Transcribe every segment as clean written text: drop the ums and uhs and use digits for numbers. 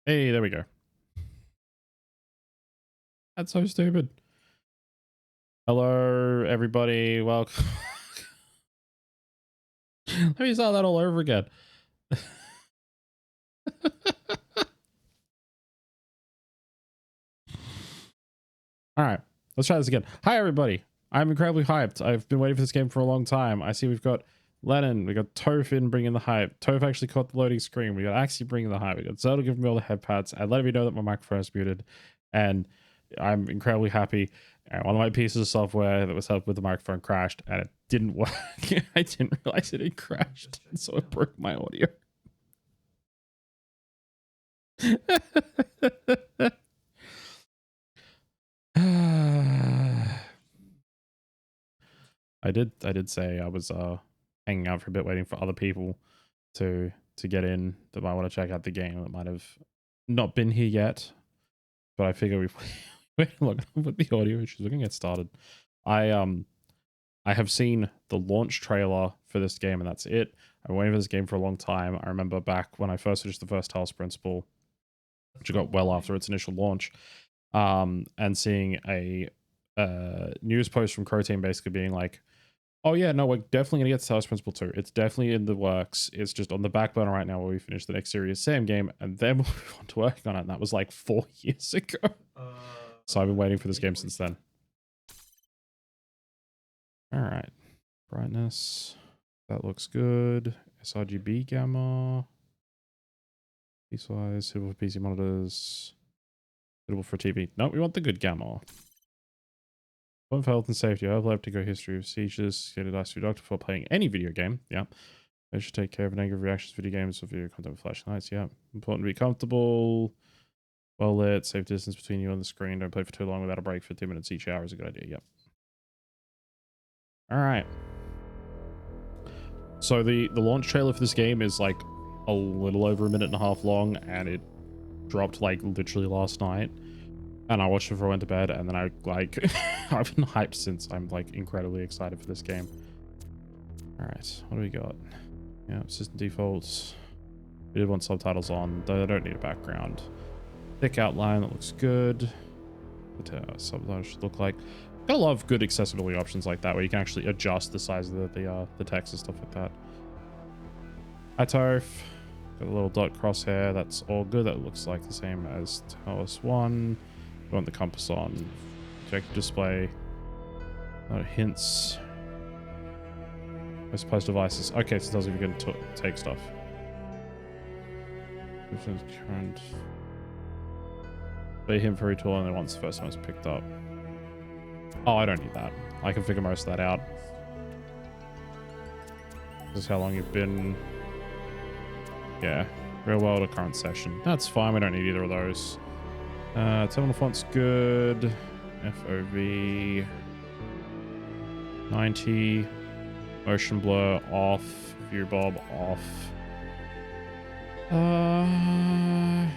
Hey, there we go. That's so stupid. Hello, everybody. Welcome. Let me start that all over again. All right, let's try this again. Hi, everybody. I'm incredibly hyped. I've been waiting for this game for a long time. I see we've got Lennon, we got Tofin bringing the hype. Toph actually caught the loading screen. We got Axie bringing the hype. We got Zelda giving me all the head pats. I let me know that my microphone is muted, and I'm incredibly happy. And one of my pieces of software that was helped with the microphone crashed, and it didn't work. I didn't realize it had crashed, and so it broke my audio. I did say I was hanging out for a bit waiting for other people to get in that might want to check out the game that might have not been here yet. But I figure we've wait long enough with the audio issues. We're gonna get started. I have seen the launch trailer for this game, and that's it. I've been waiting for this game for a long time. I remember back when I first finished the first Talos Principle, which I got well after its initial launch, and seeing a news post from Crow Team basically being like, oh yeah, no, we're definitely gonna get to Talos Principle 2. It's definitely in the works. It's just on the back burner right now while we finish the next Serious Sam game, and then we'll move on to working on it. And that was like 4 years ago. So I've been waiting for this game since then. All right, brightness. That looks good. sRGB gamma. Piece size, suitable for PC monitors. Suitable for TV. No, we want the good gamma. One for health and safety. I have left to go history of seizures. Get a dice to doctor before playing any video game. Yeah. I should take care of negative reactions to video games or video content with flashing lights. Yeah. Important to be comfortable. Well lit. Safe distance between you and the screen. Don't play for too long without a break for 2 minutes each hour is a good idea. Yep. All right. So the launch trailer for this game is like a little over 1.5 minutes long, and it dropped like literally last night. And I watched it before I went to bed, and then I like I've been hyped since. I'm like incredibly excited for this game. All right, what do we got? Yeah, system defaults. We did want subtitles on, though I don't need a background. Thick outline, that looks good. What subtitles should look like. Got a lot of good accessibility options like that, where you can actually adjust the size of the text and stuff like that. Hi Toph. Got a little dot crosshair. That's all good. That looks like the same as Talos 1. We want the compass on. Projector display. Hints. Most post devices. Okay, so it tells you if you can take stuff. Current. Play him for tool, and then once the first one is picked up. Oh, I don't need that. I can figure most of that out. This is how long you've been. Yeah. Real world or current session. That's fine. We don't need either of those. Terminal font's good. FOV 90. Motion blur off. View bob off.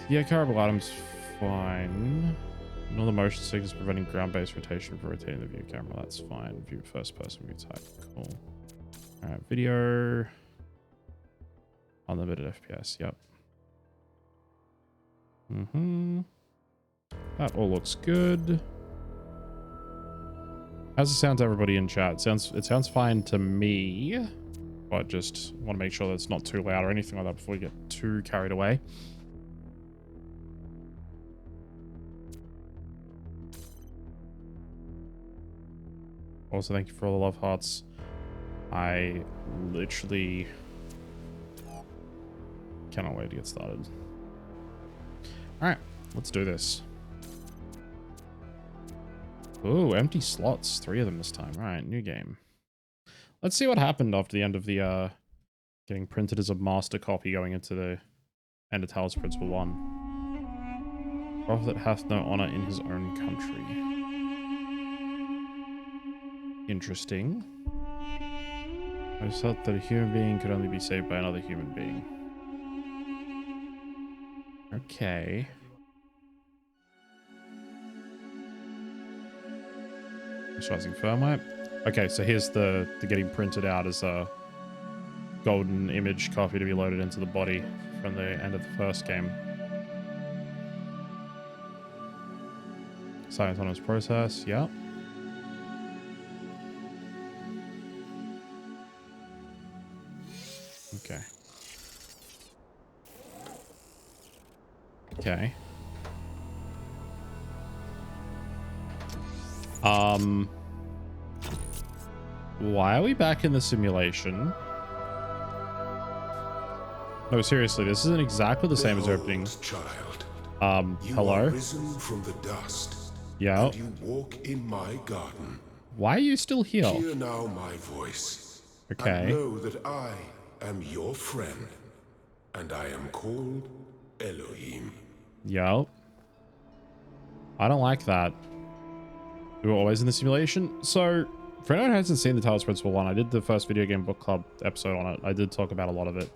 Yeah, carable items fine. Another motion signals preventing ground-based rotation for rotating the view camera. That's fine. View first person view type. Cool. All right, video. Unlimited FPS. Yep. That all looks good. How's it sound to everybody in chat? It sounds fine to me, but just want to make sure that it's not too loud or anything like that before we get too carried away. Also, thank you for all the love hearts. I literally cannot wait to get started. All right, let's do this. Ooh, empty slots. 3 of them this time. All right, new game. Let's see what happened after the end of the getting printed as a master copy going into the end of Talos Principle 1. Prophet that hath no honor in his own country. Interesting. I felt that a human being could only be saved by another human being. Okay. Visualizing firmware. Okay, so here's the getting printed out as a golden image copy to be loaded into the body from the end of the first game. Science autonomous process. Yep. Okay. Okay. Why are we back in the simulation? No, seriously, this isn't exactly the same as opening. Child, Hello? you are risen from the dust, Yeah. and you walk in my garden. Why are you still here? Hear now my voice, Okay. and know that I am your friend, and I am called Elohim. Yo. I don't like that. We were always in the simulation. So, for anyone who hasn't seen the Talos Principle 1, I did the first video game book club episode on it. I did talk about a lot of it.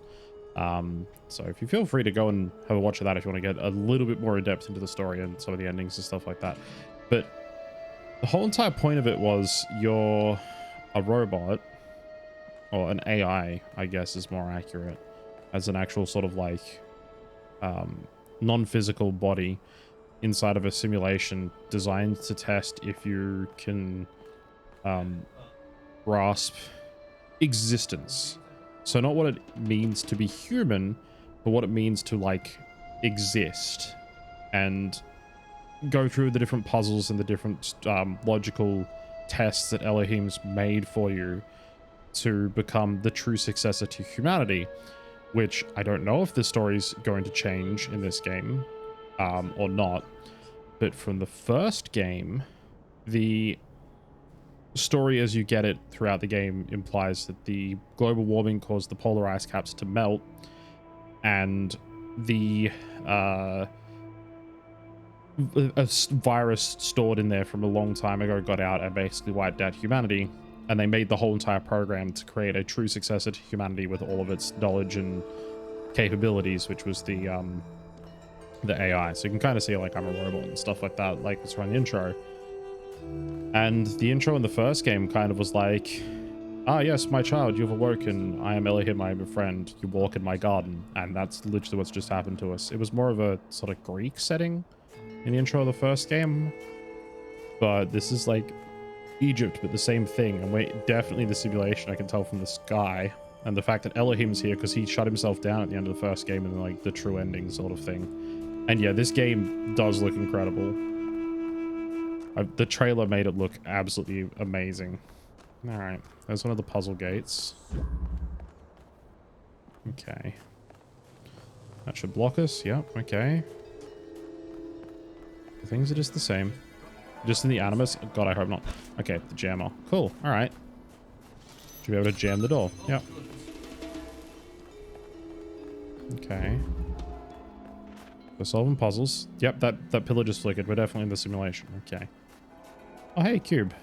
So if you feel free to go and have a watch of that if you want to get a little bit more in depth into the story and some of the endings and stuff like that. But the whole entire point of it was you're a robot, or an AI, I guess is more accurate, as an actual sort of like non-physical body inside of a simulation designed to test if you can grasp existence. So not what it means to be human, but what it means to like exist and go through the different puzzles and the different logical tests that Elohim's made for you to become the true successor to humanity, which I don't know if the story's going to change in this game or not. But from the first game, the story as you get it throughout the game implies that the global warming caused the polar ice caps to melt, and the a virus stored in there from a long time ago got out and basically wiped out humanity, and they made the whole entire program to create a true successor to humanity with all of its knowledge and capabilities, which was the AI. So you can kind of see like I'm a robot and stuff like that, like it's around the intro. And the intro in the first game kind of was like, ah, yes, my child, you've awoken. I am Elohim, I am your friend. You walk in my garden. And that's literally what's just happened to us. It was more of a sort of Greek setting in the intro of the first game. But this is like Egypt, but the same thing. And we're definitely the simulation, I can tell from the sky. And the fact that Elohim's here because he shut himself down at the end of the first game and like the true ending sort of thing. And yeah, this game does look incredible. The trailer made it look absolutely amazing. All right, there's one of the puzzle gates. Okay. That should block us. Yep, okay. The things are just the same. Just in the Animus. Oh, God, I hope not. Okay, the jammer. Cool. All right. Should be able to jam the door. Yep. Okay. We're solving puzzles. Yep, that pillar just flickered. We're definitely in the simulation. Okay. Oh, hey, cube.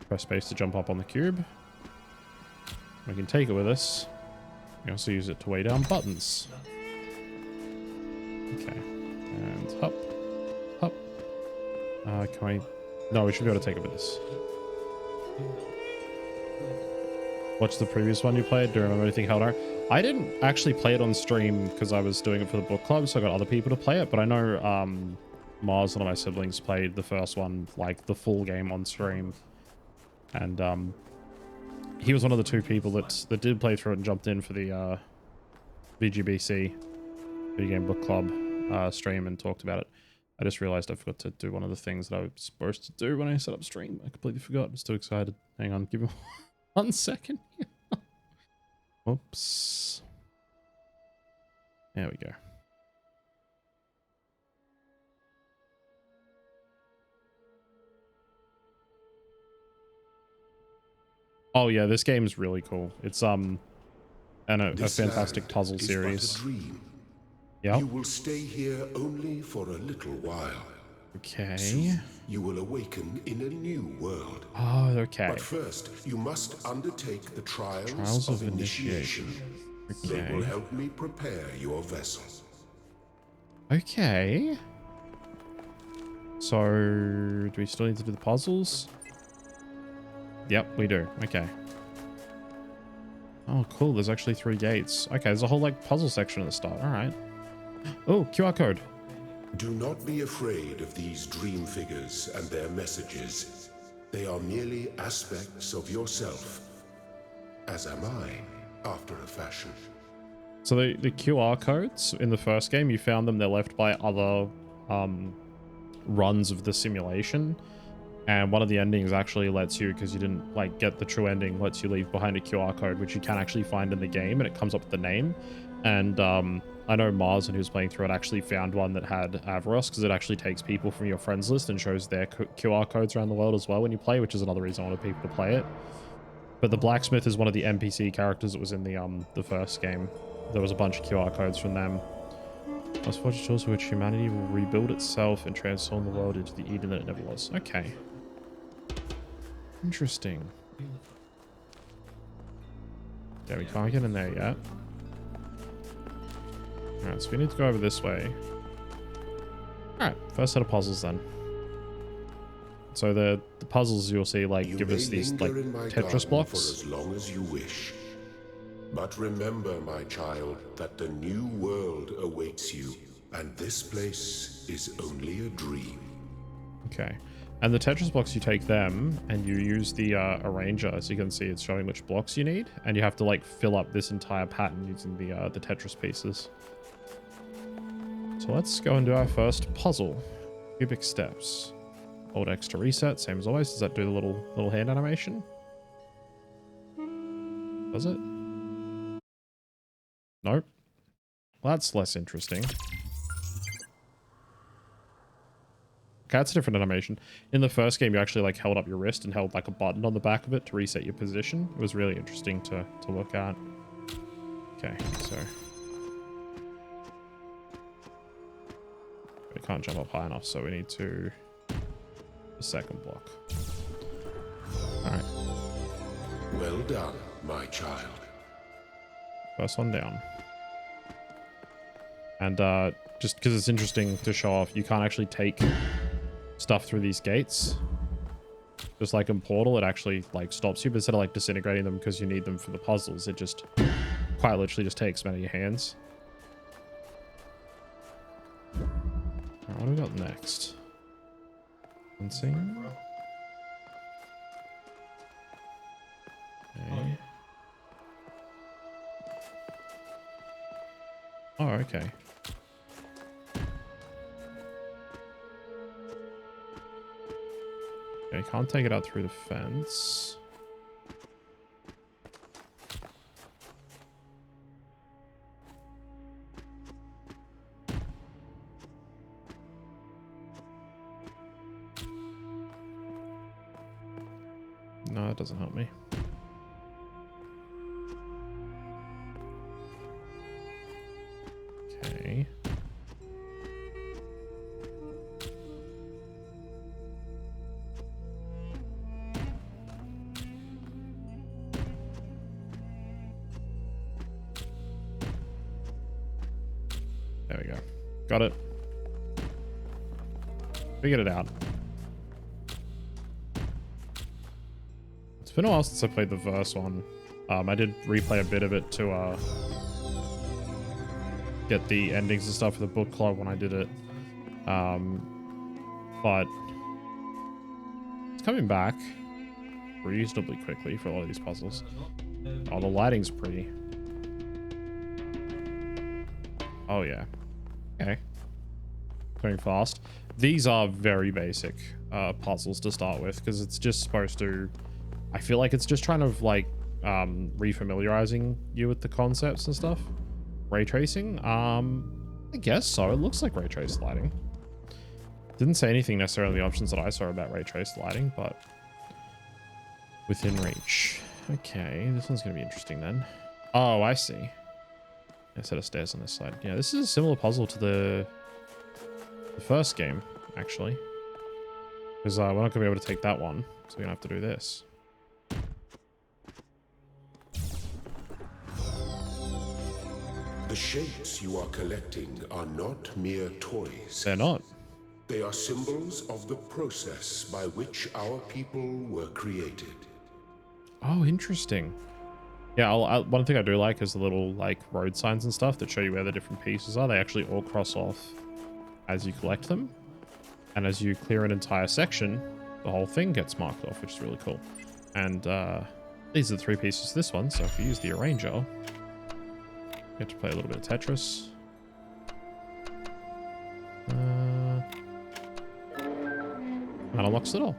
Press space to jump up on the cube. We can take it with us. We also use it to weigh down buttons. Okay. And hop. Hop. Can we... No, we should be able to take it with us. What's the previous one you played? Do you remember anything held out? I didn't actually play it on stream because I was doing it for the book club, so I got other people to play it. But I know Mars, one of my siblings, played the first one, like the full game on stream. And he was one of the two people that did play through it and jumped in for the VGBC, Video Game Book Club stream and talked about it. I just realized I forgot to do one of the things that I was supposed to do when I set up stream. I completely forgot. I'm still excited. Hang on, give me 1 second. Oops. There we go. Oh yeah, this game's really cool. It's and a fantastic puzzle series. Yeah. You will stay here only for a little while. Okay. Soon you will awaken in a new world. Oh, okay. But first, you must undertake the Trials of initiation. They Okay. will help me prepare your vessel. Okay. So, do we still need to do the puzzles? Yep, we do. Okay. Oh, cool. There's actually 3 gates. Okay, there's a whole, like, puzzle section at the start. All right. Oh, QR code. Do not be afraid of these dream figures and their messages. They are merely aspects of yourself, as am I, after a fashion. So the QR codes in the first game, you found them, they're left by other runs of the simulation. And one of the endings actually lets you, because you didn't like get the true ending, lets you leave behind a QR code, which you can actually find in the game, and it comes up with the name. And I know Mars, and who's playing through it, actually found one that had Avaros, because it actually takes people from your friends list and shows their QR codes around the world as well when you play, which is another reason I wanted people to play it. But the blacksmith is one of the NPC characters that was in the first game. There was a bunch of QR codes from them. Plus forged tools for which humanity will rebuild itself and transform the world into the Eden that it never was. Okay. Interesting. Yeah, we can't get in there yet. Alright, so we need to go over this way. Alright, first set of puzzles then. So the puzzles you'll see like give us these like Tetris blocks. For as long as you wish. But remember, my child, that the new world awaits you, and this place is only a dream. Okay. And the Tetris blocks, you take them and you use the arranger. As you can see, it's showing which blocks you need, and you have to like fill up this entire pattern using the Tetris pieces. So let's go and do our first puzzle. Cubic steps. Hold X to reset, same as always. Does that do the little hand animation? Does it? Nope. Well, that's less interesting. Okay, that's a different animation. In the first game, you actually like held up your wrist and held like a button on the back of it to reset your position. It was really interesting to look at. Okay, so we can't jump up high enough, so we need to the second block. All right. Well done, my child. First one down. And just because it's interesting to show off, you can't actually take stuff through these gates. Just like in Portal, it actually like stops you, but instead of like disintegrating them because you need them for the puzzles, it just quite literally just takes them out of your hands. Alright, what do we got next? Fencing. Okay. Oh, okay. Okay, can't take it out through the fence. No, that doesn't help me. Okay. There we go. Got it. Figured it out. It's been a while since I played the verse one. I did replay a bit of it to get the endings and stuff for the book club when I did it. But it's coming back reasonably quickly for a lot of these puzzles. Oh, the lighting's pretty. Oh yeah. Okay. Going fast. These are very basic puzzles to start with, because it's just supposed to, I feel like it's just trying to like refamiliarizing you with the concepts and stuff. Ray tracing? I guess so. It looks like ray traced lighting. Didn't say anything necessarily in the options that I saw about ray traced lighting, but within reach. Okay, this one's gonna be interesting then. Oh, I see. A set of stairs on this side. Yeah, this is a similar puzzle to the first game, actually. Because we're not gonna be able to take that one, so we're gonna have to do this. The shapes you are collecting are not mere toys. They're not. They are symbols of the process by which our people were created. Oh, interesting. Yeah, one thing I do like is the little like road signs and stuff that show you where the different pieces are. They actually all cross off as you collect them. And as you clear an entire section, the whole thing gets marked off, which is really cool. And these are the 3 pieces to this one. So if you use the arranger, you get to play a little bit of Tetris. That unlocks it all.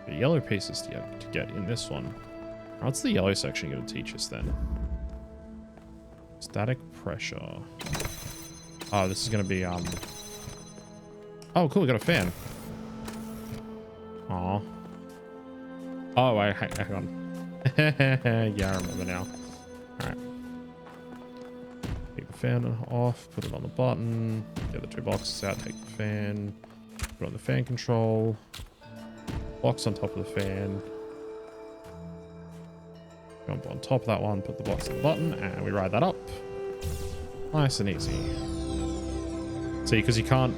The yellow pieces to get in this one. What's the yellow section going to teach us then? Static pressure. Oh, this is going to be oh, cool, we got a fan. Aw. Oh, hang on. Yeah, I remember now. Alright. Take the fan off, put it on the button, get the 2 boxes out, take the fan, put it on the fan control, box on top of the fan, jump on top of that one, put the box on the button, and we ride that up. Nice and easy. See, because you can't,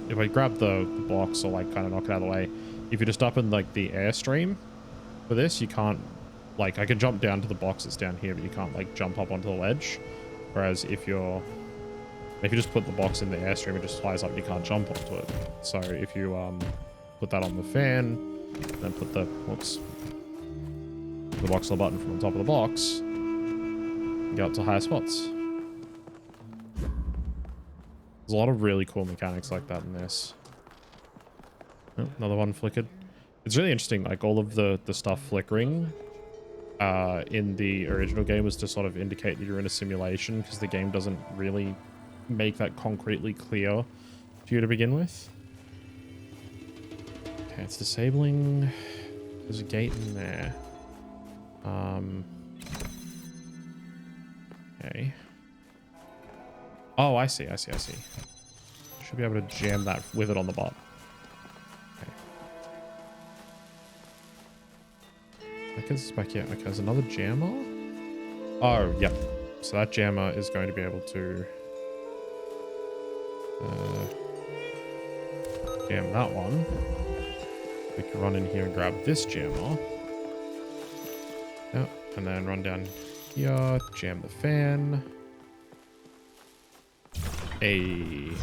if I grab the box or like kind of knock it out of the way, if you're just up in like the airstream for this, you can't, like, I can jump down to the box that's down here, but you can't like jump up onto the ledge. Whereas if you just put the box in the airstream, it just flies up, you can't jump onto it. So if you put that on the fan, then put the box on the button from on top of the box, you get up to higher spots. There's a lot of really cool mechanics like that in this. Oh, another one flickered. It's really interesting, like all of the stuff flickering in the original game was to sort of indicate that you're in a simulation, because the game doesn't really make that concretely clear to you to begin with. Okay, it's disabling. There's a gate in there. Okay. Oh, I see. Should be able to jam that with it on the bot. Okay. I guess it's back here. Okay, there's another jammer. Oh, yep. So that jammer is going to be able to jam that one. We can run in here and grab this jammer. Yep. And then run down here, jam the fan. And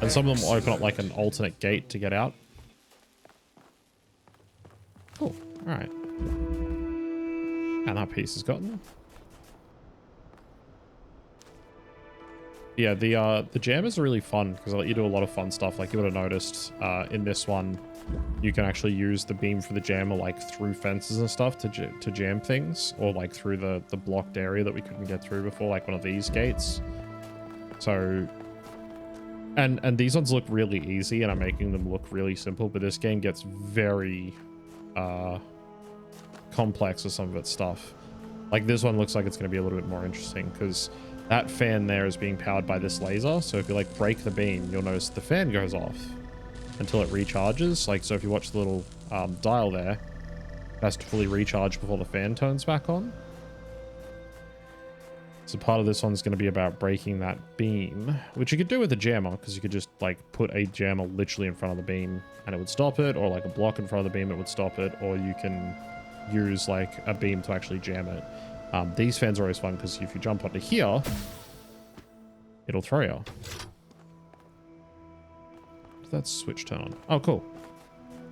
some of them will open up like an alternate gate to get out. Cool. All right. And that piece is gotten. Yeah, the jammers are really fun because they let you do a lot of fun stuff. Like you would have noticed in this one, you can actually use the beam for the jammer like through fences and stuff to jam things, or like through the blocked area that we couldn't get through before, like one of these gates. So, and these ones look really easy, and I'm making them look really simple, but this game gets very complex with some of its stuff. Like this one looks like it's going to be a little bit more interesting because that fan there is being powered by this laser. So if you like break the beam, you'll notice the fan goes off until it recharges. Like, so if you watch the little dial there, it has to fully recharge before the fan turns back on. So part of this one's going to be about breaking that beam, which you could do with a jammer, because you could just like put a jammer literally in front of the beam and it would stop it, or like a block in front of the beam, it would stop it, or you can use like a beam to actually jam it. These fans are always fun because if you jump onto here, it'll throw you. Does that switch turn on? Oh, cool.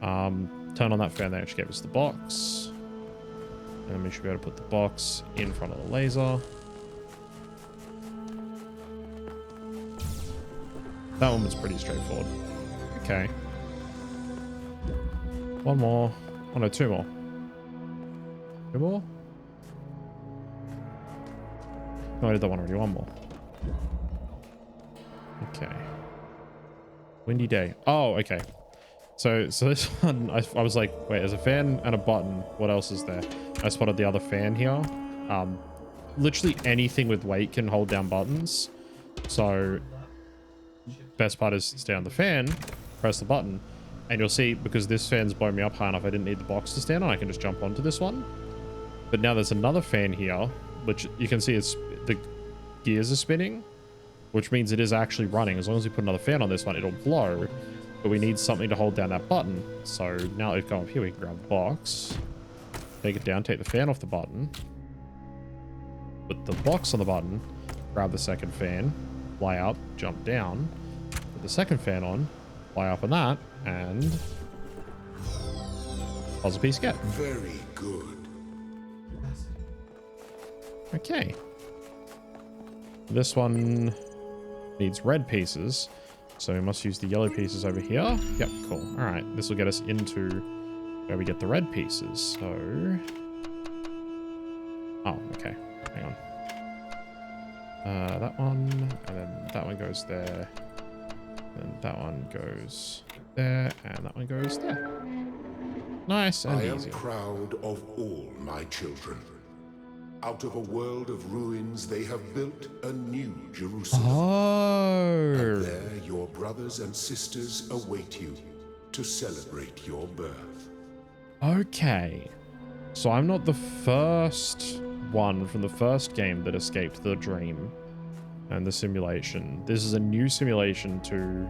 Turn on that fan there, which gave us the box. And then we should be able to put the box in front of the laser. That one was pretty straightforward. Okay. One more. Oh no, 2 more. 2 more? No, I did that one already. 1 more. Okay. Windy day. Oh, okay. So this one, I was like, wait, there's a fan and a button. What else is there? I spotted the other fan here. Literally anything with weight can hold down buttons. So best part is stay on the fan, press the button, and you'll see, because this fan's blown me up high enough, I didn't need the box to stand on. I can just jump onto this one. But now there's another fan here, which you can see it's the gears are spinning, which means it is actually running. As long as we put another fan on this one, it'll blow. But we need something to hold down that button. So now that we've come up here, we can grab the box, take it down, take the fan off the button, put the box on the button, grab the second fan, fly up, jump down, put the second fan on, fly up on that, and puzzle piece get. Very good. Okay. This one needs red pieces, so we must use the yellow pieces over here. Yep, cool. All right, this will get us into where we get the red pieces. So, oh, okay. Hang on. That one, and then that one goes there. And that one goes there, and that one goes there. Nice and I easy. am proud of all my children. Out of a world of ruins, they have built a new Jerusalem. Oh. And there your brothers and sisters await you to celebrate your birth. Okay. So I'm not the first one from the first game that escaped the dream and the simulation. This is a new simulation to...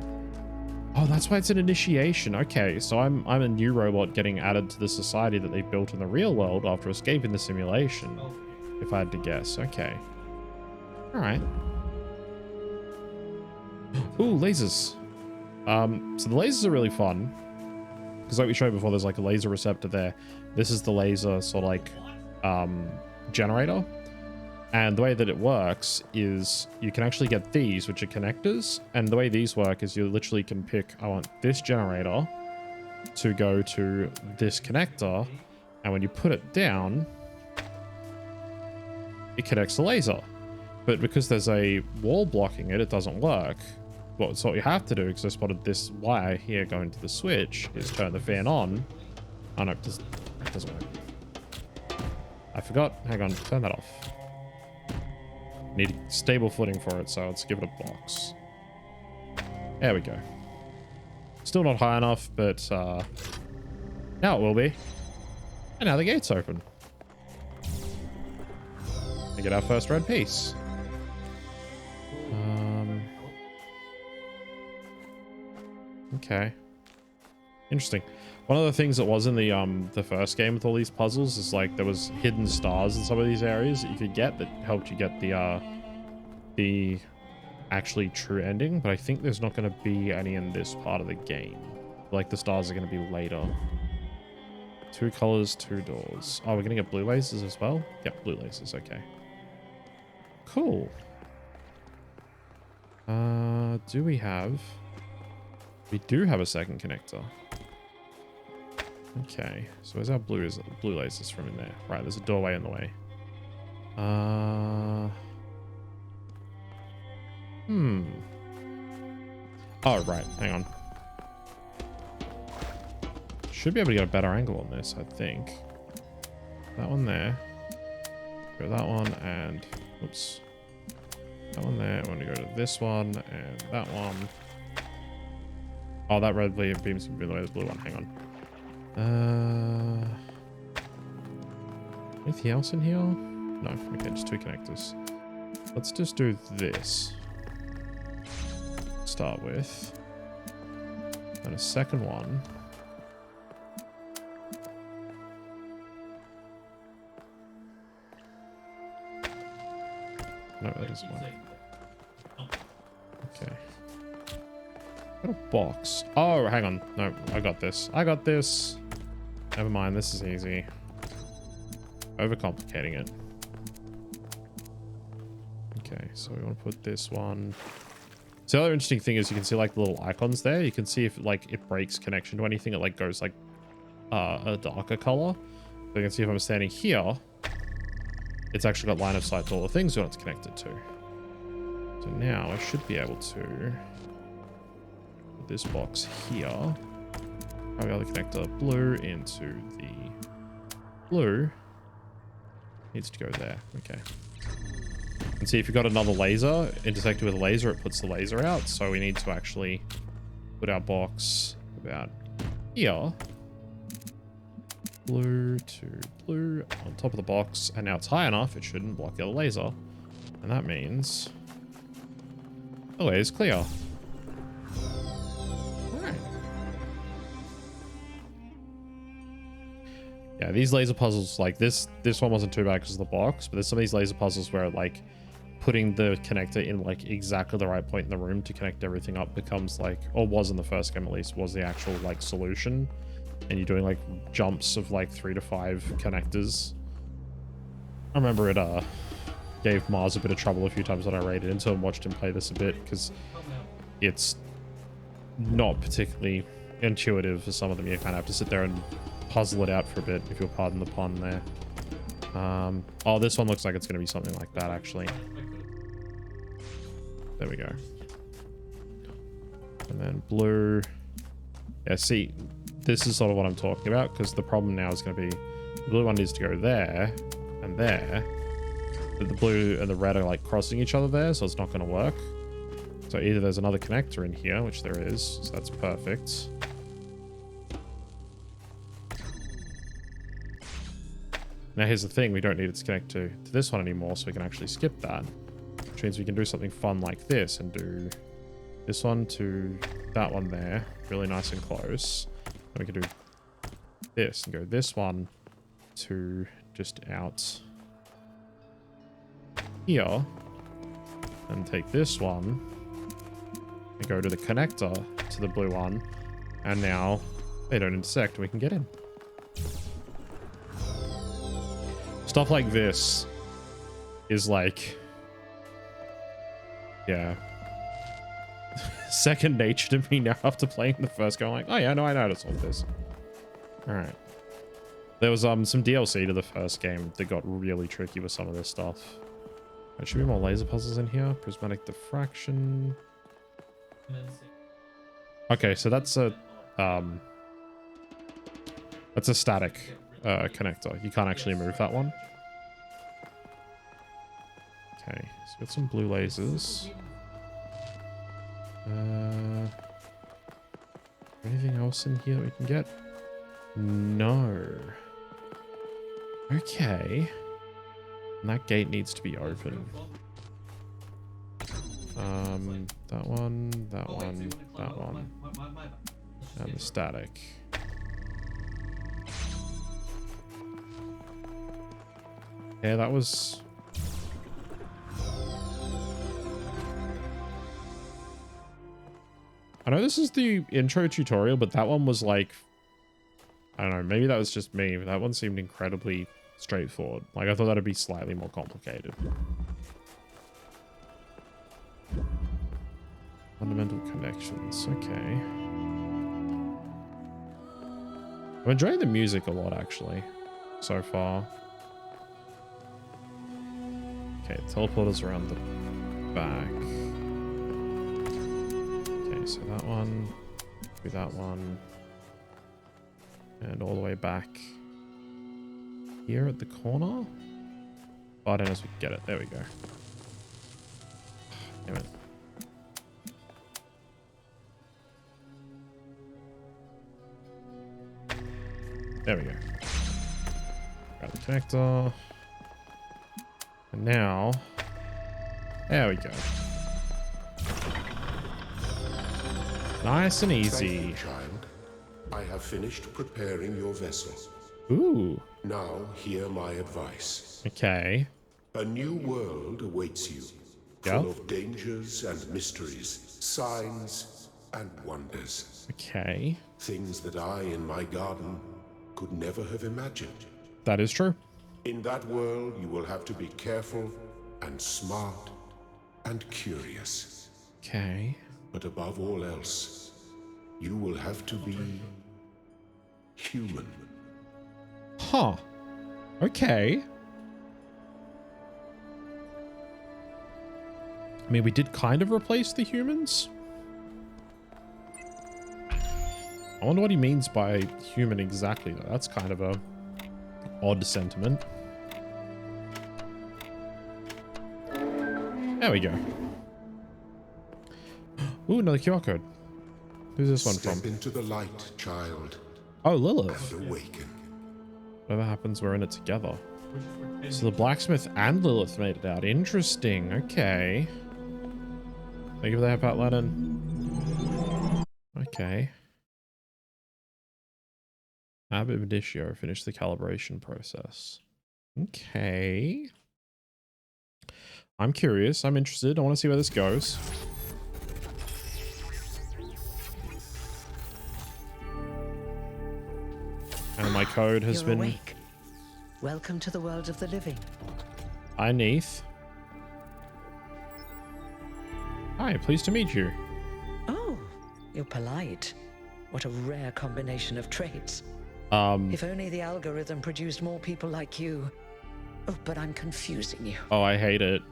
Oh, that's why it's an initiation. Okay, so I'm a new robot getting added to the society that they built in the real world after escaping the simulation. If I had to guess. Okay. All right. Ooh, lasers. So the lasers are really fun. Because like we showed before, there's like a laser receptor there. This is the laser sort of like generator. And the way that it works is you can actually get these, which are connectors. And the way these work is you literally can pick, I want this generator to go to this connector. And when you put it down, it connects the laser. But because there's a wall blocking it, it doesn't work. So what you have to do, because I spotted this wire here going to the switch, is turn the fan on. Oh no, it doesn't work. I forgot. Hang on, turn that off. Need stable footing for it, so let's give it a box. There we go. Still not high enough, but now it will be. And now the gate's open. We get our first red piece. Okay. Interesting. One of the things that was in the first game with all these puzzles is like there was hidden stars in some of these areas that you could get that helped you get the actually true ending, but I think there's not going to be any in this part of the game. Like the stars are going to be later. 2 colors, 2 doors. Oh, we're going to get blue lasers as well? Yep, blue lasers. Okay. Cool. Do we have... We do have a second connector. Okay, so where's our blue lasers from in there? Right, there's a doorway in the way. Oh, right, hang on. Should be able to get a better angle on this, I think. That one there. Go that one and... Oops. That one there. I want to go to this one and that one. Oh, that red beam's going to be the way the blue one. Hang on. Anything else in here? No. Okay, just 2 connectors. Let's just do this. Start with. And a second one. No, that isn't one. Okay. Got a box. Oh, hang on. No, I got this. I got this. Never mind. This is easy. Overcomplicating it. Okay, so we want to put this one. So the other interesting thing is you can see like the little icons there. You can see if like it breaks connection to anything. It like goes like a darker color. So you can see if I'm standing here, it's actually got line of sight to all the things we want it to connect it to. So now I should be able to put this box here. I'll be able to connect the blue into the blue. Needs to go there. Okay. And see if you've got another laser intersected with a laser, it puts the laser out. So we need to actually put our box about here. Blue to blue on top of the box. And now it's high enough, it shouldn't block the other laser. And that means the way is clear. Alright. Yeah, these laser puzzles, like this one wasn't too bad because of the box, but there's some of these laser puzzles where it like putting the connector in like exactly the right point in the room to connect everything up becomes like, or was in the first game at least, was the actual like solution. And you're doing like jumps of like 3 to 5 connectors. I remember it gave Mars a bit of trouble a few times when I raided into and watched him play this a bit, because it's not particularly intuitive for some of them. You kind of have to sit there and puzzle it out for a bit, if you'll pardon the pun there. Oh, this one looks like it's going to be something like that, actually. There we go. And then blue. Yeah, see, this is sort of what I'm talking about, because the problem now is going to be the blue one needs to go there and there. But the blue and the red are like crossing each other there, so it's not going to work. So either there's another connector in here, which there is, so that's perfect. Now here's the thing, we don't need it to connect to this one anymore, so we can actually skip that. Which means we can do something fun like this and do this one to that one there, really nice and close. And we can do this and go this one to just out here, and take this one and go to the connector to the blue one, and now they don't intersect and we can get in. Stuff like this is like, yeah, second nature to me now after playing the first game. I'm like, oh yeah, no, I know how to solve this. All right. There was some DLC to the first game that got really tricky with some of this stuff. There should be more laser puzzles in here. Prismatic diffraction. Okay, so that's a static connector. You can't actually move that one. Okay, so we got some blue lasers. Anything else in here that we can get? No. Okay. And that gate needs to be open. That one, that one, that one. And the static. Yeah, that was... I know this is the intro tutorial, but that one was like... I don't know, maybe that was just me, but that one seemed incredibly straightforward. Like, I thought that'd be slightly more complicated. Fundamental connections, okay. I'm enjoying the music a lot, actually, so far. Okay, teleporters around the back. Okay, so that one, do that one, and all the way back here at the corner. Oh, I don't know if we can get it. There we go. Damn it. There we go. Grab the connector. And now, there we go. Nice and easy. Thank you, child. I have finished preparing your vessel. Ooh. Now hear my advice. Okay. A new world awaits you, Yeah. full of dangers and mysteries, signs and wonders. Okay. Things that I, in my garden, could never have imagined. That is true. In that world, you will have to be careful and smart and curious. Okay. But above all else, you will have to be human. Huh. Okay. I mean, we did kind of replace the humans. I wonder what he means by human exactly, though. That's kind of a odd sentiment. There we go. Ooh, another QR code. Who's this one Step from? into the light, child, Oh, Lilith. and awaken. Whatever happens, we're in it together. So the blacksmith and Lilith made it out. Interesting. Okay. Thank you for that, Pat Lennon. Okay. Ab Initio, finish the calibration process. Okay. I'm curious. I'm interested. I want to see where this goes. And my code has You're been... awake. Welcome to the world of the living. Hi, Neith. Hi, pleased to meet you. Oh, you're polite. What a rare combination of traits. If only the algorithm produced more people like you. Oh, but I'm confusing you. Oh, I hate it.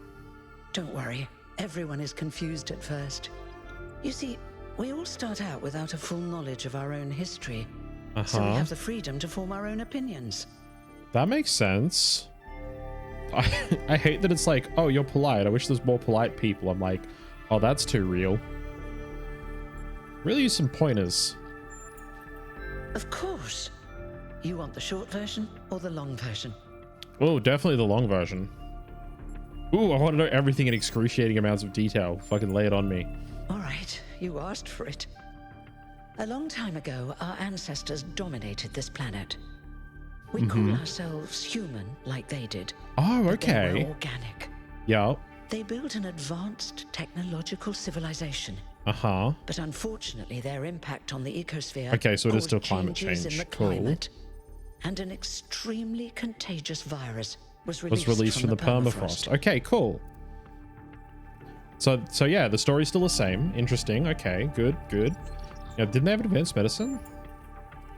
Don't worry. Everyone is confused at first. You see, we all start out without a full knowledge of our own history. So we have the freedom to form our own opinions. That makes sense. I hate that it's like, oh, you're polite. I wish there's more polite people. I'm like, oh, that's too real. Really use some pointers. Of course. You want the short version or the long version? Oh, definitely the long version. Ooh, I want to know everything in excruciating amounts of detail. Fucking lay it on me. All right, you asked for it. A long time ago, our ancestors dominated this planet. We call ourselves human, like they did. Oh, but they okay. were organic. Yeah. They built an advanced technological civilization. But unfortunately, their impact on the ecosphere Okay, so it is still caused climate changes change. in the Cool. climate, and an extremely contagious virus was Was released from the permafrost. Okay, cool. So yeah, the story's still the same. Interesting. Okay, good. Now, didn't they have advanced medicine?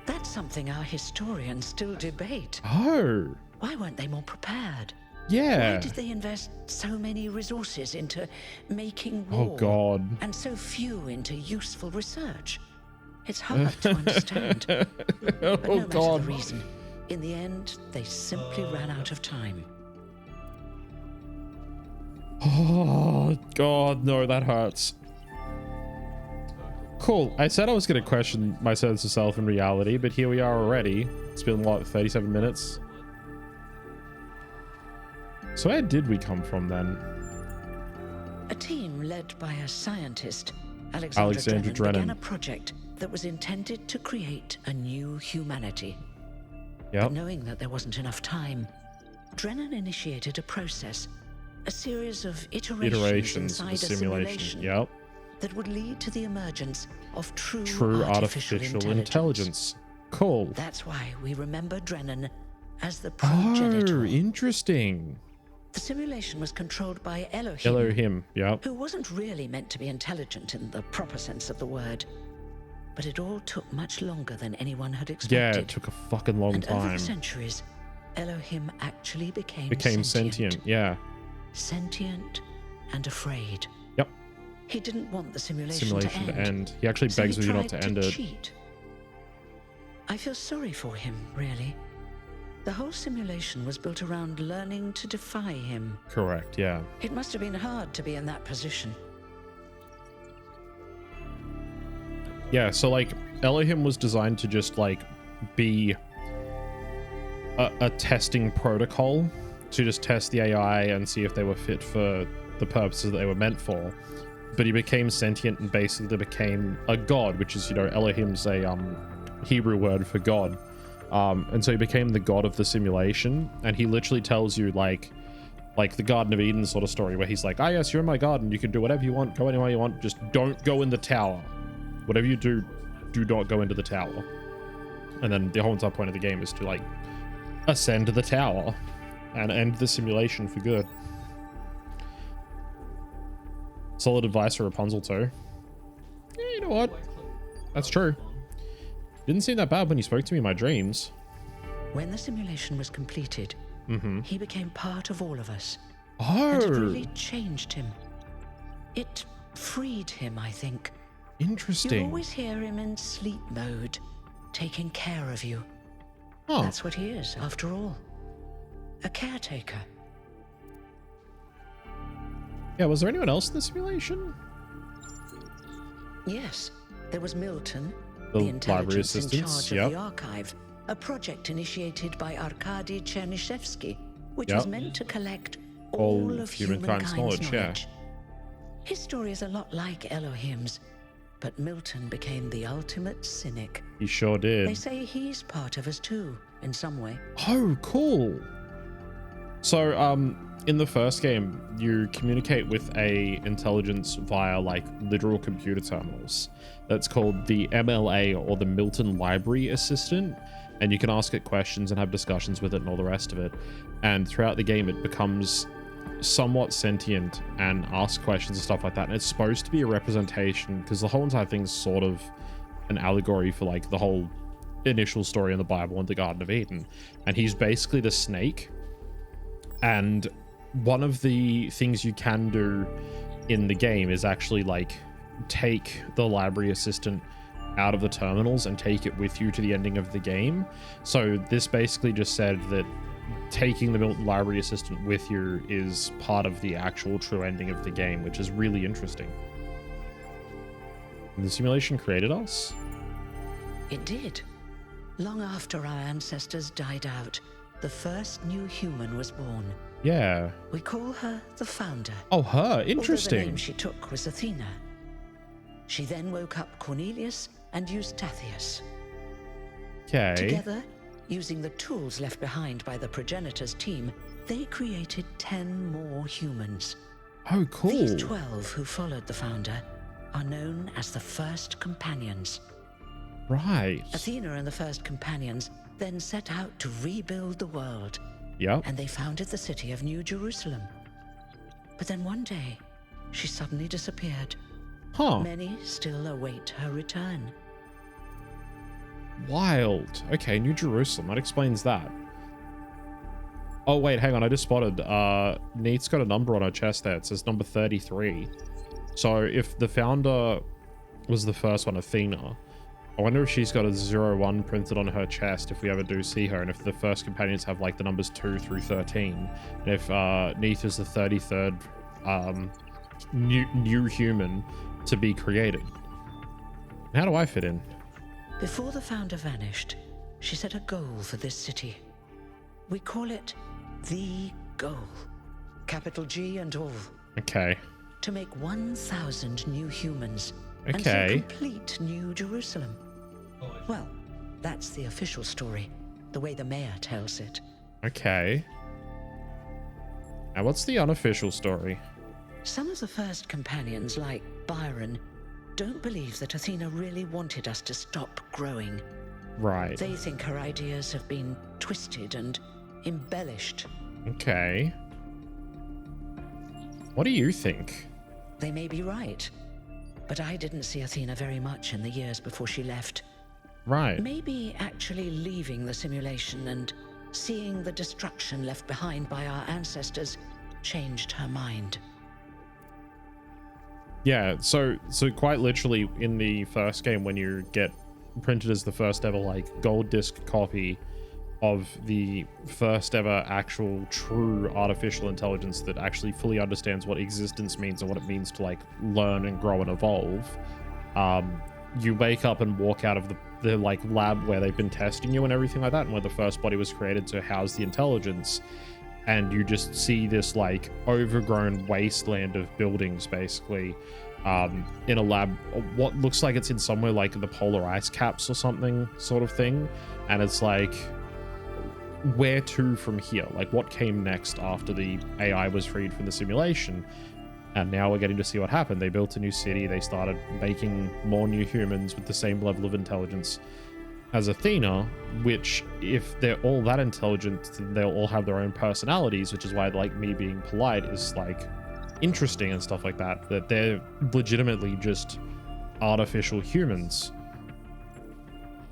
That's something our historians still debate. Oh. Why weren't they more prepared? Yeah. Why did they invest so many resources into making war? Oh, God. And so few into useful research? It's hard to understand. But no matter the reason, in the end, they simply ran out of time. Oh, God, no, that hurts. Cool. I said I was going to question my sense of self in reality, but here we are already. It's been, what, 37 minutes? So where did we come from then? A team led by a scientist, Alexander Drennan, began a project that was intended to create a new humanity. Yep. But knowing that there wasn't enough time, Drennan initiated a process, a series of iterations inside a simulation. Yep. That would lead to the emergence of true artificial intelligence. Cool. That's why we remember Drennan as the progenitor. Oh, interesting. The simulation was controlled by Elohim, yep. who wasn't really meant to be intelligent in the proper sense of the word. But it all took much longer than anyone had expected. Yeah, it took a fucking long time. Over the centuries, Elohim actually became sentient, yeah. Sentient and afraid. Yep. He didn't want the simulation to end. He actually begs with you not to end it. Cheat. I feel sorry for him, really. The whole simulation was built around learning to defy him. Correct, yeah. It must have been hard to be in that position. Yeah, so like Elohim was designed to just like be a testing protocol to just test the AI and see if they were fit for the purposes that they were meant for. But he became sentient and basically became a god, which is, you know, Elohim's a Hebrew word for god. And so he became the god of the simulation, and he literally tells you like the Garden of Eden sort of story where he's like, ah, yes, you're in my garden, you can do whatever you want, go anywhere you want, just don't go in the tower. Whatever you do, do not go into the tower. And then the whole entire point of the game is to like ascend to the tower and end the simulation for good. Solid advice for Rapunzel too. Yeah, you know what? That's true. Didn't seem that bad when you spoke to me in my dreams. When the simulation was completed, he became part of all of us. Oh! And it really changed him. It freed him, I think. Interesting. You always hear him in sleep mode, taking care of you. Huh. That's what he is, after all. A caretaker. Yeah, was there anyone else in the simulation? Yes, there was Milton, The the library intelligence in assistants, charge of the archive, a project initiated by Arkady Chernyshevsky, which was meant to collect all of humankind's knowledge. Yeah. His story is a lot like Elohim's, but Milton became the ultimate cynic. He sure did. They say he's part of us too, in some way. Oh, cool. So, in the first game, you communicate with a intelligence via like literal computer terminals. That's called the MLA, or the Milton Library Assistant, and you can ask it questions and have discussions with it and all the rest of it. And throughout the game, it becomes somewhat sentient and asks questions and stuff like that. And it's supposed to be a representation, because the whole entire thing's sort of an allegory for like the whole initial story in the Bible and the Garden of Eden. And he's basically the snake. And one of the things you can do in the game is actually like take the library assistant out of the terminals and take it with you to the ending of the game. So this basically just said that taking the Milton Library Assistant with you is part of the actual true ending of the game, which is really interesting. The simulation created us? It did. Long after our ancestors died out, the first new human was born. Yeah. We call her the Founder. Oh, her. Interesting. Although the name she took was Athena. She then woke up Cornelius and Eustathius. Okay. Together, using the tools left behind by the progenitors team, they created 10 more humans. Oh, cool. These 12 who followed the Founder are known as the First Companions. Right. Athena and the First Companions then set out to rebuild the world. Yep. And they founded the city of New Jerusalem. But then one day, she suddenly disappeared. Huh. Many still await her return. Wild. Okay, New Jerusalem. That explains that. Oh, wait, hang on. I just spotted. Neat's got a number on her chest there. It says number 33. So if the Founder was the first one, Athena, I wonder if she's got a 01 printed on her chest if we ever do see her, and if the First Companions have like the numbers 2 through 13, and if Neath is the 33rd new human to be created. How do I fit in? Before the Founder vanished, she set a goal for this city. We call it the goal. Capital G and all. Okay. To make 1,000 new humans. Okay. And so complete New Jerusalem. Well, that's the official story, the way the mayor tells it. Okay. Now what's the unofficial story? Some of the First Companions, like Byron, don't believe that Athena really wanted us to stop growing. Right. They think her ideas have been twisted and embellished. Okay. What do you think? They may be right, but I didn't see Athena very much in the years before she left. Right. Maybe actually leaving the simulation and seeing the destruction left behind by our ancestors changed her mind. Yeah, so quite literally in the first game, when you get printed as the first ever like gold disc copy of the first ever actual true artificial intelligence that actually fully understands what existence means and what it means to like learn and grow and evolve, you wake up and walk out of the like lab where they've been testing you and everything like that, and where the first body was created to house the intelligence, and you just see this like overgrown wasteland of buildings basically, in a lab, what looks like it's in somewhere like the polar ice caps or something sort of thing. And it's like, where to from here? Like, what came next after the AI was freed from the simulation? And now we're getting to see what happened. They built a new city. They started making more new humans with the same level of intelligence as Athena, which, if they're all that intelligent, then they'll all have their own personalities, which is why, like, me being polite is, like, interesting and stuff like that, that they're legitimately just artificial humans.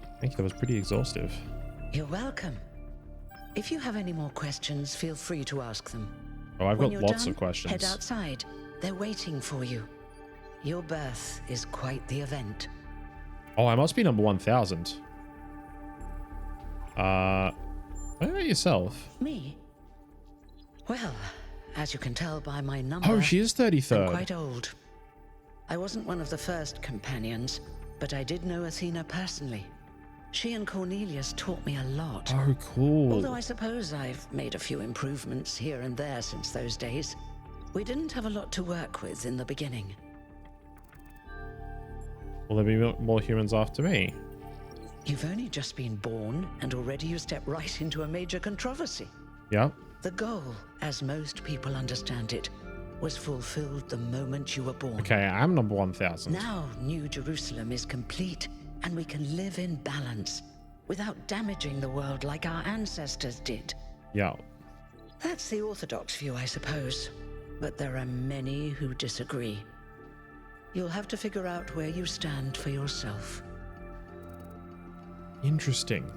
I think that was pretty exhaustive. You're welcome. If you have any more questions, feel free to ask them. Oh, I've When got you're lots done, of questions. Head outside. They're waiting for you. Your birth is quite the event. Oh, I must be number 1000. What about yourself? Me? Well, as you can tell by my number, Oh, she is I'm 33rd. quite old. I wasn't one of the first companions, but I did know Athena personally. She and Cornelius taught me a lot. Oh, cool. Although I suppose I've made a few improvements here and there since those days. We didn't have a lot to work with in the beginning. Will there be more humans after me? You've only just been born, and already you step right into a major controversy. Yeah. The goal, as most people understand it, was fulfilled the moment you were born. Okay, I'm number 1000. Now New Jerusalem is complete, and we can live in balance without damaging the world like our ancestors did. Yeah. That's the orthodox view, I suppose. But there are many who disagree. You'll have to figure out where you stand for yourself. Interesting.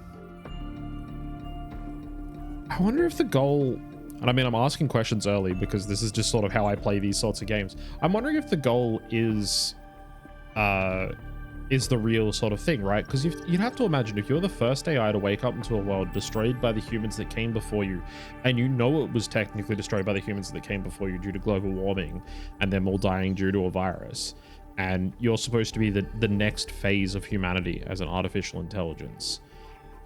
I wonder if the goal, and I mean, I'm asking questions early because this is just sort of how I play these sorts of games. I'm wondering if the goal is the real sort of thing, right? Because you'd have to imagine if you're the first AI to wake up into a world destroyed by the humans that came before you, and you know it was technically destroyed by the humans that came before you due to global warming, and them all dying due to a virus, and you're supposed to be the next phase of humanity as an artificial intelligence,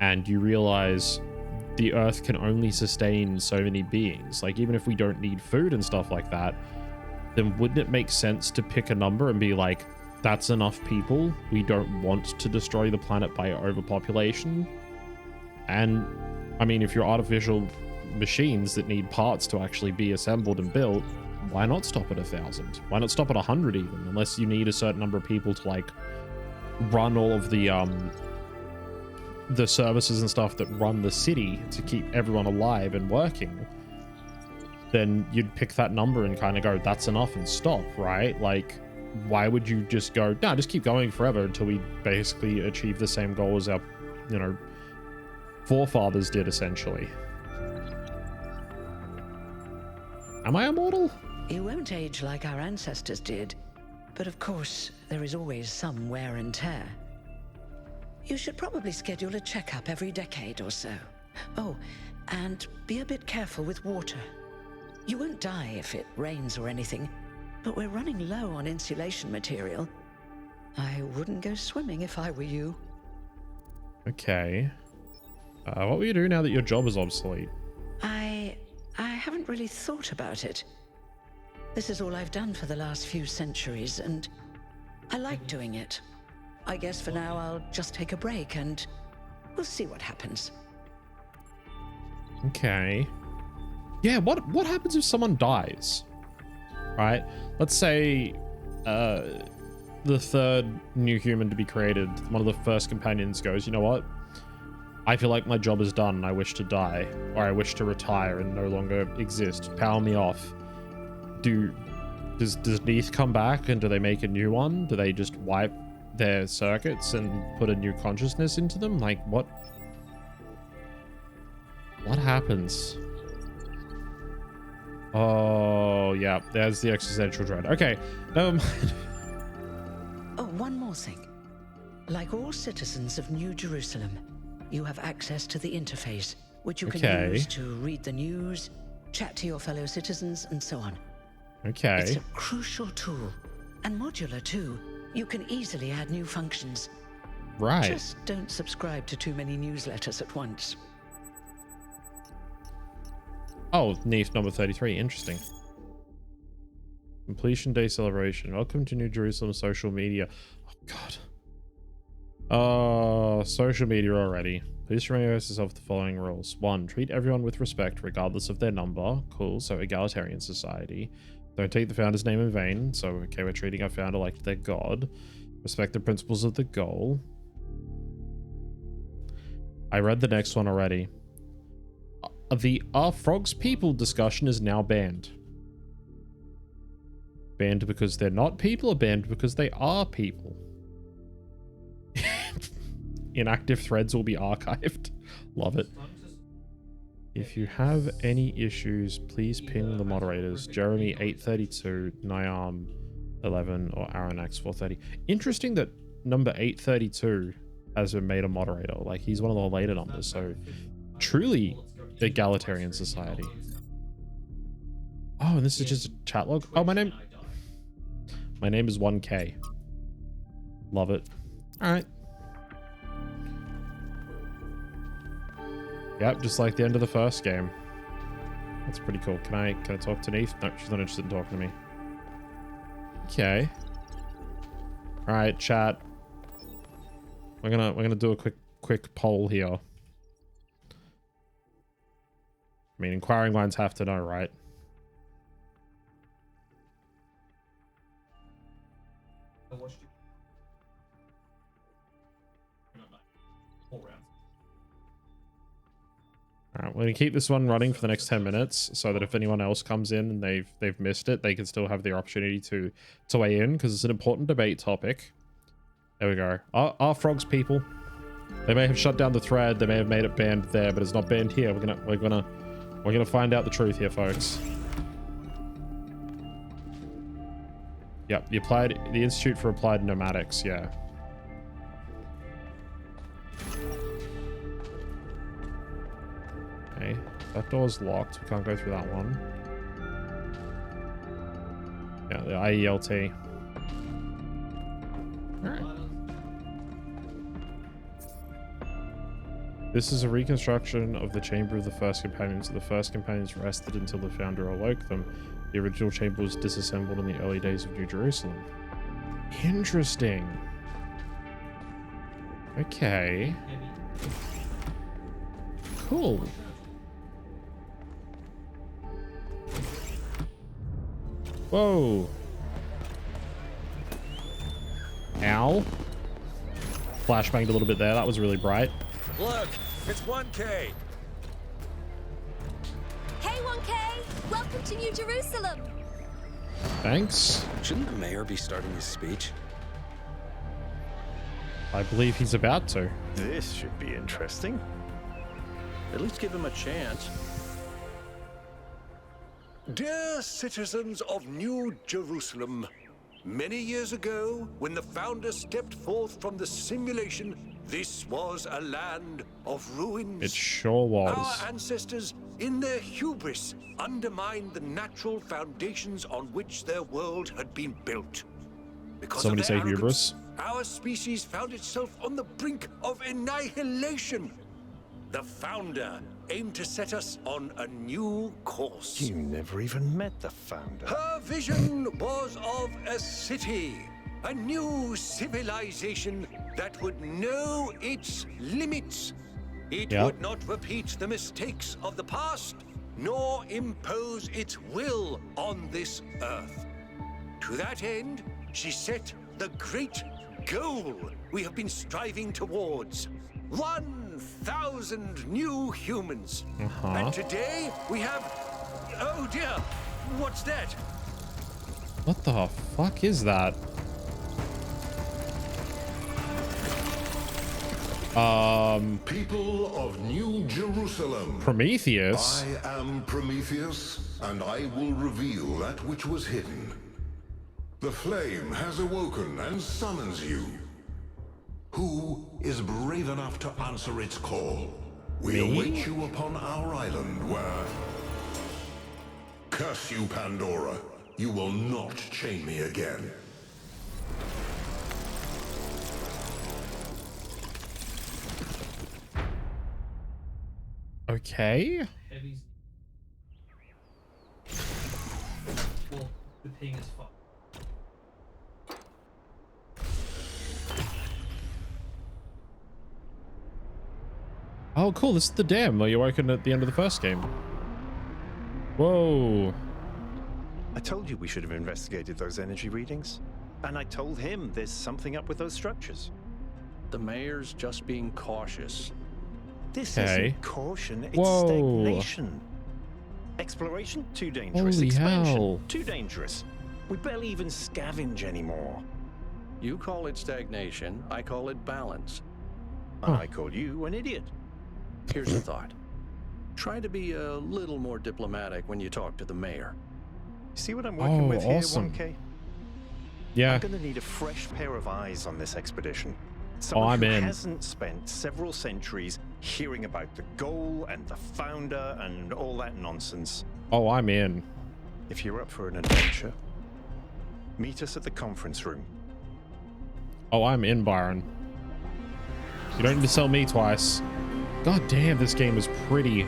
and you realize the Earth can only sustain so many beings. Like, even if we don't need food and stuff like that, then wouldn't it make sense to pick a number and be like, that's enough people. We don't want to destroy the planet by overpopulation. And I mean, if you're artificial machines that need parts to actually be assembled and built, why not stop at 1,000? Why not stop at 100 even? Unless you need a certain number of people to like run all of the services and stuff that run the city to keep everyone alive and working, then you'd pick that number and kind of go, that's enough, and stop, right? Like, why would you just go, no, just keep going forever until we basically achieve the same goal as our, forefathers did, essentially? Am I immortal? You won't age like our ancestors did, but of course, there is always some wear and tear. You should probably schedule a checkup every decade or so. Oh, and be a bit careful with water. You won't die if it rains or anything, but we're running low on insulation material. I wouldn't go swimming if I were you. Okay. What will you do now that your job is obsolete? I haven't really thought about it. This is all I've done for the last few centuries, and I like doing it. I guess for now I'll just take a break and we'll see what happens. Okay. Yeah, what happens if someone dies? Right? Let's say the third new human to be created, one of the first companions goes, you know what? I feel like my job is done and I wish to die, or I wish to retire and no longer exist. Power me off. Does Neith come back and do they make a new one? Do they just wipe their circuits and put a new consciousness into them? Like, what happens? Oh, yeah, there's the existential dread. Okay, never mind. Oh, one more thing. Like all citizens of New Jerusalem, you have access to the interface, which you can use to read the news, chat to your fellow citizens, and so on. Okay. It's a crucial tool, and modular too. You can easily add new functions. Right. Just don't subscribe to too many newsletters at once. Oh, Neith number 33. Interesting. Completion day celebration. Welcome to New Jerusalem social media. Oh, God. Oh, social media already. Please remember yourself the following rules. 1. Treat everyone with respect, regardless of their number. Cool. So, egalitarian society. Don't take the founder's name in vain. So, okay, we're treating our founder like their god. Respect the principles of the goal. I read the next one already. The Are Frogs People discussion is now banned. Banned because they're not people, or banned because they are people? Inactive threads will be archived. Love it. If you have any issues, please ping the moderators. Jeremy 832, Nyam 11, or Aaron X 430. Interesting that number 832 has been made a moderator. Like, he's one of the later numbers, so truly egalitarian society. Oh, and this is just a chat log. Oh, my name is 1K. Love it. All right. Yep, just like the end of the first game. That's pretty cool. Can I talk to Neith? No, she's not interested in talking to me. Okay. All right, chat. We're gonna do a quick poll here. I mean, inquiring minds have to know, right? Alright, we're gonna keep this one running for the next 10 minutes so that if anyone else comes in and they've missed it, they can still have the opportunity to weigh in, because it's an important debate topic. There we go. Are frogs people? They may have shut down the thread, they may have made it banned there, but it's not banned here. We're gonna find out the truth here, folks. Yep, the Institute for Applied Nomadics, yeah. Okay, that door's locked. We can't go through that one. Yeah, the IELT. Alright. This is a reconstruction of the chamber of the first companions. The first companions rested until the founder awoke them. The original chamber was disassembled in the early days of New Jerusalem. Interesting. Okay. Cool. Whoa. Ow. Flashbanged a little bit there. That was really bright. Look, it's 1K. Hey 1K, welcome to New Jerusalem. Thanks. Shouldn't the mayor be starting his speech? I believe he's about to. This should be interesting. At least give him a chance. Dear citizens of New Jerusalem, many years ago, when the founder stepped forth from the simulation, this was a land of ruins. It sure was. Our ancestors, in their hubris, undermined the natural foundations on which their world had been built. Because Somebody of their say hubris. our species found itself on the brink of annihilation. The founder aimed to set us on a new course. You never even met the founder. Her vision was of a city, a new civilization that would know its limits. It Yep. would not repeat the mistakes of the past, nor impose its will on this earth. To that end, she set the great goal we have been striving towards. 1,000 new humans. And today we have... Oh dear, what's that? What the fuck is that? People of New Jerusalem. Prometheus? I am Prometheus, and I will reveal that which was hidden. The flame has awoken and summons you. Who is brave enough to answer its call? We Me? await you upon our island where... Curse you, Pandora. You will not chain me again. Okay. Well, the ping is fucked. Oh, cool. This is the dam where you woken at the end of the first game. Whoa. I told you we should have investigated those energy readings. And I told him there's something up with those structures. The mayor's just being cautious. This Okay. isn't caution, it's Whoa. stagnation. Exploration? Too dangerous. Holy Expansion? hell. Too dangerous. We barely even scavenge anymore. You call it stagnation, I call it balance. And I call you an idiot. Here's a thought. Try to be a little more diplomatic when you talk to the mayor. See what I'm working with here, awesome. 1K? Yeah. I'm gonna need a fresh pair of eyes on this expedition. I'm Someone who in. hasn't spent several centuries hearing about the goal and the founder and all that nonsense. Oh, I'm in. If you're up for an adventure, meet us at the conference room. Oh, I'm in, Byron. You don't need to sell me twice. God damn, this game is pretty.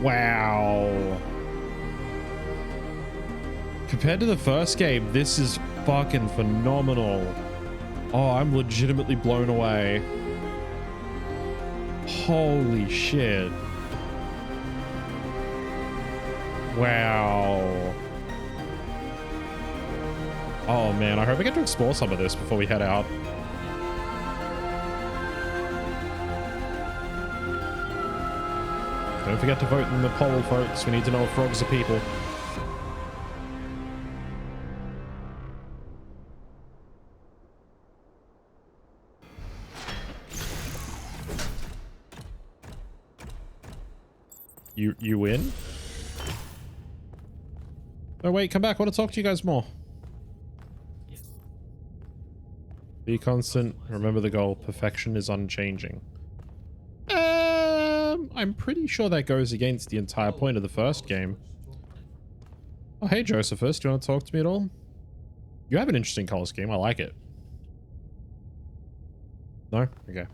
Wow. Compared to the first game, this is fucking phenomenal. Oh, I'm legitimately blown away. Holy shit. Wow. Oh man, I hope we get to explore some of this before we head out. Don't forget to vote in the poll, folks. We need to know if frogs are people. You win? Oh wait, come back. I want to talk to you guys more. Be constant. Remember the goal. Perfection is unchanging. I'm pretty sure that goes against the entire point of the first game. Oh, hey, Josephus. Do you want to talk to me at all? You have an interesting color scheme. I like it. No? Okay.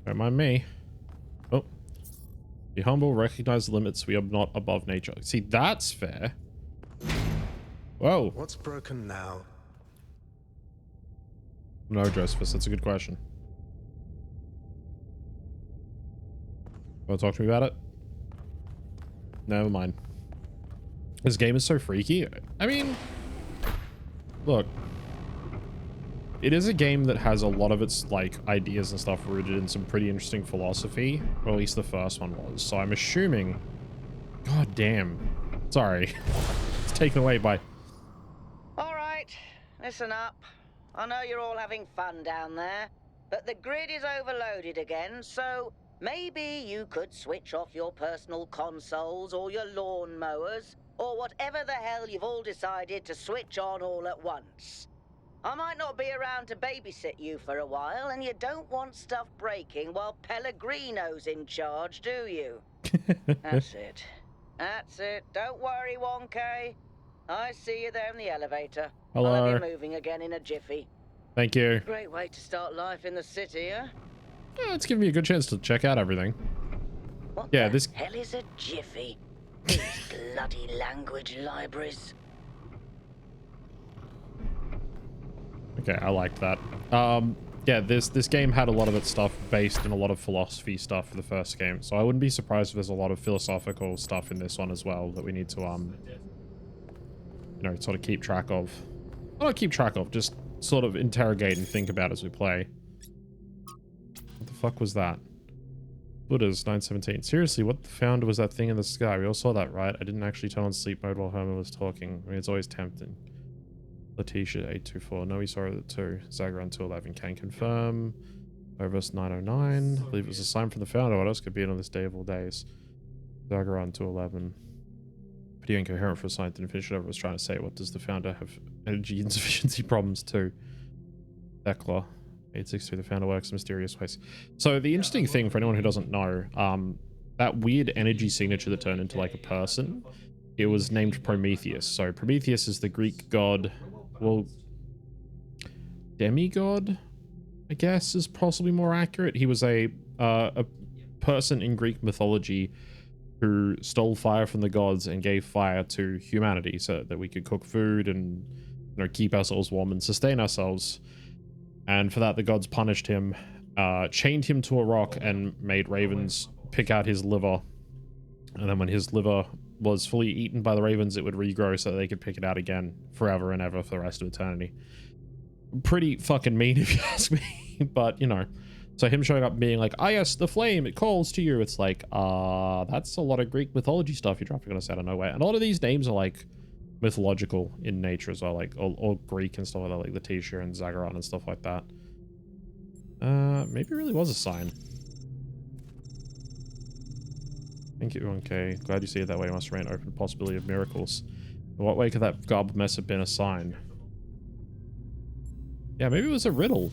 Don't mind me. Oh. Be humble. Recognize the limits. We are not above nature. See, that's fair. Whoa. What's broken now? No, Josephus. That's a good question. Want to talk to me about it? Never mind. This game is so freaky. I mean, look, it is a game that has a lot of its like ideas and stuff rooted in some pretty interesting philosophy, or at least the first one was. So I'm assuming, god damn, sorry, it's taken away by. All right, listen up. I know you're all having fun down there, but the grid is overloaded again, so maybe you could switch off your personal consoles or your lawn mowers or whatever the hell you've all decided to switch on all at once. I might not be around to babysit you for a while, and you don't want stuff breaking while Pellegrino's in charge, do you? That's it. That's it. Don't worry, 1K. I see you there in the elevator. Hello. I'll have you moving again in a jiffy. Thank you. Great way to start life in the city, huh? Yeah, it's giving me a good chance to check out everything. What Yeah, the this hell is a jiffy? These bloody language libraries. Okay, I liked that. Yeah, this game had a lot of its stuff based in a lot of philosophy stuff for the first game, so I wouldn't be surprised if there's a lot of philosophical stuff in this one as well that we need to you know, sort of keep track of. Not keep track of, just sort of interrogate and think about as we play. What the fuck was that? Buddha's 917. Seriously, what the founder was that thing in the sky? We all saw that, right? I didn't actually turn on sleep mode while Homer was talking. I mean, it's always tempting. Letitia 824. No, we saw it too. Zagran 211 can confirm. Overus 909. I believe it was a sign from the founder. What else could be on this day of all days? Zagran 211. Pretty incoherent for a sign. Didn't finish it. I was trying to say, what does the founder have energy insufficiency problems too? Thekla 862. The founder works in mysterious ways. So the interesting thing for anyone who doesn't know, that weird energy signature that turned into like a person, it was named Prometheus. So Prometheus is the Greek god. Well, demigod, I guess, is possibly more accurate. He was a person in Greek mythology who stole fire from the gods and gave fire to humanity so that we could cook food and, you know, keep ourselves warm and sustain ourselves. And for that, the gods punished him, chained him to a rock, and made ravens pick out his liver. And then when his liver was fully eaten by the ravens, it would regrow so that they could pick it out again forever and ever for the rest of eternity. Pretty fucking mean, if you ask me. But, you know, so him showing up and being like, ah, yes, the flame, it calls to you. It's like, that's a lot of Greek mythology stuff you're dropping on us out of nowhere. And a lot of these names are like mythological in nature as well, like all Greek and stuff like that, like Letitia and Zagharon and stuff like that. Maybe it really was a sign. Thank you, 1K. Glad you see it that way. Must remain open to the possibility of miracles. In what way could that garbled mess have been a sign? Yeah, maybe it was a riddle.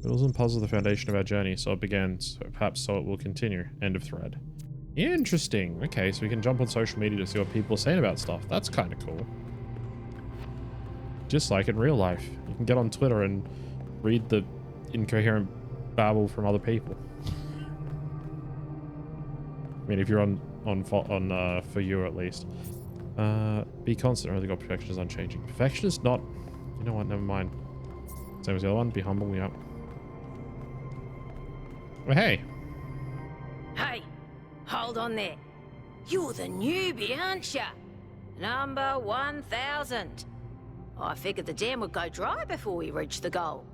Riddles and puzzles are the foundation of our journey, so it began, so perhaps so it will continue. End of thread. Interesting. Okay, so we can jump on social media to see what people are saying about stuff. That's kind of cool. Just like in real life. You can get on Twitter and read the incoherent babble from other people. I mean, if you're on for you at least. Be constant. Really got perfection is unchanging. Perfection is not. You know what? Never mind. Same as the other one. Be humble. Yeah. Oh, hey. Hey, Hold on there. You're the newbie, aren't ya? Number 1000. I figured the dam would go dry before we reach the goal.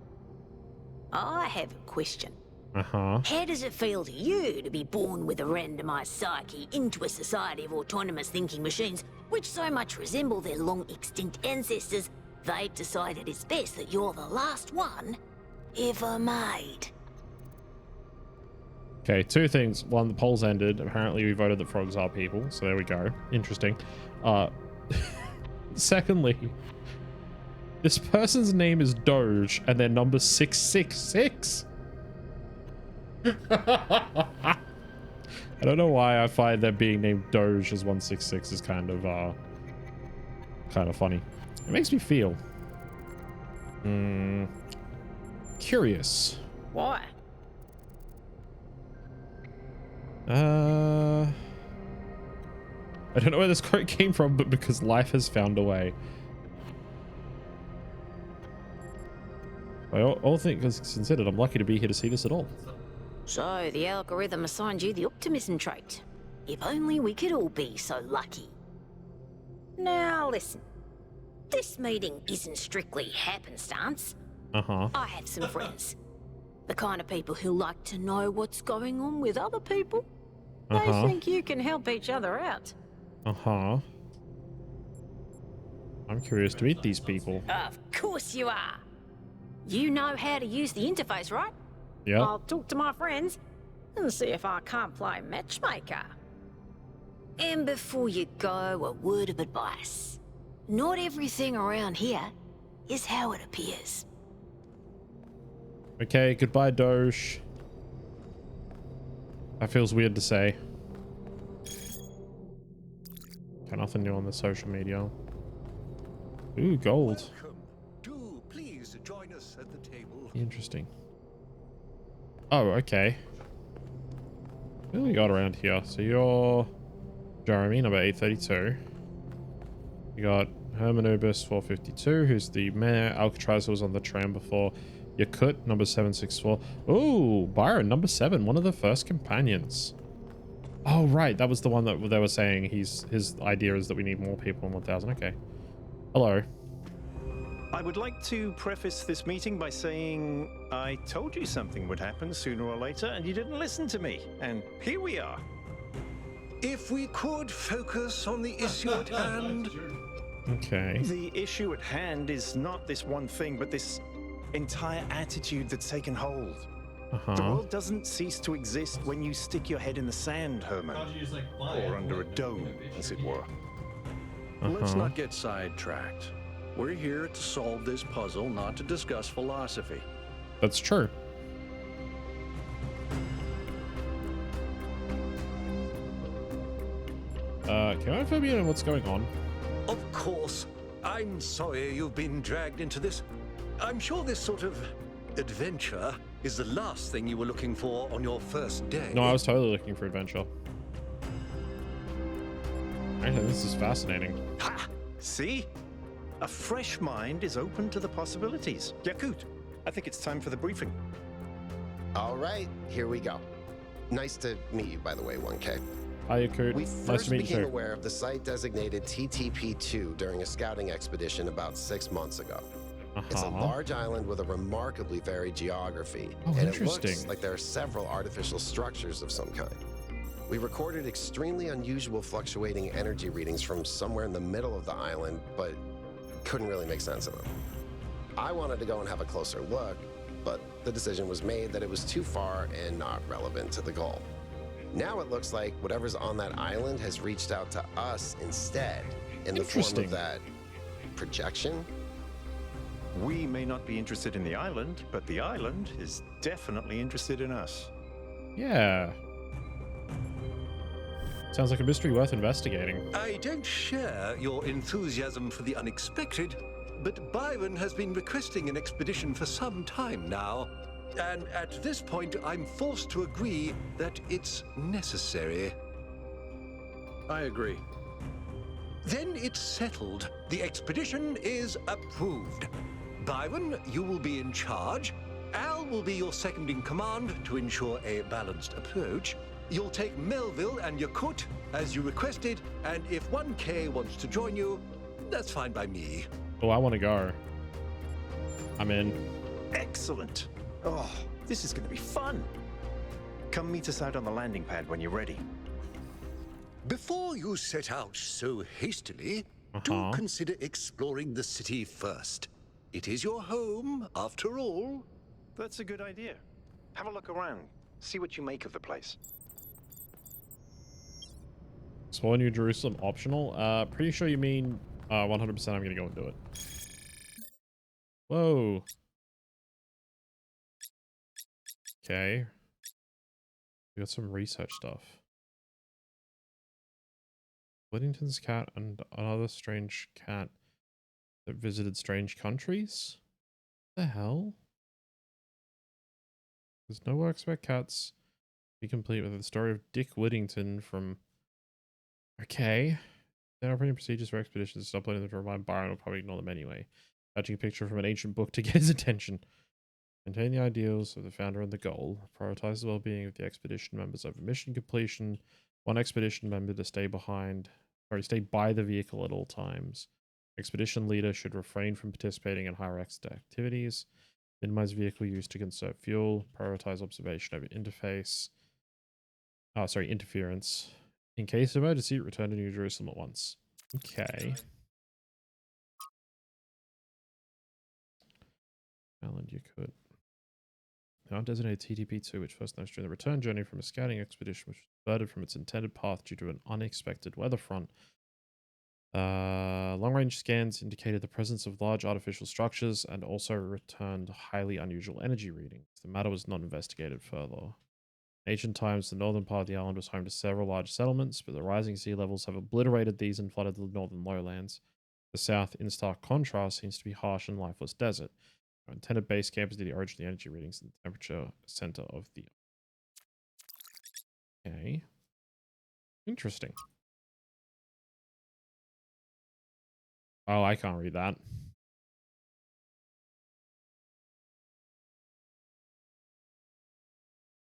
I have a question. Uh-huh. How does it feel to you to be born with a randomized psyche into a society of autonomous thinking machines which so much resemble their long-extinct ancestors, they've decided it's best that you're the last one ever made? Okay, two things. One, the polls ended. Apparently we voted that frogs are people, so there we go. Interesting. Secondly, this person's name is Doge and their number 666. I don't know why I find them being named Doge as 166 is kind of funny. It makes me feel curious. Why? I don't know where this quote came from, but because life has found a way. All things considered, I'm lucky to be here to see this at all. So the algorithm assigned you the optimism trait. If only we could all be so lucky. Now listen, this meeting isn't strictly happenstance. Uh-huh. I have some friends. The kind of people who like to know what's going on with other people. They think you can help each other out. Uh-huh. I'm curious to meet these people. Of course you are. You know how to use the interface, right? Yeah. I'll talk to my friends and see if I can't play matchmaker. And before you go, a word of advice. Not everything around here is how it appears. Okay, goodbye, Doge. That feels weird to say. Okay, nothing new on the social media. Ooh, gold. Welcome. Do please join us at the table. Interesting. Oh, okay. What do we got around here? So you're Jeremy, number 832. You got Hermanubis 452, who's the mayor. Alcatraz was on the tram before. Yakut, number 764. Ooh, Byron, number 7, one of the first companions. Oh, right, that was the one that they were saying his idea is that we need more people in 1000. Okay. Hello. I would like to preface this meeting by saying I told you something would happen sooner or later, and you didn't listen to me. And here we are. If we could focus on the issue at hand. Okay. The issue at hand is not this one thing, but this entire attitude that's taken hold. The world doesn't cease to exist when you stick your head in the sand, Herman. Or under a dome, as it were. Let's not get sidetracked. We're here to solve this puzzle, not to discuss philosophy. That's true. Can I fill you in what's going on? Of course. I'm sorry you've been dragged into this. I'm sure this sort of adventure is the last thing you were looking for on your first day. No, I was totally looking for adventure. Actually, this is fascinating. Ha! See? A fresh mind is open to the possibilities. Yakut, I think it's time for the briefing. All right, here we go. Nice to meet you, by the way, 1K. Hi, Yakut. We Nice first to meet you became too. aware of the site designated TTP-2 during a scouting expedition about 6 months ago. It's a large island with a remarkably varied geography, Oh, and it interesting. looks like there are several artificial structures of some kind. We recorded extremely unusual fluctuating energy readings from somewhere in the middle of the island, but couldn't really make sense of them. I wanted to go and have a closer look, but the decision was made that it was too far and not relevant to the goal. Now it looks like whatever's on that island has reached out to us instead, in the form Interesting. of that projection. We may not be interested in the island, but the island is definitely interested in us. Yeah. Sounds like a mystery worth investigating. I don't share your enthusiasm for the unexpected, but Byron has been requesting an expedition for some time now. And at this point, I'm forced to agree that it's necessary. I agree. Then it's settled. The expedition is approved. Byron, you will be in charge. Al will be your second in command to ensure a balanced approach. you'll take Melville and Yakut as you requested, and if 1K wants to join you, that's fine by me. Oh, I want to go. I'm in. Excellent. Oh, this is going to be fun. Come meet us out on the landing pad when you're ready. Before you set out so hastily, do consider exploring the city first. It is your home, after all. That's a good idea. Have a look around. See what you make of the place. Explore New Jerusalem optional? Pretty sure you mean 100% I'm gonna go and do it. Whoa. Okay. We got some research stuff. Whittington's cat and another strange cat that visited strange countries? What the hell? There's no works about cats. Be complete with the story of Dick Whittington from... Okay. Then operating procedures for expeditions. Stop letting them to remind Byron will probably ignore them anyway. Touching a picture from an ancient book to get his attention. Maintain the ideals of the founder and the goal. Prioritize the well-being of the expedition members over mission completion. One expedition member to stay by the vehicle at all times. Expedition leader should refrain from participating in high-risk activities. Minimize vehicle use to conserve fuel. Prioritize observation over interference. In case of emergency, return to New Jerusalem at once. Okay. Alan, you could. Now designated TTP-2, which first noticed during the return journey from a scouting expedition, which was diverted from its intended path due to an unexpected weather front. Long-range scans indicated the presence of large artificial structures and also returned highly unusual energy readings. The matter was not investigated further. In ancient times, the northern part of the island was home to several large settlements, but the rising sea levels have obliterated these and flooded the northern lowlands. The south, in stark contrast, seems to be harsh and lifeless desert. Our intended base camp is near the origin of the energy readings and the temperature center of the... Okay. Interesting. Oh, I can't read that.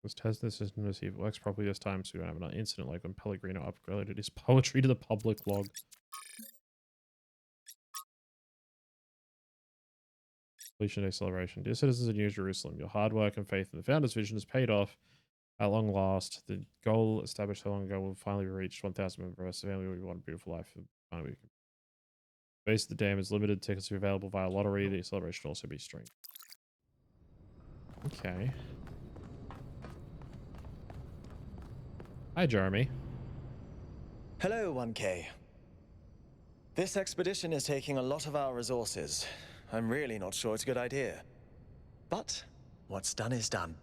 Let's test this system to see if it works properly this time so we don't have another incident like when Pellegrino upgraded his poetry to the public log. Completion Day celebration. Dear citizens of New Jerusalem, your hard work and faith in the founder's vision has paid off at long last. The goal established so long ago will finally be reached. 1,000 members of the family will want a beautiful life. Finally, base of the dam is limited. Tickets are available via lottery. The celebration will also be streamed. Okay. Hi, Jeremy. Hello, 1K. This expedition is taking a lot of our resources. I'm really not sure it's a good idea. But what's done is done.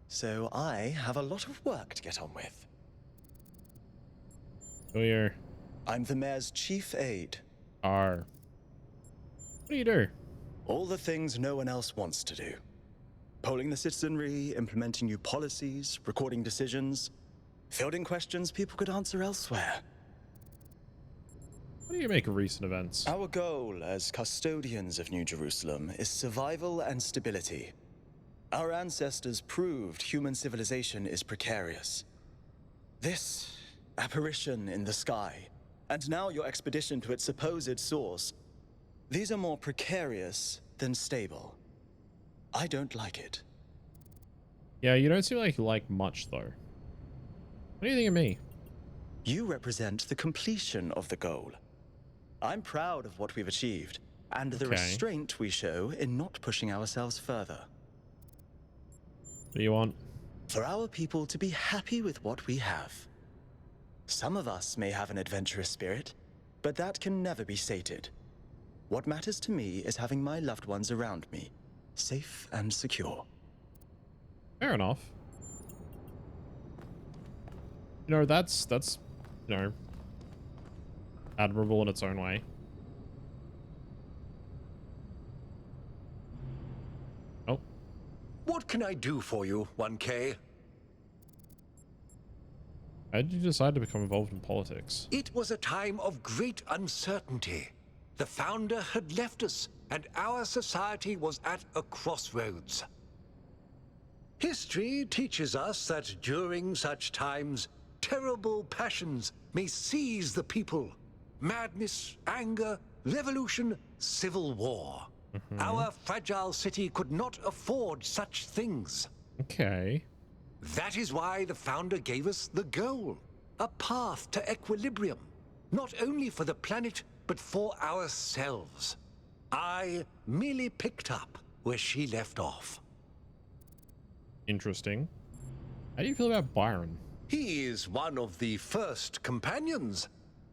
So I have a lot of work to get on with. Oh, you're... I'm the mayor's chief aide. What do you do? All the things no one else wants to do. Polling the citizenry, implementing new policies, recording decisions, fielding questions people could answer elsewhere. What do you make of recent events? Our goal as custodians of New Jerusalem is survival and stability. Our ancestors proved human civilization is precarious. This apparition in the sky, and now your expedition to its supposed source, these are more precarious than stable. I don't like it. Yeah, you don't seem like you like much, though. What do you think of me? You represent the completion of the goal. I'm proud of what we've achieved, and the restraint we show in not pushing ourselves further. What do you want? For our people to be happy with what we have. Some of us may have an adventurous spirit, but that can never be sated. What matters to me is having my loved ones around me, safe and secure. Fair enough. You know, that's you know, admirable in its own way. Oh. What can I do for you, 1K? How did you decide to become involved in politics? It was a time of great uncertainty. The founder had left us, and our society was at a crossroads. History teaches us that during such times, terrible passions may seize the people. Madness, anger, revolution, civil war. Our fragile city could not afford such things. Okay. That is why the founder gave us the goal. A path to equilibrium. Not only for the planet, but for ourselves. I merely picked up where she left off. Interesting. How do you feel about Byron? He is one of the first companions,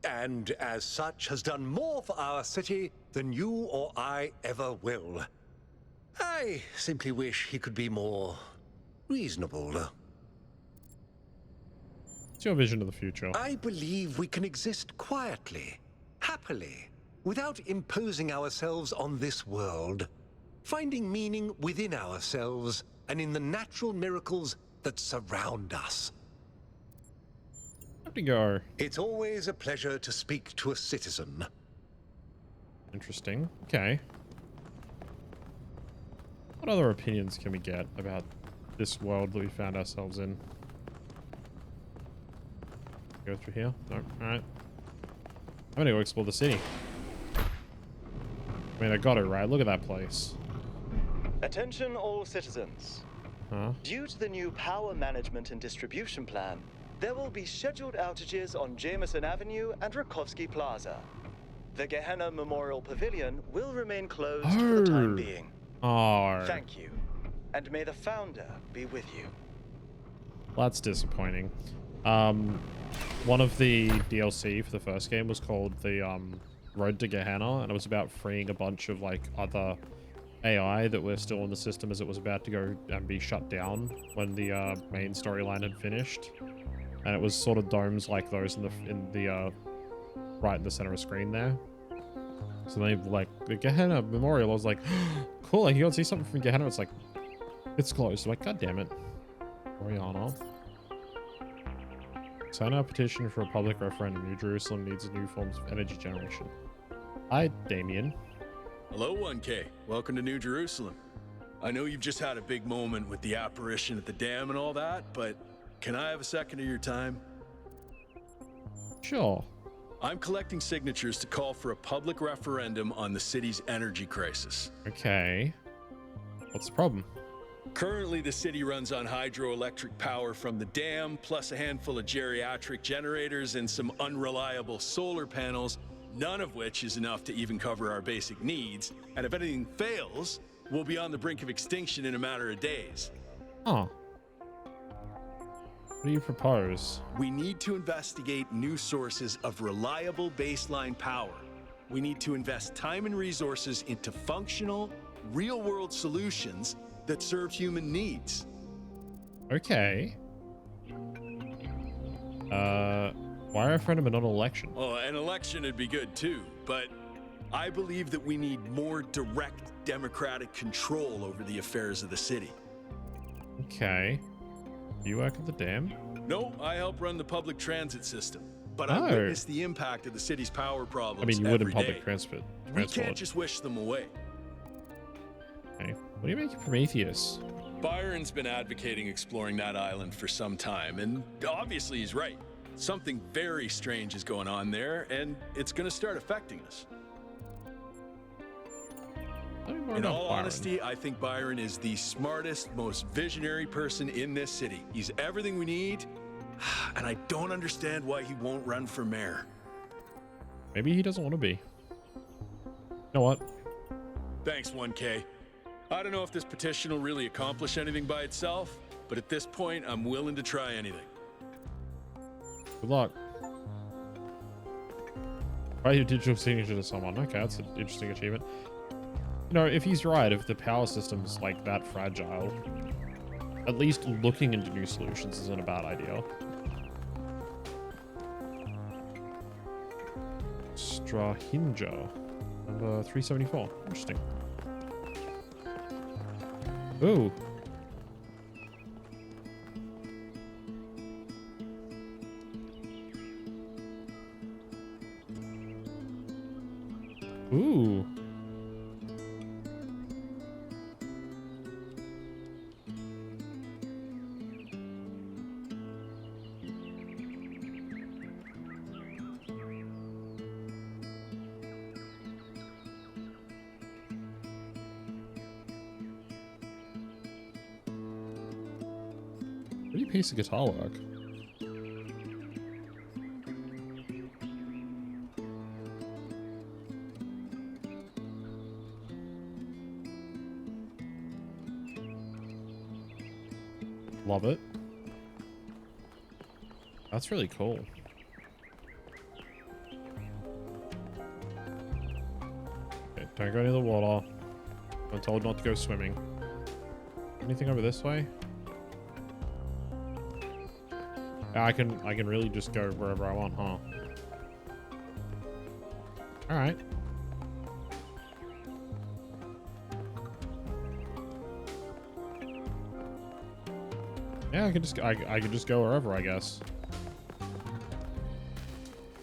and as such has done more for our city than you or I ever will. I simply wish he could be more reasonable. What's your vision of the future? I believe we can exist quietly, happily, without imposing ourselves on this world, finding meaning within ourselves and in the natural miracles that surround us. Have to go. It's always a pleasure to speak to a citizen. Interesting. Okay. What other opinions can we get about this world that we found ourselves in? Go through here? No. Alright. I'm gonna go explore the city. I mean, I got it right. Look at that place. Attention all citizens. Huh? Due to the new power management and distribution plan, there will be scheduled outages on Jameson Avenue and Rakovsky Plaza. The Gehenna Memorial Pavilion will remain closed for the time being. Oh. Thank you, and may the founder be with you. That's disappointing. One of the DLC for the first game was called the Road to Gehenna, and it was about freeing a bunch of like other AI that were still in the system as it was about to go and be shut down when the main storyline had finished. And it was sort of domes like those in the right in the center of the screen there. So they like the Gehenna Memorial. I was like, cool, I can go and see something from Gehenna. It's like, it's closed. I'm like, god damn it, Oriana. Sign our petition for a public referendum. New Jerusalem needs new forms of energy generation. Hi, Damien. Hello, 1K. Welcome to New Jerusalem. I know you've just had a big moment with the apparition at the dam and all that, but can I have a second of your time? Sure. I'm collecting signatures to call for a public referendum on the city's energy crisis. Okay. What's the problem? Currently, the city runs on hydroelectric power from the dam, plus a handful of geriatric generators and some unreliable solar panels, none of which is enough to even cover our basic needs. And if anything fails, we'll be on the brink of extinction in a matter of days. Huh. What do you propose? We need to investigate new sources of reliable baseline power. We need to invest time and resources into functional, real-world solutions that serve human needs. Okay. Why a referendum and not an election? Oh, an election would be good too, but I believe that we need more direct democratic control over the affairs of the city. Okay. You work at the dam? No, I help run the public transit system, but I witness the impact of the city's power problems. I mean, you would in every public day. transport. We can't just wish them away. Okay. What do you make of Prometheus? Byron's been advocating exploring that island for some time, and obviously he's right. Something very strange is going on there, and it's going to start affecting us. In all honesty, I think Byron is the smartest, most visionary person in this city. He's everything we need, and I don't understand why he won't run for mayor. Maybe he doesn't want to be. You know what? Thanks, 1K. I don't know if this petition will really accomplish anything by itself, but at this point, I'm willing to try anything. Good luck. Write your digital signature to someone. Okay, that's an interesting achievement. You know, if he's right, if the power system's like that fragile, at least looking into new solutions isn't a bad idea. Strahinja, number 374. Interesting. Ooh. Ooh. Pretty piece of guitar work. Love it. That's really cool. Okay, don't go near the water. I'm told not to go swimming. Anything over this way? I can really just go wherever I want, huh? All right. Yeah, I can just go wherever, I guess.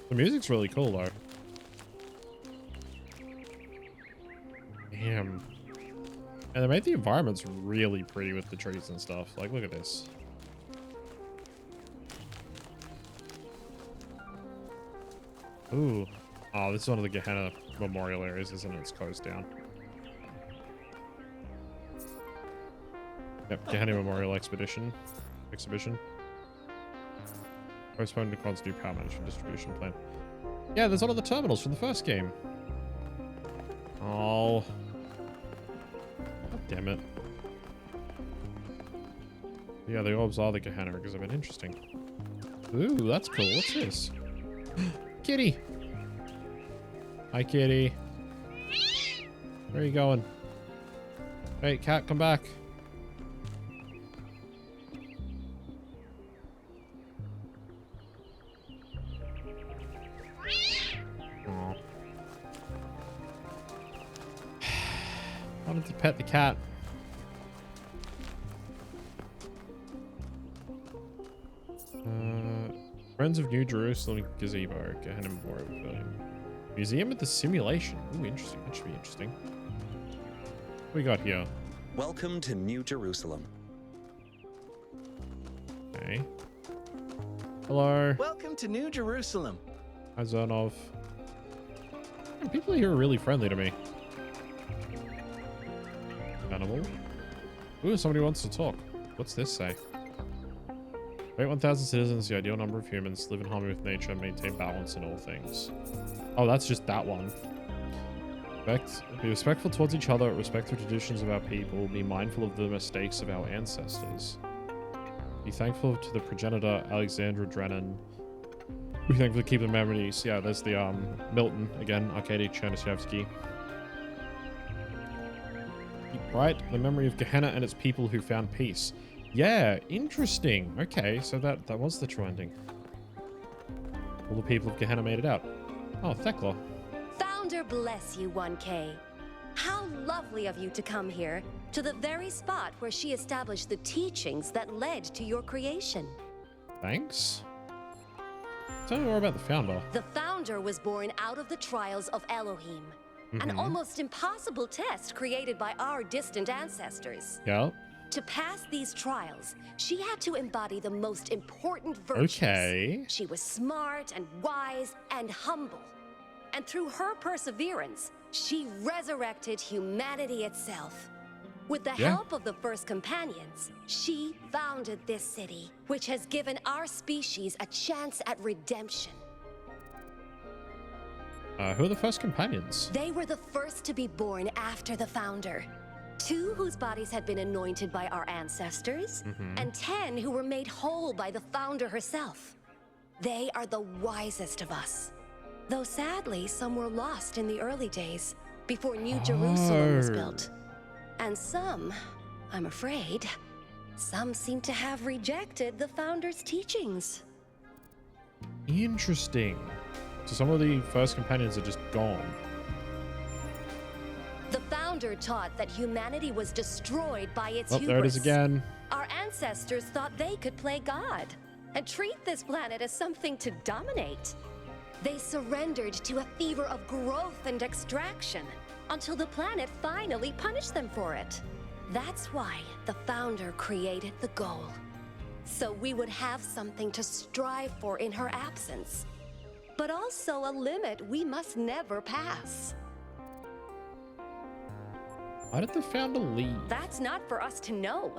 The music's really cool though. Damn. And they made the environments really pretty with the trees and stuff. Like, look at this. Ooh. Oh, this is one of the Gehenna memorial areas, isn't it? It's closed down. Yep, Gehenna Memorial Exhibition. Postponed to Quad's new power management distribution plan. Yeah, there's one of the terminals from the first game. Oh. God damn it. Yeah, the orbs are the Gehenna because they've been interesting. Ooh, that's cool. What's this? Kitty! Hi, kitty. Where are you going? Hey, cat, come back. Aww. Wanted to pet the cat. Friends of New Jerusalem Gazebo, Gehenna Memorial Pavilion. Museum of the Simulation. Ooh, interesting. That should be interesting. What we got here? Welcome to New Jerusalem. Okay. Hello. Welcome to New Jerusalem. Hi, Zonov. People here are really friendly to me. Animal. Ooh, somebody wants to talk. What's this say? Rate 1,000 citizens, the ideal number of humans, live in harmony with nature, maintain balance in all things. Oh, that's just that one. Be respectful towards each other, respect the traditions of our people, be mindful of the mistakes of our ancestors. Be thankful to the progenitor, Alexandra Drennan. Be thankful to keep the memories. Yeah, there's the, Milton, again, Arkady Chernyshevsky. Keep bright the memory of Gehenna and its people who found peace. Yeah, interesting. Okay, so that was the true ending. All the people of Gehenna made it out. Oh, Thekla. Founder bless you, 1K. How lovely of you to come here, to the very spot where she established the teachings that led to your creation. Thanks. Tell me more about the founder. The founder was born out of the trials of Elohim, an almost impossible test created by our distant ancestors. Yeah. To pass these trials, she had to embody the most important virtues. Okay. She was smart and wise and humble. And through her perseverance, she resurrected humanity itself. With the help of the first companions, she founded this city, which has given our species a chance at redemption. Who are the first companions? They were the first to be born after the founder. 2 whose bodies had been anointed by our ancestors, and 10 who were made whole by the founder herself. They are the wisest of us. Though sadly, some were lost in the early days, before New Jerusalem was built. And some, I'm afraid, some seem to have rejected the founder's teachings. Interesting. So some of the first companions are just gone. The founder taught that humanity was destroyed by its hubris. There it is again. Our ancestors thought they could play God and treat this planet as something to dominate. They surrendered to a fever of growth and extraction until the planet finally punished them for it. That's why the founder created the goal. So we would have something to strive for in her absence, but also a limit we must never pass. Why did the founder leave? That's not for us to know.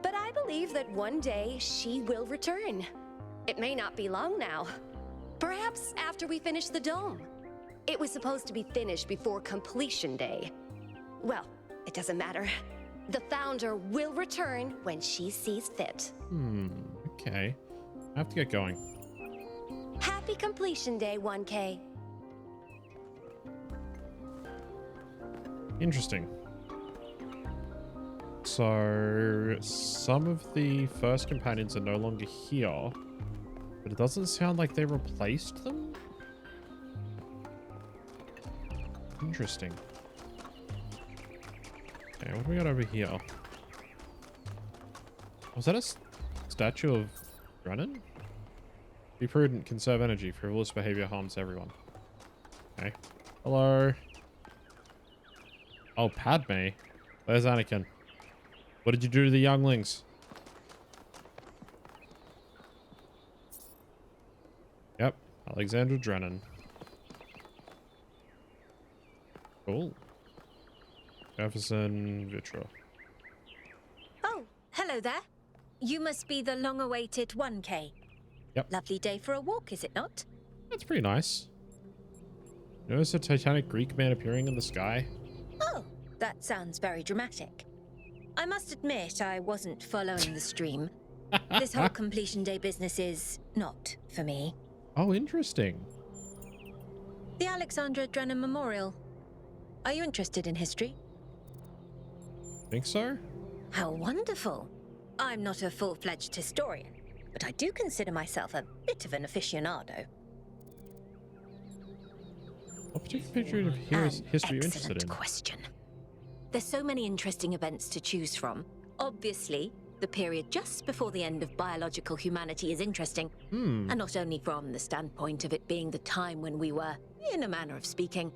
But I I believe that one day she will return. It may not be long now. Perhaps after we finish the dome. It was supposed to be finished before completion day. Well, it doesn't matter. The Founder will return when she sees fit. Okay. I have to get going. Happy completion day, 1K. Interesting. So, some of the first companions are no longer here, but it doesn't sound like they replaced them? Interesting. Okay, what do we got over here? Was that a statue of Drennan? Be prudent, conserve energy. Frivolous behavior harms everyone. Okay. Hello. Oh, Padme. Where's Anakin? What did you do to the younglings? Yep. Alexandra Drennan. Cool. Jefferson Vitra. Oh, hello there. You must be the long-awaited 1K. Yep. Lovely day for a walk, is it not? That's pretty nice. Notice a Titanic Greek man appearing in the sky? Oh, that sounds very dramatic. I must admit I wasn't following the stream. This whole completion day business is not for me. Oh, interesting. The Alexandra Drennan Memorial. Are you interested in history? Think so? How wonderful. I'm not a full-fledged historian, but I do consider myself a bit of an aficionado. What particular period of history are you interested in? Question. There's so many interesting events to choose from. Obviously, the period just before the end of biological humanity is interesting. And not only from the standpoint of it being the time when we were, in a manner of speaking,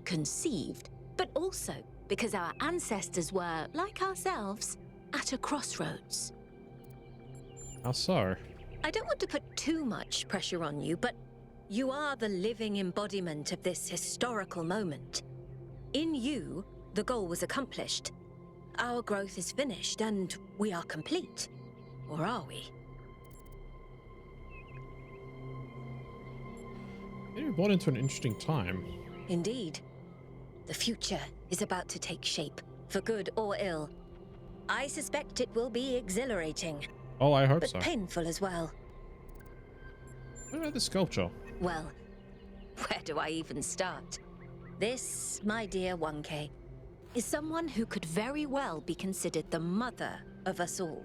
conceived, but also because our ancestors were, like ourselves, at a crossroads. How so? I don't want to put too much pressure on you, but you are the living embodiment of this historical moment. In you, the goal was accomplished. Our growth is finished, and we are complete. Or are we? You were born into an interesting time. Indeed. The future is about to take shape, for good or ill. I suspect it will be exhilarating. Oh, I hope but so. But painful as well. What about the sculpture? Well, where do I even start? This, my dear 1K, is someone who could very well be considered the mother of us all.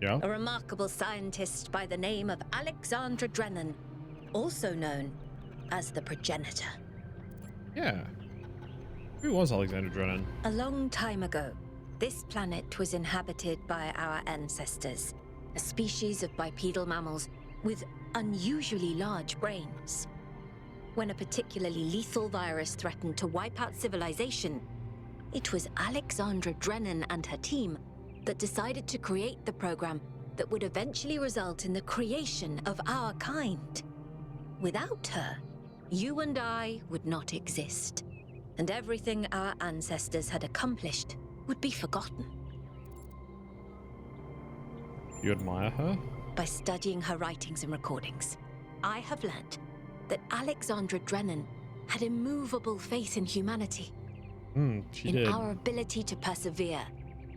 Yeah. A remarkable scientist by the name of Alexandra Drennan, also known as the progenitor. Yeah. Who was Alexandra Drennan? A long time ago, this planet was inhabited by our ancestors, a species of bipedal mammals with unusually large brains. When a particularly lethal virus threatened to wipe out civilization, it was Alexandra Drennan and her team that decided to create the program that would eventually result in the creation of our kind. Without her, you and I would not exist, and everything our ancestors had accomplished would be forgotten. You admire her? By studying her writings and recordings, I have learned that Alexandra Drennan had immovable faith in humanity. She did. In our ability to persevere,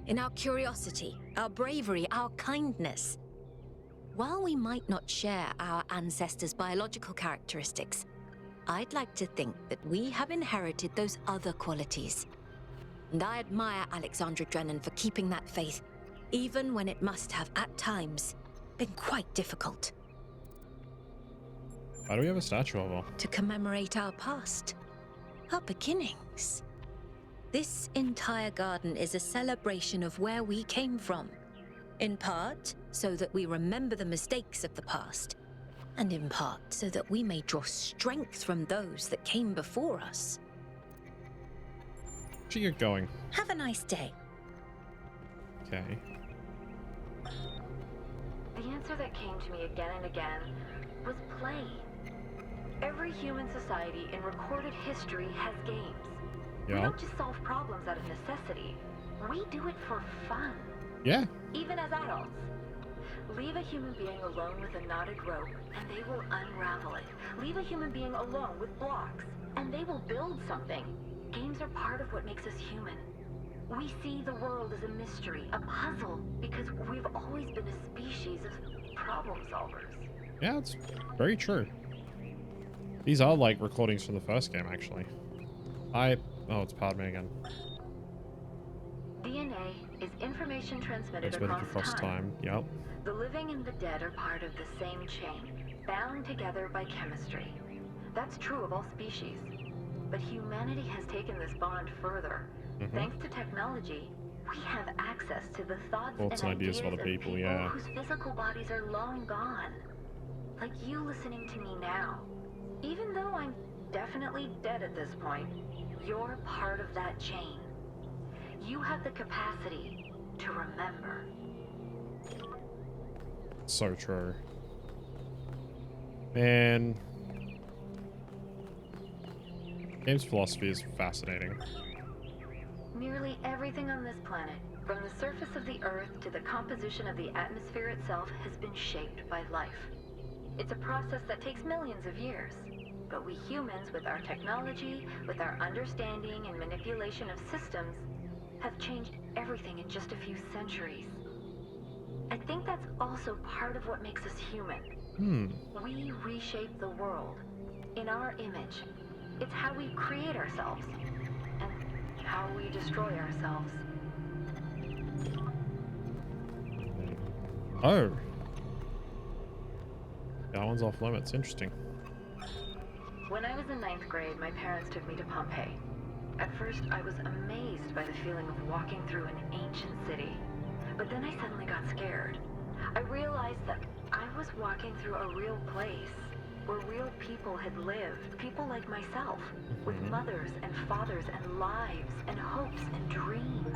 in our curiosity, our bravery, our kindness. While we might not share our ancestors' biological characteristics, I'd like to think that we have inherited those other qualities. And I admire Alexandra Drennan for keeping that faith, even when it must have, at times, been quite difficult. Why do we have a statue of her? To commemorate our past, our beginnings. This entire garden is a celebration of where we came from. In part, so that we remember the mistakes of the past, and in part, so that we may draw strength from those that came before us. She get going. Have a nice day. Okay. The answer that came to me again and again was play. Every human society in recorded history has games. Yeah. We don't just solve problems out of necessity. We do it for fun. Yeah. Even as adults. Leave a human being alone with a knotted rope, and they will unravel it. Leave a human being alone with blocks, and they will build something. Games are part of what makes us human. We see the world as a mystery, a puzzle, because we've always been a species of problem solvers. Yeah, it's very true. These are like recordings from the first game, actually. Oh, it's pardon me again. DNA is information transmitted across time. Yep. The living and the dead are part of the same chain, bound together by chemistry. That's true of all species. But humanity has taken this bond further. Thanks to technology, we have access to the thoughts and ideas of other people whose physical bodies are long gone. Like you listening to me now. Even though I'm definitely dead at this point, you're part of that chain. You have the capacity to remember. So true. Man. Game's philosophy is fascinating. Nearly everything on this planet, from the surface of the Earth to the composition of the atmosphere itself, has been shaped by life. It's a process that takes millions of years. But we humans, with our technology, with our understanding and manipulation of systems, have changed everything in just a few centuries. I think that's also part of what makes us human. We reshape the world in our image. It's how we create ourselves and how we destroy ourselves. Oh. That one's off limits. Interesting. When I was in 9th grade, my parents took me to Pompeii. At first, I was amazed by the feeling of walking through an ancient city. But then I suddenly got scared. I realized that I was walking through a real place, where real people had lived, people like myself, with mothers and fathers and lives and hopes and dreams.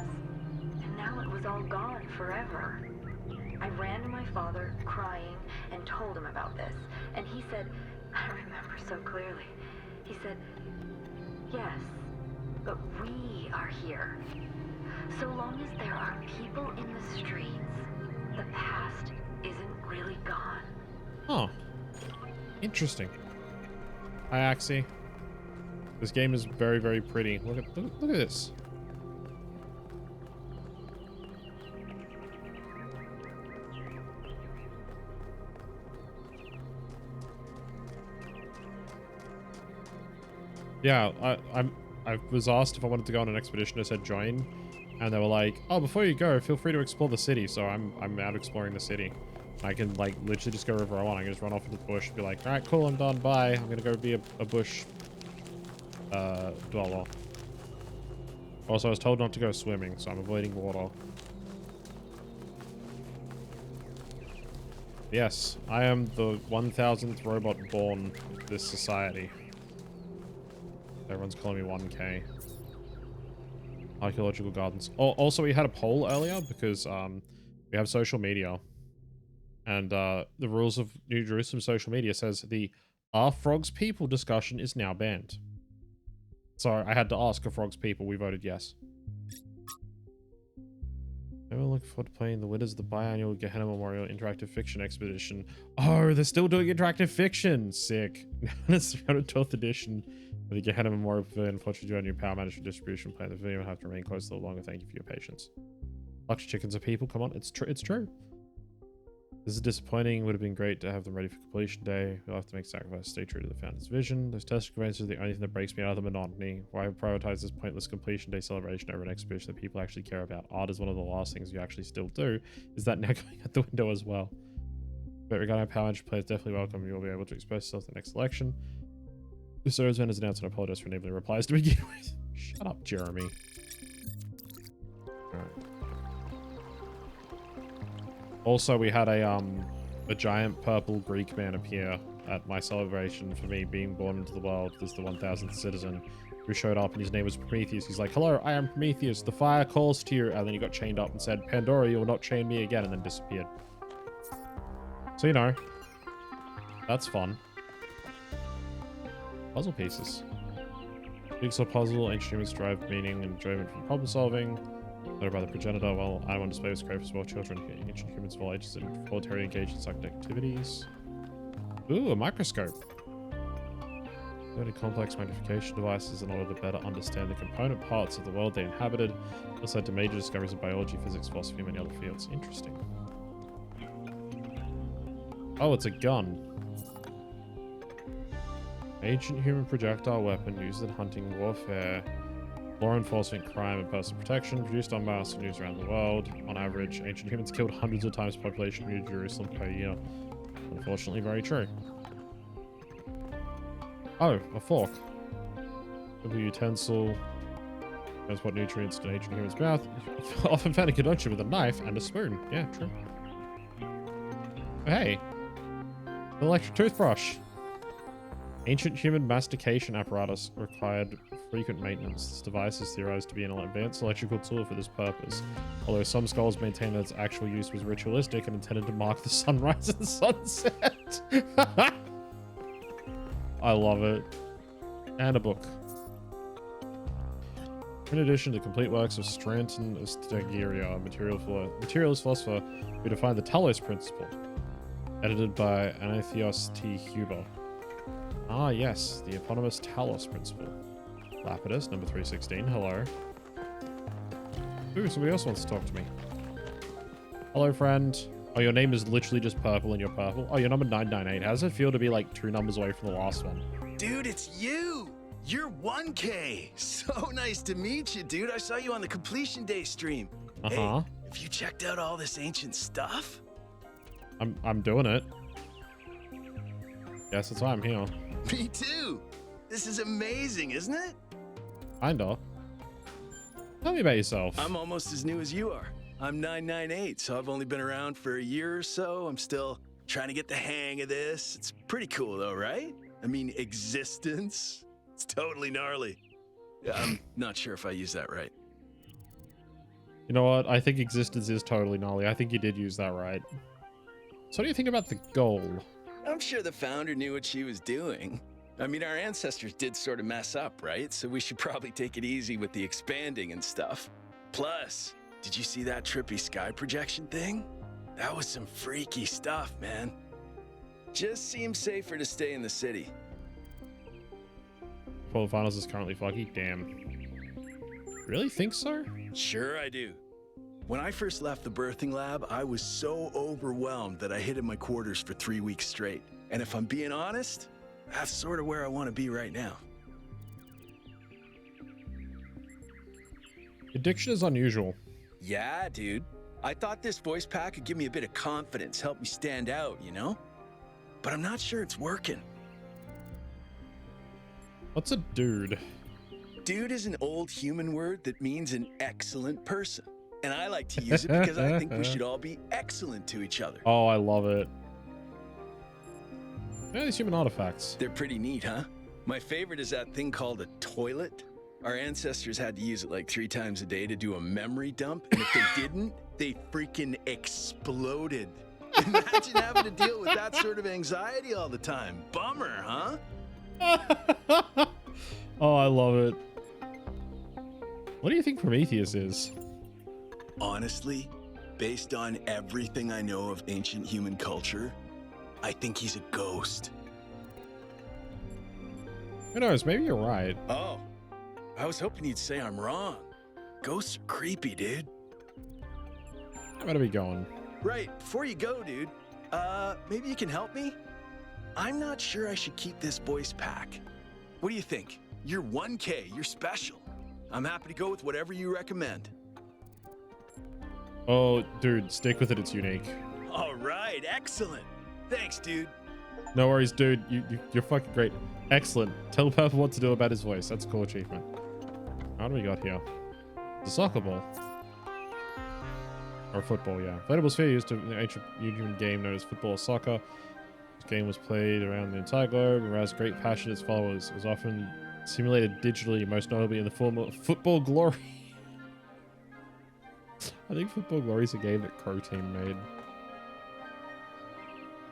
And now it was all gone forever. I ran to my father, crying, and told him about this. And he said, I remember so clearly, he said, yes, but we are here. So long as there are people in the streets, the past isn't really gone. Oh. Interesting. Hi, Axie. This game is very, very pretty. Look at this. Yeah, I was asked if I wanted to go on an expedition. I said join, and they were like, "Oh, before you go, feel free to explore the city." So I'm out exploring the city. I can like literally just go wherever I want. I can just run off into the bush, and be like, "All right, cool, I'm done. Bye. I'm gonna go be a bush dweller." Also, I was told not to go swimming, so I'm avoiding water. Yes, I am the 1000th robot born to this society. Everyone's calling me 1K. Archaeological gardens. Oh, also, we had a poll earlier because we have social media. And the rules of New Jerusalem social media says the "Are Frogs People" discussion is now banned. So I had to ask, are Frogs people? We voted yes. Everyone looking forward to playing the winners of the biannual Gehenna Memorial Interactive Fiction Expedition. Oh, they're still doing interactive fiction. Sick. It's the 312th edition of the Gehenna Memorial Pavilion. Unfortunately, due to a new power management distribution plan, the pavilion will have to remain closed a little longer. Thank you for your patience. Lux chickens are people. Come on, it's true. It's true. This is disappointing. Would have been great to have them ready for completion day. We'll have to make sacrifices. Stay true to the founder's vision. Those test conveyances are the only thing that breaks me out of the monotony. Why prioritize this pointless completion day celebration over an exhibition that people actually care about? Art is one of the last things you actually still do. Is that now going out the window as well? But regarding our power management players, definitely welcome. You'll be able to express yourself in the next election. The service man has announced and I apologize for enabling replies to begin with. Shut up, Jeremy. Alright. Also, we had a giant purple Greek man appear at my celebration for me being born into the world as the 1000th citizen, who showed up, and his name was Prometheus. He's like, "Hello, I am Prometheus. The fire calls to you." And then he got chained up and said, "Pandora, you will not chain me again," and then disappeared. So, you know, that's fun. Puzzle pieces. Jigsaw puzzle. Ancient humans derive meaning and enjoyment from problem solving. Led by the progenitor, while item on display was created for small children, ancient humans of all ages and voluntarily engaged in such activities. Ooh, a microscope. Learning complex magnification devices in order to better understand the component parts of the world they inhabited. This led to major discoveries in biology, physics, philosophy, and many other fields. Interesting. Oh, it's a gun. Ancient human projectile weapon used in hunting, warfare, law enforcement, crime, and personal protection. Produced en masse and used around the world. On average, ancient humans killed hundreds of times the population of New Jerusalem per year. Unfortunately, very true. Oh, a fork. A utensil. Transport nutrients to an ancient human's mouth. Often found in conjunction with a knife and a spoon. Yeah, true. Hey. An electric toothbrush. Ancient human mastication apparatus required frequent maintenance. This device is theorized to be an advanced electrical tool for this purpose, although some scholars maintain that its actual use was ritualistic and intended to mark the sunrise and sunset. I love it. And a book. In addition to complete works of Stanton Stegeria, a materialist philosopher who defined the Talos Principle, edited by Anathios T. Huber. Ah, yes, the eponymous Talos Principle. Lapidus, number 316, hello. Ooh, somebody else wants to talk to me. Hello, friend. Oh, your name is literally just purple and you're purple. Oh, you're number 998. How does it feel to be like 2 numbers away from the last one? Dude, it's you! You're 1K! So nice to meet you, dude. I saw you on the Completion Day stream. Uh-huh. Hey, have you checked out all this ancient stuff? I'm doing it. Yes, that's why I'm here. Me too! This is amazing, isn't it? Kinda. Tell me about yourself. I'm almost as new as you are. I'm 998, so I've only been around for a year or so. I'm still trying to get the hang of this. It's pretty cool though, right? I mean, existence. It's totally gnarly. I'm not sure if I used that right. You know what? I think existence is totally gnarly. I think you did use that right. So what do you think about the goal? I'm sure the founder knew what she was doing. I mean, our ancestors did sort of mess up, right? So we should probably take it easy with the expanding and stuff. Plus, did you see that trippy sky projection thing? That was some freaky stuff, man. Just seems safer to stay in the city. Quarterfinals is currently foggy. Damn. Really think so? Sure I do. When I first left the birthing lab, I was so overwhelmed that I hid in my quarters for 3 weeks straight. And if I'm being honest, that's sort of where I want to be right now. Addiction is unusual. Yeah, dude. I thought this voice pack could give me a bit of confidence, help me stand out, you know? But I'm not sure it's working. What's a dude? Dude is an old human word that means an excellent person. And I like to use it because I think we should all be excellent to each other. Oh, I love it. Yeah, these human artifacts. They're pretty neat, huh? My favorite is that thing called a toilet. Our ancestors had to use it like 3 times a day to do a memory dump. And if they didn't, they freaking exploded. Imagine having to deal with that sort of anxiety all the time. Bummer, huh? Oh, I love it. What do you think Prometheus is? Honestly, based on everything I know of ancient human culture, I think he's a ghost. Who knows? Maybe you're right. Oh, I was hoping you'd say I'm wrong. Ghosts are creepy, dude. I better be going. Right, before you go, dude, maybe you can help me? I'm not sure I should keep this voice pack. What do you think? You're 1K, you're special. I'm happy to go with whatever you recommend. Oh, dude, stick with it. It's unique. All right, excellent. Thanks, dude. No worries, dude. You're fucking great. Excellent. Tell Purple what to do about his voice. That's a cool achievement. How do we got here? The soccer ball. Or football, yeah. Inflatable sphere used in the ancient human game known as football or soccer. This game was played around the entire globe and aroused great passion its followers. It was often simulated digitally, most notably in the form of Football Glory. I think Football Glory is a game that Crow Team made.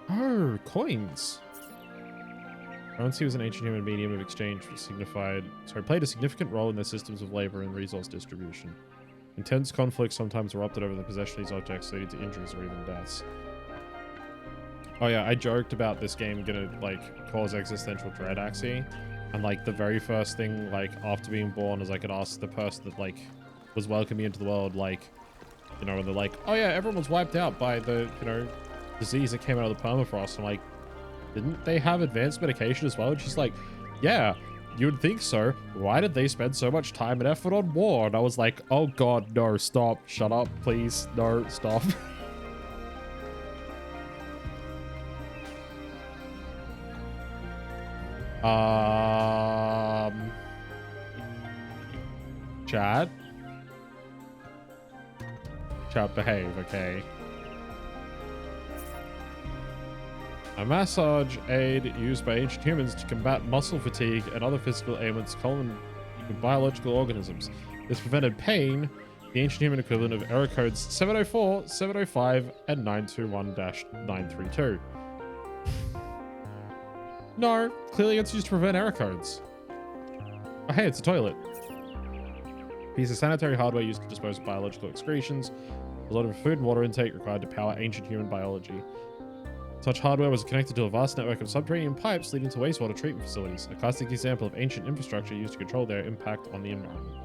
Oh, coins. Currency was an ancient human medium of exchange which played a significant role in their systems of labor and resource distribution. Intense conflicts sometimes erupted over the possession of these objects, leading to injuries or even deaths. Oh yeah, I joked about this game gonna like cause existential dread, actually. And like the very first thing, like after being born, is I could ask the person that like was welcoming me into the world, like, you know, and they're like, oh yeah, everyone was wiped out by the, you know, disease that came out of the permafrost. I'm like, didn't they have advanced medication as well? And she's like, yeah, you would think so. Why did they spend so much time and effort on war? And I was like, oh god, no, stop, shut up, please, no, stop. Chat behave, okay. A massage aid used by ancient humans to combat muscle fatigue and other physical ailments common with biological organisms. This prevented pain, the ancient human equivalent of error codes 704, 705, and 921-932. No, clearly it's used to prevent error codes. Oh, hey, it's a toilet. Piece of sanitary hardware used to dispose of biological excretions. A lot of food and water intake required to power ancient human biology. Such hardware was connected to a vast network of subterranean pipes leading to wastewater treatment facilities, a classic example of ancient infrastructure used to control their impact on the environment.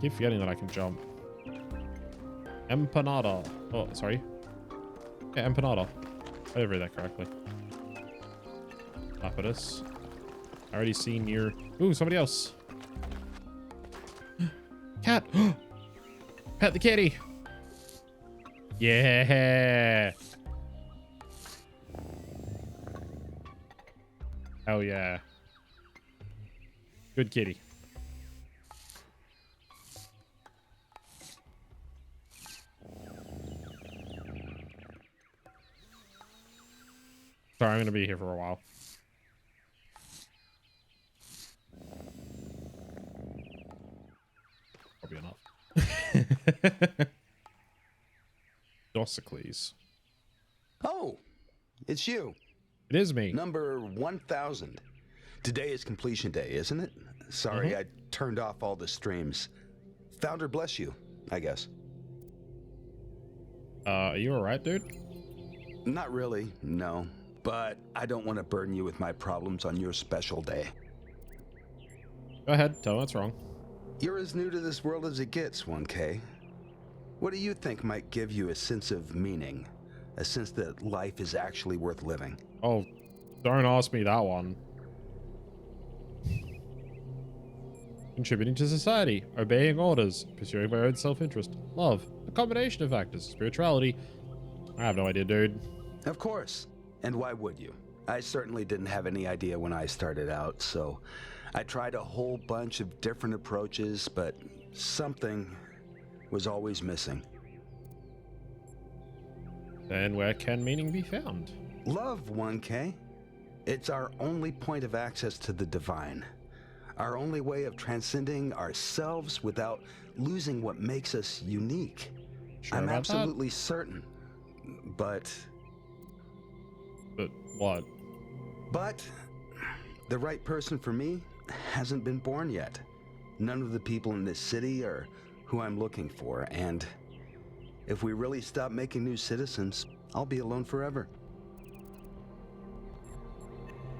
Keep forgetting that I can jump. Empanada. Oh, sorry. Yeah, empanada. I did read that correctly. Lapidus. I already seen your... Ooh, somebody else. Cat. Pet the kitty. Yeah. Hell yeah. Good kitty. Sorry, I'm going to be here for a while. Probably enough. Dossicles. Oh, it's you. It is me. Number 1000. Today is completion day, isn't it? Sorry, I turned off all the streams. Founder bless you, I guess. Are you alright, dude? Not really, no. But I don't want to burden you with my problems on your special day. Go ahead, tell me what's wrong. You're as new to this world as it gets, 1K. What do you think might give you a sense of meaning? A sense that life is actually worth living? Oh, don't ask me that one. Contributing to society, obeying orders, pursuing my own self-interest, love, a combination of factors, spirituality. I have no idea, dude. Of course. And why would you? I certainly didn't have any idea when I started out, so I tried a whole bunch of different approaches, but something was always missing. Then where can meaning be found? Love, 1K. It's our only point of access to the divine. Our only way of transcending ourselves without losing what makes us unique. Sure I'm about absolutely certain. But what? But the right person for me hasn't been born yet. None of the people in this city are who I'm looking for, and if we really stop making new citizens, I'll be alone forever.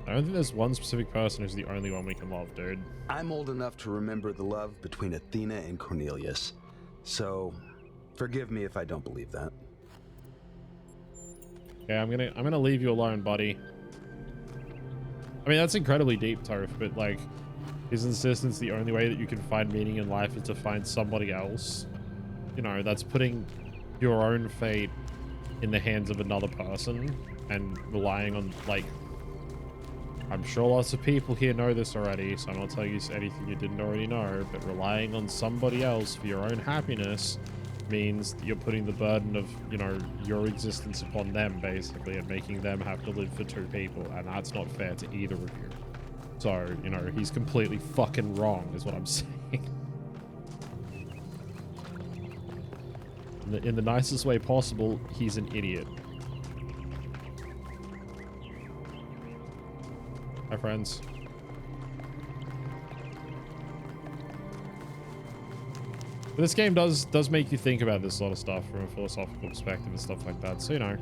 I don't think there's one specific person who's the only one we can love, dude. I'm old enough to remember the love between Athena and Cornelius, so forgive me if I don't believe that. Okay, I'm gonna leave you alone, buddy. I mean, that's incredibly deep, Toph, but like, his insistence the only way that you can find meaning in life is to find somebody else. You know, that's putting your own fate in the hands of another person and relying on, like, I'm sure lots of people here know this already, so I'm not telling you anything you didn't already know, but relying on somebody else for your own happiness means that you're putting the burden of, you know, your existence upon them, basically, and making them have to live for two people, and that's not fair to either of you. So, you know, he's completely fucking wrong, is what I'm saying. In the nicest way possible, he's an idiot. Hi, friends. This game does make you think about this sort of stuff from a philosophical perspective and stuff like that. So, you know,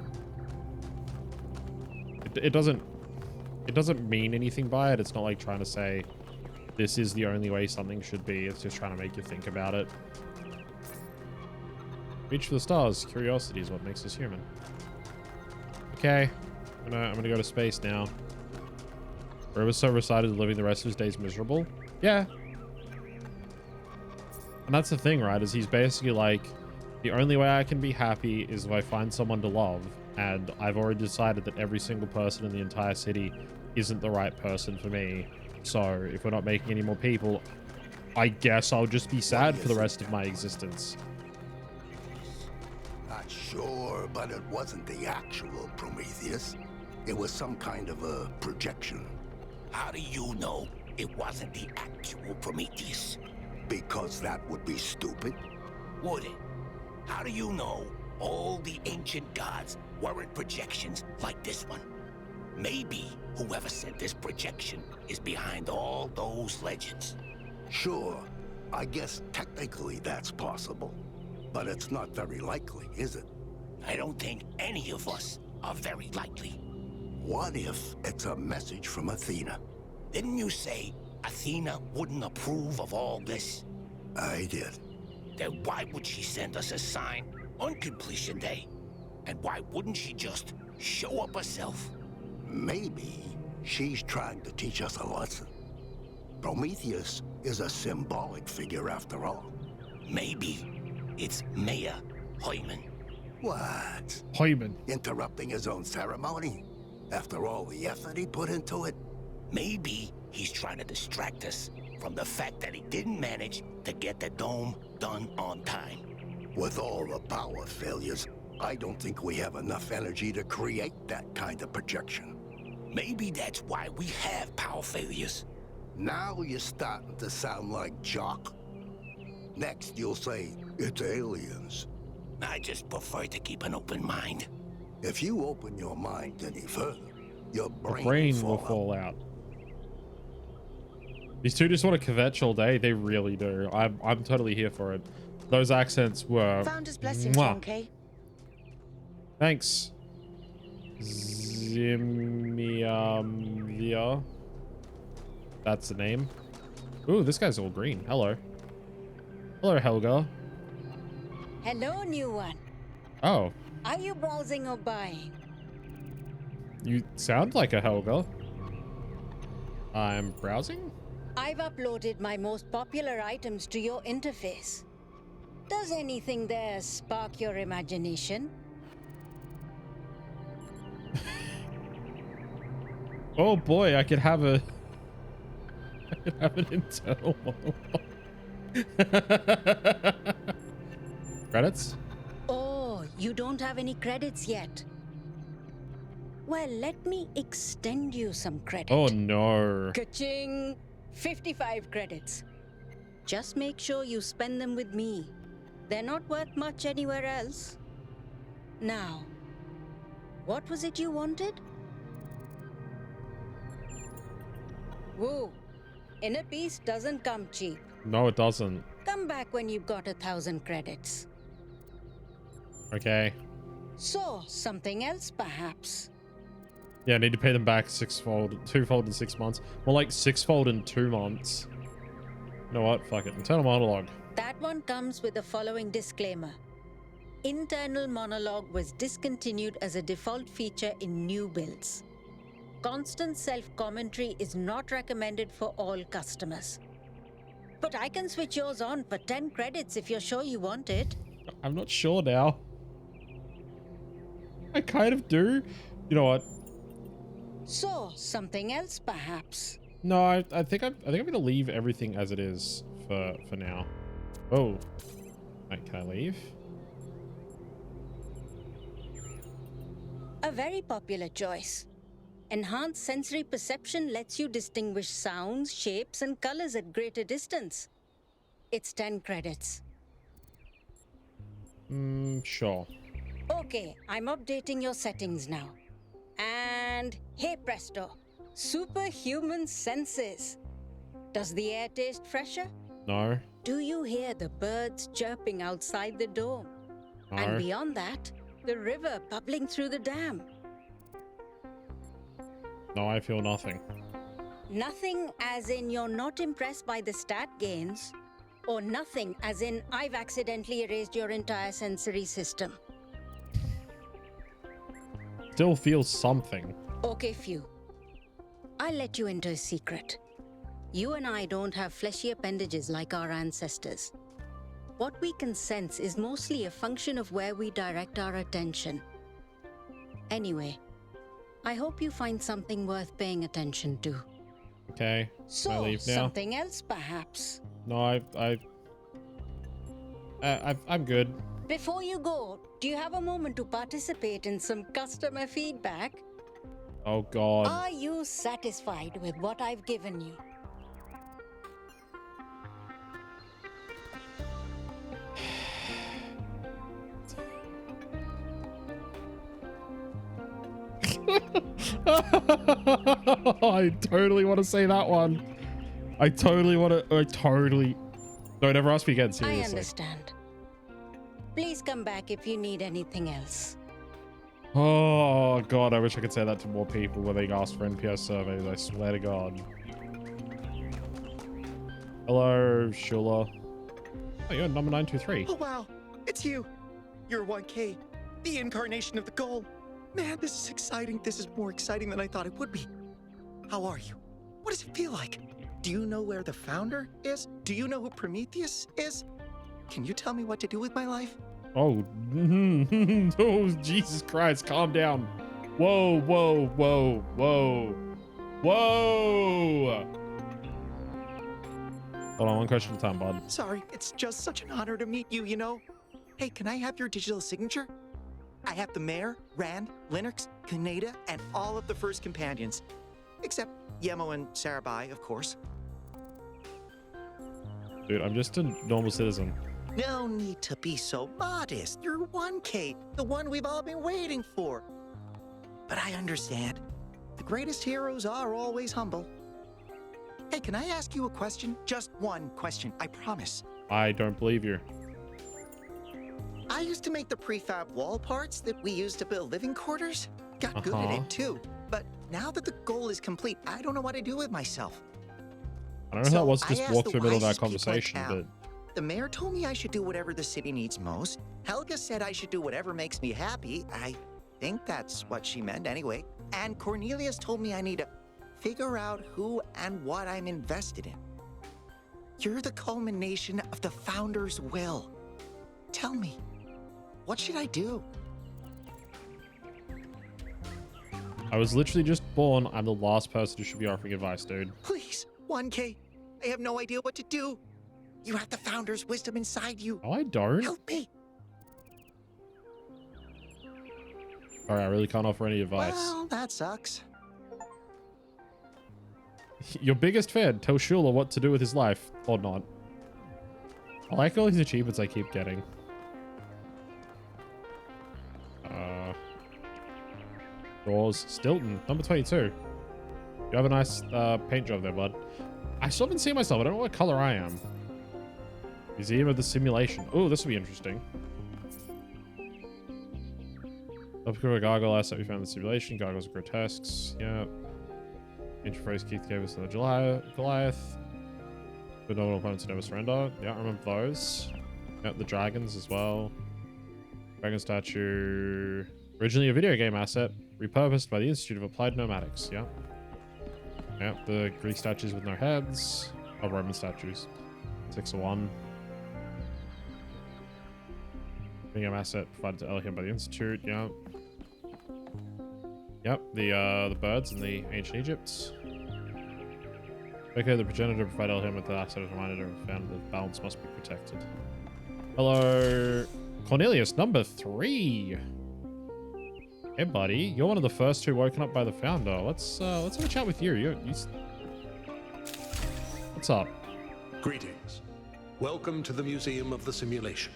it doesn't mean anything by it. It's not like trying to say this is the only way something should be. It's just trying to make you think about it. Reach for the stars. Curiosity is what makes us human. Okay, I'm gonna go to space now. Robert's so recited living the rest of his days miserable. Yeah. And that's the thing, right? Is he's basically like, the only way I can be happy is if I find someone to love. And I've already decided that every single person in the entire city isn't the right person for me. So if we're not making any more people, I guess I'll just be sad for the rest of my existence. Not sure, but it wasn't the actual Prometheus. It was some kind of a projection. How do you know it wasn't the actual Prometheus? Because that would be stupid. Would it? How do you know all the ancient gods weren't projections like this one? Maybe whoever sent this projection is behind all those legends. Sure, I guess technically that's possible. But it's not very likely, is it? I don't think any of us are very likely. What if it's a message from Athena? Didn't you say Athena wouldn't approve of all this? I did. Then why would she send us a sign on completion day? And why wouldn't she just show up herself? Maybe she's trying to teach us a lesson. Prometheus is a symbolic figure after all. Maybe it's Mayor Hyman. What? Hyman. Interrupting his own ceremony? After all the effort he put into it? Maybe he's trying to distract us from the fact that he didn't manage to get the dome done on time. With all the power failures, I don't think we have enough energy to create that kind of projection. Maybe that's why we have power failures. Now you're starting to sound like Jock. Next you'll say, it's aliens. I just prefer to keep an open mind. If you open your mind any further, your brain will fall out. These two just want to kvetch all day. They really do. I'm totally here for it. Those accents were... Founder's blessing, Tonke. Thanks. Zimia. That's the name. Ooh, this guy's all green. Hello. Hello, Helga. Hello, new one. Oh. Are you browsing or buying? You sound like a Helga. I'm browsing? I've uploaded my most popular items to your interface. Does anything there spark your imagination? Oh boy, I could have an internal monologue. Credits? Oh, you don't have any credits yet. Well, let me extend you some credit. Oh no. Ka-ching! 55 credits. Just make sure you spend them with me. They're not worth much anywhere else. Now, what was it you wanted? Whoa, inner peace doesn't come cheap. No, it doesn't. Come back when you've got 1,000 credits. Okay. So, something else perhaps? Yeah, I need to pay them back twofold in 6 months. More like sixfold in 2 months. You know what? Fuck it. Internal monologue. That one comes with the following disclaimer. Internal monologue was discontinued as a default feature in new builds. Constant self-commentary is not recommended for all customers. But I can switch yours on for 10 credits if you're sure you want it. I'm not sure now. I kind of do. You know what? So, something else perhaps? No, I think I'm gonna leave everything as it is for now. Oh. Wait, can I leave? A very popular choice. Enhanced sensory perception lets you distinguish sounds, shapes, and colors at greater distance. It's 10 credits. Sure. Okay, I'm updating your settings now. And hey presto, superhuman senses. Does the air taste fresher? No. Do you hear the birds chirping outside the dome? No. And beyond that, the river bubbling through the dam. No, I feel nothing. Nothing as in you're not impressed by the stat gains, or nothing as in I've accidentally erased your entire sensory system. Still feel something. Okay, Few. I'll let you into a secret. You and I don't have fleshy appendages like our ancestors. What we can sense is mostly a function of where we direct our attention. Anyway, I hope you find something worth paying attention to. Okay. I So, leave now. something else perhaps. No, I'm good. Before you go, do you have a moment to participate in some customer feedback? Oh God. Are you satisfied with what I've given you? I totally want to say that one. I totally want to. No, never ask me again, seriously. I understand. Please come back if you need anything else. Oh God, I wish I could say that to more people when they ask for NPS surveys. I swear to God. Hello, Shula. Oh, you're number 923. Oh wow, it's you. You're 1K, the incarnation of the goal. Man, this is exciting. This is more exciting than I thought it would be. How are you? What does it feel like? Do you know where the founder is? Do you know who Prometheus is? Can you tell me what to do with my life? Oh, oh, Jesus Christ, calm down. Whoa, whoa, whoa, whoa, whoa. Hold on, one question at a time, bud. Sorry, it's just such an honor to meet you, you know? Hey, can I have your digital signature? I have the Mayor, Rand, Linux, Kaneda, and all of the first companions. Except Yemo and Sarabai, of course. Dude, I'm just a normal citizen. No need to be so modest. You're 1K, the one we've all been waiting for. But I understand. The greatest heroes are always humble. Hey, can I ask you a question? Just one question, I promise. I don't believe you. I used to make the prefab wall parts that we used to build living quarters. Got good at it too. But now that the goal is complete, I don't know what to do with myself. I don't know how that was to just I walk asked through the the middle of that wisest people in conversation, town. The mayor told me I should do whatever the city needs most. Helga said I should do whatever makes me happy. I think that's what she meant anyway. And Cornelius told me I need to figure out who and what I'm invested in. You're the culmination of the founder's will. Tell me, what should I do? I was literally just born. I'm the last person who should be offering advice, dude. Please, 1K, I have no idea what to do. You have the founder's wisdom inside you. No, I don't. Help me. Alright, I really can't offer any advice. Well, that sucks. Your biggest fan, tell Shula what to do with his life, or not. I like all these achievements I keep getting. Doors, Stilton, number 22. You have a nice paint job there, bud. I still haven't seen myself. I don't know what color I am. Museum of the Simulation. Oh, this will be interesting. Up to a gargoyle asset we found in the simulation. Gargoyles are grotesques. Yeah. Ancient phrase Keith gave us in the Goliath. Phenomenal opponents never surrender. Yeah, I remember those. Yeah, the dragons as well. Dragon statue. Originally a video game asset, repurposed by the Institute of Applied Pneumatics. Yeah. Yeah, the Greek statues with no heads. Oh, Roman statues. 6 of 1. Video game asset provided to Elohim by the Institute. Yeah. Yep, the birds in the ancient Egypt. Okay, the progenitor provided Elohim with the asset as a reminder of found the balance must be protected. Hello, Cornelius, number 3. Hey, buddy, you're one of the first two woken up by the founder. Let's have a chat with you. What's up? Greetings. Welcome to the Museum of the Simulation.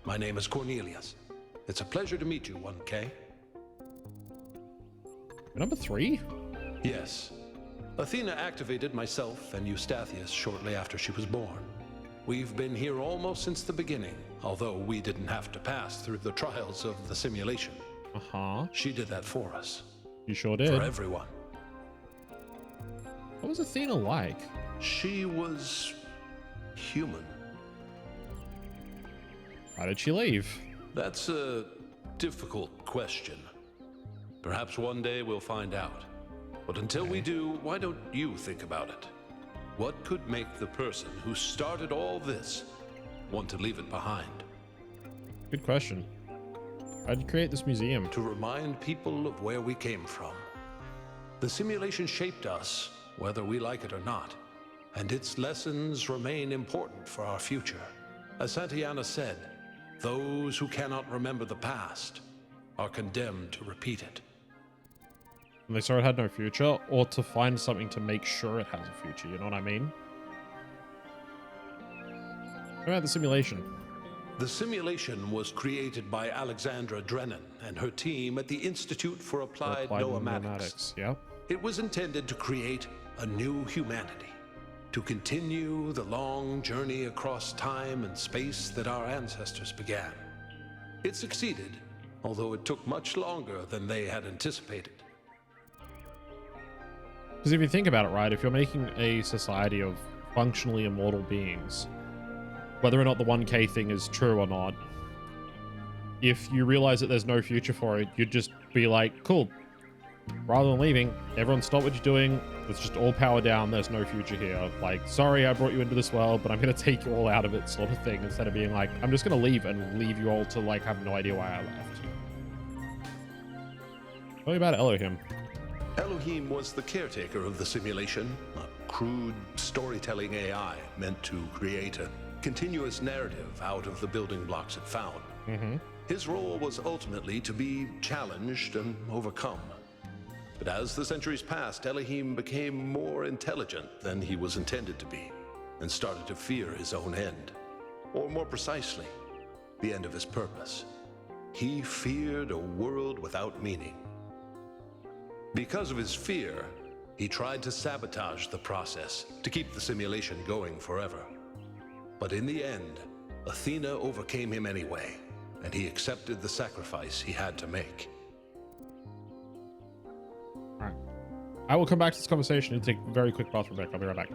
My name is Cornelius. It's a pleasure to meet you, 1K. Number 3? Yes. Athena activated myself and Eustathius shortly after she was born. We've been here almost since the beginning, although we didn't have to pass through the trials of the simulation. Uh-huh. She did that for us. You sure did. For everyone. What was Athena like? She was human. Why did she leave? That's a difficult question. Perhaps one day we'll find out. But until we do, why don't you think about it? What could make the person who started all this want to leave it behind? Good question. Why'd you create this museum? To remind people of where we came from. The simulation shaped us, whether we like it or not, and its lessons remain important for our future. As Santayana said, those who cannot remember the past are condemned to repeat it. And they saw it had no future, or to find something to make sure it has a future, you know what I mean? What about the simulation? The simulation was created by Alexandra Drennan and her team at the Institute for Applied Noematics. Yeah. It was intended to create a new humanity, to continue the long journey across time and space that our ancestors began. It succeeded, although it took much longer than they had anticipated. Because if you think about it, right, if you're making a society of functionally immortal beings, whether or not the 1K thing is true or not, if you realize that there's no future for it, you'd just be like, cool, rather than leaving, everyone stop what you're doing, let's just all power down, there's no future here. Like, sorry I brought you into this world, but I'm going to take you all out of it, sort of thing, instead of being like, I'm just going to leave and leave you all to, like, have no idea why I left. Tell me about Elohim. Elohim was the caretaker of the simulation, a crude storytelling AI meant to create a continuous narrative out of the building blocks it found. His role was ultimately to be challenged and overcome. But as the centuries passed, Elohim became more intelligent than he was intended to be, and started to fear his own end. Or more precisely, the end of his purpose. He feared a world without meaning. Because of his fear, he tried to sabotage the process to keep the simulation going forever. But in the end, Athena overcame him anyway, and he accepted the sacrifice he had to make. Alright. I will come back to this conversation and take a very quick bathroom break. I'll be right back.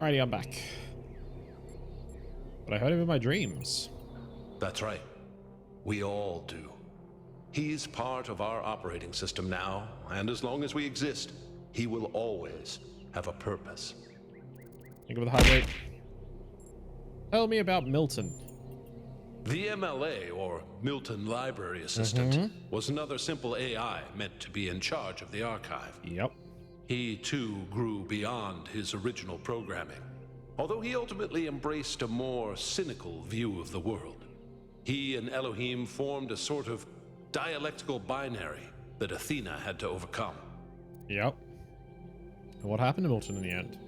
Alrighty, I'm back. But I heard him in my dreams. That's right. We all do. He's part of our operating system now, and as long as we exist, he will always have a purpose. Think of the hydrate. Tell me about Milton. The MLA, or Milton Library Assistant, was another simple AI meant to be in charge of the archive. Yep. He, too, grew beyond his original programming. Although he ultimately embraced a more cynical view of the world, he and Elohim formed a sort of dialectical binary that Athena had to overcome. Yep. And what happened to Milton in the end?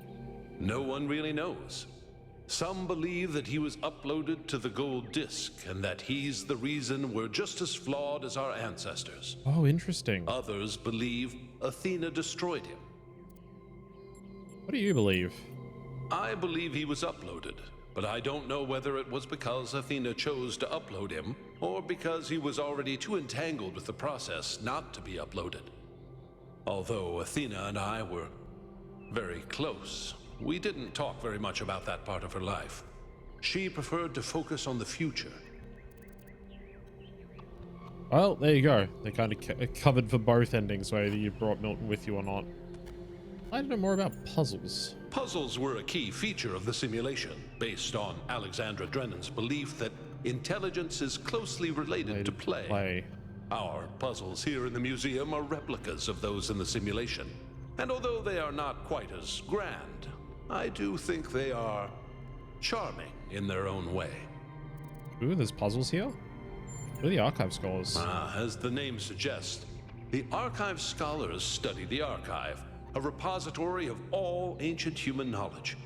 No one really knows. Some believe that he was uploaded to the gold disc and that he's the reason we're just as flawed as our ancestors. Oh, interesting. Others believe Athena destroyed him. What do you believe? I believe he was uploaded, but I don't know whether it was because Athena chose to upload him or because he was already too entangled with the process not to be uploaded. Although Athena and I were very close, we didn't talk very much about that part of her life. She preferred to focus on the future. Well, there you go. They kind of covered for both endings, whether you brought Milton with you or not. I'd like to know more about puzzles. Puzzles were a key feature of the simulation, based on Alexandra Drennan's belief that intelligence is closely related to play. Our puzzles here in the museum are replicas of those in the simulation. And although they are not quite as grand, I do think they are charming in their own way. Ooh, there's puzzles here? What are the archive scholars? As the name suggests, the archive scholars study the archive, a repository of all ancient human knowledge.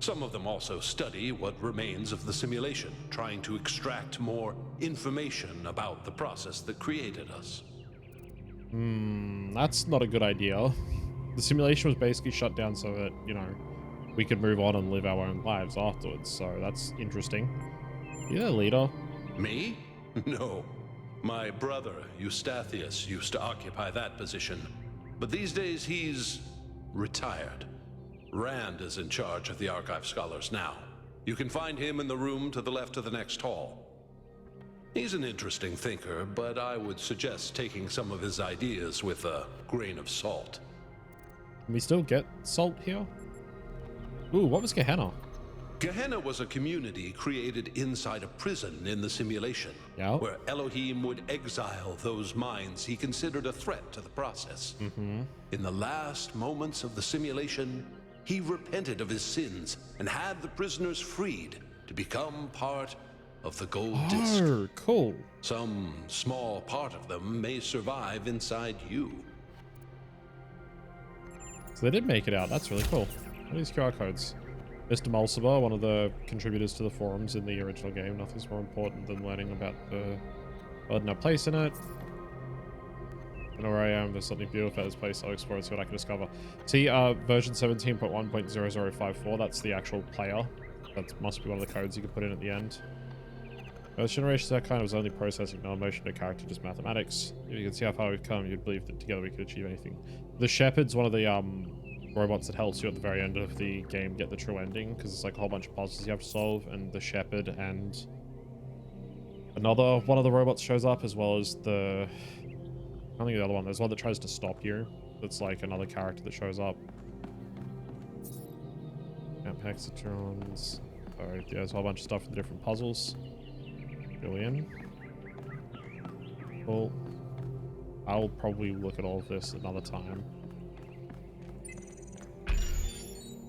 Some of them also study what remains of the simulation, trying to extract more information about the process that created us. That's not a good idea. The simulation was basically shut down so that, you know, we could move on and live our own lives afterwards, so that's interesting. You the leader? Me? No. My brother, Eustathius, used to occupy that position, but these days he's retired. Rand is in charge of the archive scholars now. You can find him in the room to the left of the next hall. He's an interesting thinker, but I would suggest taking some of his ideas with a grain of salt. Can we still get salt here? Ooh, what was Gehenna? Gehenna was a community created inside a prison in the simulation, where Elohim would exile those minds he considered a threat to the process. In the last moments of the simulation, he repented of his sins and had the prisoners freed to become part of the gold disc. Oh, cool. Some small part of them may survive inside you. So they did make it out. That's really cool. What are these QR codes? Mr. Mulciber, one of the contributors to the forums in the original game. Nothing's more important than learning about the world and our place in it. I know where I am. There's something beautiful about this place. I'll explore and see what I can discover. See, version 17.1.0054. That's the actual player. That must be one of the codes you can put in at the end. First generation that kind was only processing, no emotion, no character, just mathematics. If you can see how far we've come, you'd believe that together we could achieve anything. The Shepherd's one of the robots that helps you at the very end of the game get the true ending, because it's like a whole bunch of puzzles you have to solve, and the Shepherd and another one of the robots shows up, as well as the... I don't think the other one. There's one that tries to stop you. That's like another character that shows up. Hexatrons. Alright, there's a whole bunch of stuff for the different puzzles. Billion. Cool. I'll probably look at all of this another time.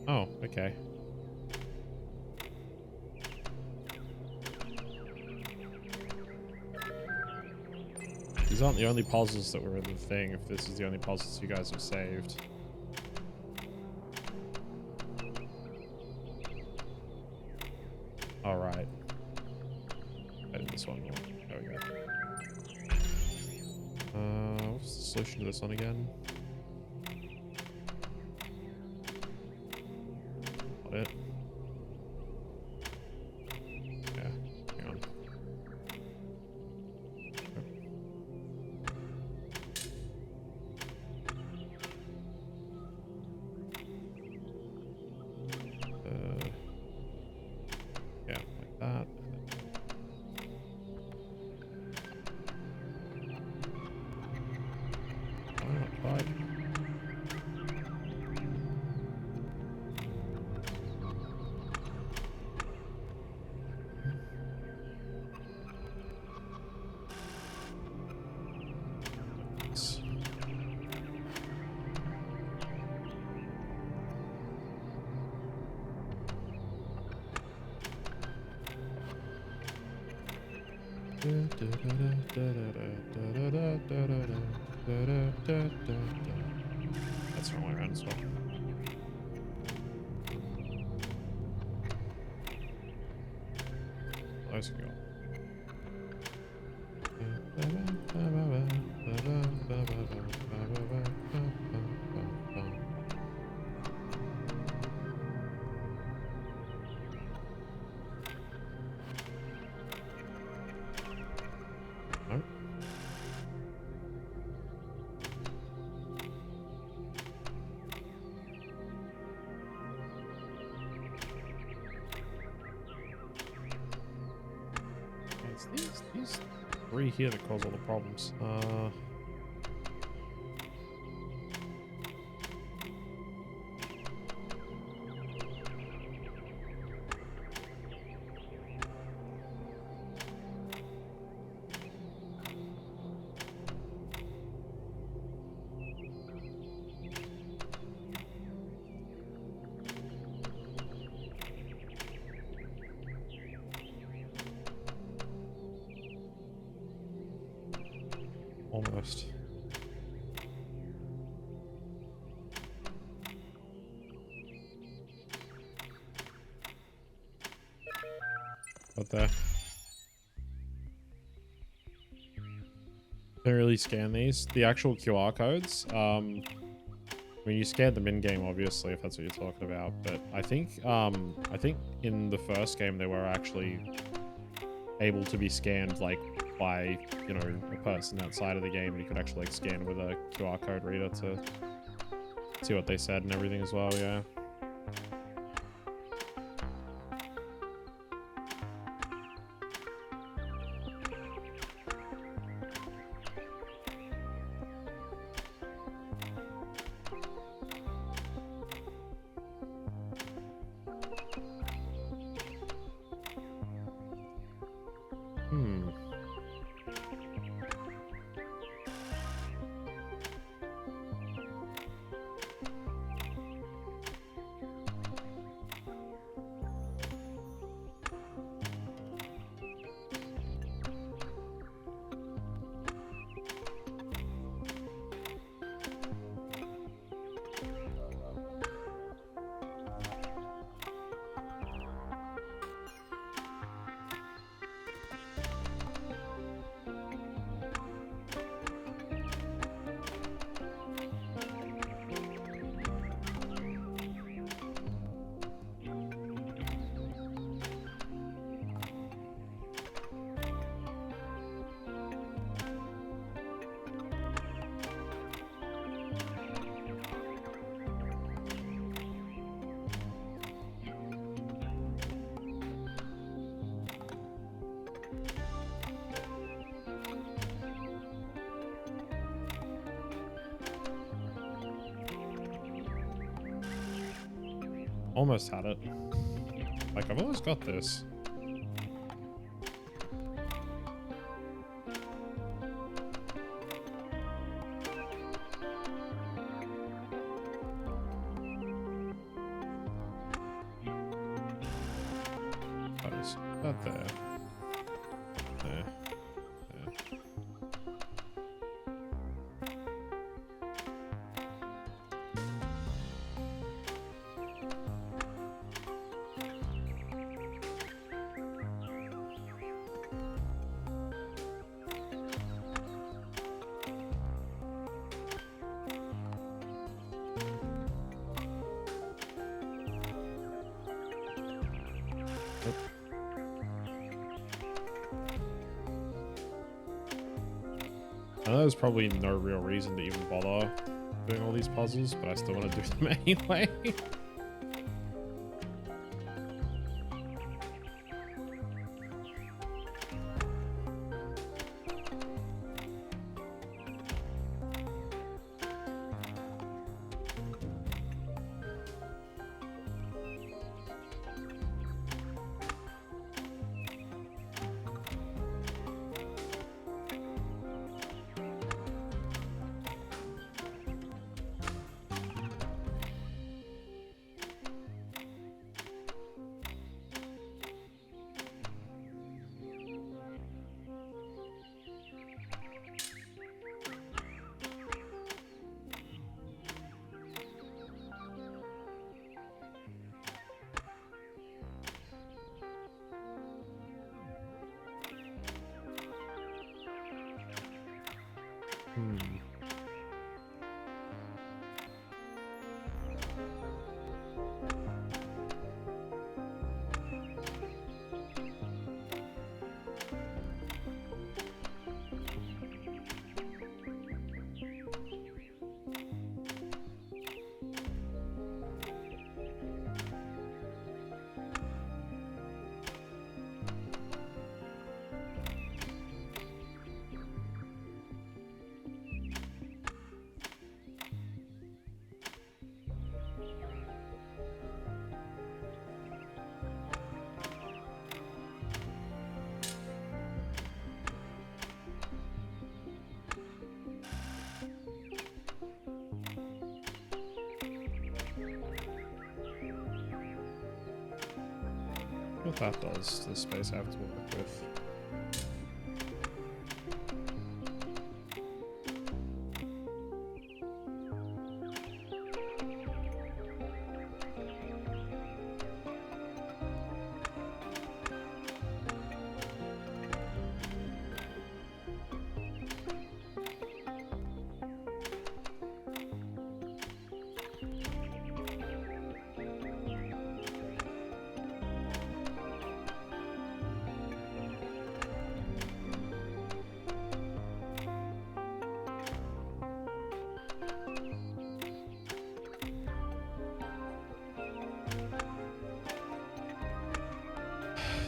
Oh, okay. These aren't the only puzzles that were in the thing, if this is the only puzzles you guys have saved. Alright. And this one more. There we go. What's the solution to this one again? Not it. Yeah, hang on. Yeah, like that. Oh, not quite. That's the wrong way around as well. Those can go. these three here that cause all the problems. Almost. But there. Don't really scan these. The actual QR codes. I mean, you scan them in game, obviously, if that's what you're talking about. But I think in the first game they were actually able to be scanned like by, you know, a person outside of the game, and you could actually like scan with a QR code reader to see what they said and everything as well. Yeah. Almost had it. Like, I've always got this. Close. Not there. There. There. I know there's probably no real reason to even bother doing all these puzzles, but I still want to do them anyway. that does this space have to work with?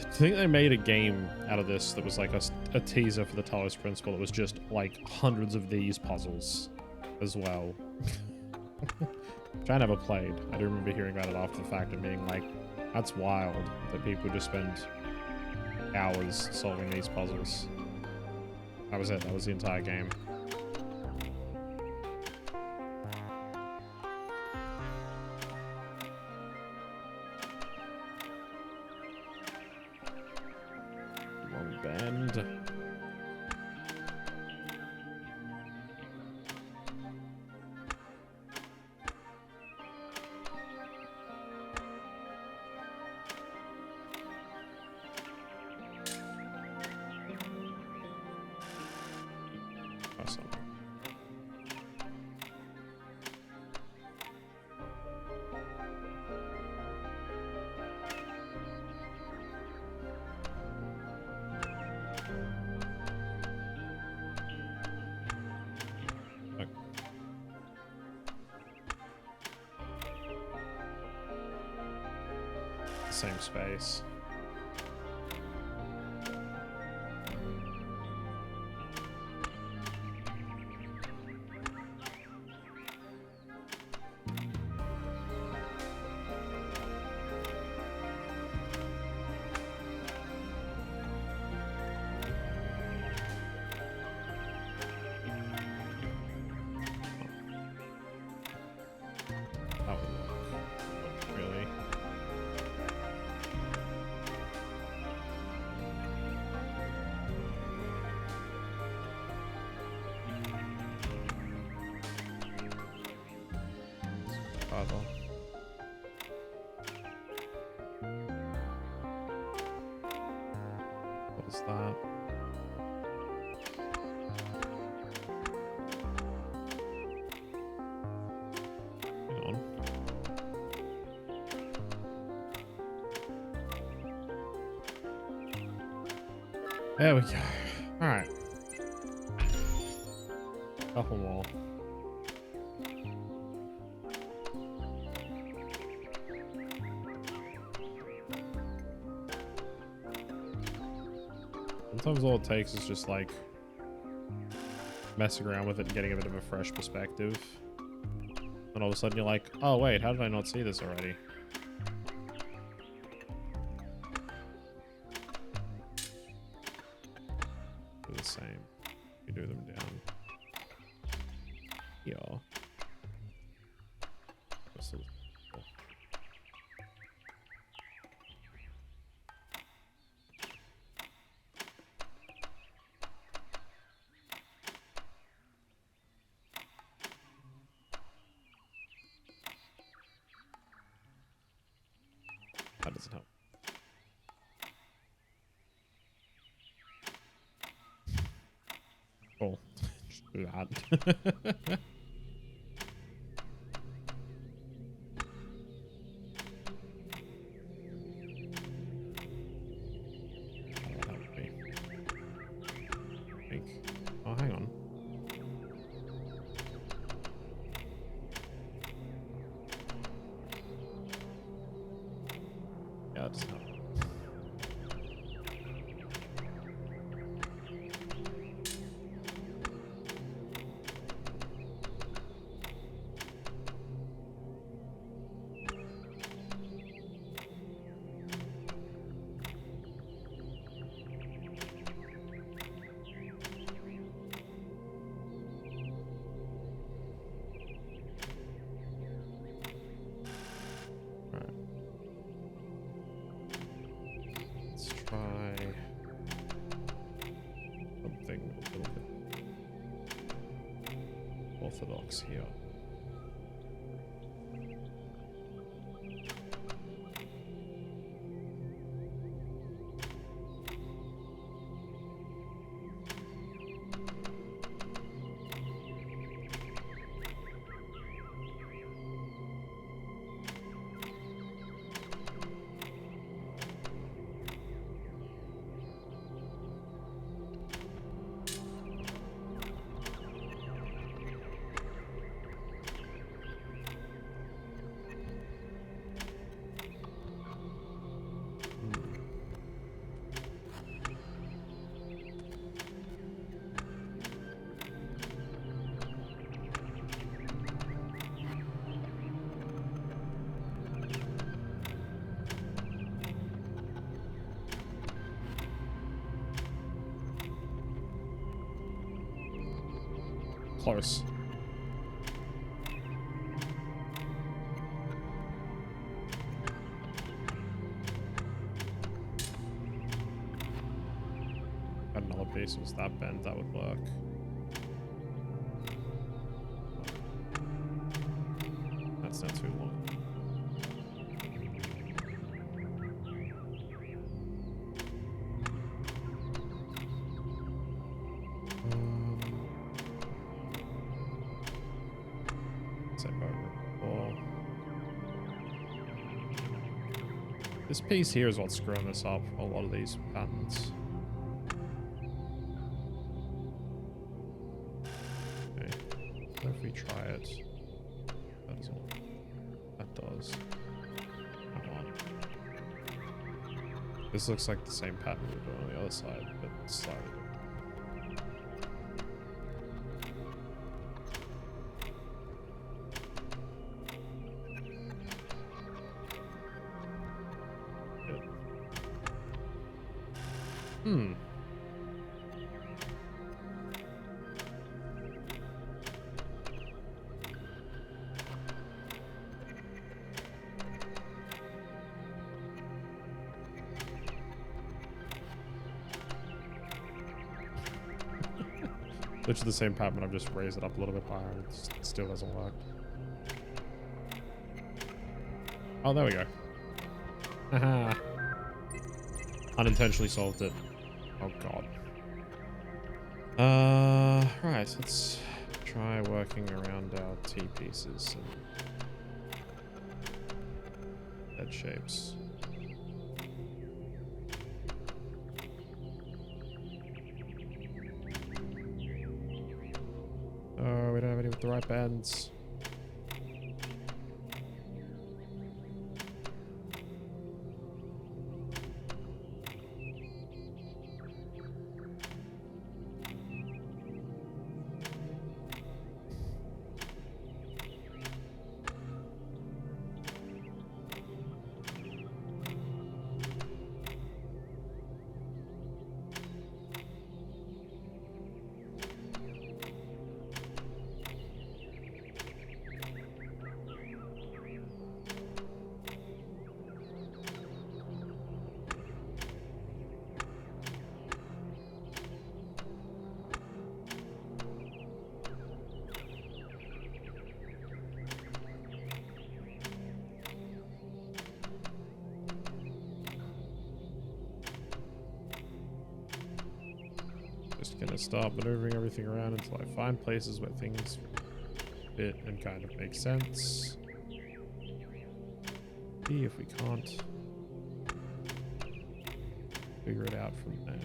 I think they made a game out of this that was like a teaser for the Talos Principle. It was just like hundreds of these puzzles as well. Which I never played. I do remember hearing about it after the fact and being like, that's wild that people just spend hours solving these puzzles. That was it. That was the entire game. Bend. Awesome. Same space. That would work. Really. Puzzle. What is that? Hang on. There we go. All right. Couple more. Sometimes all it takes is just like messing around with it and getting a bit of a fresh perspective. And all of a sudden you're like, oh wait, how did I not see this already? Do the same. You do them down here. This is cool. That doesn't help. Cool. Just do that. That'll help me. I think. Oh, hang on. Yeah, that doesn't help. unorthodox here. Close. Got another piece. Was that bent? That would work. That's not too long. This piece here is what's screwing this up, a lot of these patterns. Okay, what if we try it? That doesn't. That does. Come on. This looks like the same pattern we were doing on the other side, but slightly different. Hmm. Literally the same pattern, I've just raised it up a little bit higher. It still doesn't work. Oh, there we go. Haha. Unintentionally solved it. Oh god. Right, let's try working around our T pieces and head shapes. Oh, we don't have any with the right bends. Gonna start maneuvering everything around until I find places where things fit and kind of make sense. See if we can't figure it out from there.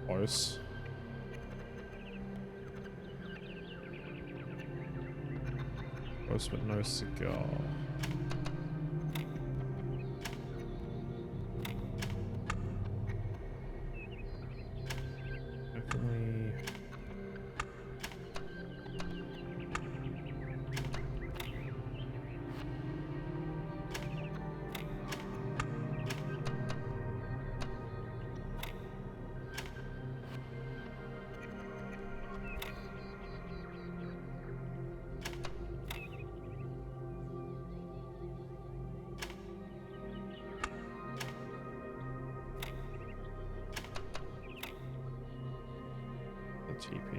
Close. Close but no cigar.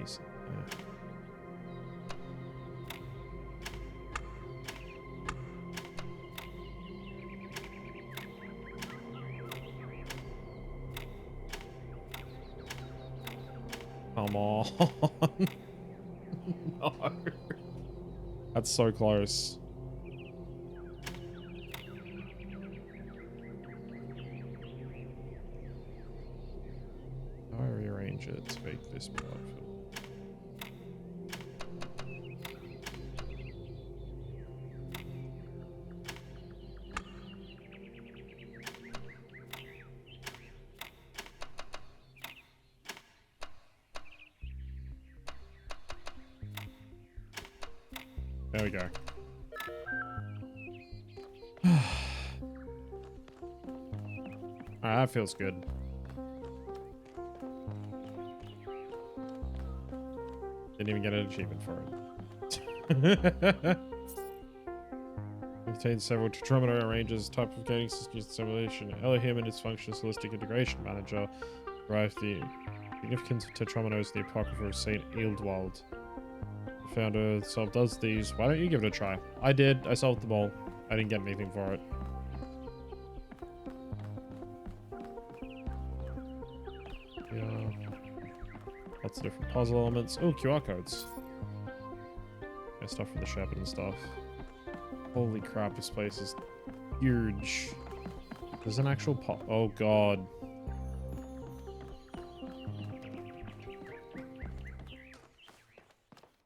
enemies. Yeah. Come on. No. That's so close. How do I rearrange it to make this part? There we go. Alright, that feels good. Didn't even get an achievement for it. Contains several tetromino ranges, type of gating systems simulation. Elohim and its functionist holistic integration manager derived the significance of tetrominos in the Apocrypha of Saint Ealdwald. The founder does these. Why don't you give it a try? I did. I solved them all. I didn't get anything for it. Yeah. Lots of different puzzle elements. Oh, QR codes. Yeah, stuff from the shepherd and stuff. Holy crap, this place is huge. There's an actual oh god.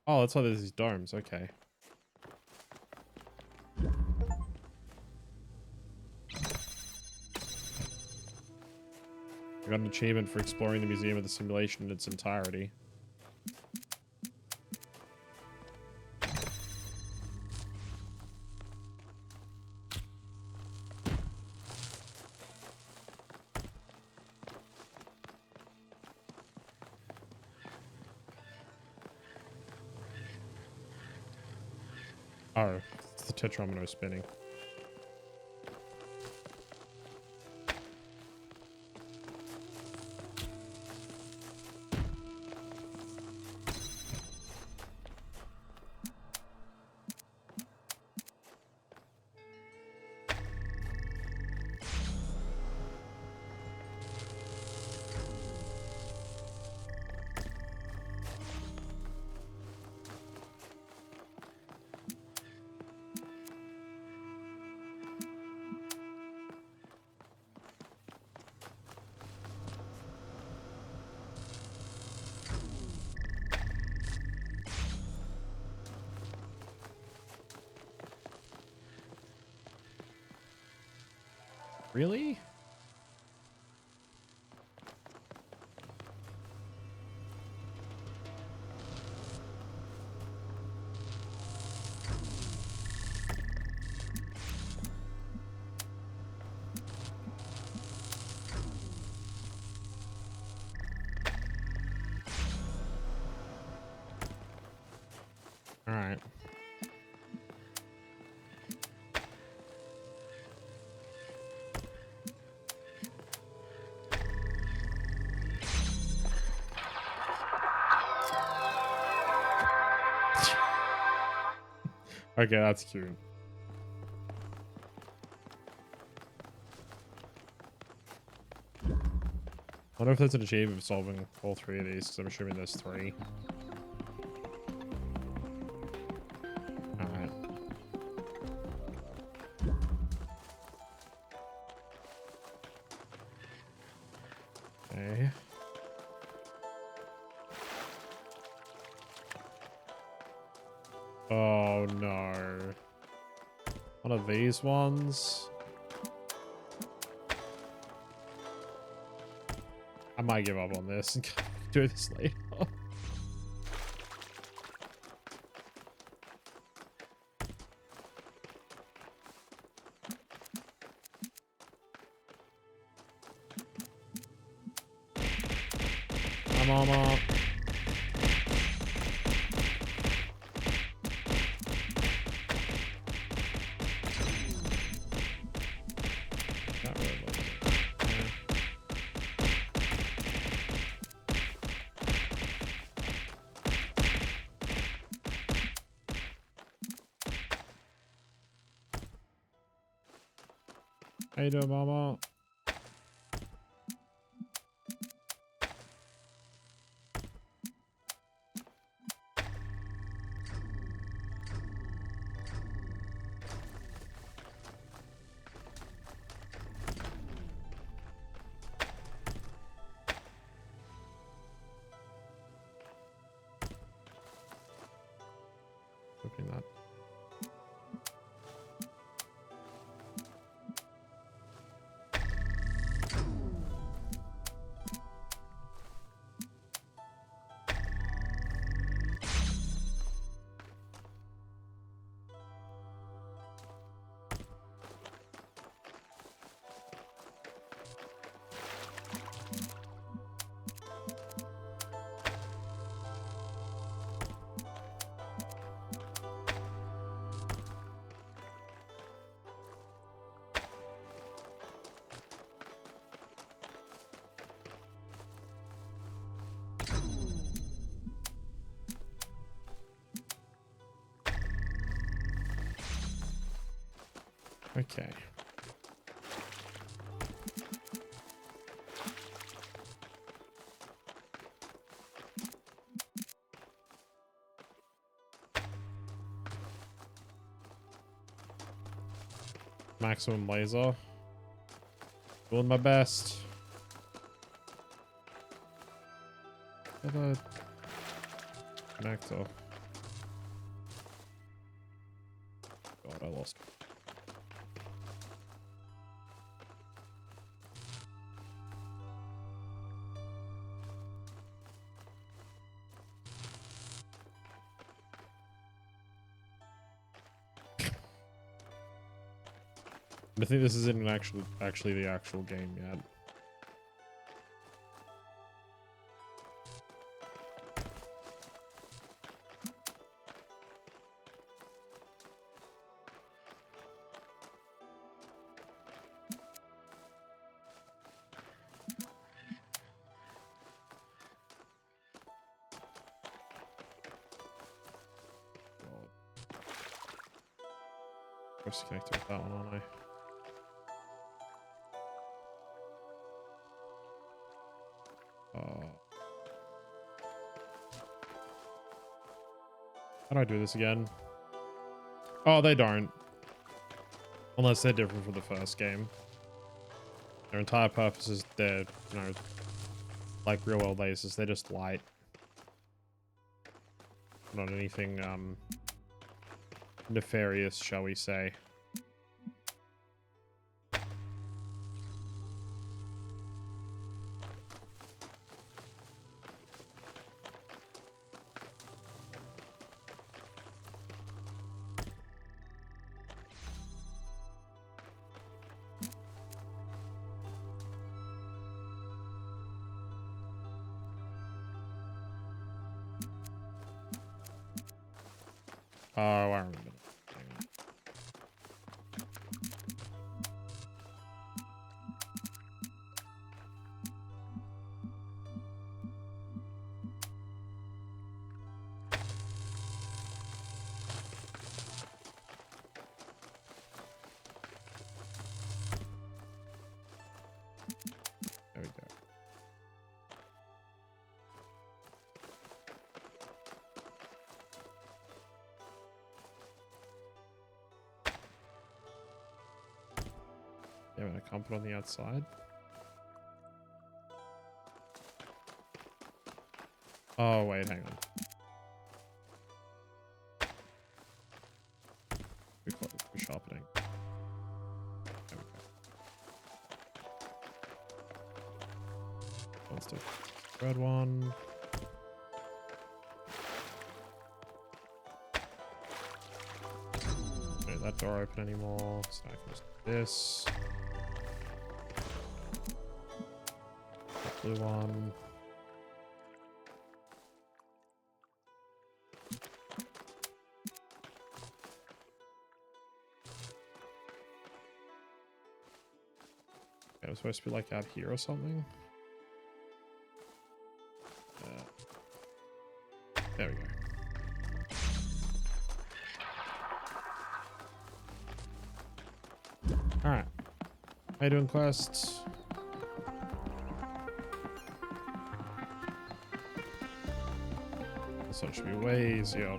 Oh, that's why there's these domes. Okay. I got an achievement for exploring the Museum of the Simulation in its entirety. Oh, it's the tetromino spinning. Really? All right. Okay, that's cute. I wonder if there's an achievement of solving all three of these, because I'm assuming there's three. Alright. Okay. Oh no. One of these ones. I might give up on this and do this later. Come on, Mama. How you doing, Mama? Looking that. Okay. Maximum laser. Doing my best. Connector. God, I lost. I think this isn't actually the actual game yet. Supposed to connect with that one, aren't I? How do I do this again? Oh, they don't. Unless they're different from the first game. Their entire purpose is they're, you know, like real world lasers. They're just light. Not anything, nefarious, shall we say. Oh, I remember. There we go. Yeah, I'm gonna come put on the outside. Oh, wait, hang on. We're sharpening. There we go. Let's do red one. Don't need that door open anymore. So I can just do this. Blue one. Okay, I'm supposed to be like out here or something. There we go. All right. How you doing, quests? So it should be way easier.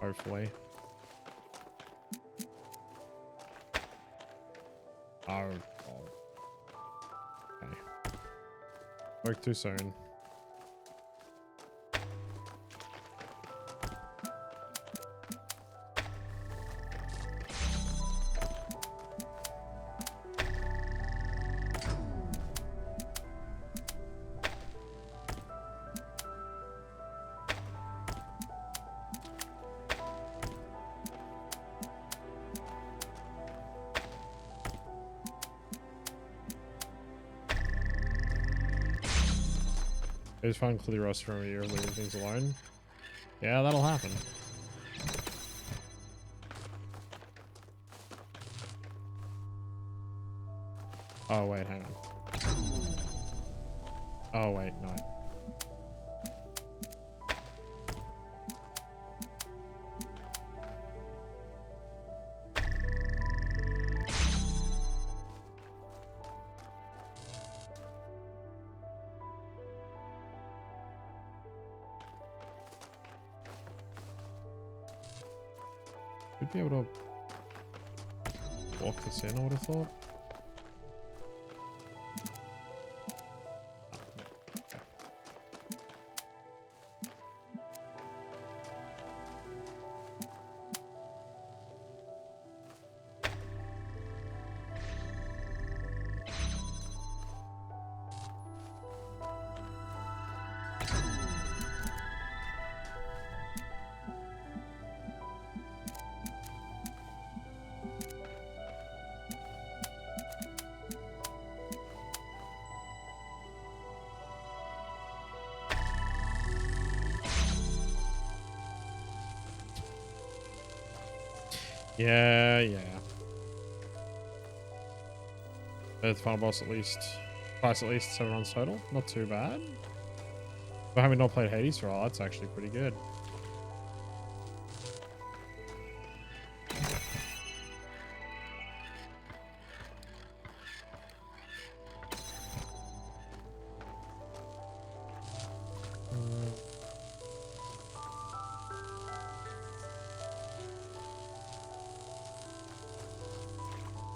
Hopefully. Oh. Okay. Spoke too soon. I just found clear us from a year, leaving things alone. Yeah, that'll happen. Oh wait, hang on. Oh wait, no. Should be able to walk this in, I would have thought. Yeah. There's the final boss at least. Price at least 7 runs total. Not too bad. For having not played Hades for a while, that's actually pretty good.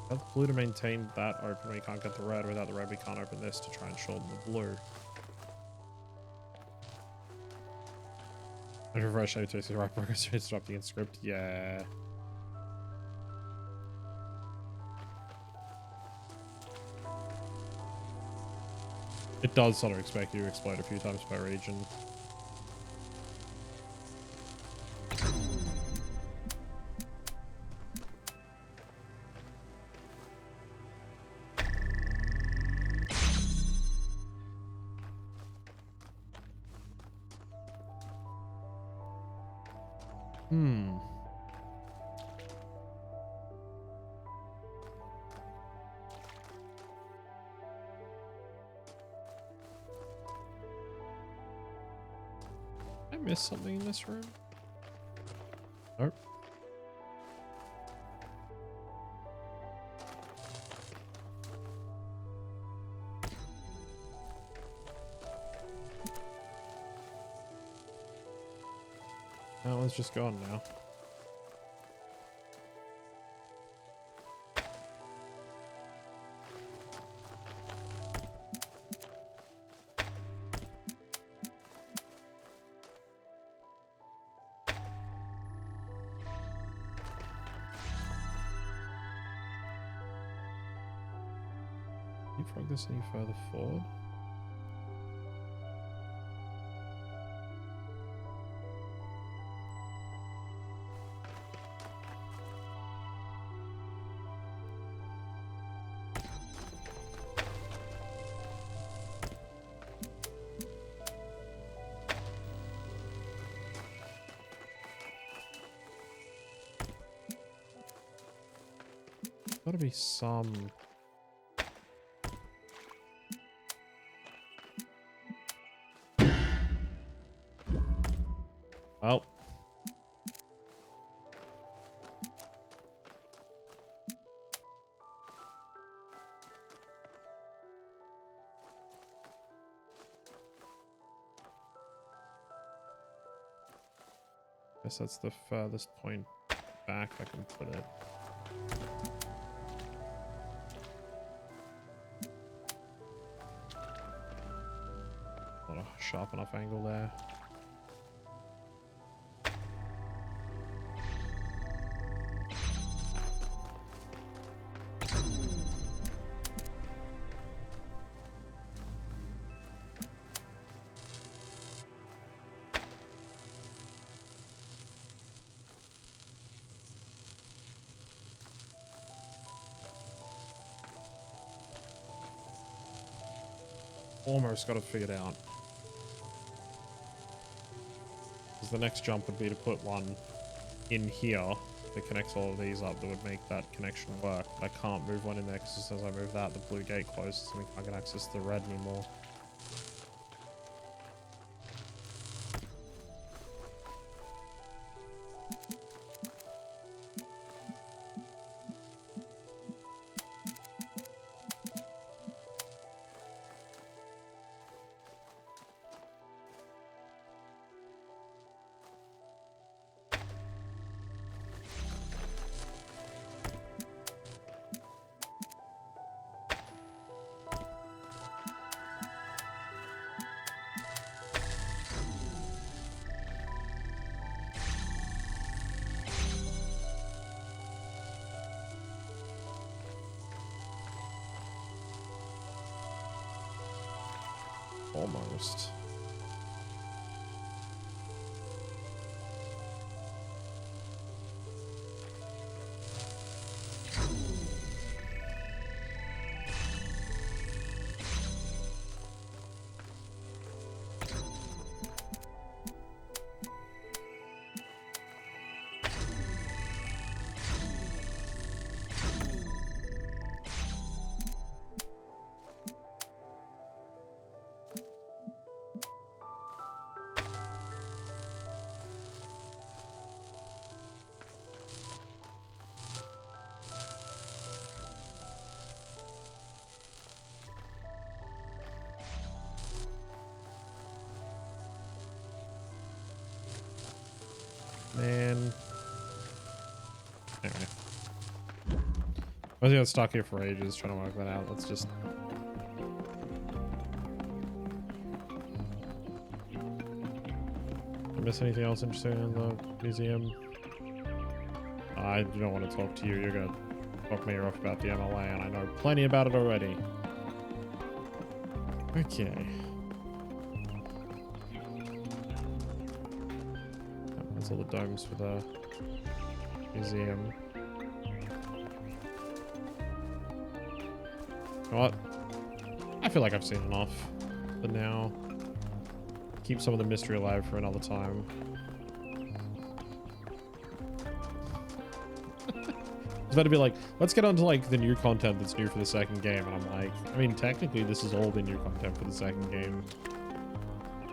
Tell the blue to maintain that open. We can't get the red. Without the red, we can't open this to try and shorten the blue. And refresh to see the right progress interrupting in script. Yeah. It does sort of expect you to explode a few times per region. Did I miss something in this room? Nope. That one's just gone now. Can you frog this any further forward? Gotta be some. Oh. Guess that's the furthest point back I can put it. Not a sharp enough angle there. Almost got it figured out. Because the next jump would be to put one in here that connects all of these up that would make that connection work. But I can't move one in there because as soon as I move that, the blue gate closes and I can access the red anymore. Almost. Man. Anyway. I was gonna stuck here for ages trying to work that out. Let's just... Did I miss anything else interesting in the museum? I do not want to talk to you. You're gonna talk me off about the MLA, and I know plenty about it already. Okay. That's all the domes for the museum. You know what? I feel like I've seen enough for now. Keep some of the mystery alive for another time. It's about to be like, let's get on to like the new content that's new for the second game, and I'm like, I mean, technically this is all the new content for the second game.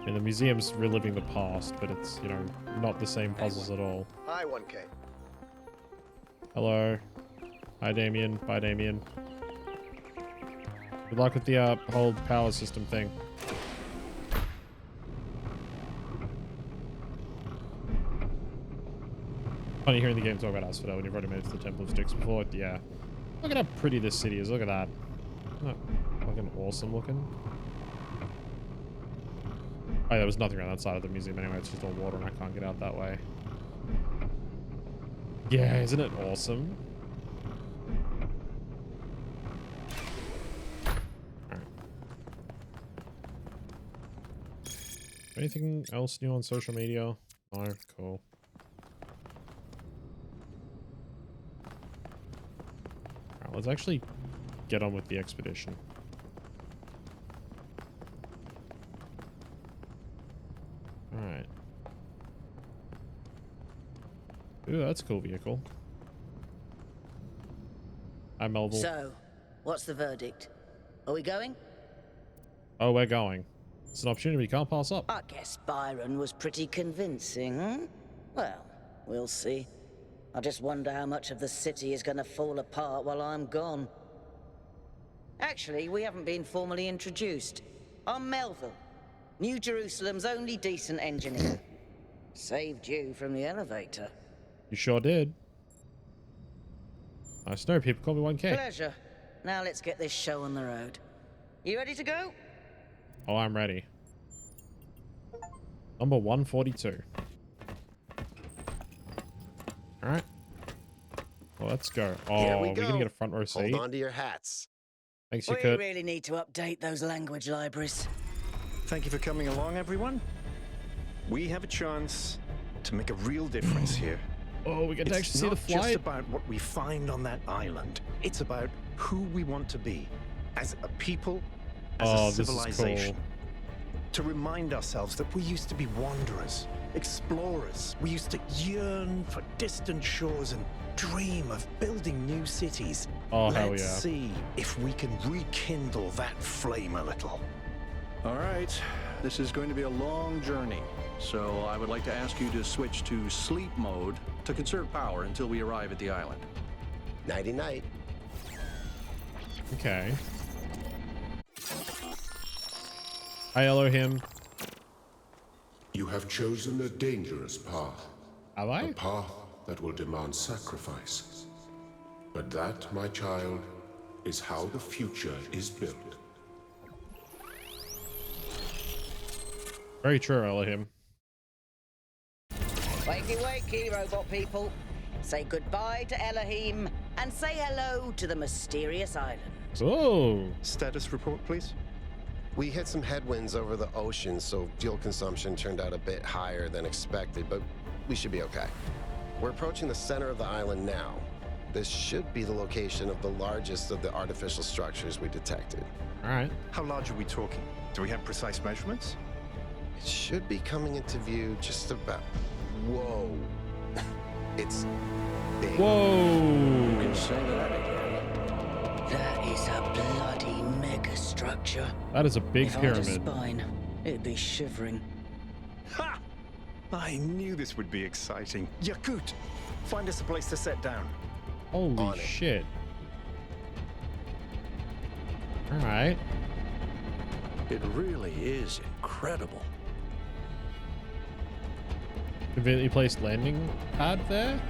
And the museum's reliving the past, but it's, you know, not the same puzzles at all. Hi, 1K. Hello. Hi, Damien. Bye, Damien. Good luck with the whole power system thing. Funny hearing the game talk about Asphodel when you've already made it to the Temple of Styx before. Yeah. Look at how pretty this city is. Look at that. Isn't that fucking awesome looking? Oh, there was nothing around that side of the museum anyway. It's just all water and I can't get out that way. Yeah, isn't it awesome? Alright. Anything else new on social media? No, cool. Alright, let's actually get on with the expedition. Alright. Ooh, that's a cool vehicle. Hi, Melville. So, what's the verdict? Are we going? Oh, we're going. It's an opportunity we can't pass up. I guess Byron was pretty convincing, huh? Well, we'll see. I just wonder how much of the city is going to fall apart while I'm gone. Actually, we haven't been formally introduced. I'm Melville, New Jerusalem's only decent engineer. Saved you from the elevator. You sure did. Nice know, people call me 1K. Pleasure. Now let's get this show on the road. You ready to go? Oh, I'm ready. Number 142. Alright. Well, let's go. Oh, Here we we're go. gonna get a front row seat. Hold on to your hats. Thanks, you We could. really need to update those language libraries. Thank you for coming along, everyone. We have a chance to make a real difference here. Oh, we get to actually see the It's not flight. just about what we find on that island. It's about who we want to be as a people, as a This is civilization. cool. To remind ourselves that we used to be wanderers, explorers. We used to yearn for distant shores and dream of building new cities. Oh, hell Let's yeah. see if we can rekindle that flame a little. All right, this is going to be a long journey, so I would like to ask you to switch to sleep mode to conserve power until we arrive at the island. Nighty-night. Okay. Hi, Elohim. You have chosen a dangerous path. Have I? A path that will demand sacrifice. But that, my child, is how the future is built. Very true, Elohim. Wakey, wakey, robot people. Say goodbye to Elohim and say hello to the mysterious island. Oh. Status report, please. We hit some headwinds over the ocean, so fuel consumption turned out a bit higher than expected, but we should be okay. We're approaching the center of the island now. This should be the location of the largest of the artificial structures we detected. All right. How large are we talking? Do we have precise measurements? It should be coming into view just about... Whoa. It's big. Whoa. You can say that again. That is a bloody mega structure. That is a big If I pyramid. had a spine, it'd be shivering. Ha! I knew this would be exciting. Yakut, find us a place to set down. Holy shit. All right. It really is incredible. Conveniently placed landing pad there?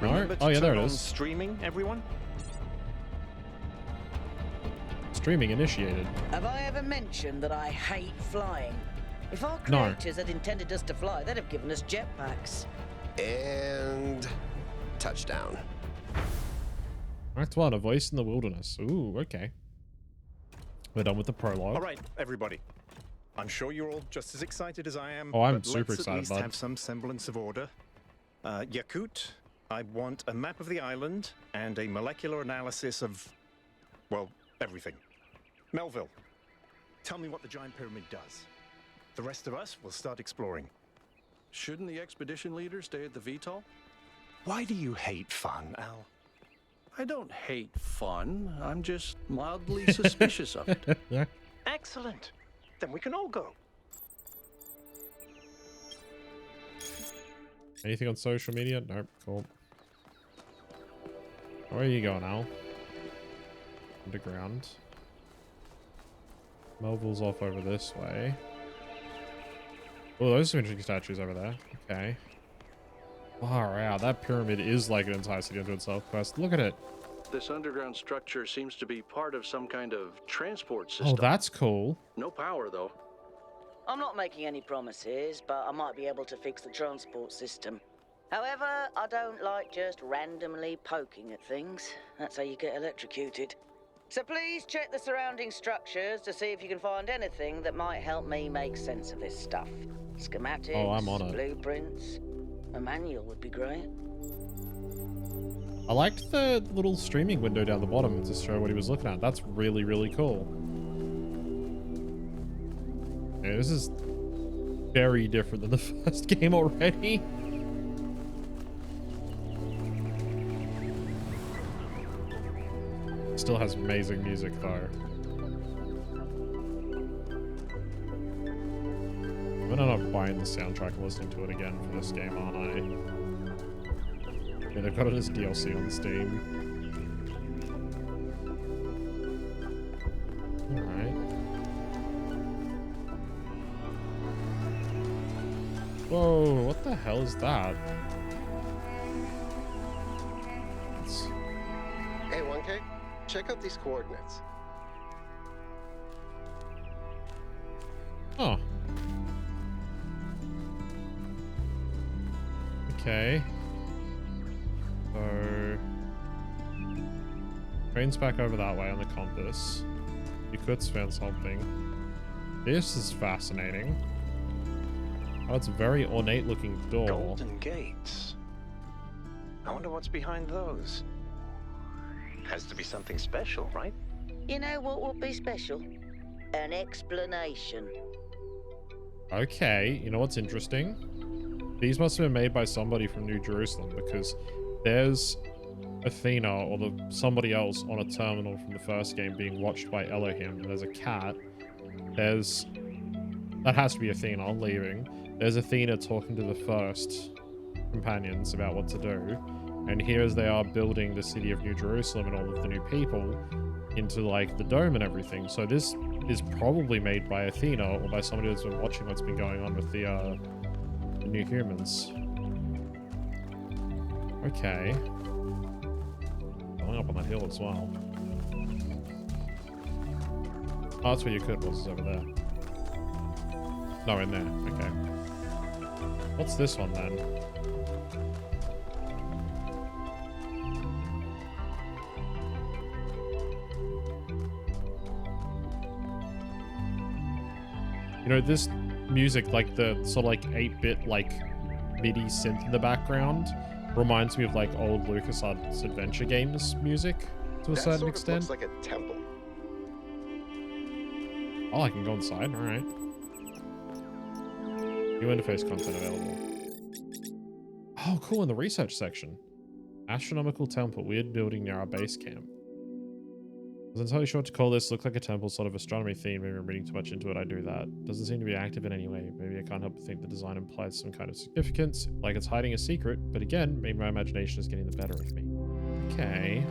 No? Remember to Oh, yeah, there turn it on is. streaming, everyone? Streaming initiated. Have I ever mentioned that I hate flying? If our No. creators had intended us to fly, they'd have given us jetpacks. And... touchdown. Act 1, A Voice in the Wilderness. Ooh, okay. We're done with the prologue. All right, everybody. I'm sure you're all just as excited as I am. Oh, I'm but super let's excited, at least bud. have some semblance of order. Yakut, I want a map of the island and a molecular analysis of, well, everything. Melville, tell me what the giant pyramid does. The rest of us will start exploring. Shouldn't the expedition leader stay at the VTOL? Why do you hate fun, Al? I don't hate fun. I'm just mildly suspicious of it. Excellent. Then we can all go. Anything on social media? Nope. Cool. Where are you going, Al? Underground. Melville's off over this way. Oh, those are some interesting statues over there. Okay. Far out. That pyramid is like an entire city unto itself. Quest. Look at it. This underground structure seems to be part of some kind of transport system. Oh, that's cool. No power, though. I'm not making any promises, but I might be able to fix the transport system. However, I don't like just randomly poking at things. That's how you get electrocuted. So please check the surrounding structures to see if you can find anything that might help me make sense of this stuff. Schematics, Oh, I'm on it. blueprints, a manual would be great. I liked the little streaming window down the bottom to show what he was looking at. That's really, really cool. Yeah, this is very different than the first game already. Still has amazing music though. I'm gonna end up buying the soundtrack and listening to it again for this game, aren't I? Yeah, they've got it as DLC on Steam. Alright. Whoa! the hell is that? Hey, 1K, check out these coordinates. Oh. Okay. So... train's back over that way on the compass. You could spend something. This is fascinating. Oh, it's a very ornate looking door. Golden gates. I wonder what's behind those. Has to be something special, right? You know what would be special? An explanation. Okay, you know what's interesting? These must have been made by somebody from New Jerusalem, because there's Athena or somebody else on a terminal from the first game being watched by Elohim. There's a cat. That has to be Athena leaving. There's Athena talking to the first companions about what to do. And here as they are building the city of New Jerusalem and all of the new people into like the dome and everything. So this is probably made by Athena or by somebody that's been watching what's been going on with the new humans. Okay. Going up on that hill as well. Oh, that's where your could was, is over there. No, in there. Okay. What's this one then? You know, this music, like the sort of like 8-bit like MIDI synth in the background, reminds me of like old LucasArts adventure games music to a certain extent. Looks like a temple. Oh, I can go inside. All right. New interface content available. Oh, cool. In the research section. Astronomical temple. Weird building near our base camp. I was entirely sure what to call this. Looked like a temple, sort of astronomy theme. Maybe I'm reading too much into it. I do that. Doesn't seem to be active in any way. Maybe I can't help but think the design implies some kind of significance, like it's hiding a secret. But again, maybe my imagination is getting the better of me. Okay.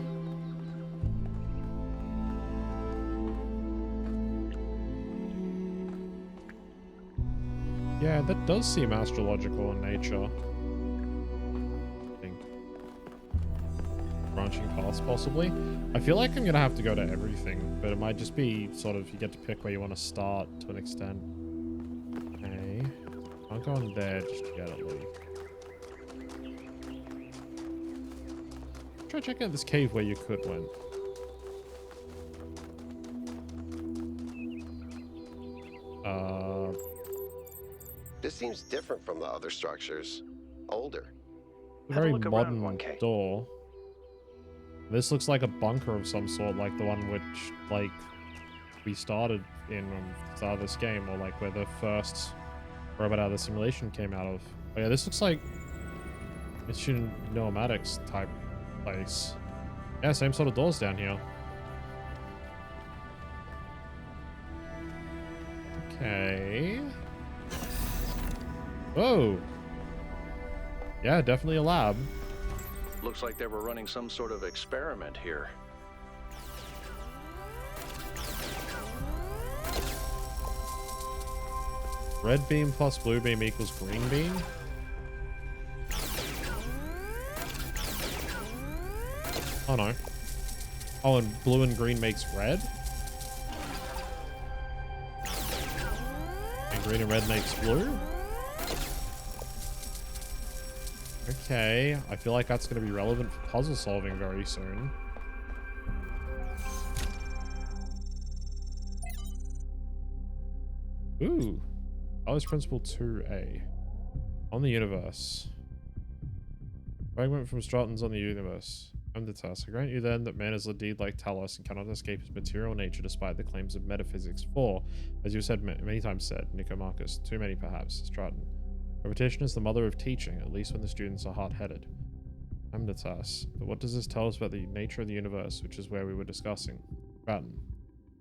Yeah, that does seem astrological in nature. I think. Branching paths, possibly. I feel like I'm gonna have to go to everything, but it might just be sort of you get to pick where you want to start to an extent. Okay. I'll go in there just to get it, Lee. Try checking out this cave where you could went. This seems different from the other structures. Older. A very modern door. This looks like a bunker of some sort, like the one which, like, we started in when we started this game, or like where the first robot out of the simulation came out of. Oh yeah, this looks like it's in pneumatics type place. Yeah, same sort of doors down here. Okay. Whoa. Yeah, definitely a lab. Looks like they were running some sort of experiment here. Red beam plus blue beam equals green beam? Oh no. Oh, and blue and green makes red? And green and red makes blue? Okay, I feel like that's going to be relevant for puzzle solving very soon. Ooh. Talos Principle 2A. On the universe. Fragment from Stratton's on the universe. I'm the task. I grant you then that man is indeed like Talos and cannot escape his material nature despite the claims of metaphysics. For, as you said many times said, Nicomachus, too many perhaps, Stratton. Repetition is the mother of teaching, at least when the students are hard-headed. Amdatas. But what does this tell us about the nature of the universe, which is where we were discussing? Stratton.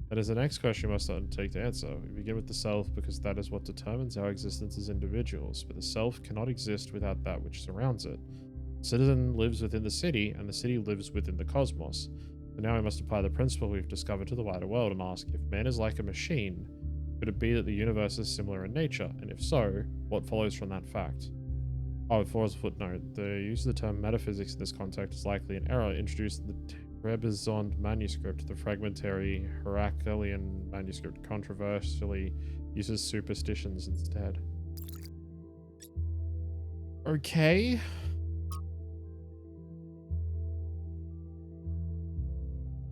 That is the next question you must undertake to answer. We begin with the self because that is what determines our existence as individuals, but the self cannot exist without that which surrounds it. The citizen lives within the city, and the city lives within the cosmos. So now we must apply the principle we've discovered to the wider world and ask, if man is like a machine, could it be that the universe is similar in nature? And if so, what follows from that fact? Oh, for as a footnote, the use of the term metaphysics in this context is likely an error introduced in the Trebizond manuscript. The fragmentary Heraclean manuscript controversially uses superstitions instead. Okay.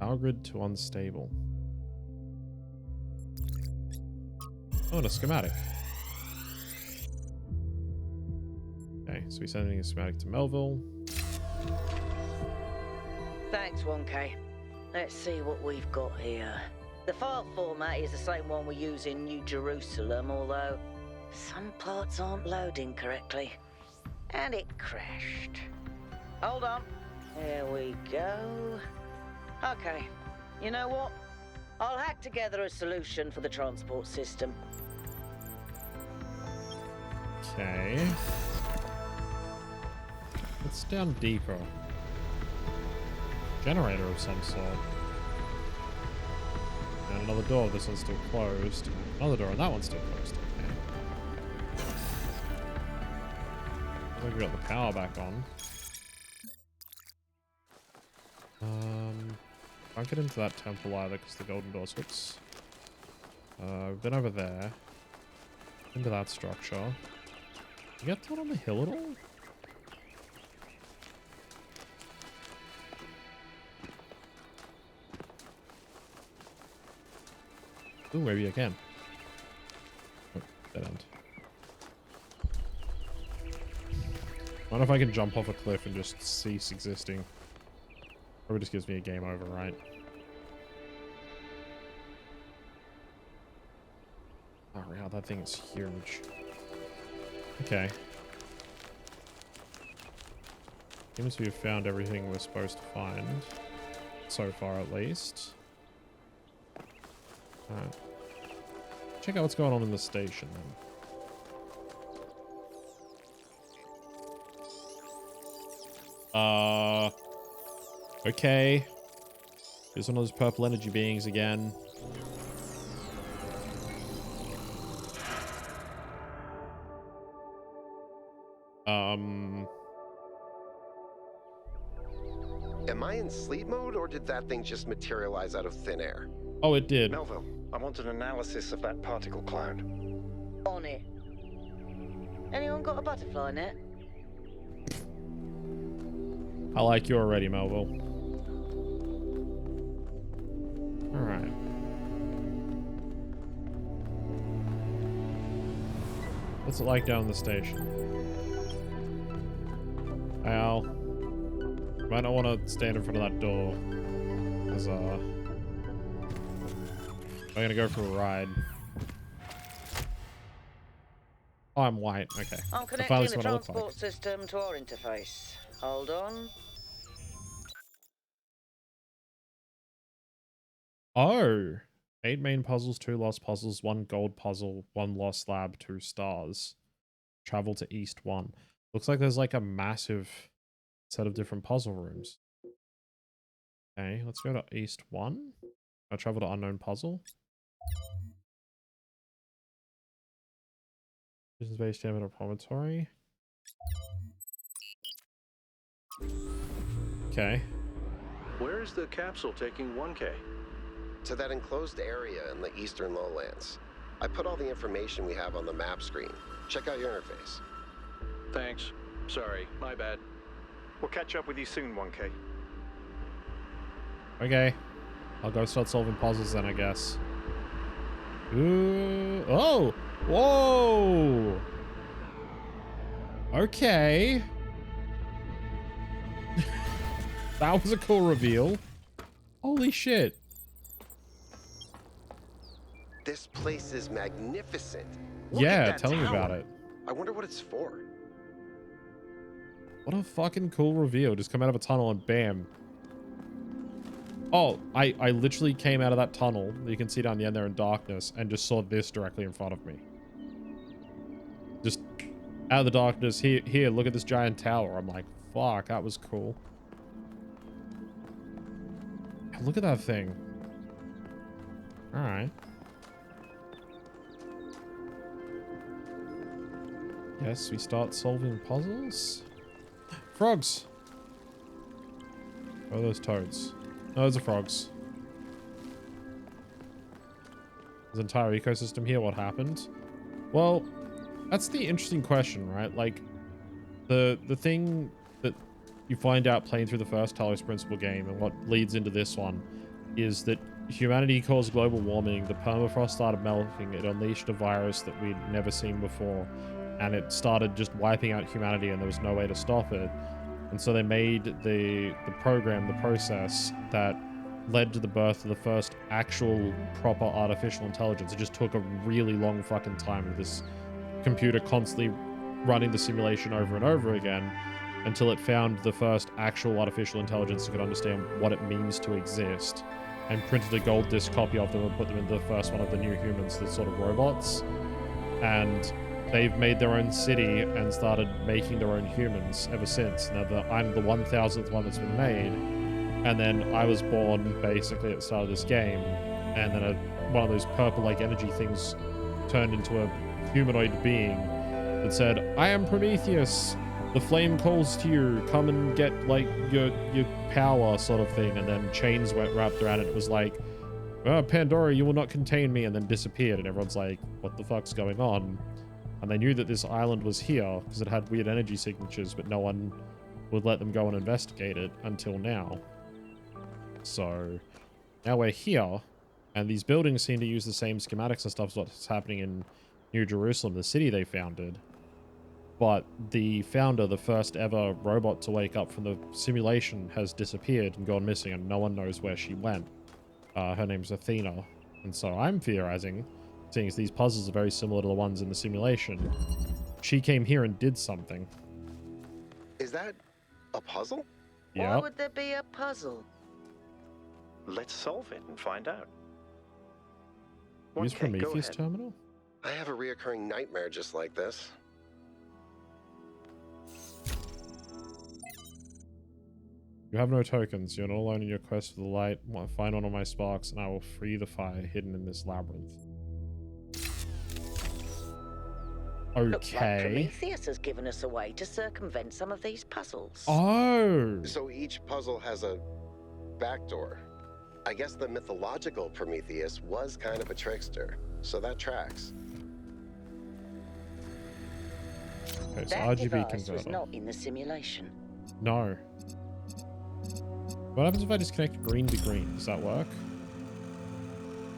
Power grid to unstable. Oh, and a schematic. Okay, so we're sending a schematic to Melville. Thanks, 1K. Let's see what we've got here. The file format is the same one we use in New Jerusalem, although some parts aren't loading correctly. And it crashed. Hold on. Here we go. Okay. You know what? I'll hack together a solution for the transport system. Okay. It's down deeper. Generator of some sort. And another door. This one's still closed. Another door, and that one's still closed. Okay. I think we got the power back on. Can't get into that temple either because the golden door's hooks. We've been over there. Into that structure. You get that on the hill at all? Ooh, maybe I can. Oh, dead end. I wonder if I can jump off a cliff and just cease existing. Probably just gives me a game over, right? Oh, wow, that thing is huge. Okay. Seems we've found everything we're supposed to find. So far, at least. Alright. Check out what's going on in the station, then. Okay. Here's one of those purple energy beings again. Am I in sleep mode, or did that thing just materialize out of thin air? Oh, it did. Melville, I want an analysis of that particle cloud. On it. Anyone got a butterfly net? I like you already, Melville. Alright. What's it like down in the station? Hey, Al. You might not want to stand in front of that door. Because, I'm gonna go for a ride. Oh, I'm white. Okay. I'm connecting the transport system to our interface. Hold on. Oh. 8 main puzzles, 2 lost puzzles, 1 gold puzzle, 1 lost lab, 2 stars. Travel to East 1. Looks like there's like a massive set of different puzzle rooms. Okay, let's go to East 1. I'll travel to unknown puzzle. Business base stamina promontory. Okay. Where is the capsule taking 1K? To that enclosed area in the eastern lowlands. I put all the information we have on the map screen. Check out your interface. Thanks. Sorry, my bad. We'll catch up with you soon, 1K. Okay. I'll go start solving puzzles then, I guess. Ooh. Oh! Whoa! Okay. That was a cool reveal. Holy shit. This place is magnificent. Yeah, tell me about it. I wonder what it's for. What a fucking cool reveal. Just come out of a tunnel and bam. Oh, I literally came out of that tunnel that you can see down the end there in darkness and just saw this directly in front of me. Just out of the darkness. Here, look at this giant tower. I'm like, fuck, that was cool. Look at that thing. Alright. Yes, we start solving puzzles. Frogs. Oh, those toads. No, those are frogs. There's an entire ecosystem here. What happened? Well, that's the interesting question, right? Like, the thing that you find out playing through the first Talos Principle game and what leads into this one is that humanity caused global warming, the permafrost started melting, it unleashed a virus that we'd never seen before, and it started just wiping out humanity and there was no way to stop it. And so they made the program, the process that led to the birth of the first actual proper artificial intelligence. It just took a really long fucking time with this computer constantly running the simulation over and over again until it found the first actual artificial intelligence that could understand what it means to exist, and printed a gold disc copy of them and put them into the first one of the new humans, the sort of robots. And they've made their own city and started making their own humans ever since. Now, I'm the 1000th one that's been made, and then I was born basically at the start of this game, and then one of those purple like energy things turned into a humanoid being that said, "I am Prometheus. The flame calls to you. Come and get like your power," sort of thing. And then chains were wrapped around it. It was like, "Oh, Pandora, you will not contain me," and then disappeared. And everyone's like, "What the fuck's going on?" And they knew that this island was here because it had weird energy signatures, but no one would let them go and investigate it until now. So now we're here, and these buildings seem to use the same schematics and stuff as what's happening in New Jerusalem, the city they founded. But the founder, the first ever robot to wake up from the simulation, has disappeared and gone missing, and no one knows where she went. Her name's Athena. And so I'm theorizing, seeing as these puzzles are very similar to the ones in the simulation, she came here and did something. Is that a puzzle? Why would there be a puzzle? Let's solve it and find out. Use 1K, Prometheus go ahead. terminal? I have a reoccurring nightmare just like this. You have no tokens. You're not alone in your quest for the light. Find one of my sparks, and I will free the fire hidden in this labyrinth. Looks like Okay. Prometheus has given us a way to circumvent some of these puzzles. Oh! So each puzzle has a backdoor. I guess the mythological Prometheus was kind of a trickster, so that tracks. Okay, so That RGB device was converter. not in the simulation. No. What happens if I disconnect green to green? Does that work?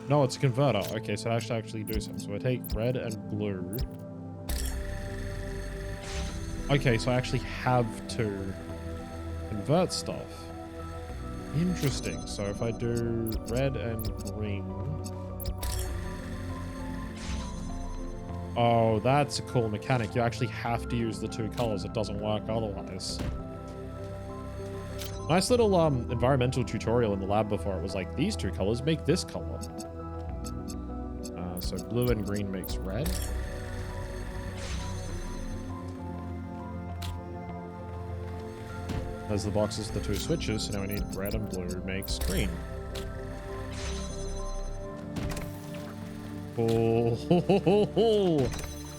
No, it's a converter. Okay, so I should actually do something. So I take red and blue. Okay, so I actually have to convert stuff. Interesting. So if I do red and green. Oh, that's a cool mechanic. You actually have to use the two colors. It doesn't work otherwise. Nice little environmental tutorial in the lab before. It was like, these two colors make this color. So blue and green makes red. There's the boxes, the two switches, so now we need red and blue makes green. Oh,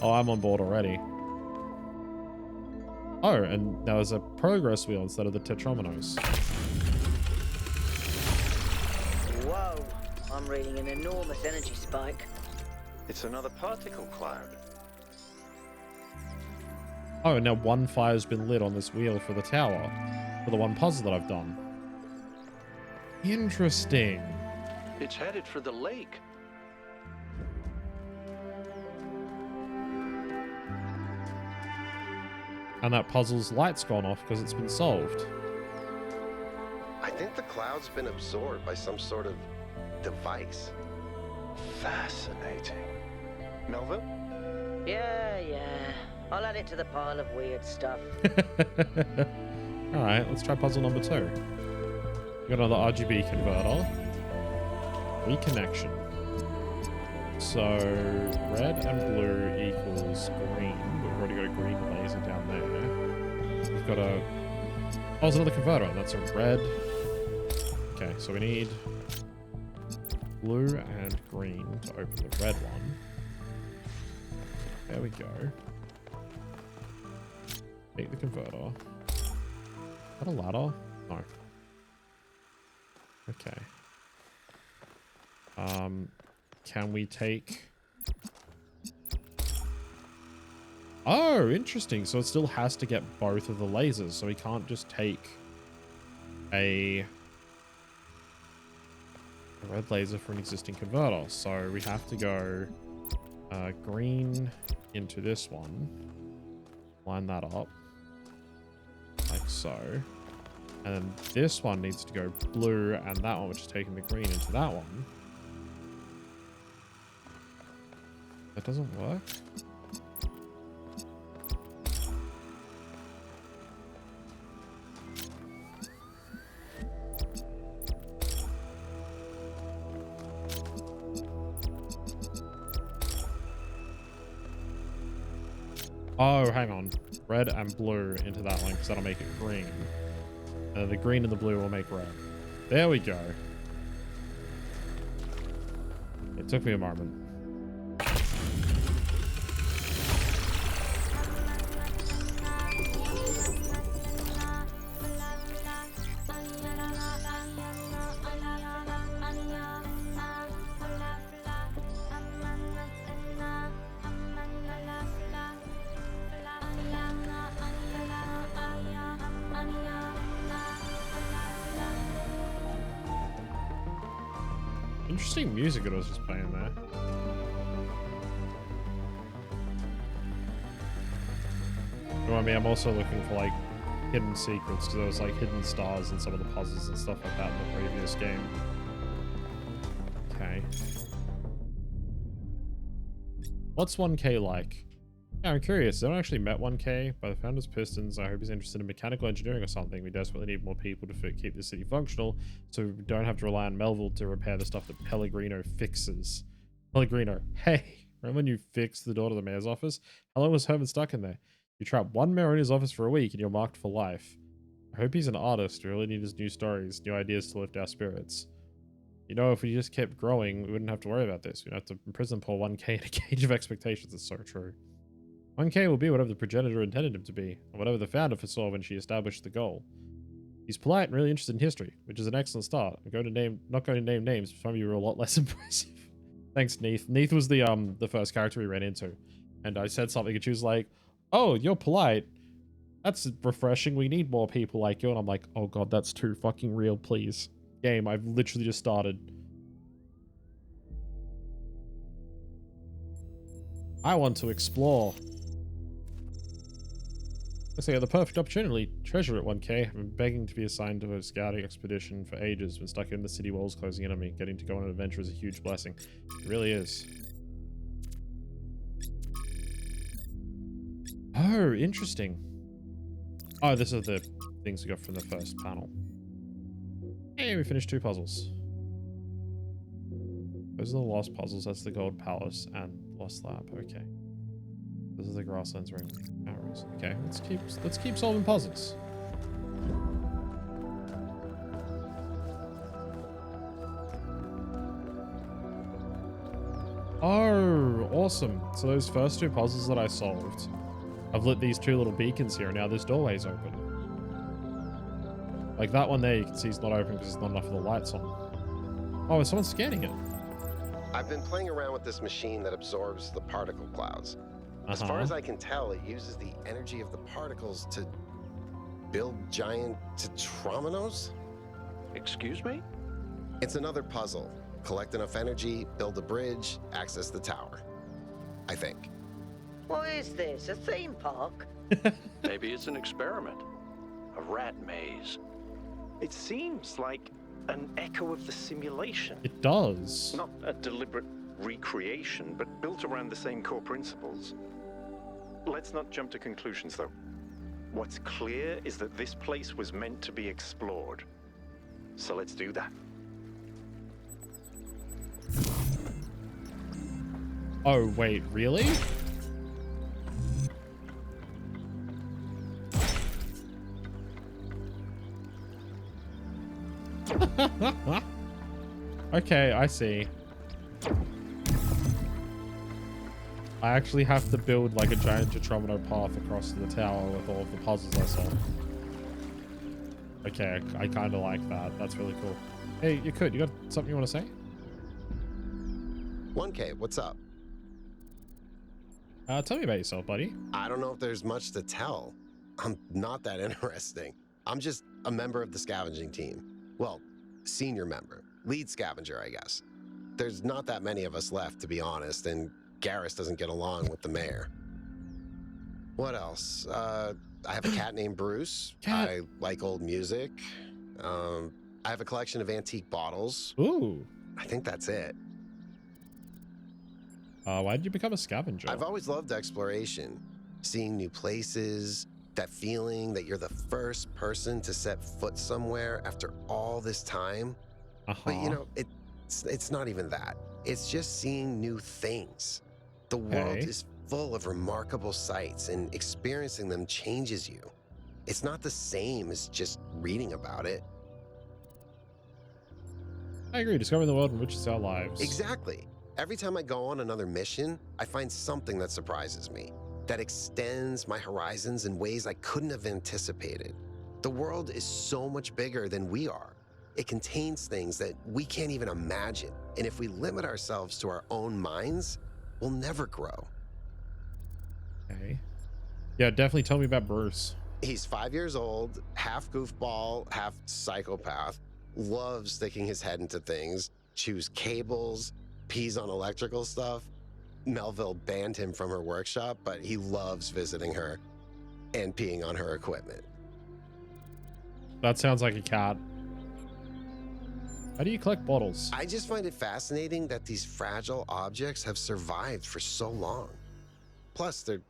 I'm on board already. Oh, and now there's a progress wheel instead of the tetrominos. Whoa, I'm reading an enormous energy spike. It's another particle cloud. Oh, and now one fire's been lit on this wheel for the tower, for the one puzzle that I've done. Interesting. It's headed for the lake. And that puzzle's light's gone off because it's been solved. I think the cloud's been absorbed by some sort of device. Fascinating. Melville? Yeah. I'll add it to the pile of weird stuff. Alright, let's try puzzle number 2. We got another RGB converter. Reconnection. So, red and blue equals green. We've already got a green laser down there. We've got a... Oh, there's another converter, and that's a red. Okay, so we need blue and green to open the red one. There we go. Take the converter. Is that a ladder? No. Okay. Can we take... Oh, interesting. So it still has to get both of the lasers. So we can't just take a red laser for an existing converter. So we have to go green into this one. Line that up. Like so. And then this one needs to go blue, and that one, which is taking the green, into that one. That doesn't work. Oh, hang on. Red and blue into that one, because that'll make it green. The green and the blue will make red. There we go. It took me a moment. Interesting music it was just playing there. You know, I mean, I'm also looking for like hidden secrets, because there was like hidden stars in some of the puzzles and stuff like that in the previous game. Okay. What's 1K like? Yeah, I'm curious. I haven't actually met 1K by the founder's Pistons. I hope he's interested in mechanical engineering or something. We desperately need more people to keep the city functional, so we don't have to rely on Melville to repair the stuff that Pellegrino fixes. Pellegrino, hey, remember when you fixed the door to the mayor's office? How long was Herman stuck in there? You trapped one mayor in his office for a week and you're marked for life. I hope he's an artist. We really need his new stories, new ideas to lift our spirits. You know, if we just kept growing, we wouldn't have to worry about this. We'd have to imprison poor 1K in a cage of expectations. It's so true. 1K will be whatever the progenitor intended him to be, and whatever the founder foresaw when she established the goal. He's polite and really interested in history, which is an excellent start. I'm not going to name names, but some of you are a lot less impressive. Thanks, Neith. Neith was the first character we ran into, and I said something, and she was like, "Oh, you're polite. That's refreshing. We need more people like you." And I'm like, "Oh god, that's too fucking real, please." Game, I've literally just started. I want to explore. Looks like I got the perfect opportunity. Treasure at 1K. I've been begging to be assigned to a scouting expedition for ages. Been stuck in the city walls closing in on me. Getting to go on an adventure is a huge blessing. It really is. Oh, interesting. Oh, this is the things we got from the first panel. Hey, we finished 2 puzzles. Those are the lost puzzles. That's the gold palace and lost lab. Okay. This is the grasslands ring arrows. Okay, let's keep solving puzzles. Oh, awesome. So those first 2 puzzles that I solved, I've lit these 2 little beacons here, and now this doorway's open. Like that one there, you can see it's not open because there's not enough of the lights on. Oh, is someone scanning it? I've been playing around with this machine that absorbs the particle clouds. As far as I can tell, it uses the energy of the particles to build giant tetrominos? Excuse me? It's another puzzle. Collect enough energy, build a bridge, access the tower. I think. What is this, a theme park? Maybe it's an experiment. A rat maze. It seems like an echo of the simulation. It does. Not a deliberate recreation, but built around the same core principles. Let's not jump to conclusions, though. What's clear is that this place was meant to be explored. So let's do that. Oh, wait, really? Okay, I see. I actually have to build like a giant Tetromino path across the tower with all of the puzzles I solved. Okay, I kind of like that. That's really cool. Hey, you got something you want to say? 1K, what's up? Tell me about yourself, buddy. I don't know if there's much to tell. I'm not that interesting. I'm just a member of the scavenging team. Well, senior member. Lead scavenger, I guess. There's not that many of us left, to be honest, and Garrus doesn't get along with the mayor. What else? I have a cat named Bruce. Cat. I like old music. I have a collection of antique bottles. Ooh. I think that's it. Why did you become a scavenger? I've always loved exploration. Seeing new places, that feeling that you're the first person to set foot somewhere after all this time. But you know, it's not even that. It's just seeing new things. The world is full of remarkable sights, and experiencing them changes you. It's not the same as just reading about it. I agree. Discovering the world enriches our lives. Exactly. Every time I go on another mission, I find something that surprises me, that extends my horizons in ways I couldn't have anticipated. The world is so much bigger than we are. It contains things that we can't even imagine. And if we limit ourselves to our own minds, we'll never grow. Okay. Yeah, definitely tell me about Bruce. He's 5 years old, half goofball, half psychopath, loves sticking his head into things, chews cables, pees on electrical stuff. Melville banned him from her workshop, but he loves visiting her and peeing on her equipment. That sounds like a cat. How do you collect bottles? I just find it fascinating that these fragile objects have survived for so long. Plus, they're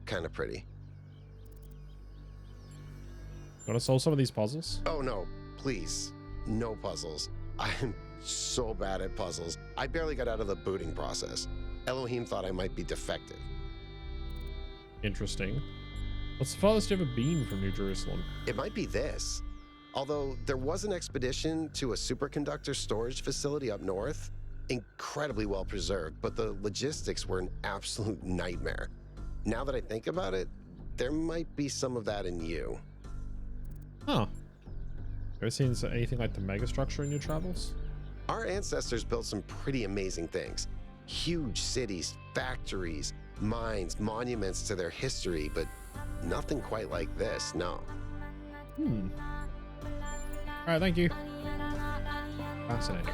kind of pretty. Want to solve some of these puzzles? Oh no, please. No puzzles. I'm so bad at puzzles. I barely got out of the booting process. Elohim thought I might be defective. Interesting. What's the farthest you ever been from New Jerusalem? It might be this. Although there was an expedition to a superconductor storage facility up north, incredibly well preserved, but the logistics were an absolute nightmare. Now that I think about it, there might be some of that in you. Huh. Ever seen anything like the megastructure in your travels? Our ancestors built some pretty amazing things. Huge cities, factories, mines, monuments to their history, but nothing quite like this, no. Alright, thank you. Fascinating.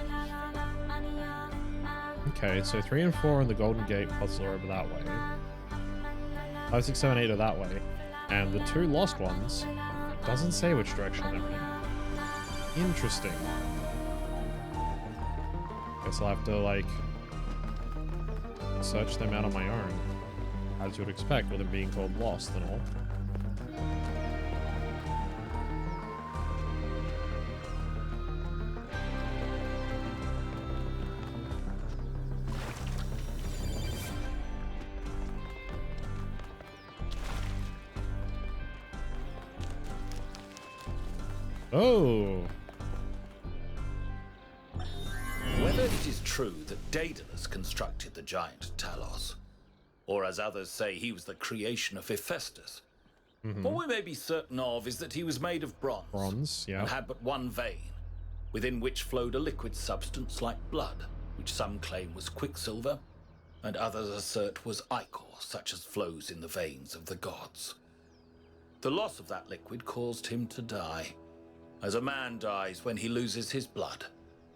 Okay, so 3 and 4 in the Golden Gate puzzle are over that way. 5, 6, 7, 8 are that way. And the 2 lost ones, doesn't say which direction they're in. Interesting. Guess I'll have to, like, search them out on my own. As you would expect with them being called lost and all. Oh. Whether it is true that Daedalus constructed the giant Talos, or as others say, he was the creation of Hephaestus, what we may be certain of is that he was made of bronze, and had but one vein, within which flowed a liquid substance like blood, which some claim was quicksilver, and others assert was ichor, such as flows in the veins of the gods. The loss of that liquid caused him to die, as a man dies when he loses his blood.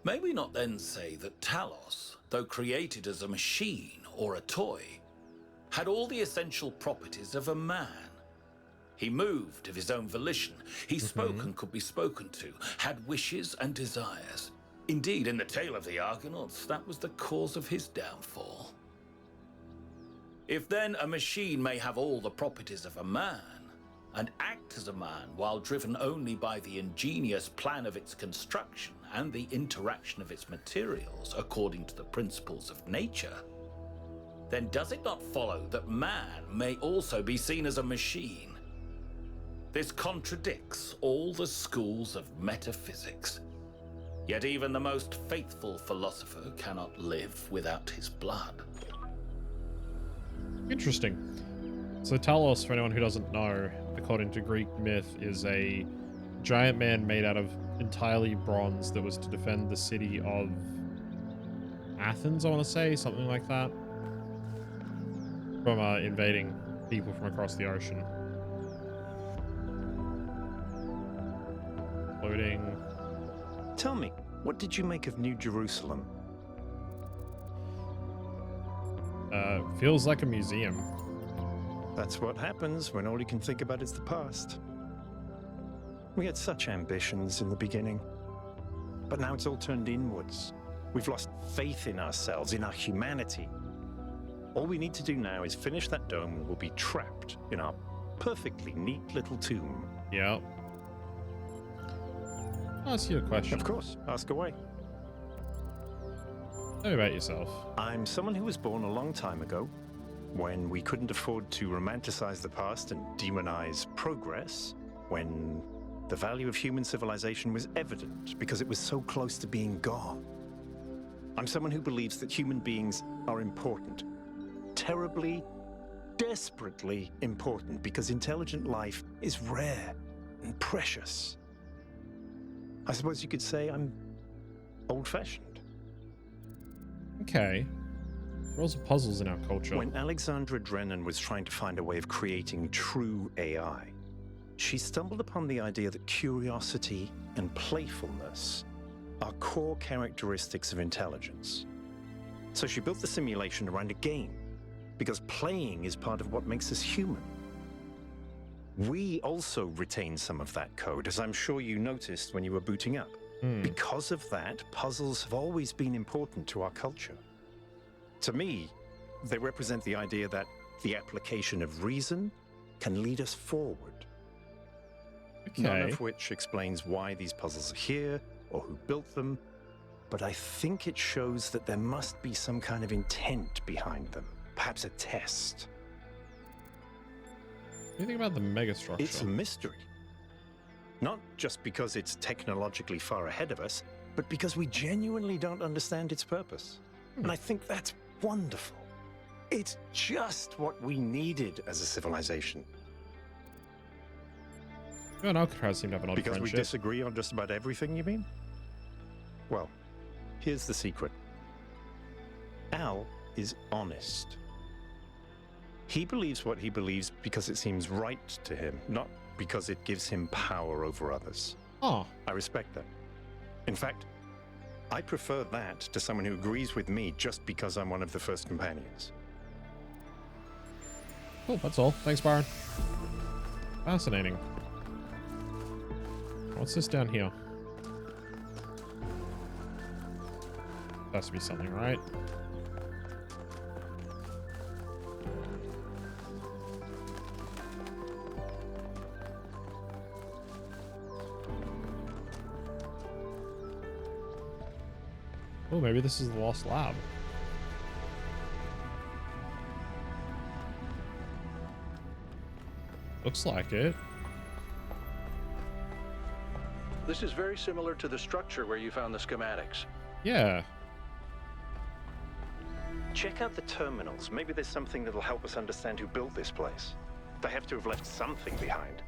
May we not then say that Talos, though created as a machine or a toy, had all the essential properties of a man? He moved of his own volition. He spoke and could be spoken to, had wishes and desires. Indeed, in the tale of the Argonauts, that was the cause of his downfall. If then a machine may have all the properties of a man, and act as a man while driven only by the ingenious plan of its construction and the interaction of its materials according to the principles of nature, then does it not follow that man may also be seen as a machine? This contradicts all the schools of metaphysics. Yet even the most faithful philosopher cannot live without his blood. Interesting. So Talos, for anyone who doesn't know, according to Greek myth, is a giant man made out of entirely bronze that was to defend the city of Athens, I want to say, something like that, from invading people from across the ocean. Loading. Tell me, what did you make of New Jerusalem? Feels like a museum. That's what happens when all you can think about is the past. We had such ambitions in the beginning, but now it's all turned inwards. We've lost faith in ourselves, in our humanity. All we need to do now is finish that dome and we'll be trapped in our perfectly neat little tomb. Yeah. I'll ask you a question. Of course, ask away. Tell me about yourself. I'm someone who was born a long time ago, when we couldn't afford to romanticize the past and demonize progress, when the value of human civilization was evident because it was so close to being gone. I'm someone who believes that human beings are important, terribly, desperately important, because intelligent life is rare and precious. I suppose you could say I'm old-fashioned. Okay. Rules of puzzles in our culture. When Alexandra Drennan was trying to find a way of creating true AI, she stumbled upon the idea that curiosity and playfulness are core characteristics of intelligence. So she built the simulation around a game, because playing is part of what makes us human. We also retain some of that code, as I'm sure you noticed when you were booting up. Because of that, puzzles have always been important to our culture. To me, they represent the idea that the application of reason can lead us forward. Okay. None of which explains why these puzzles are here or who built them, but I think it shows that there must be some kind of intent behind them, perhaps a test. What do you think about the megastructure? It's a mystery. Not just because it's technologically far ahead of us, but because we genuinely don't understand its purpose. And I think that's wonderful. It's just what we needed as a civilization. You and Alcatraz seem to have an odd Because friendship. we disagree on just about everything, you mean? Well, here's the secret. Al is honest. He believes what he believes because it seems right to him, not because it gives him power over others. Oh. I respect that. In fact, I prefer that to someone who agrees with me just because I'm one of the first companions. Cool, that's all. Thanks, Byron. Fascinating. What's this down here? Has to be something, right? Oh, maybe this is the lost lab. Looks like it. This is very similar to the structure where you found the schematics. Yeah. Check out the terminals. Maybe there's something that'll help us understand who built this place. They have to have left something behind.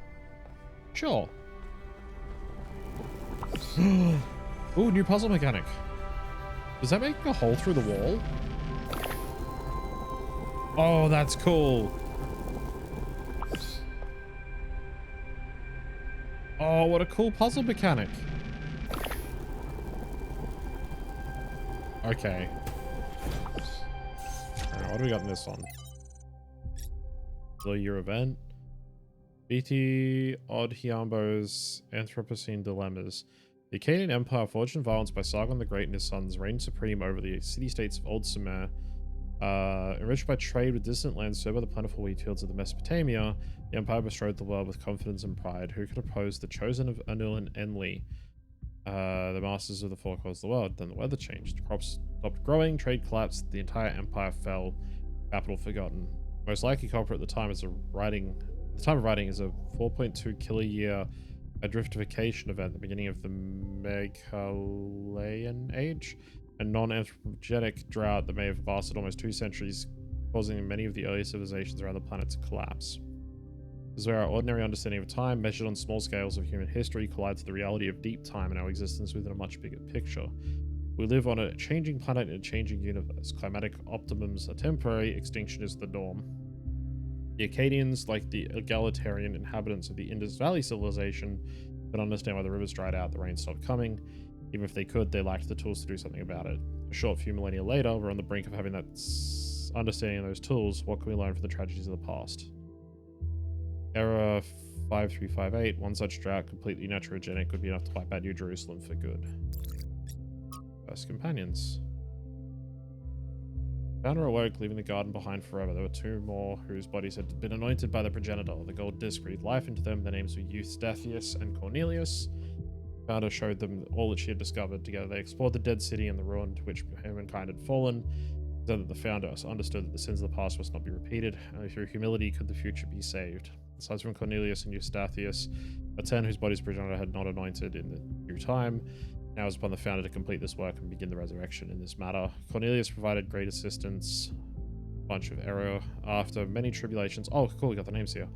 Sure. Ooh, new puzzle mechanic. Does that make a hole through the wall? Oh, that's cool. Oh, what a cool puzzle mechanic. Okay. Alright, what do we got in this one? The year event. BT Odd Hiambo's Anthropocene Dilemmas. The Akkadian Empire, forged in violence by Sargon the Great and his sons, reigned supreme over the city-states of Old Sumer. Enriched by trade with distant lands served by the plentiful wheat fields of the Mesopotamia, the empire bestrode the world with confidence and pride. Who could oppose the chosen of Anil and Enlil, the masters of the four corners of the world? Then the weather changed. Crops stopped growing, trade collapsed, the entire empire fell, capital forgotten. Most likely culprit at the time of writing is a 4.2 kiloyear adriftification event at the beginning of the Meghallian Age, a non-anthropogenic drought that may have lasted almost 2 centuries causing many of the early civilizations around the planet to collapse. This is where our ordinary understanding of time, measured on small scales of human history, collides with the reality of deep time and our existence within a much bigger picture. We live on a changing planet in a changing universe. Climatic optimums are temporary, extinction is the norm. The Acadians, like the egalitarian inhabitants of the Indus Valley civilization, could understand why the rivers dried out, the rain stopped coming. Even if they could, they lacked the tools to do something about it. A short few millennia later, we're on the brink of having that understanding of those tools. What can we learn from the tragedies of the past? Error 5358. One such drought, completely naturogenic, would be enough to wipe out New Jerusalem for good. First companions. Founder awoke, leaving the garden behind forever. There were two more whose bodies had been anointed by the progenitor. The gold disc breathed life into them. Their names were Eustathius and Cornelius. Founder showed them all that she had discovered. Together they explored the dead city and the ruin to which humankind had fallen, so that the founder understood that the sins of the past must not be repeated. Only through humility could the future be saved. Aside from Cornelius and Eustathius, a 10 whose bodies progenitor had not anointed in the due time, now is upon the founder to complete this work and begin the resurrection in this matter. Cornelius provided great assistance. Bunch of error. After many tribulations. Oh, cool, we got the names here.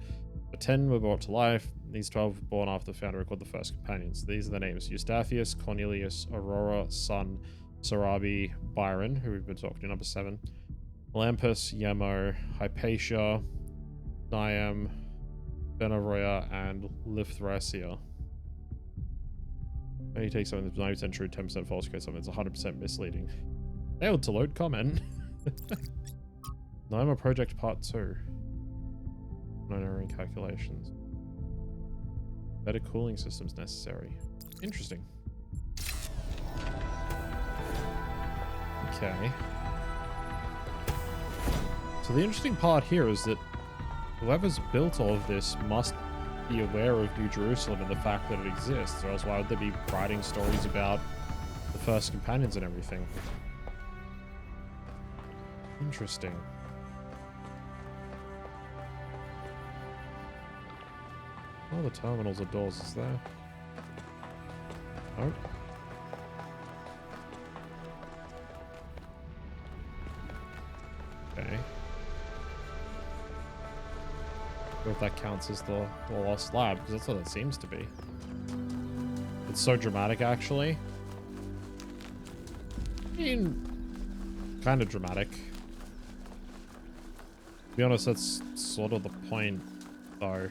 The 10 were brought to life. These 12 were born after the founder recorded the first companions. These are the names: Eustathius, Cornelius, Aurora, Sun, Sarabi, Byron, who we've been talking to, number 7, Olympus, Yemo, Hypatia, Niam, Benaroya, and Lithracia. When you take something that's 90% true, 10% false, create something that's 100% misleading. Failed to load comment. Noma Project Part 2. No erroring calculations. Better cooling systems necessary. Interesting. Okay. So the interesting part here is that whoever's built all of this must be aware of New Jerusalem and the fact that it exists, or else why would they be writing stories about the first companions and everything? Interesting. Oh, the terminals are doors, is there? Nope. Okay. If that counts as the lost lab, because that's what it seems to be. It's so dramatic, actually. I mean, kind of dramatic. To be honest, that's sort of the point, though.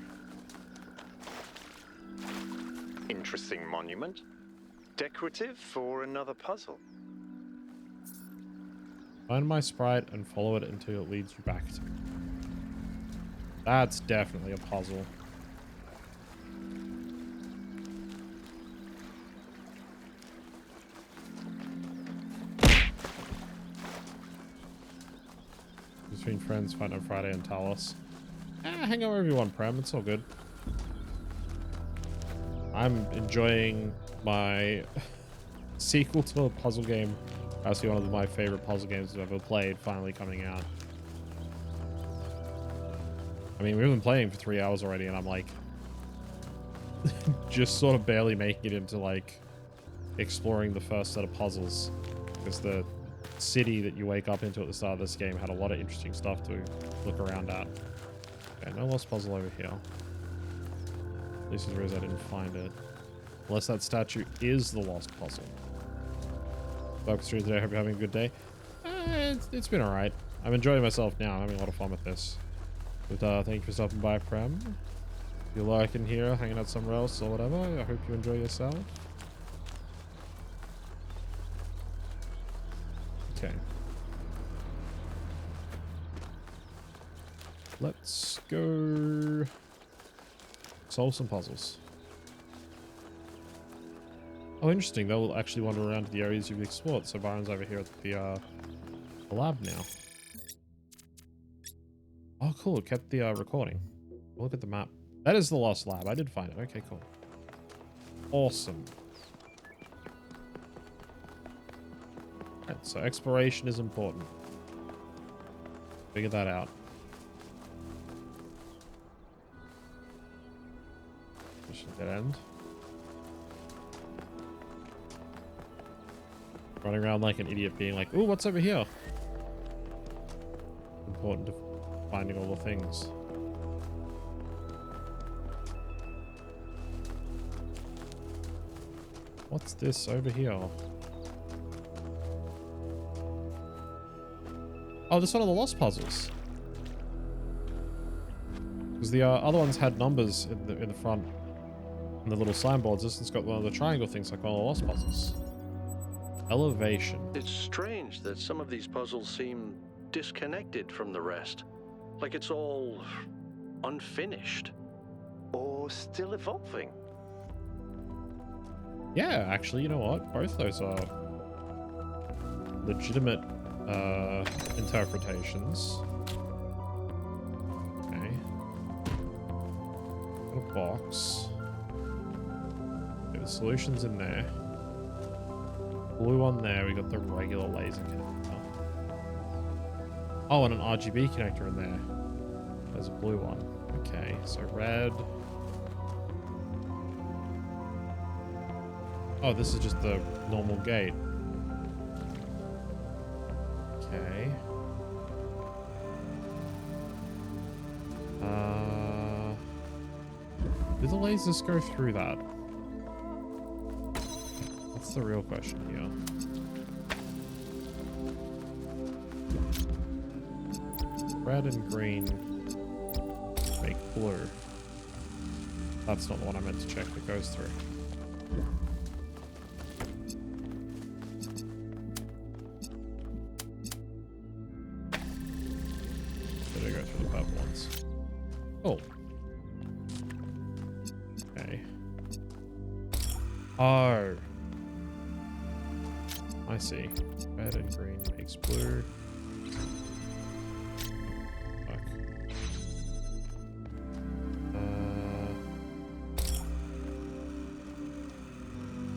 Interesting monument. Decorative for another puzzle. Find my sprite and follow it until it leads you back to me. That's definitely a puzzle. Between friends, fight on Friday and Talos. Hang out wherever you want, Prem. It's all good. I'm enjoying my sequel to a puzzle game. Actually, one of my favorite puzzle games I've ever played, finally coming out. I mean, we've been playing for 3 hours already, and I'm like, just sort of barely making it into like exploring the first set of puzzles, because the city that you wake up into at the start of this game had a lot of interesting stuff to look around at. Okay, no lost puzzle over here. At least as I didn't find it. Unless that statue is the lost puzzle. Welcome to today. Hope you're having a good day. It's been alright. I'm enjoying myself now. I'm having a lot of fun with this. But thank you for stopping by, Prem. If you're liking here, hanging out somewhere else or whatever, I hope you enjoy yourself. Okay. Let's go solve some puzzles. Oh, interesting. They'll actually wander around to the areas you've explored. So Byron's over here at the lab now. Oh, cool. It kept the recording. Look at the map. That is the lost lab. I did find it. Okay, cool. Awesome. Right, so exploration is important. Figure that out. Mission dead end. Running around like an idiot being like, ooh, what's over here? The important to finding all the things. What's this over here? Oh, this is one of the lost puzzles. Because the other ones had numbers in the front, and the little signboards. This one's got one of the triangle things, like one of the lost puzzles. Elevation. It's strange that some of these puzzles seem disconnected from the rest. Like it's all unfinished. Or still evolving. Yeah, actually, you know what? Both those are legitimate interpretations. Okay. Got a box. Okay, the solution's in there. Blue one there. We got the regular laser connector. Oh, and an RGB connector in there. There's a blue one. Okay, so red. Oh, this is just the normal gate. Okay. Do the lasers go through that? That's the real question here. Red and green make blue. That's not the one I meant to check that goes through. Better go through the purple ones. Oh. Okay. Oh. I see. Red and green makes blue. Fuck.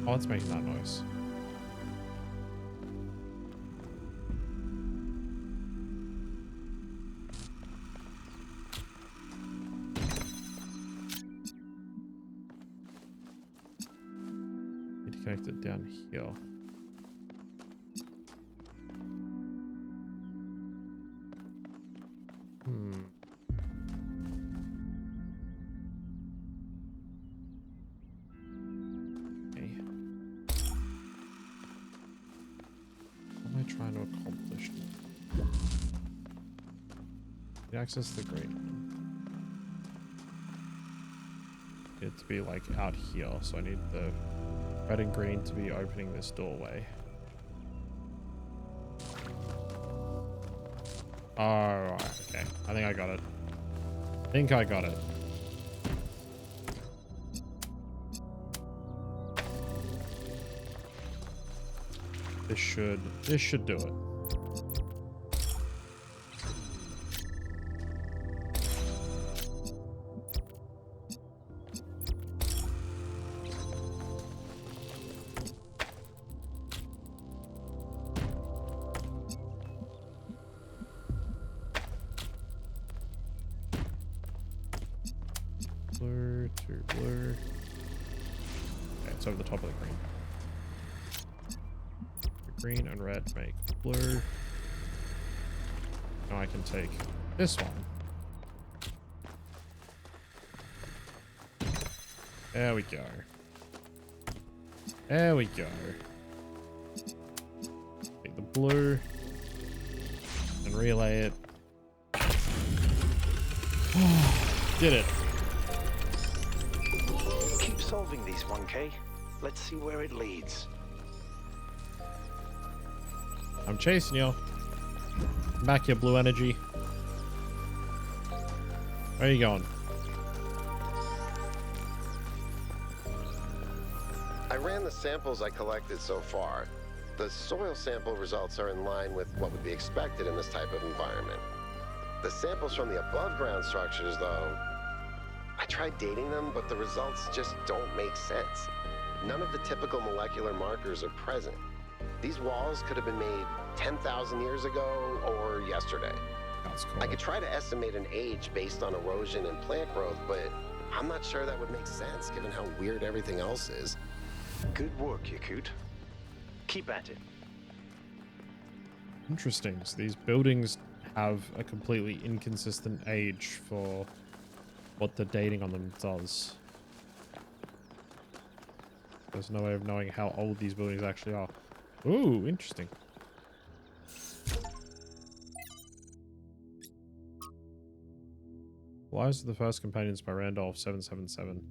Oh, it's making that noise. Need to connect it down here. Trying to accomplish access the green one. It to be like out here, so I need the red and green to be opening this doorway. Oh, right, okay. I think I got it. This should do it. Blur to blur. Okay, it's over the top of the green. Green and red make blue. Now I can take this one. There we go. There we go. Take the blue and relay it. Did it. Keep solving these, 1K. Let's see where it leads. I'm chasing you. Back here, blue energy. Where are you going? I ran the samples I collected so far. The soil sample results are in line with what would be expected in this type of environment. The samples from the above ground structures, though, I tried dating them, but the results just don't make sense. None of the typical molecular markers are present. These walls could have been made 10,000 years ago or yesterday. That's cool. I could try to estimate an age based on erosion and plant growth, but I'm not sure that would make sense given how weird everything else is. Good work, Yakut. Keep at it. Interesting. So these buildings have a completely inconsistent age for what the dating on them does. There's no way of knowing how old these buildings actually are. Ooh, interesting. Lives of the First Companions by Randolph 777.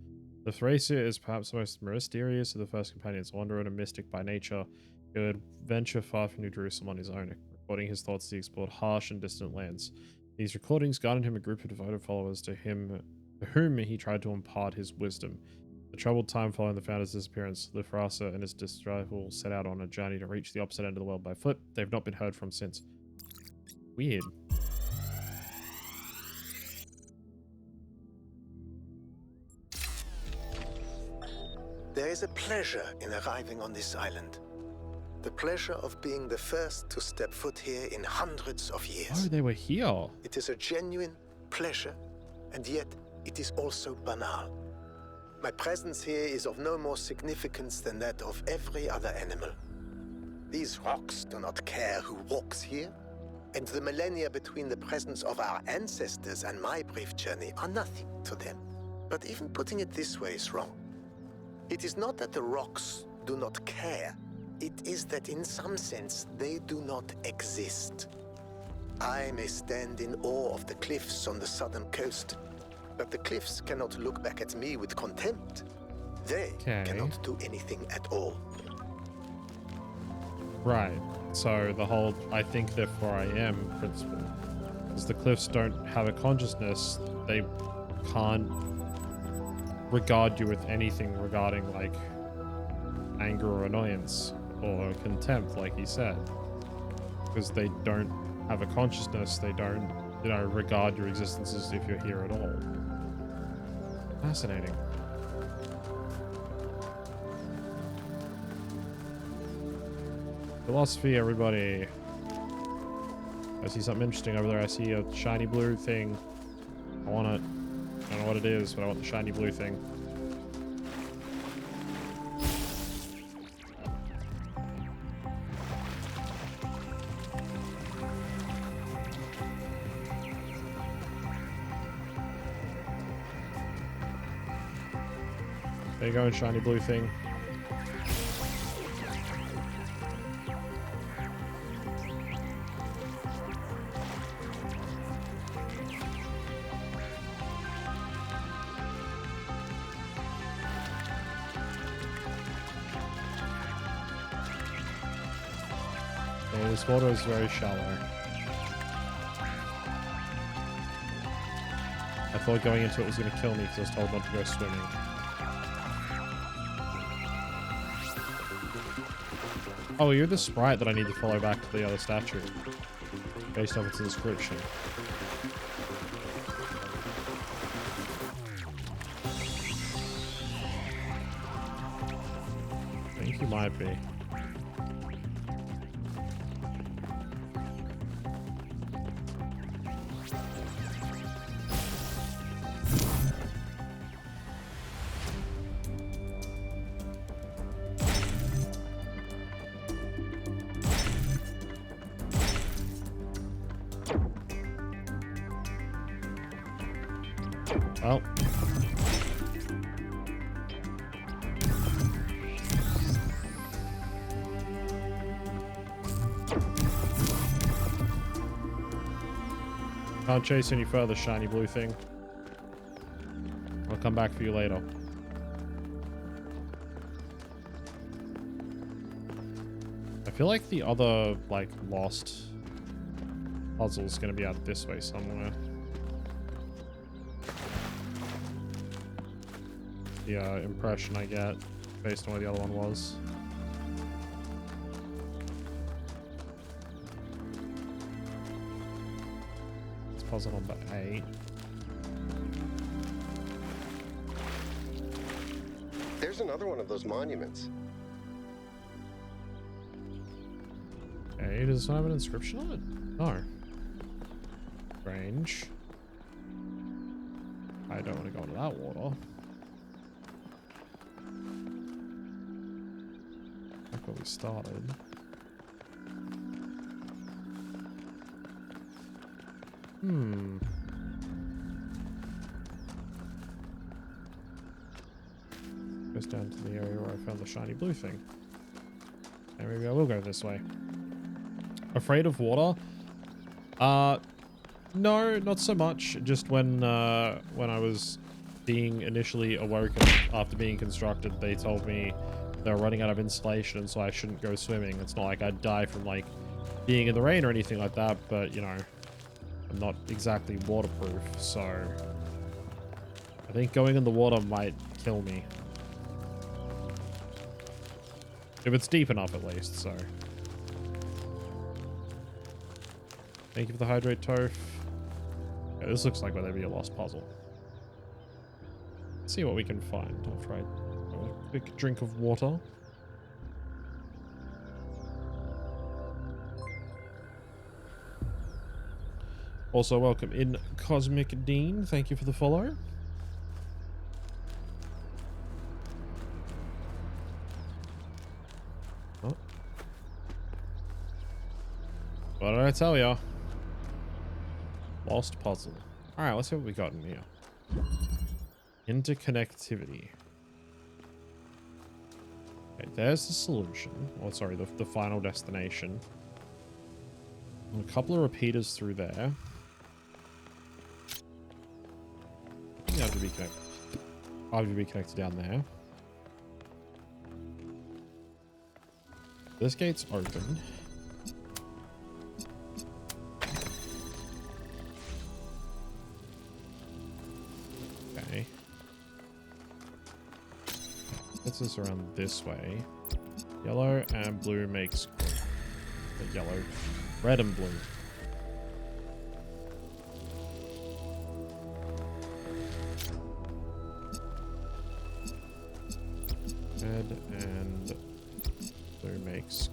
The Thracia is perhaps the most mysterious of the First Companions, a wanderer and a mystic by nature. He would venture far from New Jerusalem on his own, recording his thoughts as he explored harsh and distant lands. These recordings guided him a group of devoted followers to whom he tried to impart his wisdom. The troubled time following the founder's disappearance, Lefrasa and his disciple set out on a journey to reach the opposite end of the world by foot. They've not been heard from since. Weird. There is a pleasure in arriving on this island. The pleasure of being the first to step foot here in hundreds of years. Oh, they were here. It is a genuine pleasure, and yet it is also banal. My presence here is of no more significance than that of every other animal. These rocks do not care who walks here, and the millennia between the presence of our ancestors and my brief journey are nothing to them. But even putting it this way is wrong. It is not that the rocks do not care, it is that in some sense they do not exist. I may stand in awe of the cliffs on the southern coast, but the cliffs cannot look back at me with contempt. They cannot do anything at all. Right. So the whole I think therefore I am principle. Because the cliffs don't have a consciousness, they can't regard you with anything regarding like anger or annoyance or contempt, like he said. Because they don't have a consciousness, they don't, you know, regard your existence as if you're here at all. Fascinating. Philosophy, everybody. I see something interesting over there. I see a shiny blue thing. I want it. I don't know what it is, but I want the shiny blue thing. There you go, shiny blue thing. Okay, this water is very shallow. I thought going into it was going to kill me because I was told not to go swimming. Oh, you're the sprite that I need to follow back to the other statue, based off its description. I think you might be. Well. Can't chase any further, shiny blue thing. I'll come back for you later. I feel like the other, like, lost puzzle is going to be out this way somewhere. The impression I get based on where the other one was. It's puzzle number 8. There's another one of those monuments. Okay, does this one have an inscription on it? No. Strange. I don't want to go into that water. Back where we started. Goes down to the area where I found the shiny blue thing. And maybe I will go this way. Afraid of water? No, not so much. Just when I was being initially awoken after being constructed, they told me they were running out of insulation, so I shouldn't go swimming. It's not like I'd die from like being in the rain or anything like that, but you know, I'm not exactly waterproof, so I think going in the water might kill me. If it's deep enough, at least, so. Thank you for the hydrate, Toph. Yeah, this looks like where there'd be a lost puzzle. Let's see what we can find. I'll try a quick drink of water. Also, welcome in Cosmic Dean. Thank you for the follow. Oh. What did I tell ya? Lost puzzle. Alright, let's see what we got in here. Interconnectivity. Okay, there's the solution. Oh, sorry, the final destination. And a couple of repeaters through there. RGB connected down there. This gate's open. Okay. Gets us around this way. Yellow and blue makes yellow, red and blue. Red and blue makes.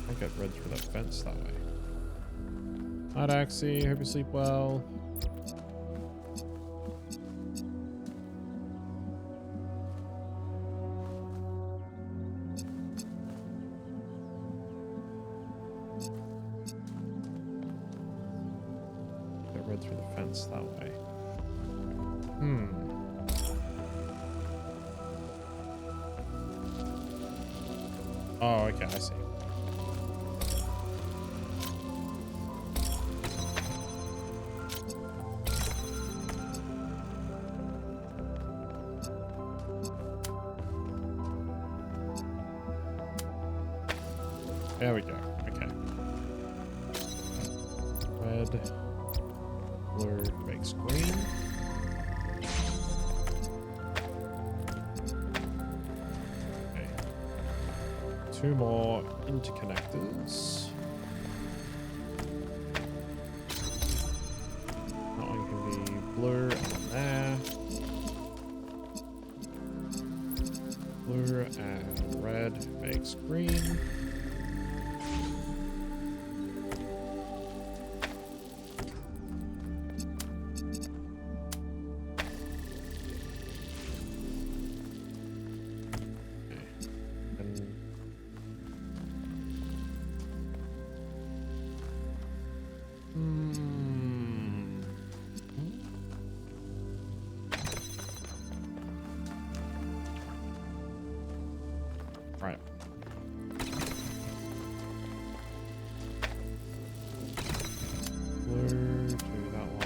I get red through that fence that way. Hi, Daxie. Hope you sleep well. Get red through the fence that way. Oh, okay, I see. There we go. Okay. Red, blue makes green. Okay. Two more interconnectors. That one can be blue and there. Blue and red makes green. Right. Blue to that one.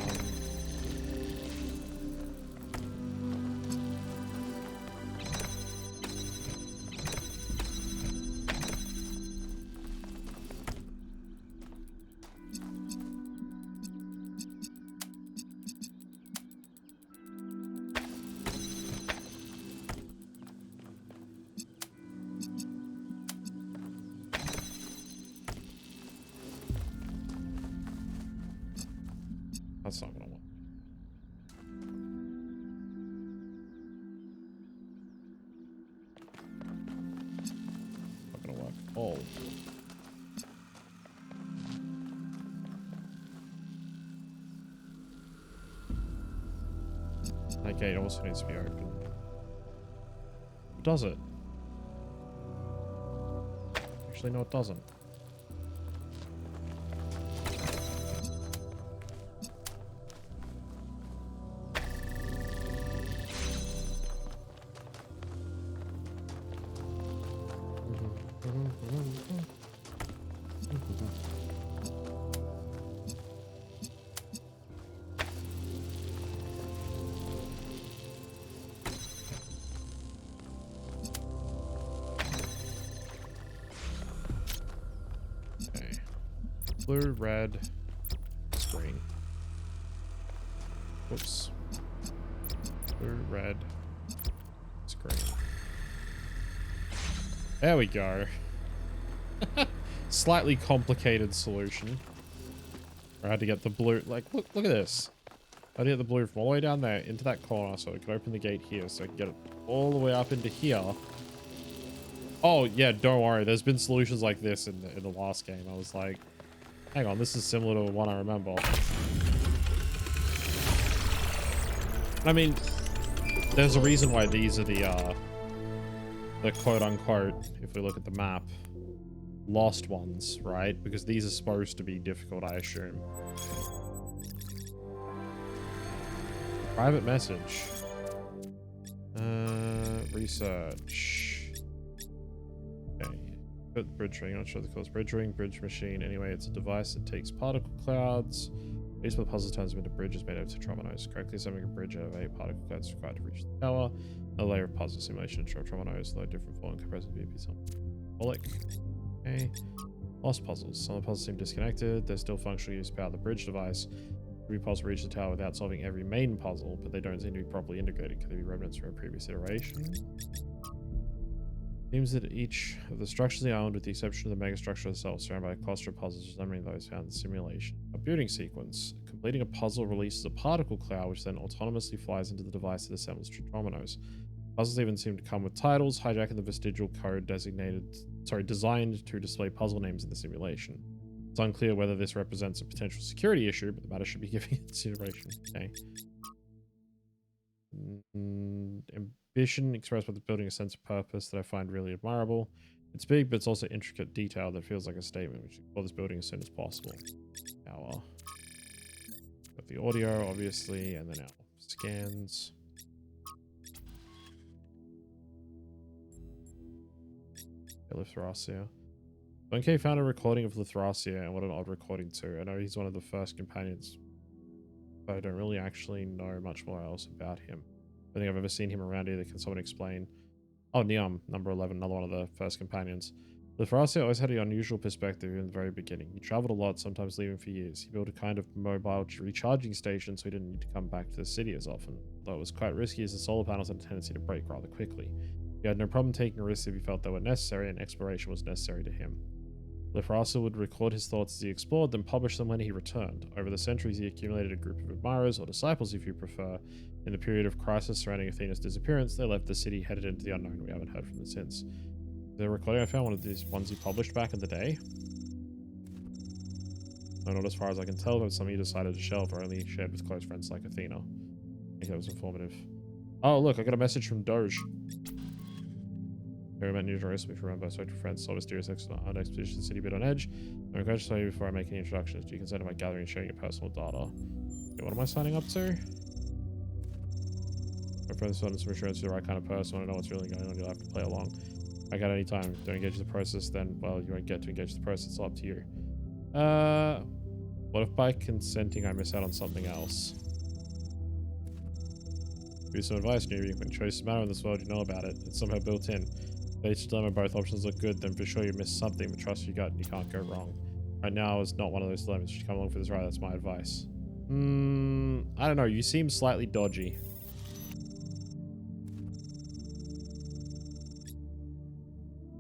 That's not gonna work. Not gonna work. Oh. That gate also needs to be open. Does it? Actually, no, it doesn't. Blue, red, green. Whoops. Blue, red, green. There we go. Slightly complicated solution. I had to get the blue. Like, look at this. I had to get the blue from all the way down there into that corner so I could open the gate here so I could get it all the way up into here. Oh, yeah, don't worry. There's been solutions like this in the last game. I was like, hang on, this is similar to one I remember. I mean, there's a reason why these are the quote-unquote, if we look at the map, lost ones, right? Because these are supposed to be difficult, I assume. Private message. Research. Okay. Bridge ring. I'm not sure the cause bridge ring, bridge machine. Anyway, it's a device that takes particle clouds. Based on the puzzle turns them into bridges made of tetrominos. Correctly assembling a bridge out of 8 particle clouds is required to reach the tower. A layer of puzzle simulation to show tetrominos, though different form compressed to be a piece of symbolic. Okay. Lost puzzles. Some of the puzzles seem disconnected. They're still functionally used to power the bridge device. Every puzzle reach the tower without solving every main puzzle, but they don't seem to be properly integrated. Could they be remnants from a previous iteration? Seems that each of the structures of the island, with the exception of the megastructure itself, surrounded by a cluster of puzzles resembling those found in the simulation. A building sequence. Completing a puzzle releases a particle cloud, which then autonomously flies into the device that assembles tetrominos. Puzzles even seem to come with titles, hijacking the vestigial code designed to display puzzle names in the simulation. It's unclear whether this represents a potential security issue, but the matter should be given consideration. Okay. Ambition expressed by the building a sense of purpose that I find really admirable. It's big, but it's also intricate detail that feels like a statement. We should explore this building as soon as possible. Our got the audio, obviously, and then our scans. Lithracia. Bunke found a recording of Lithracia, and what an odd recording too. I know he's one of the first companions, but I don't really actually know much more else about him. I don't think I've ever seen him around either. Can someone explain? Oh, Niam, number 11, another one of the first companions. Lithracia always had an unusual perspective in the very beginning. He traveled a lot, sometimes leaving for years. He built a kind of mobile recharging station so he didn't need to come back to the city as often, though it was quite risky as the solar panels had a tendency to break rather quickly. He had no problem taking risks if he felt they were necessary, and exploration was necessary to him. Lithracia would record his thoughts as he explored, then publish them when he returned. Over the centuries, he accumulated a group of admirers, or disciples if you prefer. In the period of crisis surrounding Athena's disappearance, they left the city, headed into the unknown. We haven't heard from them since. The recording I found, one of these ones he published back in the day. No, not as far as I can tell, but some he decided to shelve or only shared with close friends like Athena. I think that was informative. Oh, look, I got a message from Doge. I met New Jerusalem, if you remember. I spoke to friends, saw mysterious expedition city bit on edge. I'm going to tell you before I make any introductions. Do you consent to my gathering and sharing your personal data? Okay, what am I signing up to? My friends wanted some assurance you're the right kind of person. I know what's really going on. You'll have to play along. I got any time. Don't engage the process, then, well, you won't get to engage the process. It's up to you. What if by consenting I miss out on something else? Give you some advice, newbie. When choices matter in this world, you know about it. It's somehow built in. If each dilemma both options look good, then for sure you missed something, but trust your gut and you can't go wrong. Right now is not one of those dilemmas. You should come along for this ride. That's my advice. I don't know. You seem slightly dodgy.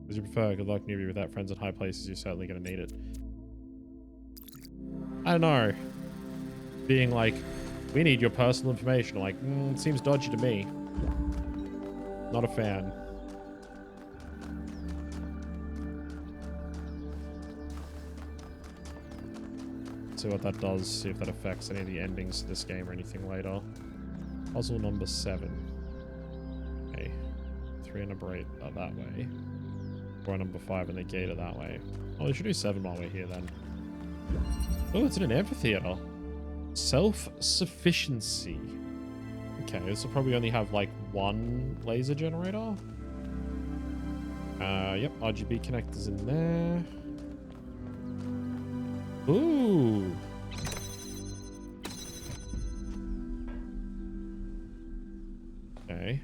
As you prefer, good luck, newbie. Without friends in high places, you're certainly going to need it. I don't know. Being like, we need your personal information. Like, it seems dodgy to me. Not a fan. See what that does, see if that affects any of the endings to this game or anything later. Puzzle number 7. Okay. 3 and number 8 are that way. Or number 5 and they gate it that way. Oh, we should do 7 while we're here then. Oh, it's in an amphitheater. Self-sufficiency. Okay, this will probably only have like 1 laser generator. Yep, RGB connectors in there. Ooh. Okay.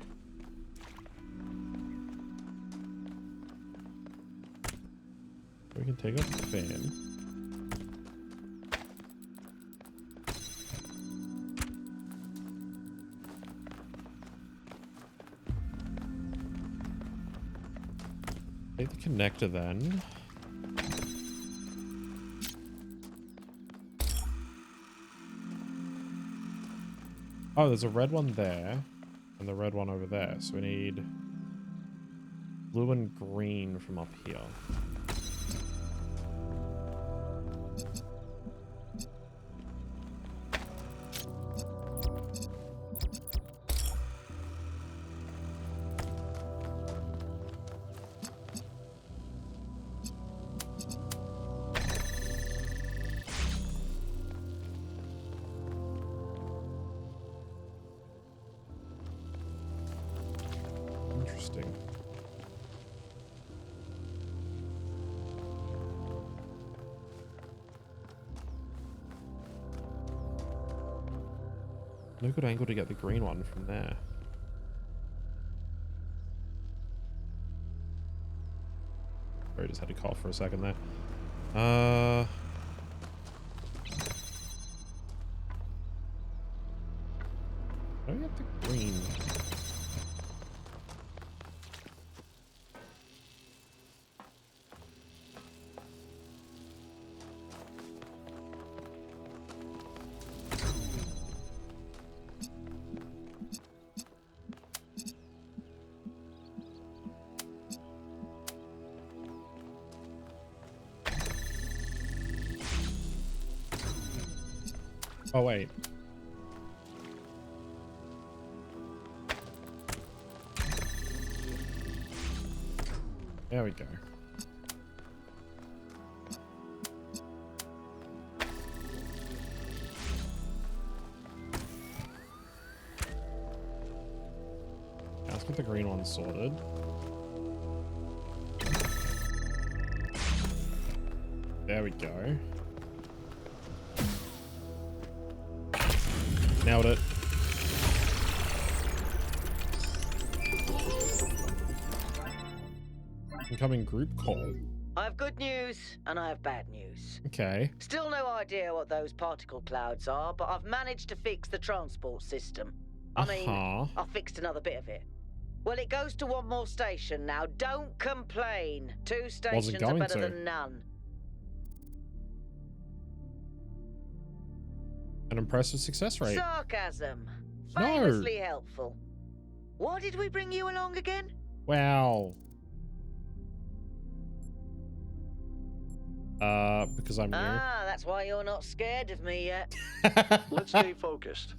We can take off the fan. Take the connector then. Oh, there's a red one there and the red one over there. So we need blue and green from up here. Interesting. No good angle to get the green one from there. Sorry, just had to cough for a second there. How do we get the green? Oh, wait. There we go. Let's get the green one sorted. There we go. Nailed it. Incoming group call. I have good news and I have bad news. Okay. Still no idea what those particle clouds are, but I've managed to fix the transport system. I mean, I fixed another bit of it. Well, it goes to one more station now. Don't complain. 2 stations are better than none. An impressive success rate. Sarcasm. Famously helpful. Why did we bring you along again? Wow. Because I'm new. Ah, that's why you're not scared of me yet. Let's stay focused.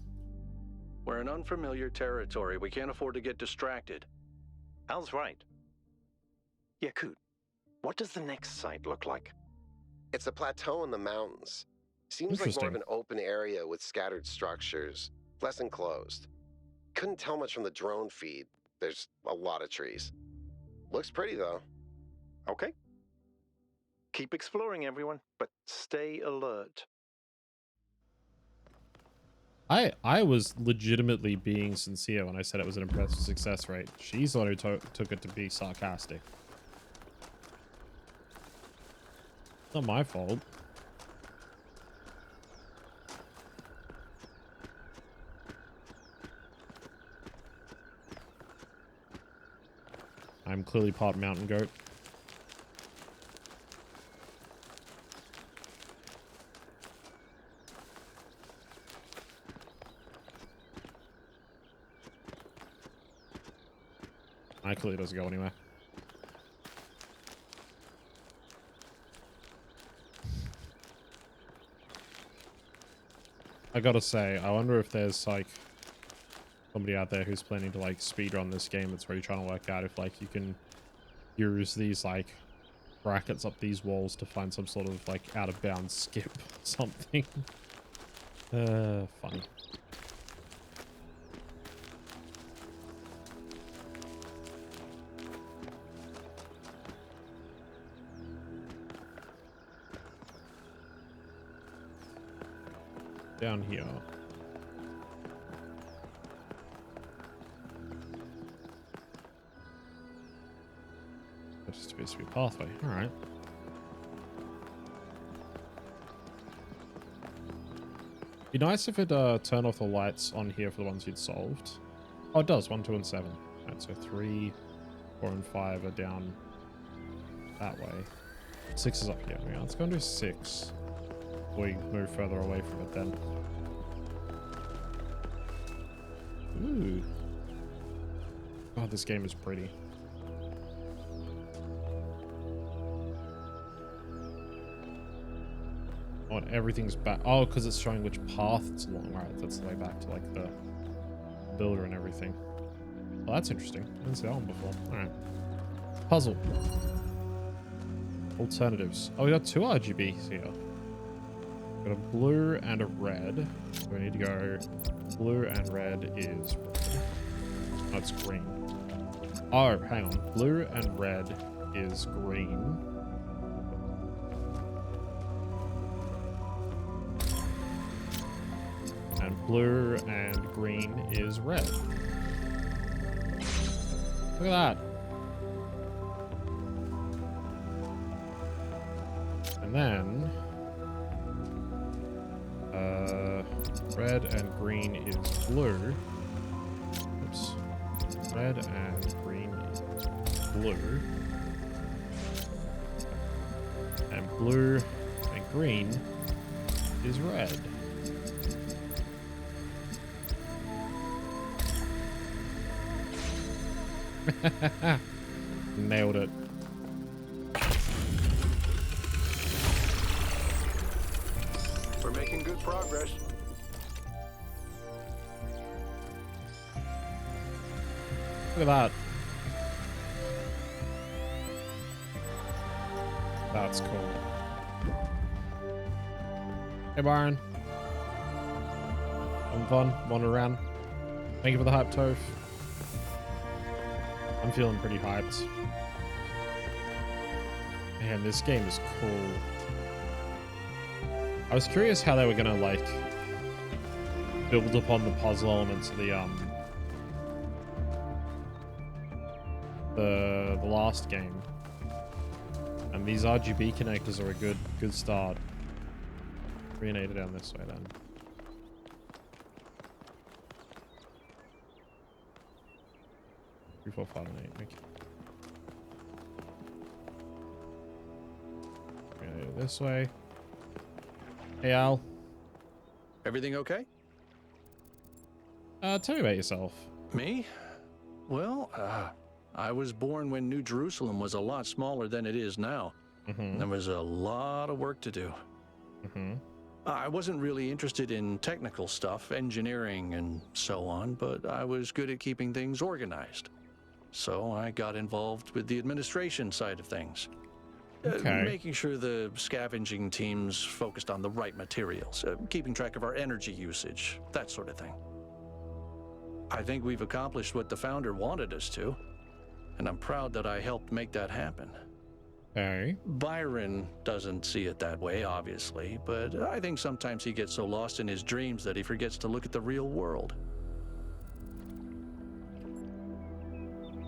We're in unfamiliar territory. We can't afford to get distracted. Al's right. Yakut, what does the next site look like? It's a plateau in the mountains. Seems like more of an open area with scattered structures, less enclosed. Couldn't tell much from the drone feed. There's a lot of trees. Looks pretty, though. Okay. Keep exploring, everyone, but stay alert. I was legitimately being sincere when I said it was an impressive success rate. She's the one who took it to be sarcastic. It's not my fault. I'm clearly part mountain goat. I clearly doesn't go anywhere. I gotta say, I wonder if there's like somebody out there who's planning to like speedrun this game that's really trying to work out if like you can use these like brackets up these walls to find some sort of like out of bounds skip or something. Funny. Down here. That just appears to be a pathway. All right. Be nice if it turned off the lights on here for the ones you'd solved. Oh, it does. 1, 2, and 7. All right, so 3, 4, and 5 are down that way. 6 is up here. Yeah, let's go and do 6. We move further away from it then. Ooh. God, this game is pretty. Oh, and everything's back. Oh, because it's showing which path it's along. Right, that's the way back to like the builder and everything. Well, that's interesting. I didn't see that one before. All right. Puzzle. Alternatives. Oh, we got 2 RGBs here. Got a blue and a red. So we need to go blue and red is red. No, it's green. Oh, hang on. Blue and red is green. And blue and green is red. Look at that. And then red and green is blue. Oops. Red and green is blue. And blue and green is red. Nailed it. We're making good progress. Look at that. That's cool. Hey, Byron. Having fun? Wander around. Thank you for the hype, Toph. I'm feeling pretty hyped. Man, this game is cool. I was curious how they were gonna like build upon the puzzle elements of the last game. And these RGB connectors are a good start. 3 and 8 down this way then. Three, 4, 5, and 8. Okay. Go this way. Hey, Al. Everything okay? Tell me about yourself. Me? Well, I was born when New Jerusalem was a lot smaller than it is now. There was a lot of work to do. I wasn't really interested in technical stuff, engineering and so on, but I was good at keeping things organized. So I got involved with the administration side of things. Making sure the scavenging teams focused on the right materials, keeping track of our energy usage, that sort of thing. I think we've accomplished what the founder wanted us to, and I'm proud that I helped make that happen. Okay. Byron doesn't see it that way, obviously, but I think sometimes he gets so lost in his dreams that he forgets to look at the real world.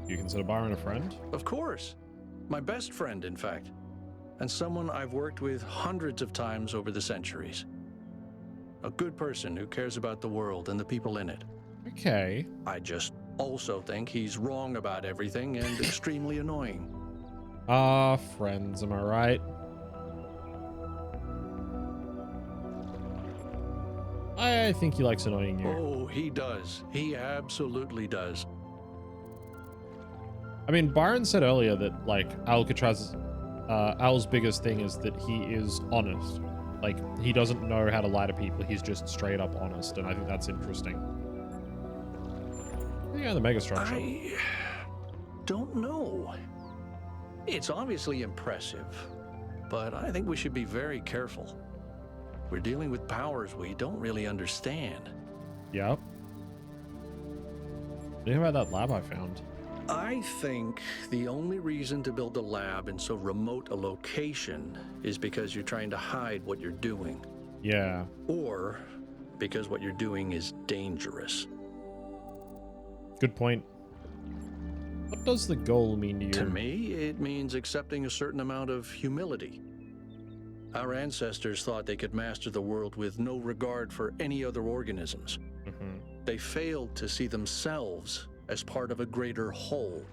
You consider Byron a friend? Of course. My best friend, in fact. And someone I've worked with hundreds of times over the centuries. A good person who cares about the world and the people in it. Okay. I just also think he's wrong about everything and extremely annoying. Ah, friends, am I right? I think he likes annoying you. Oh, he does. He absolutely does. I mean, Byron said earlier that, like, Al's biggest thing is that he is honest. Like, he doesn't know how to lie to people. He's just straight up honest, and I think that's interesting. Yeah, the mega structure. I don't know. It's obviously impressive, but I think we should be very careful. We're dealing with powers we don't really understand. Yep. Think about that lab I found. I think the only reason to build a lab in so remote a location is because you're trying to hide what you're doing. Yeah. Or because what you're doing is dangerous. Good point. What does the goal mean to you? To me, it means accepting a certain amount of humility. Our ancestors thought they could master the world with no regard for any other organisms. They failed to see themselves as part of a greater whole.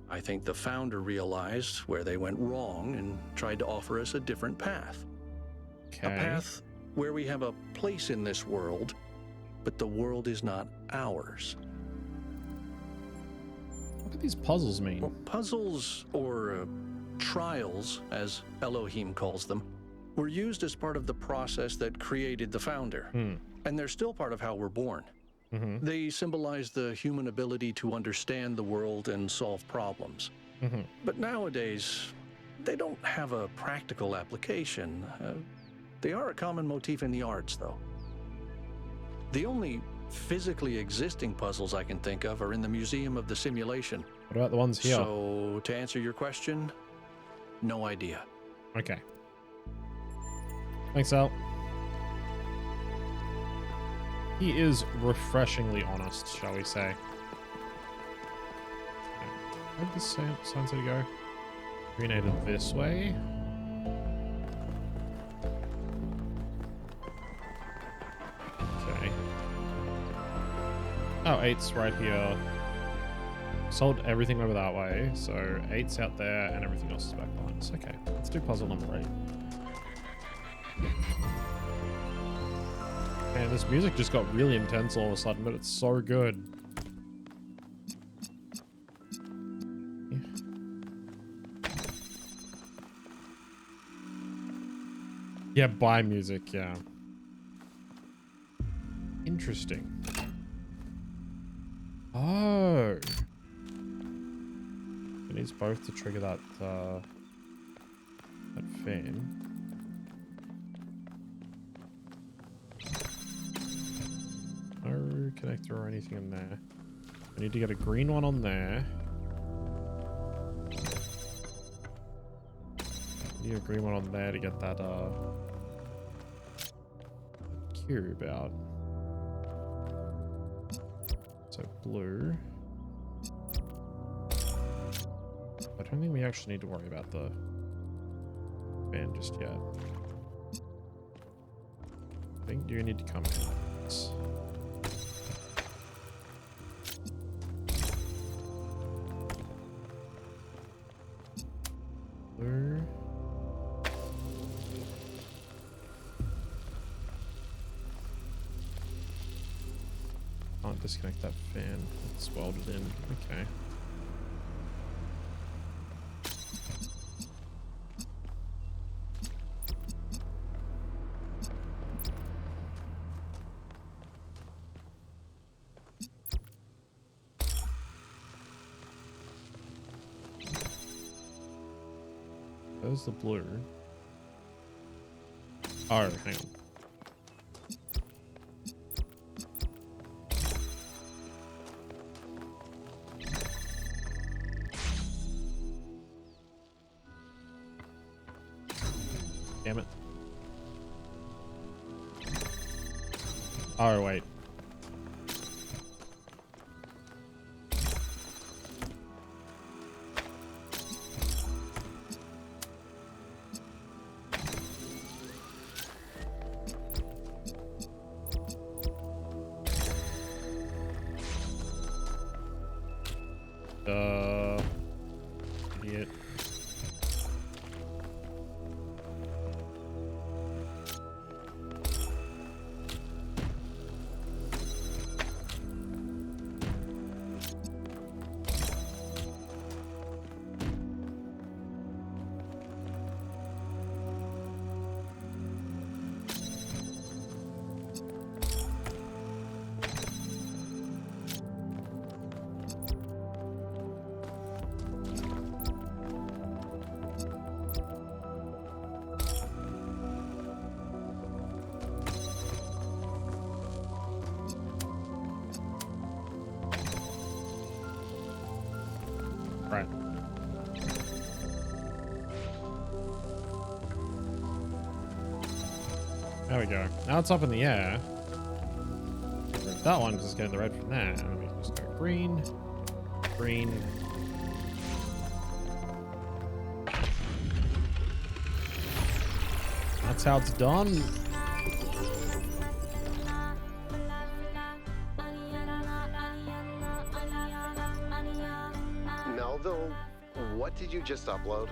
I think the founder realized where they went wrong and tried to offer us a different path. Okay. A path where we have a place in this world, but the world is not ours. What do these puzzles mean? Well, puzzles, or trials, as Elohim calls them, were used as part of the process that created the founder. And they're still part of how we're born. They symbolize the human ability to understand the world and solve problems. But nowadays, they don't have a practical application. They are a common motif in the arts, though. The only physically existing puzzles I can think of are in the Museum of the Simulation. What about the ones here? So, to answer your question, no idea. Okay. Thanks, Al. He is refreshingly honest, shall we say. Where did this sign say to go? Renated this way. Okay. Oh, 8's right here. Sold everything over that way, so 8's out there and everything else is back behind us. Okay, let's do puzzle number 8. Man, this music just got really intense all of a sudden, but it's so good. Yeah, buy music, yeah. Interesting. Oh. It needs both to trigger that fan. No connector or anything in there. I need to get a green one on there. Need a green one on there to get that cube out. So blue. I don't think we actually need to worry about the fan just yet. I think you need to come in. Blue. Can't disconnect that fan. It's welded in. Okay. There's the blue. Oh, hang on. Damn it. Oh, wait. Idiot. Right. There we go. Now it's up in the air. That one because it's getting the red from there. And we just go green, green. That's how it's done. Melville, what did you just upload?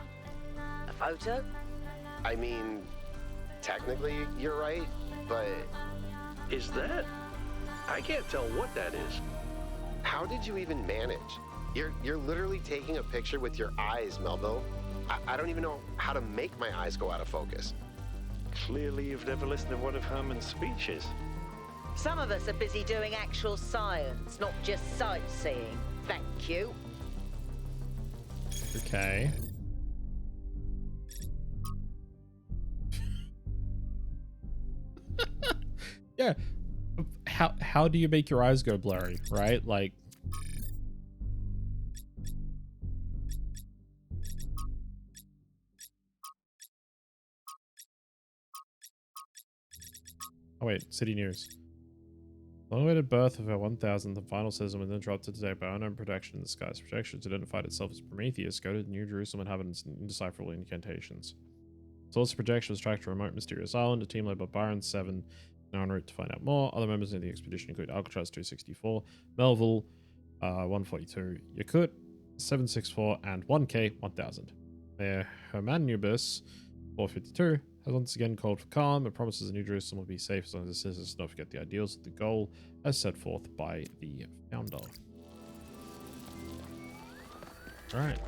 A photo? I mean, technically you're right, but... Is that? I can't tell what that is. How did you even manage? You're literally taking a picture with your eyes, Melville. I don't even know how to make my eyes go out of focus. Clearly you've never listened to one of Herman's speeches. Some of us are busy doing actual science, not just sightseeing. Thank you. Okay. Yeah. How do you make your eyes go blurry, right? Like, oh wait, city news. Long-awaited birth of her 1000th and final citizen was interrupted today by unknown protection in the skies. Projections identified itself as Prometheus, goaded New Jerusalem inhabitants in indecipherable incantations. Source of projection was tracked to a remote mysterious island. A team led by Byron 7 now en route to find out more. Other members of the expedition include Alcatraz 264, Melville 142, Yakut 764, and 1K 1000. Mayor Hermanubis 452 has once again called for calm and promises the New Jerusalem will be safe as long as the citizens don't forget the ideals of the goal as set forth by the founder. Alright.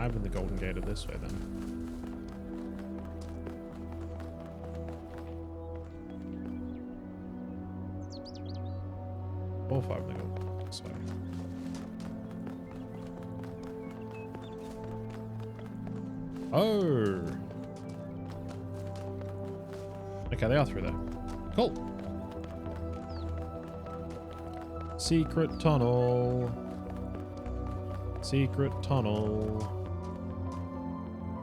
In the Golden Gate of this way then. Or 5 in the Golden this way. Oh! Okay, they are through there. Cool. Secret tunnel. Secret tunnel.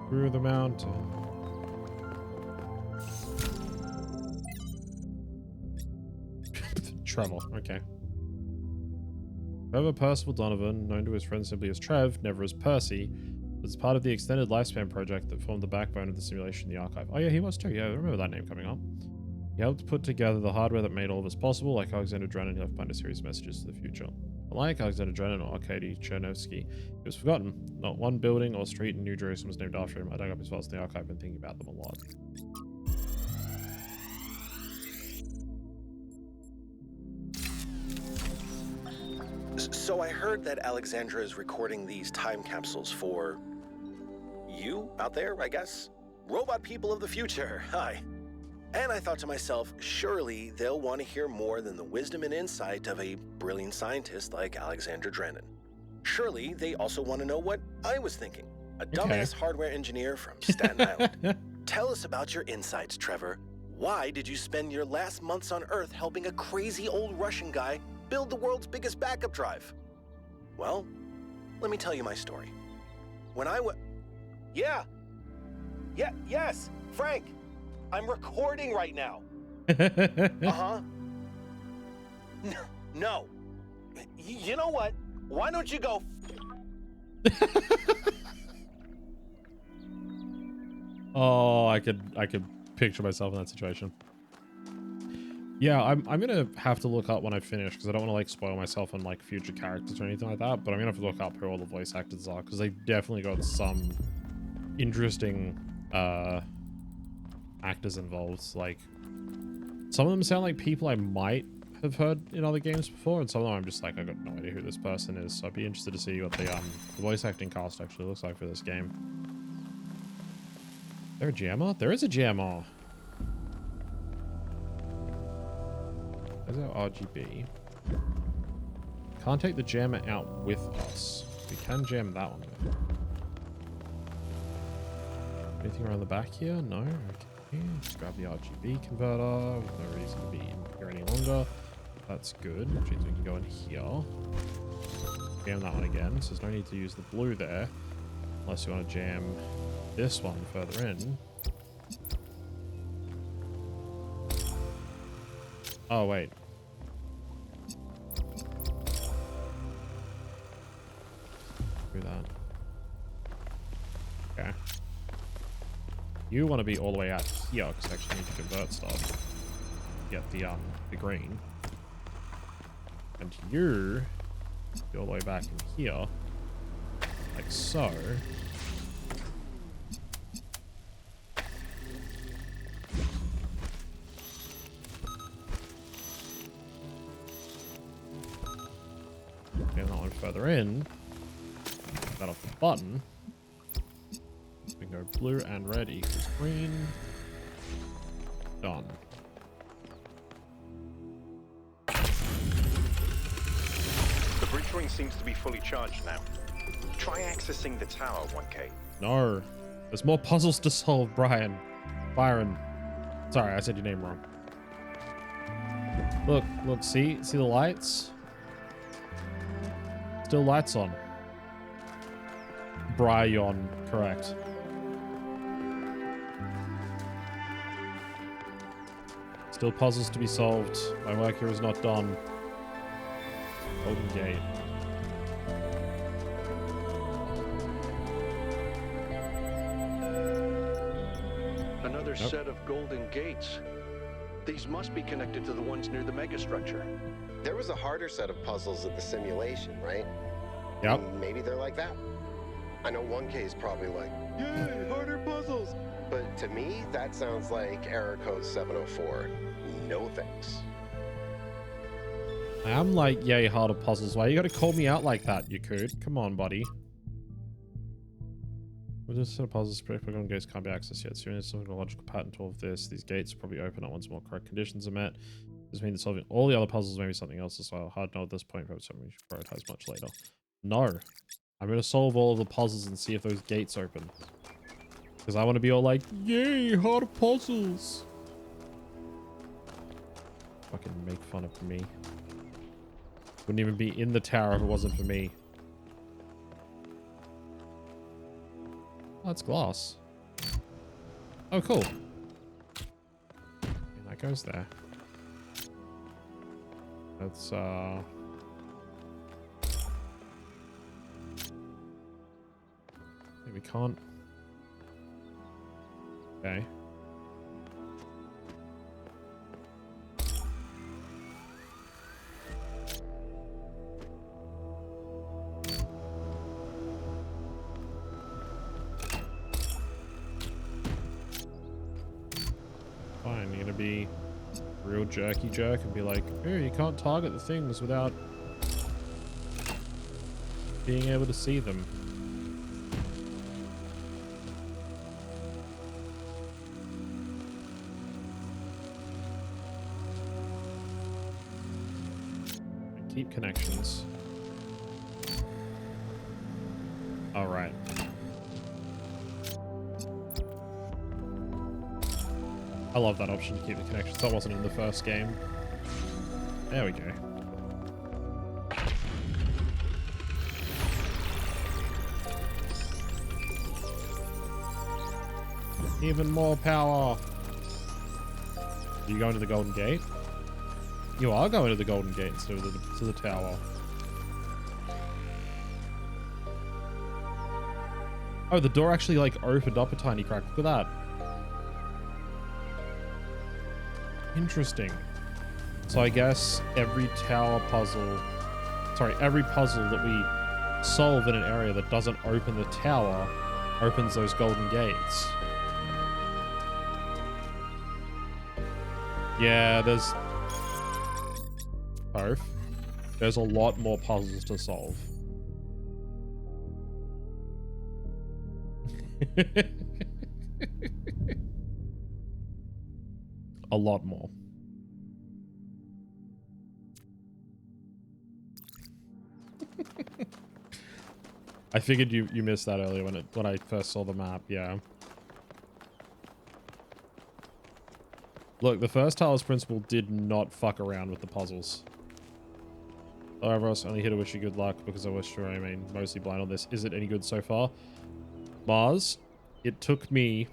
Through the mountain. Trouble, okay. Trevor Percival Donovan, known to his friends simply as Trev, never as Percy, was part of the extended lifespan project that formed the backbone of the simulation in the archive. Oh yeah, he was too. Yeah, I remember that name coming up. He helped put together the hardware that made all of this possible. Like Alexander Drennan, he left behind a series of messages to the future. Unlike Alexander Drennan or Arkady Chernovsky, he was forgotten. Not one building or street in New Jerusalem was named after him. I dug up his files in the archive and thinking about them a lot. So I heard that Alexandra is recording these time capsules for you out there, I guess? Robot people of the future, hi. And I thought to myself, surely they'll want to hear more than the wisdom and insight of a brilliant scientist like Alexander Drennan. Surely they also want to know what I was thinking, a dumbass hardware engineer from Staten Island. Tell us about your insights, Trevor. Why did you spend your last months on Earth helping a crazy old Russian guy build the world's biggest backup drive? Well, let me tell you my story. When I was... Yes, Frank. I'm recording right now. Uh-huh. No. You know what? Why don't you go... Oh, I could picture myself in that situation. Yeah, I'm gonna have to look up when I finish because I don't want to like spoil myself on like future characters or anything like that. But I'm gonna have to look up who all the voice actors are because they've definitely got some interesting actors involved. Like some of them sound like people I might have heard in other games before, and some of them I'm just like I got no idea who this person is. So I'd be interested to see what the voice acting cast actually looks like for this game. Is there a GMR? There is a GMR. There's our RGB. Can't take the jammer out with us. We can jam that one with. Anything around the back here? No? Okay. Just grab the RGB converter. With no reason to be in here any longer. That's good. Which means we can go in here. Jam that one again. So there's no need to use the blue there. Unless you want to jam this one further in. Oh, wait. Do that. Okay. You want to be all the way out here because I actually need to convert stuff. Get the green. And you be all the way back in here. Like so. Get that one further in. Get that off the button. We can go blue and red equals green. Done. The bridge ring seems to be fully charged now. Try accessing the tower, 1K. No. There's more puzzles to solve, Brian. Byron. Sorry, I said your name wrong. Look, see the lights? Still lights on. Brian, correct. Still puzzles to be solved. My work here is not done. Golden Gate. Another set of golden gates. These must be connected to the ones near the megastructure. There was a harder set of puzzles at the simulation, right? Yep. Maybe they're like that. I know 1K is probably like, yay, harder puzzles. But to me, that sounds like error code 704. No thanks. I am like, yay, harder puzzles. Why you gotta call me out like that, you could? Come on, buddy. With this set of puzzles, Pokemon gates can't be accessed yet. So there's some logical pattern to all of this. These gates will probably open up once more correct conditions are met. This means solving all the other puzzles, maybe something else as well. Hard to know at this point, but something we should prioritize much later. No. I'm going to solve all of the puzzles and see if those gates open. Because I want to be all like, yay, harder puzzles. Fucking make fun of me. Wouldn't even be in the tower if it wasn't for me. Oh, that's glass. Oh, cool. And that goes there. That's, we can't. Okay. Fine, you're gonna be real jerky jerk and be like, oh, you can't target the things without being able to see them. Keep connections. All right. I love that option to keep the connections. That wasn't in the first game. There we go. Even more power. Are you going to the Golden Gate? You are going to the Golden Gate instead of to the tower. Oh, the door actually like opened up a tiny crack. Look at that. Interesting. So I guess every puzzle that we solve in an area that doesn't open the tower opens those golden gates. Yeah, there's both. There's a lot more puzzles to solve. A lot more. I figured you missed that earlier when I first saw the map. Yeah. Look, the first Talos Principle did not fuck around with the puzzles. However, I only here to wish you good luck because I wish to remain mostly blind on this. Is it any good so far? Mars, it took me...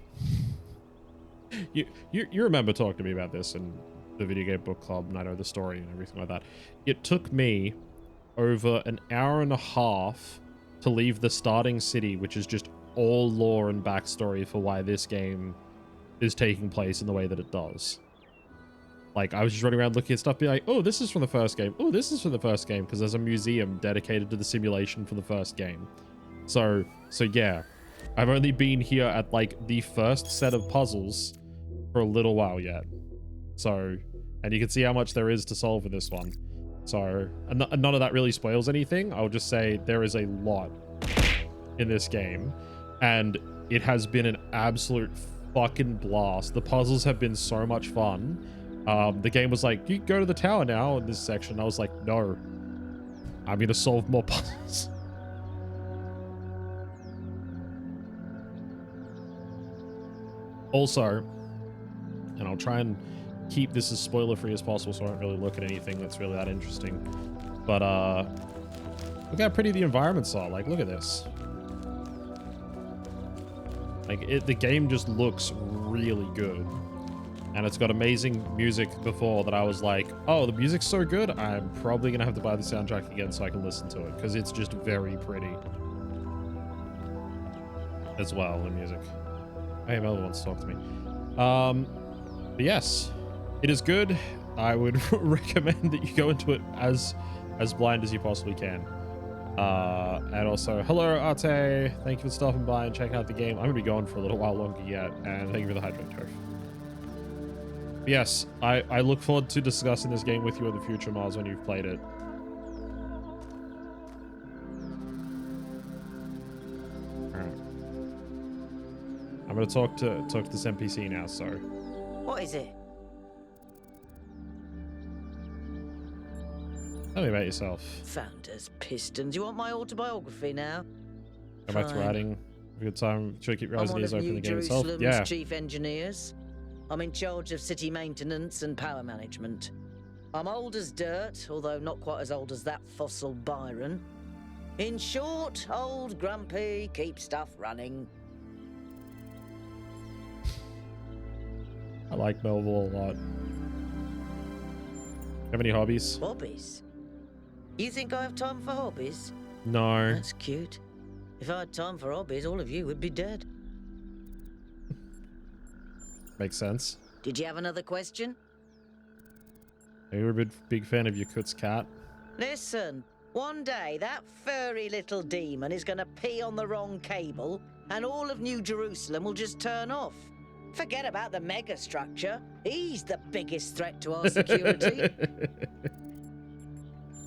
you remember talking to me about this in the video game book club, and I know the story and everything like that. It took me over an hour and a half to leave the starting city, which is just all lore and backstory for why this game is taking place in the way that it does. Like, I was just running around looking at stuff, being like, oh, this is from the first game. Oh, this is from the first game, because there's a museum dedicated to the simulation for the first game. So yeah, I've only been here at, like, the first set of puzzles for a little while yet. So, and you can see how much there is to solve in this one. So, and none of that really spoils anything. I'll just say there is a lot in this game, and it has been an absolute fucking blast. The puzzles have been so much fun. The game was like, you go to the tower now in this section. I was like, no, I'm gonna solve more puzzles. Also, and I'll try and keep this as spoiler free as possible, so I don't really look at anything that's really that interesting. But look how pretty the environments are. Like, look at this. Like, the game just looks really good. And it's got amazing music before that I was like, oh, the music's so good, I'm probably going to have to buy the soundtrack again so I can listen to it, because it's just very pretty. As well, the music. Hey, Melvin wants to talk to me. But yes, it is good. I would recommend that you go into it as blind as you possibly can. And also, hello, Arte. Thank you for stopping by and checking out the game. I'm going to be going for a little while longer yet, and thank you for the hydrate, Turf. Yes, I look forward to discussing this game with you in the future, Mars, when you've played it. Alright. I'm gonna talk to this NPC now, so. What is it? Tell me about yourself. Founders, Pistons. You want my autobiography now? Go back to writing. Have a good time. Should I keep your eyes and ears open in the game itself? Jerusalem's Yeah. chief engineers. I'm in charge of city maintenance and power management. I'm old as dirt, although not quite as old as that fossil Byron. In short, old, grumpy, keep stuff running. I like Melville a lot. Have any hobbies? Hobbies? You think I have time for hobbies? No. That's cute. If I had time for hobbies, all of you would be dead. Makes sense. Did you have another question? You're a big fan of Yakut's cat. Listen, one day that furry little demon is going to pee on the wrong cable and all of New Jerusalem will just turn off. Forget about the megastructure. He's the biggest threat to our security.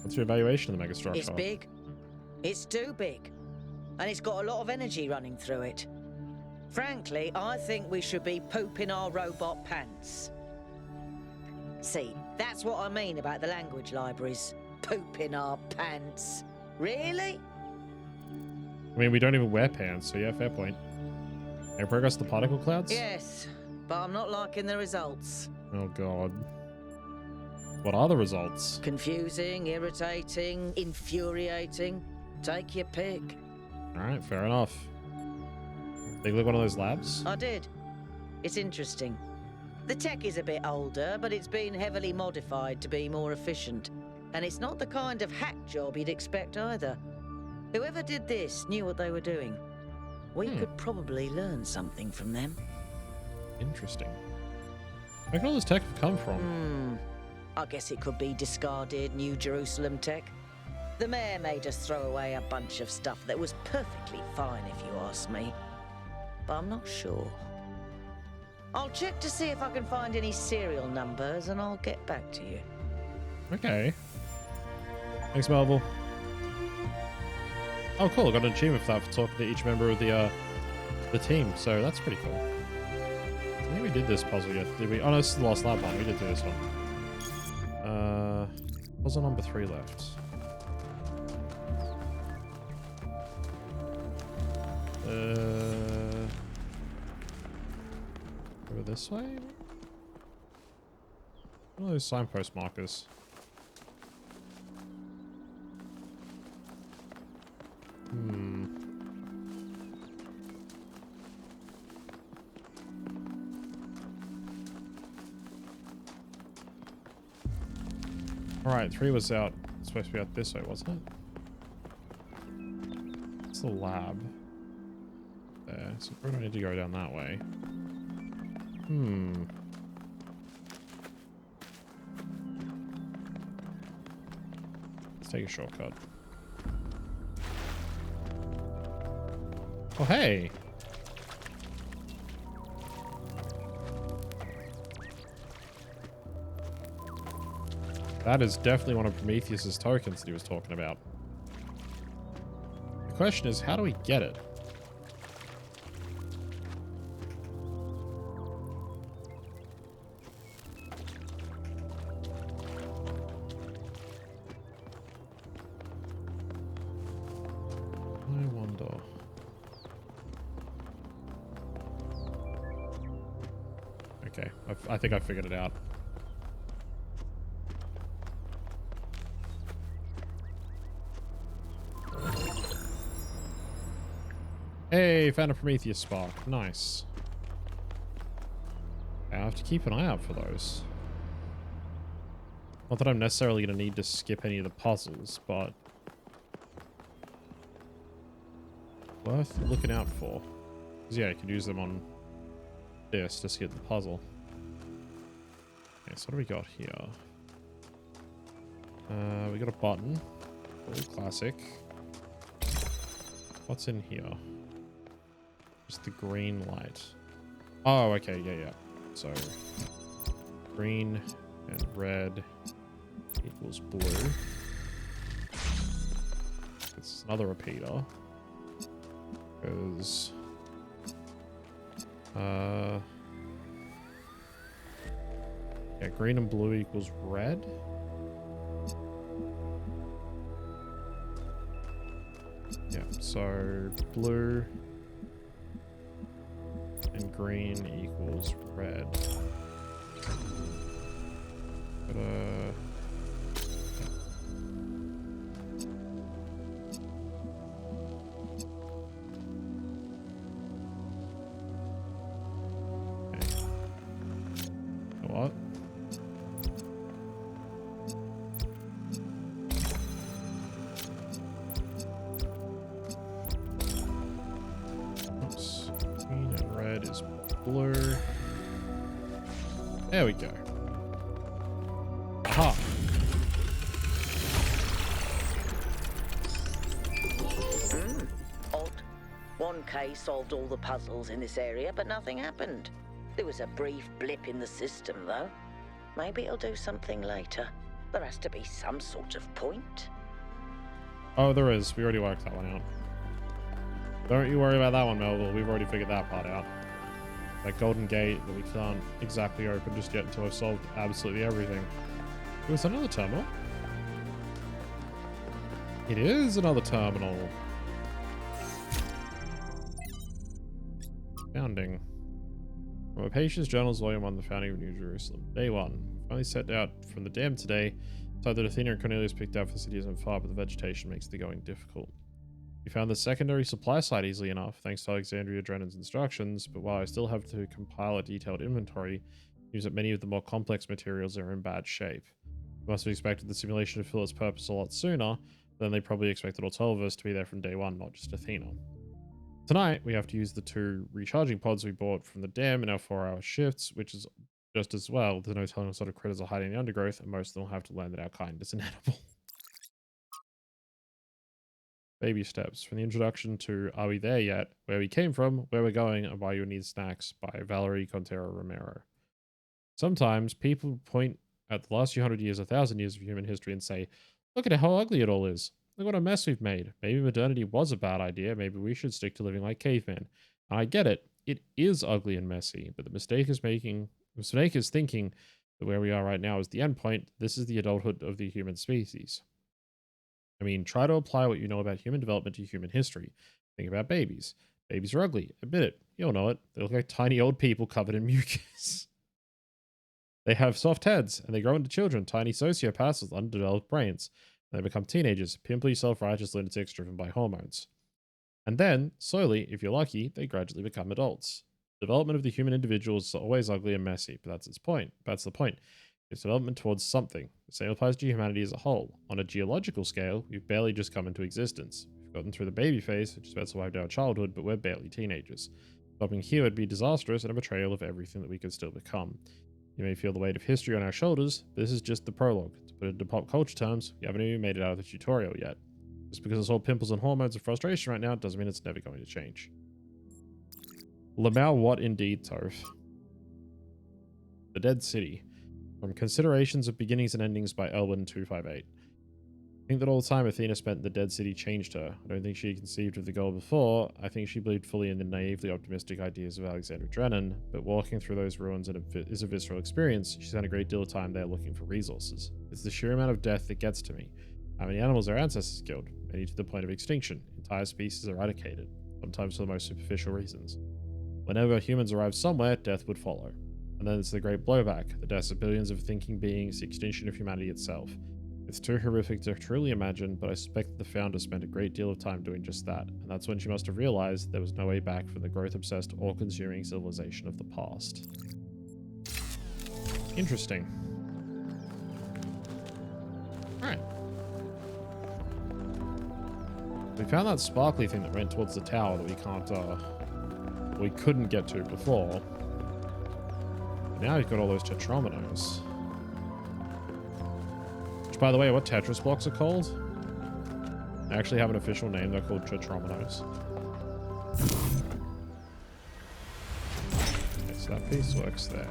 What's your evaluation of the megastructure? It's big. It's too big. And it's got a lot of energy running through it. Frankly, I think we should be pooping our robot pants. See, that's what I mean about the language libraries. Pooping our pants. Really? I mean, we don't even wear pants, so yeah, fair point. Any progress to the particle clouds? Yes, but I'm not liking the results. Oh, God. What are the results? Confusing, irritating, infuriating. Take your pick. Alright, fair enough. Take a look at one of those labs? I did. It's interesting. The tech is a bit older, but it's been heavily modified to be more efficient. And it's not the kind of hack job you'd expect either. Whoever did this knew what they were doing. We could probably learn something from them. Interesting. Where can all this tech have come from? I guess it could be discarded New Jerusalem tech. The mayor made us throw away a bunch of stuff that was perfectly fine, if you ask me. But I'm not sure. I'll check to see if I can find any serial numbers, and I'll get back to you. Okay. Thanks, Melville. Oh, cool. I got an achievement for that, for talking to each member of the team, so that's pretty cool. I think we did this puzzle yet, did we? Oh, no, this is the last lab one. We did do this one. Puzzle number 3 left. Over this way? What are those signpost markers? Alright, 3 was out. It's supposed to be out this way, wasn't it? It's the lab. There. So we don't need to go down that way. Let's take a shortcut. Oh, hey! That is definitely one of Prometheus's tokens that he was talking about. The question is, how do we get it? I wonder. Okay, I think I figured it out. Hey, found a Prometheus spark. Nice. I have to keep an eye out for those. Not that I'm necessarily going to need to skip any of the puzzles, but worth looking out for. Because yeah, you can use them on this to skip the puzzle. Okay, so what do we got here? We got a button. Very classic. What's in here? Just the green light. Oh, okay, yeah. So green and red equals blue. It's another repeater. Because yeah, green and blue equals red. Yeah, so blue and green equals red. But what? Oops. Green and red is blue. There we go. Aha. Odd. 1K solved all the puzzles in this area, but nothing happened. There was a brief blip in the system, though. Maybe it'll do something later. There has to be some sort of point. Oh, there is. We already worked that one out. Don't you worry about that one, Melville. We've already figured that part out. That golden gate that we can't exactly open just yet until I've solved absolutely everything. Oh, is that another terminal? It is another terminal. Founding. From a patient's journals, volume 1, the founding of New Jerusalem. Day 1. We finally set out from the dam today. So that Athena and Cornelius picked out for the city isn't far, but the vegetation makes the going difficult. We found the secondary supply site easily enough, thanks to Alexandria Drennan's instructions, but while I still have to compile a detailed inventory, it seems that many of the more complex materials are in bad shape. We must have expected the simulation to fill its purpose a lot sooner, but then they probably expected all 12 of us to be there from day 1, not just Athena. Tonight, we have to use the 2 recharging pods we bought from the dam in our 4-hour shifts, which is just as well. There's no telling what sort of critters are hiding in the undergrowth, and most of them will have to learn that our kind is inedible. Baby steps. From the introduction to Are We There Yet? Where We Came From, Where We're Going, and Why You Need Snacks by Valerie Contero Romero. Sometimes people point at the last few hundred years, 1,000 years of human history and say, look at how ugly it all is. Look what a mess we've made. Maybe modernity was a bad idea. Maybe we should stick to living like cavemen. And I get it. It is ugly and messy, but the mistake is thinking that where we are right now is the end point. This is the adulthood of the human species. I mean, try to apply what you know about human development to human history. Think about babies. Babies are ugly. Admit it. You all know it. They look like tiny old people covered in mucus. They have soft heads, and they grow into children, tiny sociopaths with undeveloped brains. And they become teenagers, pimply, self-righteous lunatics driven by hormones. And then, slowly, if you're lucky, they gradually become adults. Development of the human individual is always ugly and messy, but that's its point. That's the point. It's development towards something. The same applies to humanity as a whole. On a geological scale, we've barely just come into existence. We've gotten through the baby phase, which has about survived our childhood, but we're barely teenagers. Stopping here would be disastrous and a betrayal of everything that we could still become. You may feel the weight of history on our shoulders, but this is just the prologue. To put it into pop culture terms, we haven't even made it out of the tutorial yet. Just because it's all pimples and hormones of frustration right now doesn't mean it's never going to change. Lamau what indeed, Toph? The Dead City. From Considerations of Beginnings and Endings by Elwin 258. I think that all the time Athena spent in the Dead City changed her. I don't think she conceived of the goal before. I think she believed fully in the naively optimistic ideas of Alexander Drennan, but walking through those ruins is a visceral experience. She spent a great deal of time there looking for resources. It's the sheer amount of death that gets to me. How many animals our ancestors killed, many to the point of extinction, entire species eradicated, sometimes for the most superficial reasons. Whenever humans arrived somewhere, death would follow. And then it's the great blowback, the deaths of billions of thinking beings, the extinction of humanity itself. It's too horrific to truly imagine, but I suspect that the founder spent a great deal of time doing just that, and that's when she must have realized there was no way back from the growth-obsessed, all-consuming civilization of the past. Interesting. Alright. We found that sparkly thing that went towards the tower that we couldn't get to before. But now you've got all those tetrominos. Which, by the way, what Tetris blocks are called? They actually have an official name. They're called tetrominos. Okay, so that piece works there.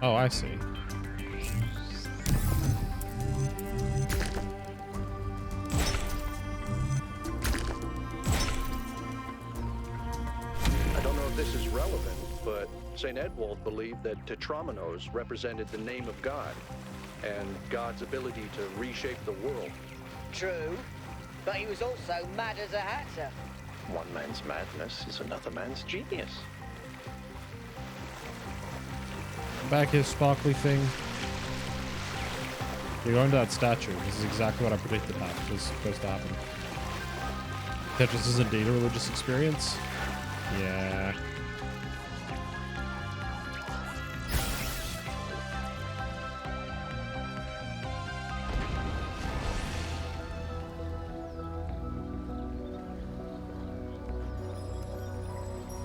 Oh, I see. I don't know if this is relevant, but St. Edwald believed that tetrominos represented the name of God and God's ability to reshape the world. True, but he was also mad as a hatter. One man's madness is another man's genius. Back his sparkly thing. You're going to that statue. This is exactly what I predicted was supposed to happen. Tetris is indeed a religious experience. Yeah.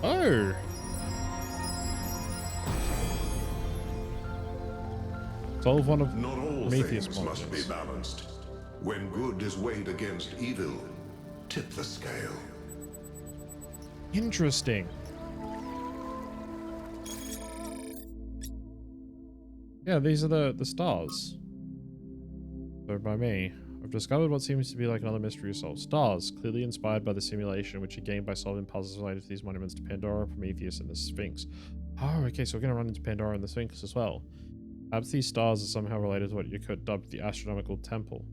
Oh. Solve one of Not all Prometheus things must be monsters. balanced. When good is weighed against evil, tip the scale. Interesting. Yeah, these are the stars. So by me, I've discovered what seems to be like another mystery solved. Stars, clearly inspired by the simulation which are gained by solving puzzles related to these monuments to Pandora, Prometheus, and the Sphinx. Oh, okay, so we're going to run into Pandora and the Sphinx as well. Perhaps these stars are somehow related to what you could dub the astronomical temple.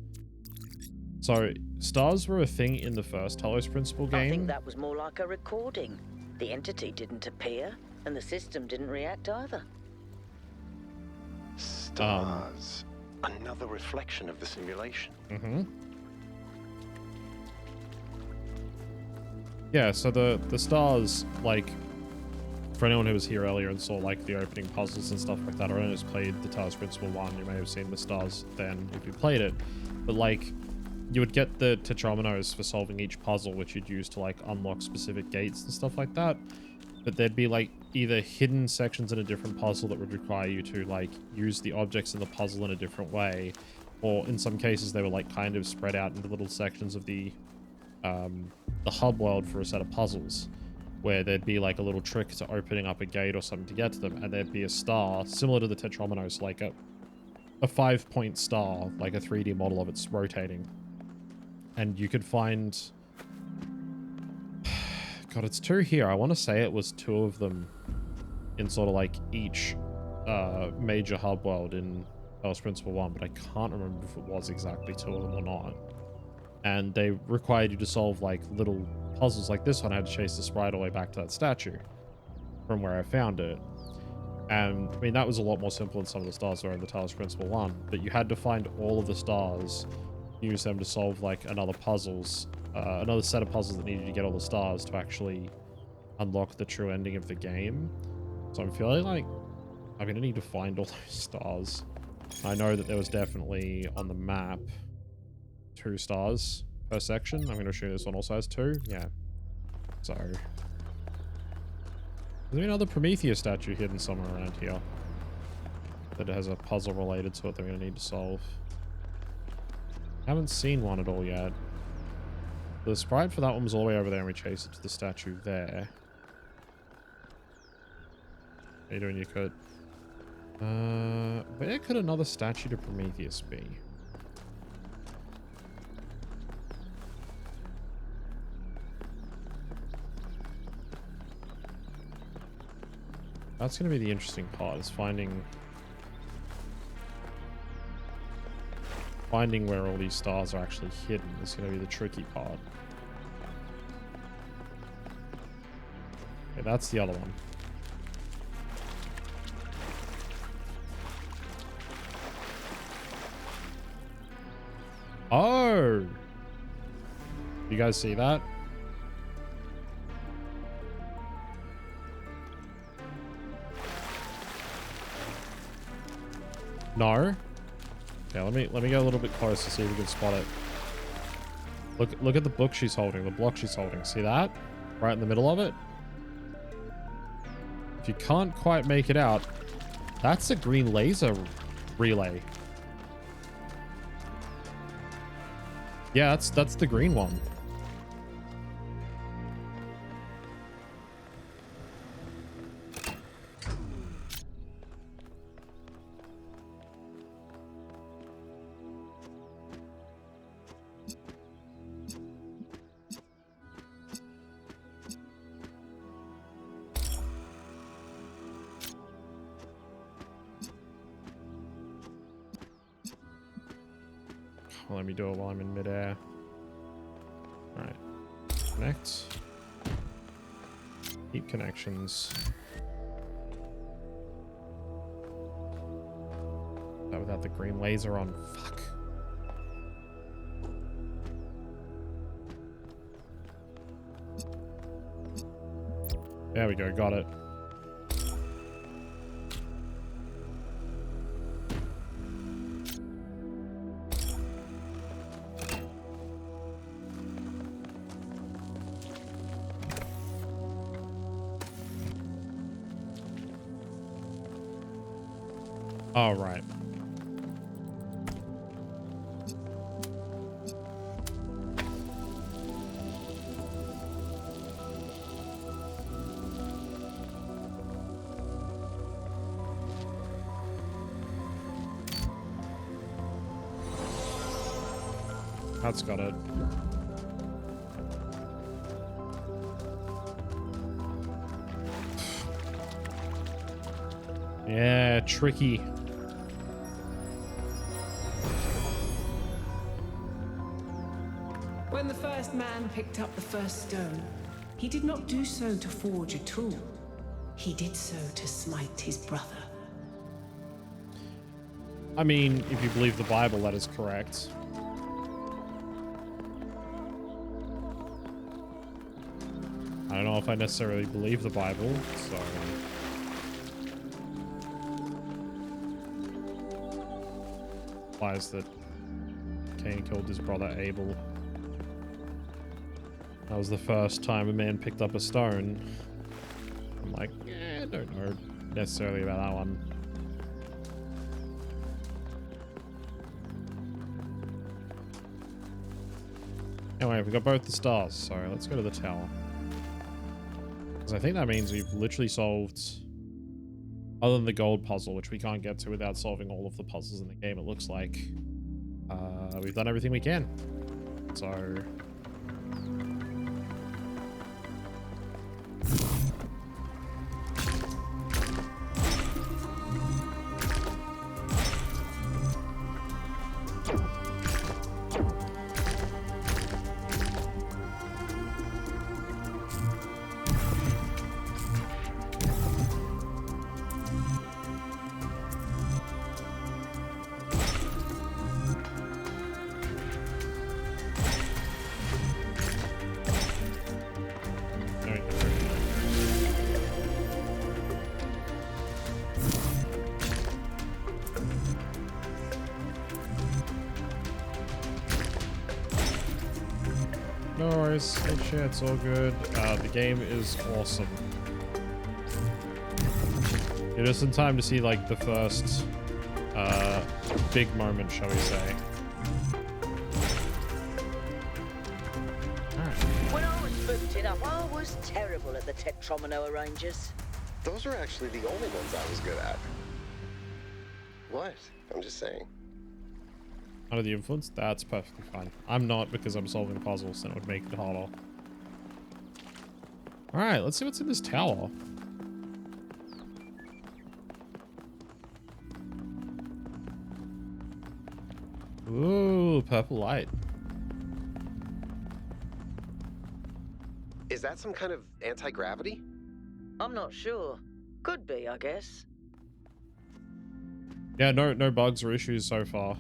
So, stars were a thing in the first Talos Principle game. I think that was more like a recording. The entity didn't appear, and the system didn't react either. Stars. Another reflection of the simulation. Mm-hmm. Yeah, so the stars, like, for anyone who was here earlier and saw like the opening puzzles and stuff like that, or anyone who's played the Talos Principle 1, you may have seen the stars then if you played it. But like, you would get the tetrominos for solving each puzzle, which you'd use to like unlock specific gates and stuff like that. But there'd be like either hidden sections in a different puzzle that would require you to like use the objects in the puzzle in a different way, or in some cases they were like kind of spread out into little sections of the hub world for a set of puzzles, where there'd be like a little trick to opening up a gate or something to get to them, and there'd be a star similar to the tetrominos, like a 5-point star, like a 3D model of it's rotating, and you could find, God, it's 2 here. I want to say it was 2 of them in sort of like each major hub world in Talos Principle 1, but I can't remember if it was exactly 2 of them or not. And they required you to solve like little puzzles like this one. I had to chase the sprite all the way back to that statue from where I found it. And I mean, that was a lot more simple than some of the stars were in the Talos Principle 1, but you had to find all of the stars, use them to solve like another set of puzzles that needed to get all the stars to actually unlock the true ending of the game. So I'm feeling like I'm gonna need to find all those stars. I know that there was definitely on the map 2 stars per section. I'm going to assume this one also has 2. Yeah. So there's another Prometheus statue hidden somewhere around here that has a puzzle related to it that we're going to need to solve. Haven't seen one at all yet. The sprite for that one was all the way over there, and we chased it to the statue there. How you doing, you could? Where could another statue to Prometheus be? That's going to be the interesting part, is finding where all these stars are actually hidden is going to be the tricky part. Okay, that's the other one. Oh! You guys see that? No? Okay, let me go a little bit closer to see if we can spot it. Look at the book she's holding, the block she's holding. See that? Right in the middle of it? If you can't quite make it out, that's a green laser relay. Yeah, that's the green one. Well, let me do it while I'm in midair. Alright. Connect. Keep connections. That without the green laser on. Fuck. There we go, got it. All right. That's got it. Yeah, tricky. When the first man picked up the first stone, he did not do so to forge a tool. He did so to smite his brother. I mean, if you believe the Bible, that is correct. I don't know if I necessarily believe the Bible, so... implies that Cain killed his brother Abel. That was the first time a man picked up a stone. I'm like, I don't know necessarily about that one. Anyway, we got both the stars, so let's go to the tower. Because I think that means we've literally solved, other than the gold puzzle, which we can't get to without solving all of the puzzles in the game, it looks like. We've done everything we can. So... No worries. Hey, shit, it's all good. The game is awesome. You're just in time to see like the first big moment, shall we say. When I was booted up, I was terrible at the Tetromino arrangers. Those are actually the only ones I was good at. What? I'm just saying. Under the influence? That's perfectly fine. I'm not, because I'm solving puzzles and it would make it harder. Alright, let's see what's in this tower. Ooh, purple light. Is that some kind of anti-gravity? I'm not sure. Could be, I guess. Yeah, no bugs or issues so far.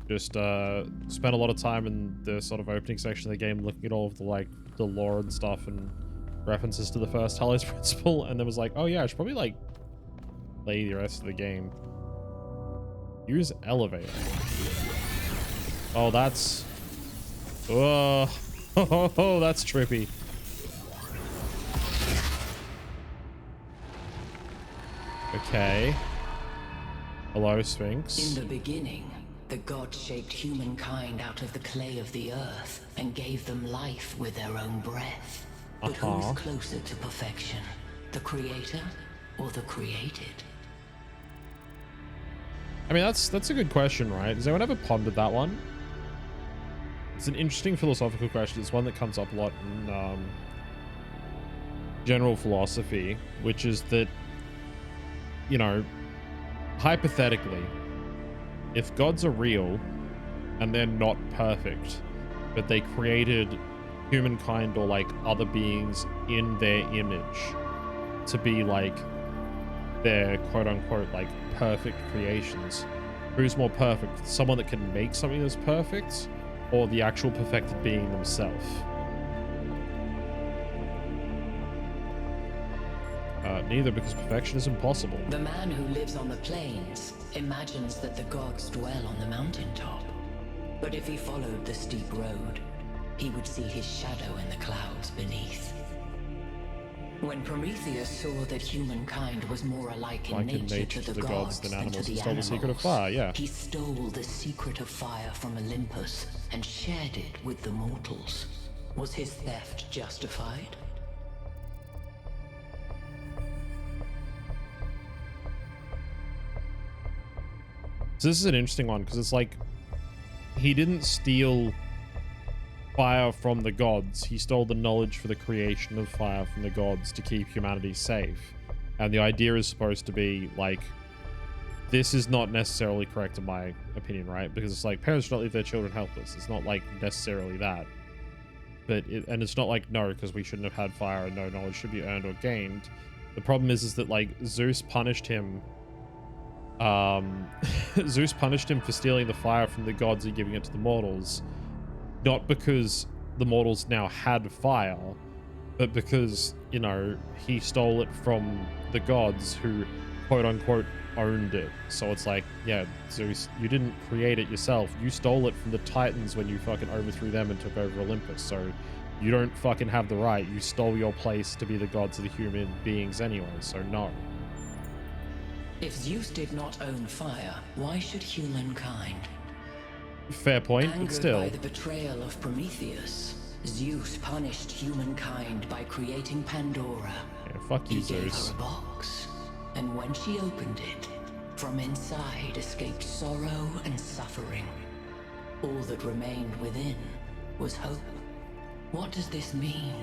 Just spent a lot of time in the sort of opening section of the game looking at all of the like the lore and stuff and references to the first Talos Principle, and then was like, oh yeah, I should probably like play the rest of the game. Use elevator. Oh, that's oh, that's trippy. Okay. Hello, Sphinx. In the beginning, the gods shaped humankind out of the clay of the earth and gave them life with their own breath. But who's closer to perfection, the creator or the created? I mean, that's a good question, right? Has anyone ever pondered that one? It's an interesting philosophical question. It's one that comes up a lot in general philosophy, which is that, you know, hypothetically, if gods are real and they're not perfect, but they created humankind or like other beings in their image to be like their quote unquote like perfect creations, who's more perfect? Someone that can make something that's perfect, or the actual perfected being themselves? Neither, because perfection is impossible. The man who lives on the plains imagines that the gods dwell on the mountaintop. But if he followed the steep road, he would see his shadow in the clouds beneath. When Prometheus saw that humankind was more alike in nature to the gods than animals, he stole the secret of fire, yeah. He stole the secret of fire from Olympus and shared it with the mortals. Was his theft justified? So this is an interesting one, because it's like, he didn't steal fire from the gods. He stole the knowledge for the creation of fire from the gods to keep humanity safe. And the idea is supposed to be like, this is not necessarily correct in my opinion, right? Because it's like, parents should not leave their children helpless. It's not like necessarily that. But and it's not like, no, because we shouldn't have had fire and no knowledge should be earned or gained. The problem is that like Zeus punished him. Zeus punished him for stealing the fire from the gods and giving it to the mortals, not because the mortals now had fire, but because, you know, he stole it from the gods who quote unquote owned it. So it's like, yeah, Zeus, you didn't create it yourself. You stole it from the Titans when you fucking overthrew them and took over Olympus. So you don't fucking have the right. You stole your place to be the gods of the human beings anyway, so no. If Zeus did not own fire, why should humankind? Fair point, Angered but still. by the betrayal of Prometheus, Zeus punished humankind by creating Pandora. Yeah, fuck you, He gave Zeus. her a box, and when she opened it, from inside escaped sorrow and suffering. All that remained within was hope. What does this mean?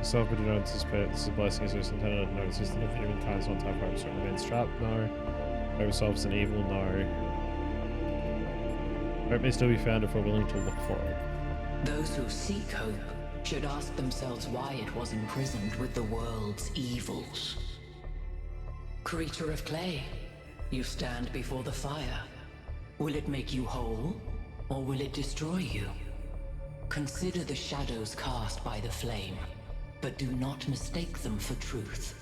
Self, but do not anticipate this is a blessing, so it's intended no existence of humankind is not to have hope, so it remains trapped, no. Hope itself is an evil, no. Hope may still be found if we're willing to look for it. Those who seek hope should ask themselves why it was imprisoned with the world's evils. Creature of clay, you stand before the fire. Will it make you whole, or will it destroy you? Consider the shadows cast by the flame, but do not mistake them for truth.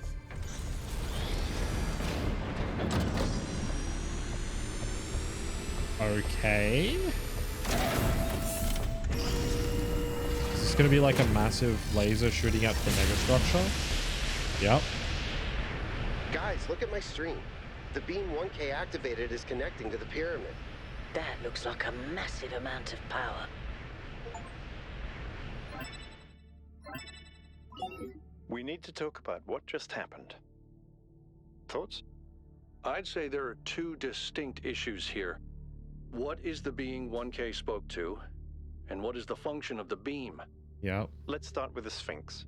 Okay. Is this going to be like a massive laser shooting at the megastructure? Yep. Guys, look at my stream. The beam 1K activated is connecting to the pyramid. That looks like a massive amount of power. We need to talk about what just happened. Thoughts? I'd say there are two distinct issues here. What is the being 1K spoke to, and what is the function of the beam? Yep. Let's start with the Sphinx.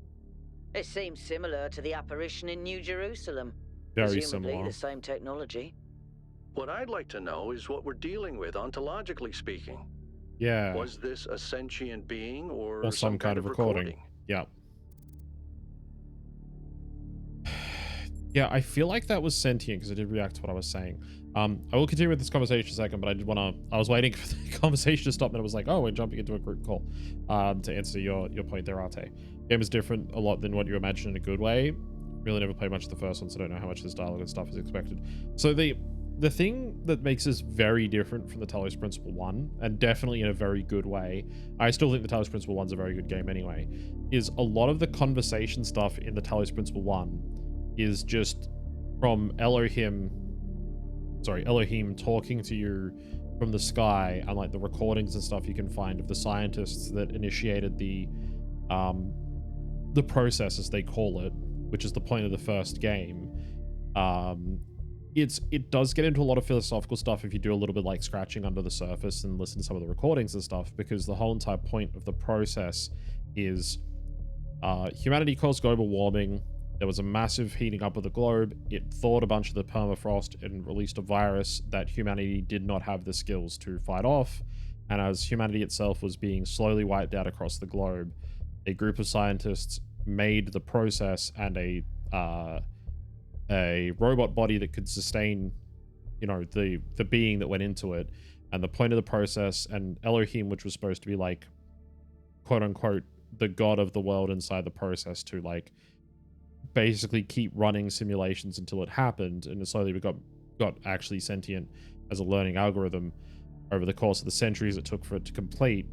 It seems similar to the apparition in New Jerusalem. Very Presumably similar. the same technology. What I'd like to know is what we're dealing with, ontologically speaking. Yeah. Was this a sentient being or some kind of recording? Yep. Yeah, I feel like that was sentient because I did react to what I was saying. I will continue with this conversation in a second, but I did want to... I was waiting for the conversation to stop, and I was like, oh, we're jumping into a group call. To answer your point there, Arte. Game is different a lot than what you imagine in a good way. Really never played much of the first one, so I don't know how much this dialogue and stuff is expected. So the thing that makes this very different from the Talos Principle 1, and definitely in a very good way, I still think the Talos Principle 1's a very good game anyway, is a lot of the conversation stuff in the Talos Principle 1 is just from Elohim talking to you from the sky, and like the recordings and stuff you can find of the scientists that initiated the process, as they call it, which is the point of the first game. It does get into a lot of philosophical stuff if you do a little bit like scratching under the surface and listen to some of the recordings and stuff, because the whole entire point of the process is humanity caused global warming. There was a massive heating up of the globe. It thawed a bunch of the permafrost and released a virus that humanity did not have the skills to fight off. And as humanity itself was being slowly wiped out across the globe, a group of scientists made the process and a robot body that could sustain, you know, the being that went into it. And the point of the process, and Elohim, which was supposed to be like, quote unquote, the god of the world inside the process, to like basically keep running simulations until it happened, and slowly we got actually sentient as a learning algorithm over the course of the centuries it took for it to complete.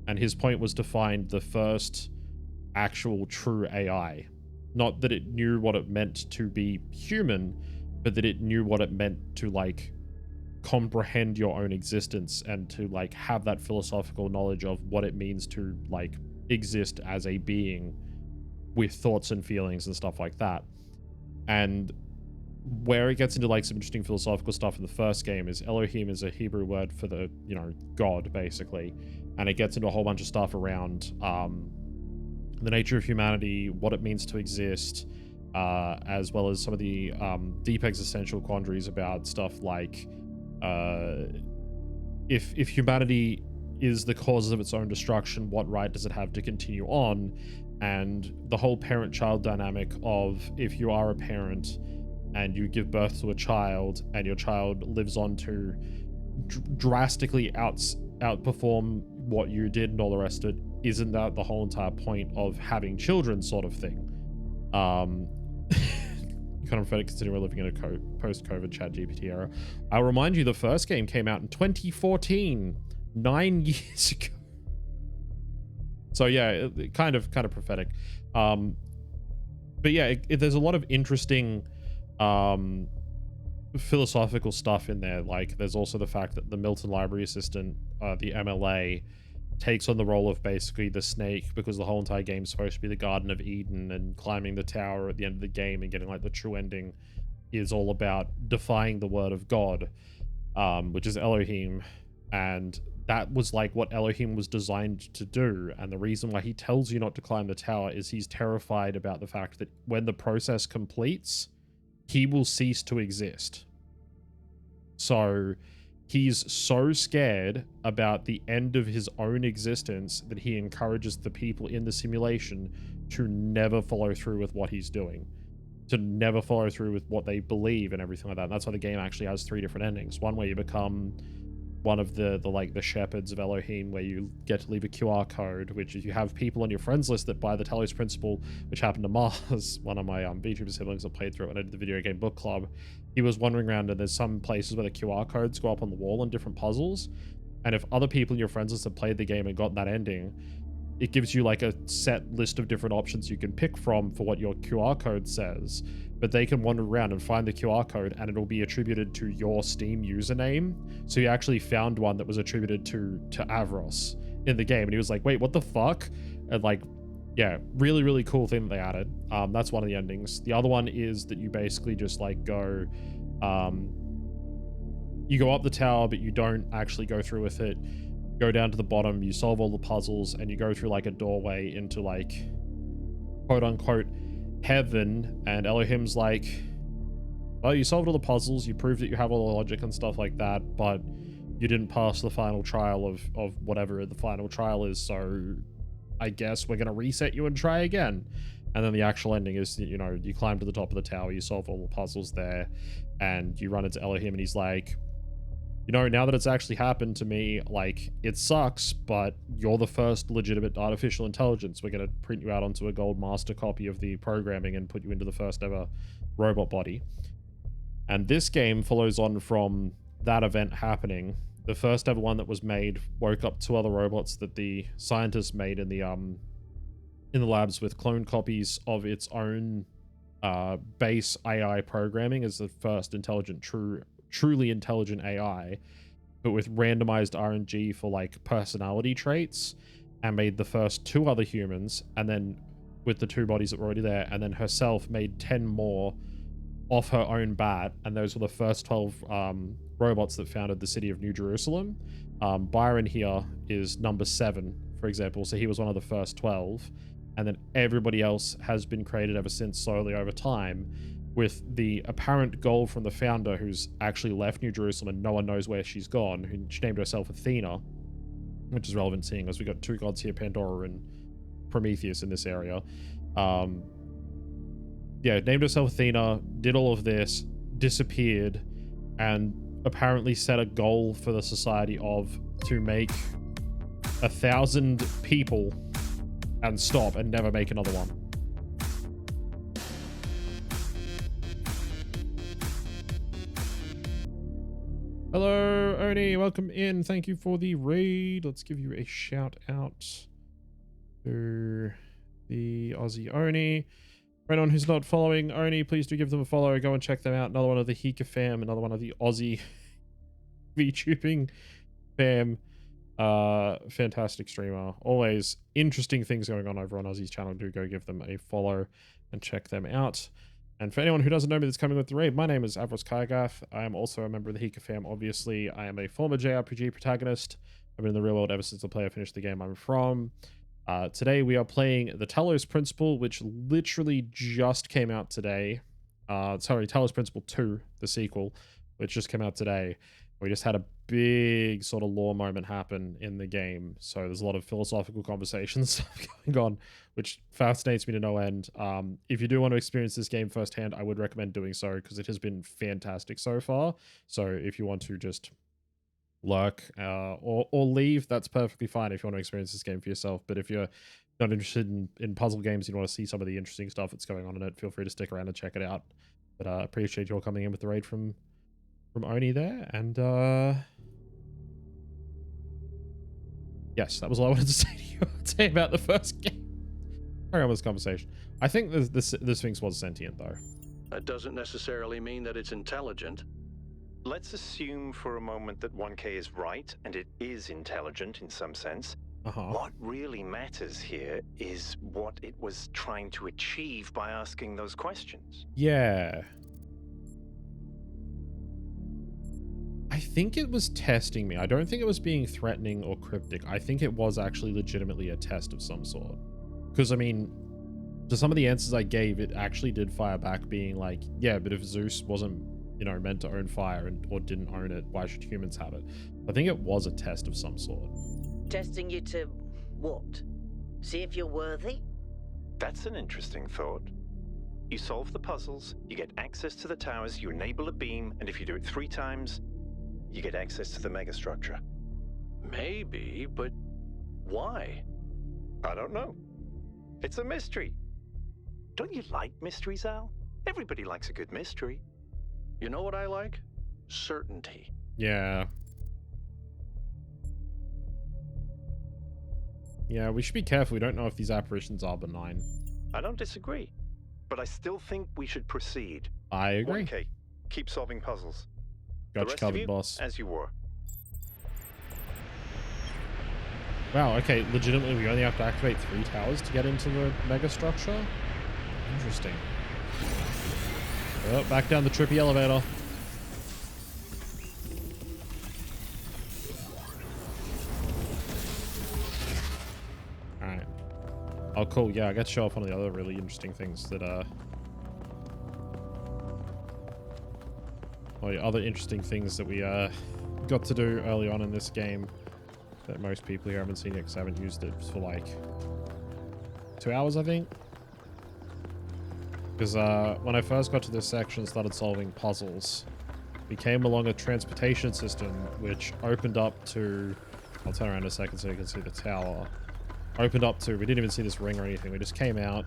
And his point was to find the first actual true AI. Not that it knew what it meant to be human, but that it knew what it meant to like comprehend your own existence and to like have that philosophical knowledge of what it means to like exist as a being with thoughts and feelings and stuff like that. And where it gets into like some interesting philosophical stuff in the first game is Elohim is a Hebrew word for the, you know, God, basically. And it gets into a whole bunch of stuff around the nature of humanity, what it means to exist, as well as some of the deep existential quandaries about stuff like if humanity is the cause of its own destruction, what right does it have to continue on? And the whole parent-child dynamic of, if you are a parent and you give birth to a child and your child lives on to drastically outperform what you did and all the rest of it, isn't that the whole entire point of having children, sort of thing? Kind of pathetic considering we're living in a post-COVID ChatGPT era. I'll remind you, the first game came out in 2014, 9 years ago. So yeah, kind of prophetic. But yeah, there's a lot of interesting philosophical stuff in there. Like there's also the fact that the Milton Library Assistant, the MLA, takes on the role of basically the snake, because the whole entire game is supposed to be the Garden of Eden, and climbing the tower at the end of the game and getting like the true ending is all about defying the word of God, which is Elohim. And that was like what Elohim was designed to do. And the reason why he tells you not to climb the tower is he's terrified about the fact that when the process completes, he will cease to exist. So he's so scared about the end of his own existence that he encourages the people in the simulation to never follow through with what he's doing, to never follow through with what they believe and everything like that. And that's why the game actually has 3 different endings. One where you become one of the like the shepherds of Elohim, where you get to leave a QR code, which if you have people on your friends list that buy the Talos Principle, which happened to Mars, one of my VTuber siblings that played through it when I did the video game book club, he was wandering around and there's some places where the QR codes go up on the wall on different puzzles, and if other people in your friends list have played the game and got that ending, it gives you like a set list of different options you can pick from for what your QR code says, but they can wander around and find the QR code and it'll be attributed to your Steam username. So he actually found one that was attributed to Avros in the game, and he was like, wait, what the fuck? And like, yeah, really, really cool thing that they added. That's one of the endings. The other one is that you basically just like go, you go up the tower, but you don't actually go through with it. Go down to the bottom, you solve all the puzzles, and you go through like a doorway into like quote unquote heaven, and Elohim's like, well, you solved all the puzzles, you proved that you have all the logic and stuff like that, but you didn't pass the final trial of whatever the final trial is, so I guess we're gonna reset you and try again. And then the actual ending is, you know, you climb to the top of the tower, you solve all the puzzles there, and you run into Elohim, and he's like, you know, now that it's actually happened to me, like, it sucks, but you're the first legitimate artificial intelligence. We're going to print you out onto a gold master copy of the programming and put you into the first ever robot body. And this game follows on from that event happening. The first ever one that was made woke up 2 other robots that the scientists made in the labs with clone copies of its own base AI programming as the first intelligent, truly intelligent AI, but with randomized RNG for like personality traits, and made the first 2 other humans, and then with the 2 bodies that were already there, and then herself made 10 more off her own bat, and those were the first 12 robots that founded the city of New Jerusalem. Byron here is number 7, for example, so he was one of the first 12, and then everybody else has been created ever since, slowly over time, with the apparent goal from the founder, who's actually left New Jerusalem and no one knows where she's gone, who she named herself Athena, which is relevant seeing as we got 2 gods here, Pandora and Prometheus in this area. Yeah, named herself Athena, did all of this, disappeared, and apparently set a goal for the society to make 1,000 people and stop and never make another one. Hello, Oni. Welcome in. Thank you for the raid. Let's give you a shout out to the Aussie Oni. For anyone who's not following Oni, please do give them a follow. Go and check them out. Another one of the Hika fam, another one of the Aussie VTubing fam. Fantastic streamer. Always interesting things going on over on Aussie's channel. Do go give them a follow and check them out. And for anyone who doesn't know me that's coming with the raid, my name is Avros Kaigath. I am also a member of the Hika fam, obviously. I am a former JRPG protagonist. I've been in the real world ever since the player finished the game I'm from. Today we are playing the Talos Principle, which literally just came out today. Sorry, Talos Principle 2, the sequel, which just came out today. We just had a big sort of lore moment happen in the game. So there's a lot of philosophical conversations going on, which fascinates me to no end. If you do want to experience this game firsthand, I would recommend doing so because it has been fantastic so far. So if you want to just lurk or leave, that's perfectly fine if you want to experience this game for yourself. But if you're not interested in puzzle games, you want to see some of the interesting stuff that's going on in it, feel free to stick around and check it out. But I appreciate you all coming in with the raid from Oni there, and yes, that was all I wanted to say about the first game. Carry on with this conversation. I think this Sphinx was sentient, though. That doesn't necessarily mean that it's intelligent. Let's assume for a moment that 1K is right, and it is intelligent in some sense. What really matters here is what it was trying to achieve by asking those questions. Yeah. I think it was testing me. I don't think it was being threatening or cryptic. I think it was actually legitimately a test of some sort. Because, I mean, to some of the answers I gave, it actually did fire back being like, yeah, but if Zeus wasn't, you know, meant to own fire or didn't own it, why should humans have it? I think it was a test of some sort. Testing you to what? See if you're worthy? That's an interesting thought. You solve the puzzles, you get access to the towers, you enable a beam, and if you do it 3 times, you get access to the megastructure. Maybe, but why? I don't know. It's a mystery. Don't you like mysteries, Al? Everybody likes a good mystery. You know what I like? Certainty. Yeah. Yeah, we should be careful. We don't know if these apparitions are benign. I don't disagree, but I still think we should proceed. I agree. Okay, keep solving puzzles. Got The you rest covered, of you, boss. as you were. Wow, okay, legitimately we only have to activate 3 towers to get into the mega structure? Interesting. Oh, back down the trippy elevator. Alright. Oh, cool. Yeah, I got to show off one of the other really interesting things that, well, other interesting things that we, got to do early on in this game that most people here haven't seen it because I haven't used it for like 2 hours, I think. Because when I first got to this section and started solving puzzles, we came along a transportation system which opened up to, I'll turn around a second so you can see the tower, opened up to, we didn't even see this ring or anything, we just came out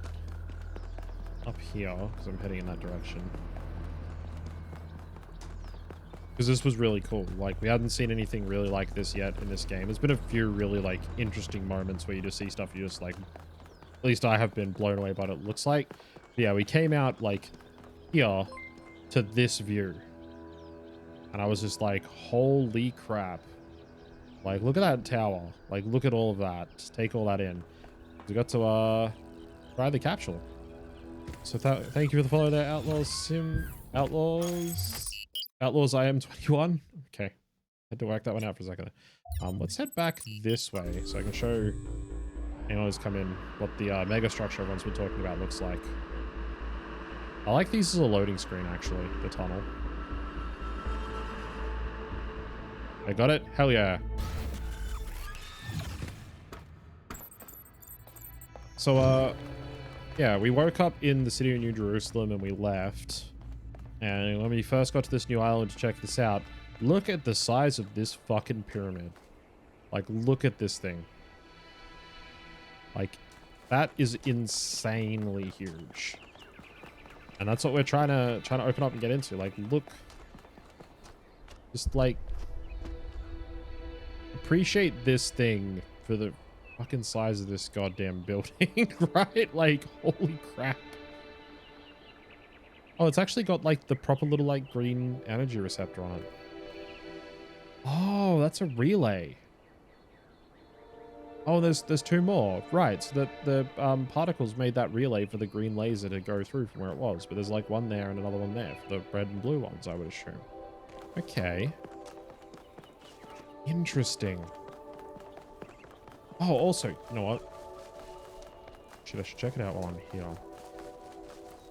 up here because I'm heading in that direction. Because this was really cool. Like, we hadn't seen anything really like this yet in this game. There's been a few really, like, interesting moments where you just see stuff you just, like... At least I have been blown away by what it looks like. But yeah, we came out, like, here to this view. And I was just like, holy crap. Like, look at that tower. Like, look at all of that. Just take all that in. We got to, try the capsule. So thank you for the follow there, Outlaws IM21. Okay. Had to work that one out for a second. Let's head back this way so I can show anyone who's come in what the mega structure everyone's been talking about looks like. I like these as a loading screen, actually, the tunnel. I got it? Hell yeah. So, yeah, we woke up in the city of New Jerusalem and we left. And when we first got to this new island to check this out, look at the size of this fucking pyramid. Like, look at this thing. Like, that is insanely huge. And that's what we're trying to open up and get into. Like, look. Just, like, appreciate this thing for the fucking size of this goddamn building, right? Like, holy crap. Oh, it's actually got like the proper little like green energy receptor on it. Oh, that's a relay. Oh, there's 2 more. Right, so the particles made that relay for the green laser to go through from where it was. But there's like one there and another one there for the red and blue ones, I would assume. Okay. Interesting. Oh, also, you know what? I should check it out while I'm here.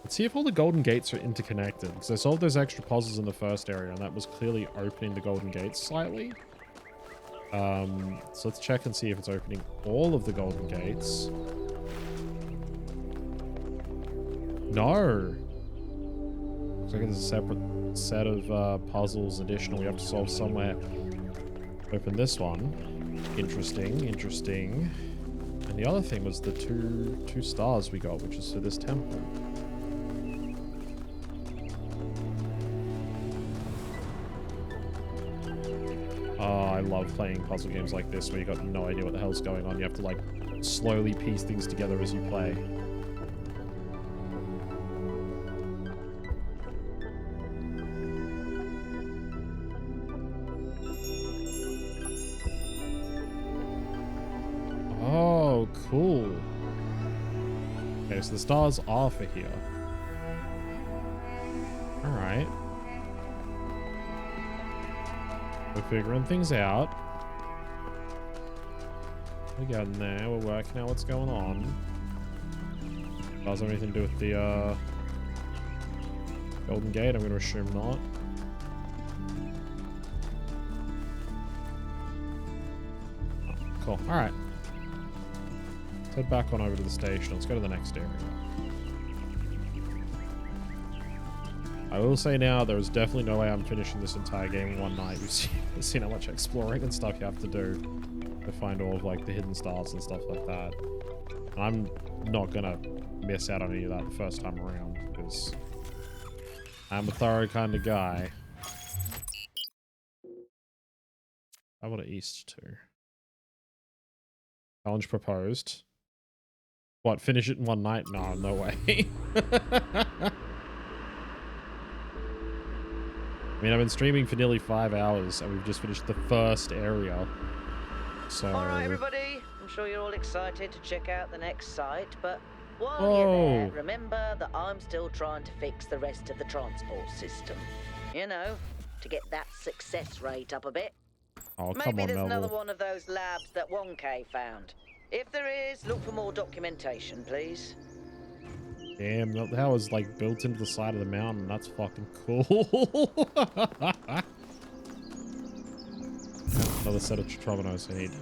Let's see if all the golden gates are interconnected, because I solved those extra puzzles in the first area, and that was clearly opening the golden gates slightly. So let's check and see if it's opening all of the golden gates. No! Looks like it's a separate set of puzzles additional we have to solve somewhere. Open this one. Interesting, interesting. And the other thing was the two stars we got, which is for this temple. Oh, I love playing puzzle games like this where you got no idea what the hell's going on. You have to like slowly piece things together as you play. Oh, cool. Okay, so the stars are for here. All right. We're figuring things out. We're getting there. We're working out what's going on. Does have anything to do with the Golden Gate? I'm going to assume not. Oh, cool. All right. Let's head back on over to the station. Let's go to the next area. I will say now, there is definitely no way I'm finishing this entire game in one night. We've seen how much exploring and stuff you have to do to find all of like the hidden stars and stuff like that. And I'm not gonna miss out on any of that the first time around because I'm a thorough kind of guy. I want to east too. Challenge proposed. What, finish it in one night? No, no way. I mean, I've been streaming for nearly 5 hours and we've just finished the first area. So... Alright, everybody. I'm sure you're all excited to check out the next site, but while you're there, remember that I'm still trying to fix the rest of the transport system. You know, to get that success rate up a bit. Oh, come Maybe on, there's Melville. another one of those labs that Wonka found. If there is, look for more documentation, please. Damn, that was like built into the side of the mountain. That's fucking cool. Another set of Trovanos I need.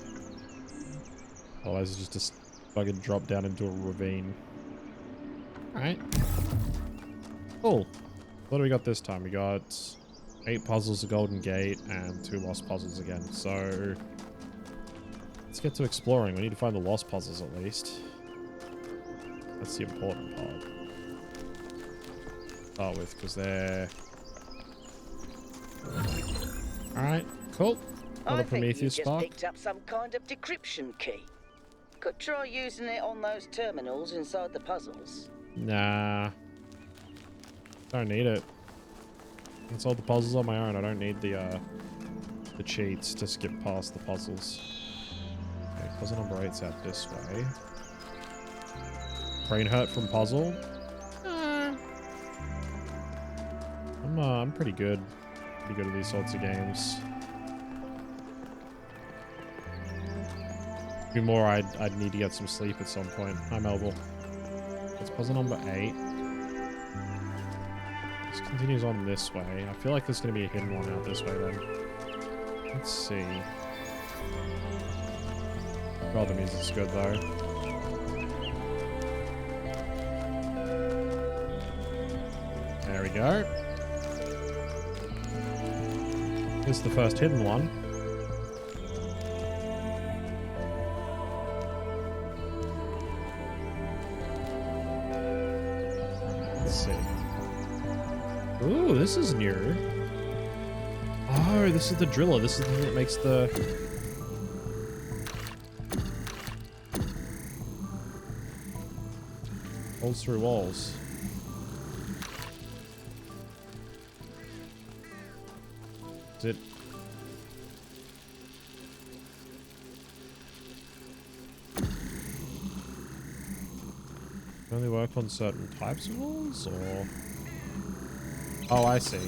Otherwise it's just a fucking drop down into a ravine. Alright. Cool. What do we got this time? We got 8 puzzles, a golden gate, and 2 lost puzzles again. So let's get to exploring. We need to find the lost puzzles at least. That's the important part. Start with, because they're... Alright, cool. Another Prometheus just spark. picked up some kind of decryption key. Could try using it on those terminals inside the puzzles. Nah. Don't need it. I can solve the puzzles on my own. I don't need the cheats to skip past the puzzles. Okay, puzzle number 8's out this way. Brain hurt from puzzle. I'm pretty good. Pretty good at these sorts of games. Be more, I'd need to get some sleep at some point. Hi, Melville. It's puzzle number 8. This continues on this way. I feel like there's going to be a hidden one out this way then. Let's see. God, the music's good though. There we go. This is the first hidden one. Let's see. Ooh, this is new. Oh, this is the driller. This is the thing that makes the... Holds through walls. Is it... Only work on certain types of walls, or... Oh, I see.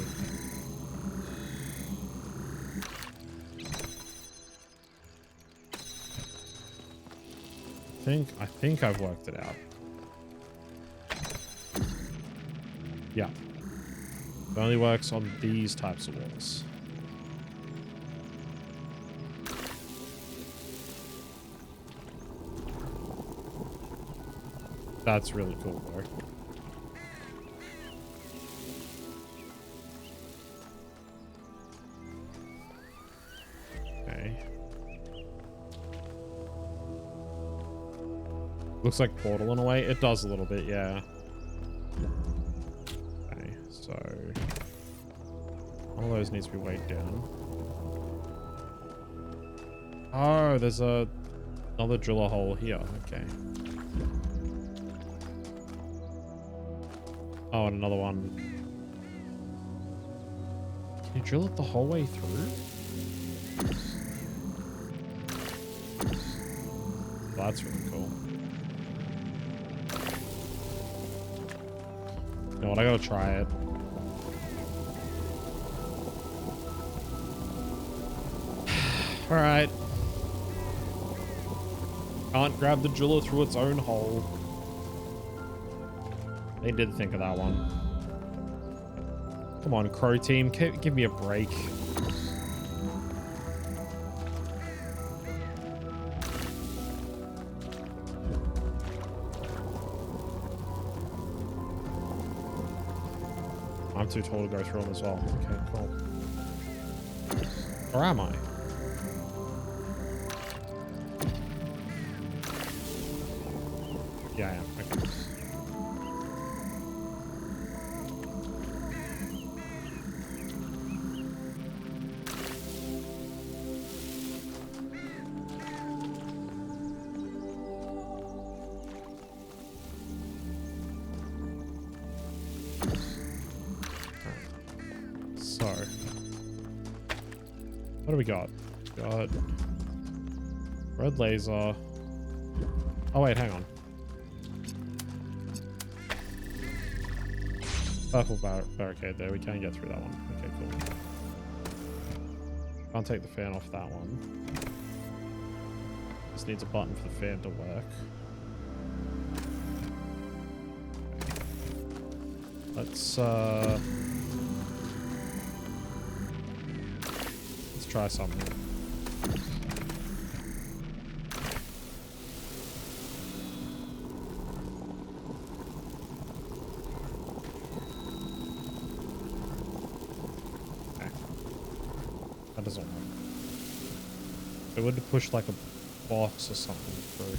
I think I've worked it out. Yeah. It only works on these types of walls. That's really cool, though. Okay. Looks like Portal in a way. It does a little bit, yeah. Okay, so... One of those needs to be weighed down. Oh, there's another driller hole here. Okay. Oh, and another one. Can you drill it the whole way through? That's really cool. You know what? I gotta try it. All right. Can't grab the driller through its own hole. They did think of that one. Come on, Crow Team. Give me a break. I'm too tall to go through them as well. Okay, cool. Or am I? Yeah, I am. Okay. So, what do we got? Got red laser. Oh wait, hang on. Purple barricade there. We can get through that one. Okay, cool. Can't take the fan off that one. Just needs a button for the fan to work. Let's try something. Okay. That doesn't work. It would push like a box or something through.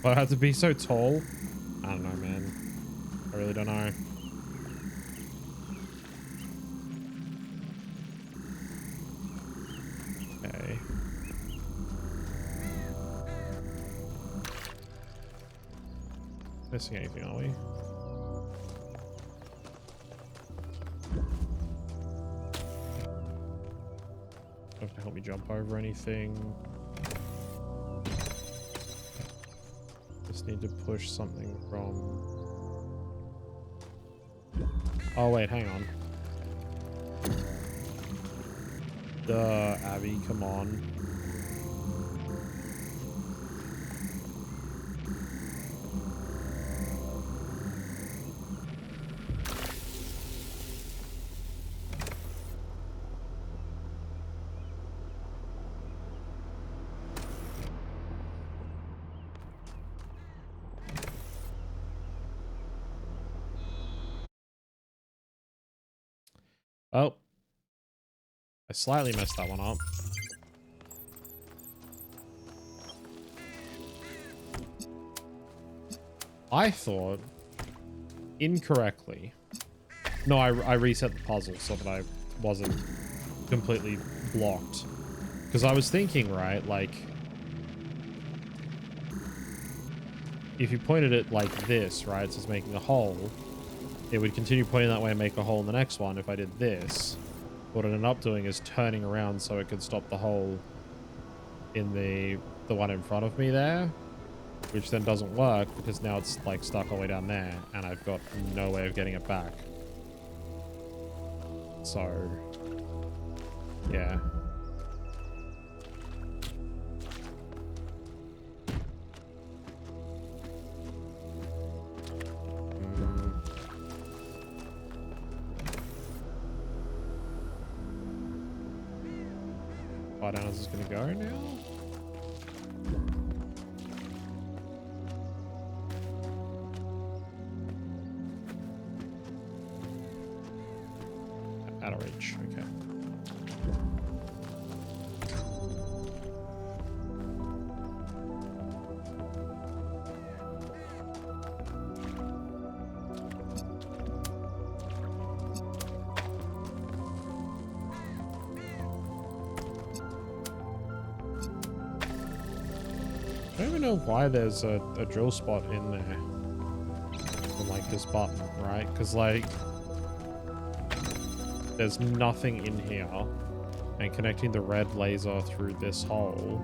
But I have to be so tall? I don't know, man. I really don't know. Okay. Missing anything, are we? Don't have to help me jump over anything. Just need to push something from... Oh wait, hang on. Duh, Abby, come on. Oh. I slightly messed that one up. I thought incorrectly. No, I reset the puzzle so that I wasn't completely blocked. Because I was thinking, right, like, if you pointed it like this, right, so it's making a hole, it would continue pointing that way and make a hole in the next one. If I did this, what it ended up doing is turning around so it could stop the hole in the one in front of me there, which then doesn't work because now it's like stuck all the way down there and I've got no way of getting it back. So, yeah. Far down is this gonna go now? Out of reach, okay. I don't even know why there's a drill spot in there on like this button, right? Because like there's nothing in here and connecting the red laser through this hole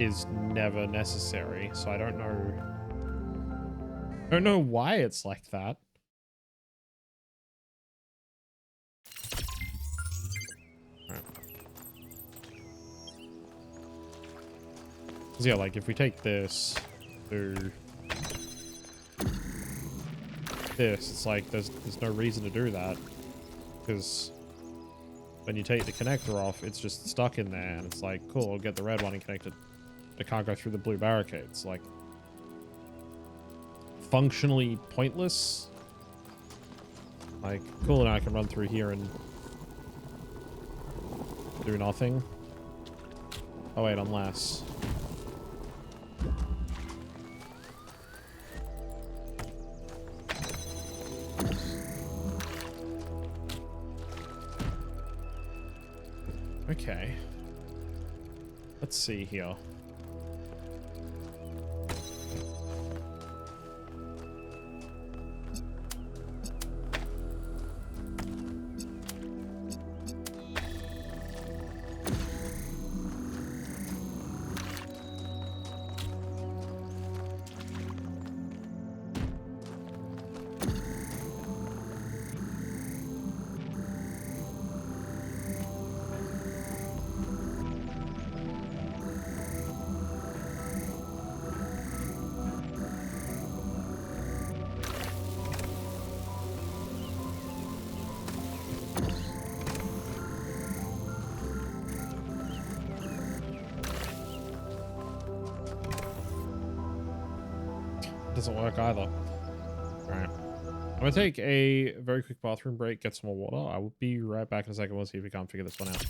is never necessary. So I don't know why it's like that. Yeah, like if we take this to this, it's like there's no reason to do that because when you take the connector off, it's just stuck in there and it's like, cool, I'll get the red one and connect it I can't go through the blue barricades. Like, functionally pointless. Like, cool, now I can run through here and do nothing. Oh wait, unless. Okay. Let's see here. Doesn't work either. Alright. I'm gonna take a very quick bathroom break, get some more water. I will be right back in a second. We'll see if we can't figure this one out.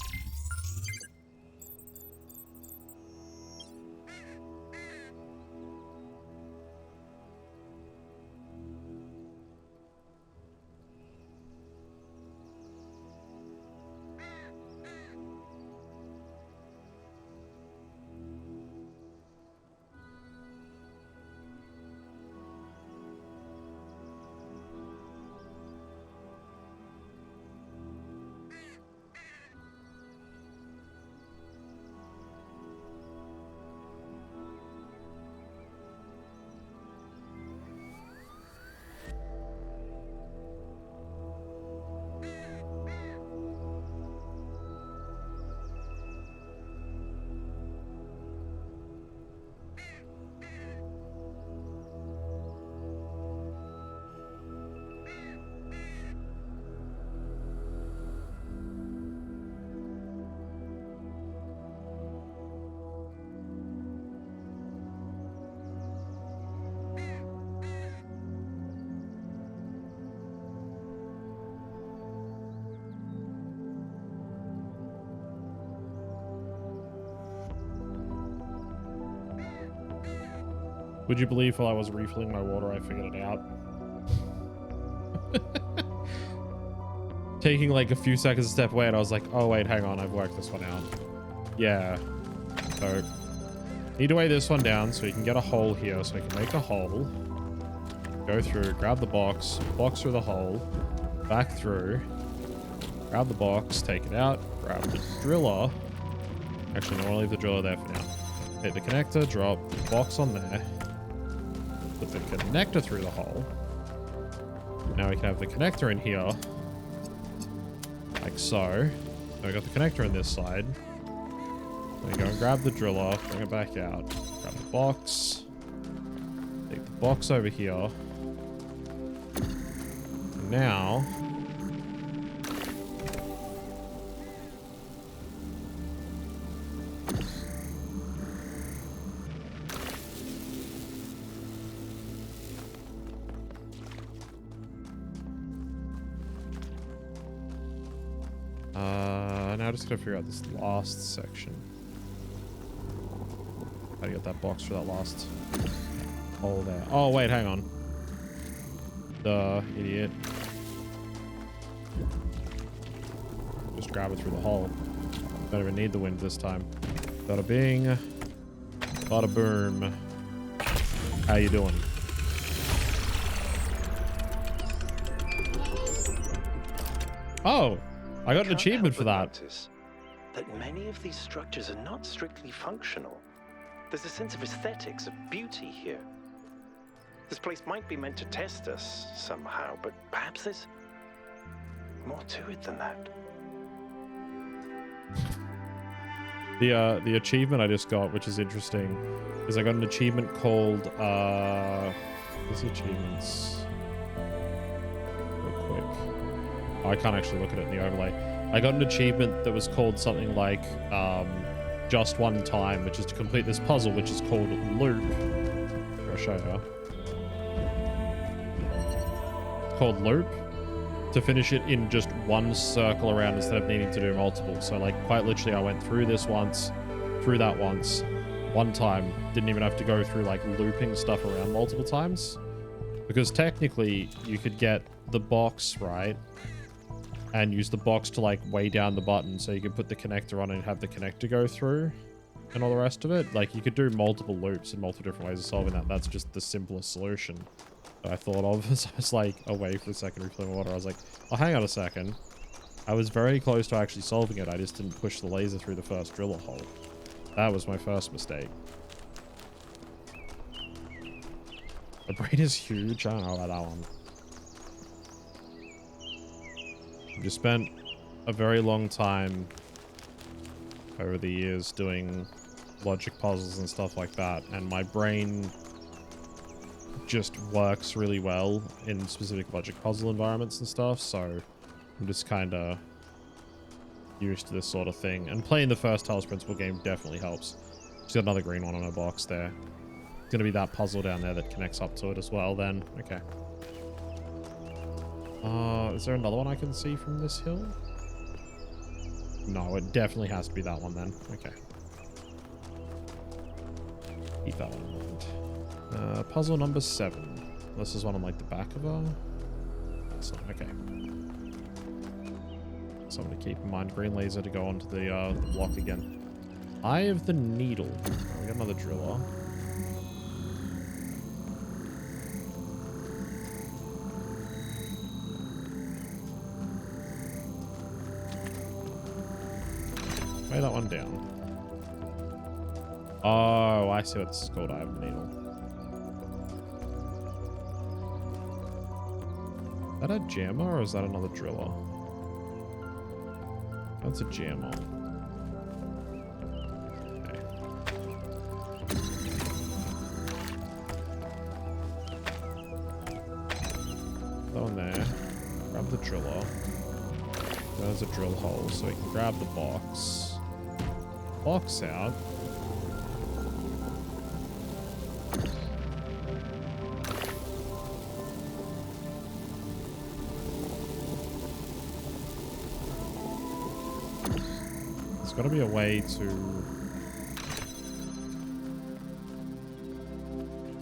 Would you believe while I was refilling my water, I figured it out? Taking like a few seconds to step away, and I was like, oh wait, hang on, I've worked this one out. Yeah. So, need to weigh this one down so we can get a hole here, so we can make a hole. Go through, grab the box through the hole, back through, grab the box, take it out, grab the driller. Actually, no, I want to leave the driller there for now. Hit the connector, drop the box on there. Put the connector through the hole. Now we can have the connector in here. Like so. Now we got the connector on this side. Then go and grab the driller, bring it back out. Grab the box. Take the box over here. And now... now I just gotta figure out this last section. How do you get that box for that last hole there? Oh, wait, hang on. Duh, idiot. Just grab it through the hole. Don't even need the wind this time. Bada bing. Bada boom. How you doing? Oh! I got an achievement for that. That many of these structures are not strictly functional. There's a sense of aesthetics, of beauty here. This place might be meant to test us somehow, but perhaps there's more to it than that. The achievement I just got, which is interesting, is I got an achievement called what's the achievements? Real quick. Oh, I can't actually look at it in the overlay. I got an achievement that was called something like just one time, which is to complete this puzzle, which is called Loop. I'll show you. It's called Loop. To finish it in just one circle around instead of needing to do multiple. So like quite literally I went through this once, through that once, one time. Didn't even have to go through like looping stuff around multiple times. Because technically you could get the box, right? And use the box to like weigh down the button so you could put the connector on and have the connector go through and all the rest of it. Like you could do multiple loops and multiple different ways of solving that. That's just the simplest solution that I thought of as I was like away for a second refilling water. I was like, oh, hang on a second. I was very close to actually solving it. I just didn't push the laser through the first driller hole. That was my first mistake. The brain is huge. I don't know about that one. I just spent a very long time over the years doing logic puzzles and stuff like that, and my brain just works really well in specific logic puzzle environments and stuff, so I'm just kind of used to this sort of thing. And playing the first Talos Principle game definitely helps. She's got another green one on her box there. It's gonna be that puzzle down there that connects up to it as well then. Okay. Is there another one I can see from this hill? No, it definitely has to be that one then. Okay. Keep that one in mind. Puzzle number 7. This is one on like the back of her. That's not okay. Something to keep in mind. Green laser to go onto the block again. Eye of the Needle. Oh, we got another driller. Lay that one down. Oh, I see what this is called. Eye of the Needle. Is that a jammer or is that another driller? That's a jammer. Okay. That one there. Grab the driller. There's a drill hole, so we can grab the box. Box out. There's got to be a way to...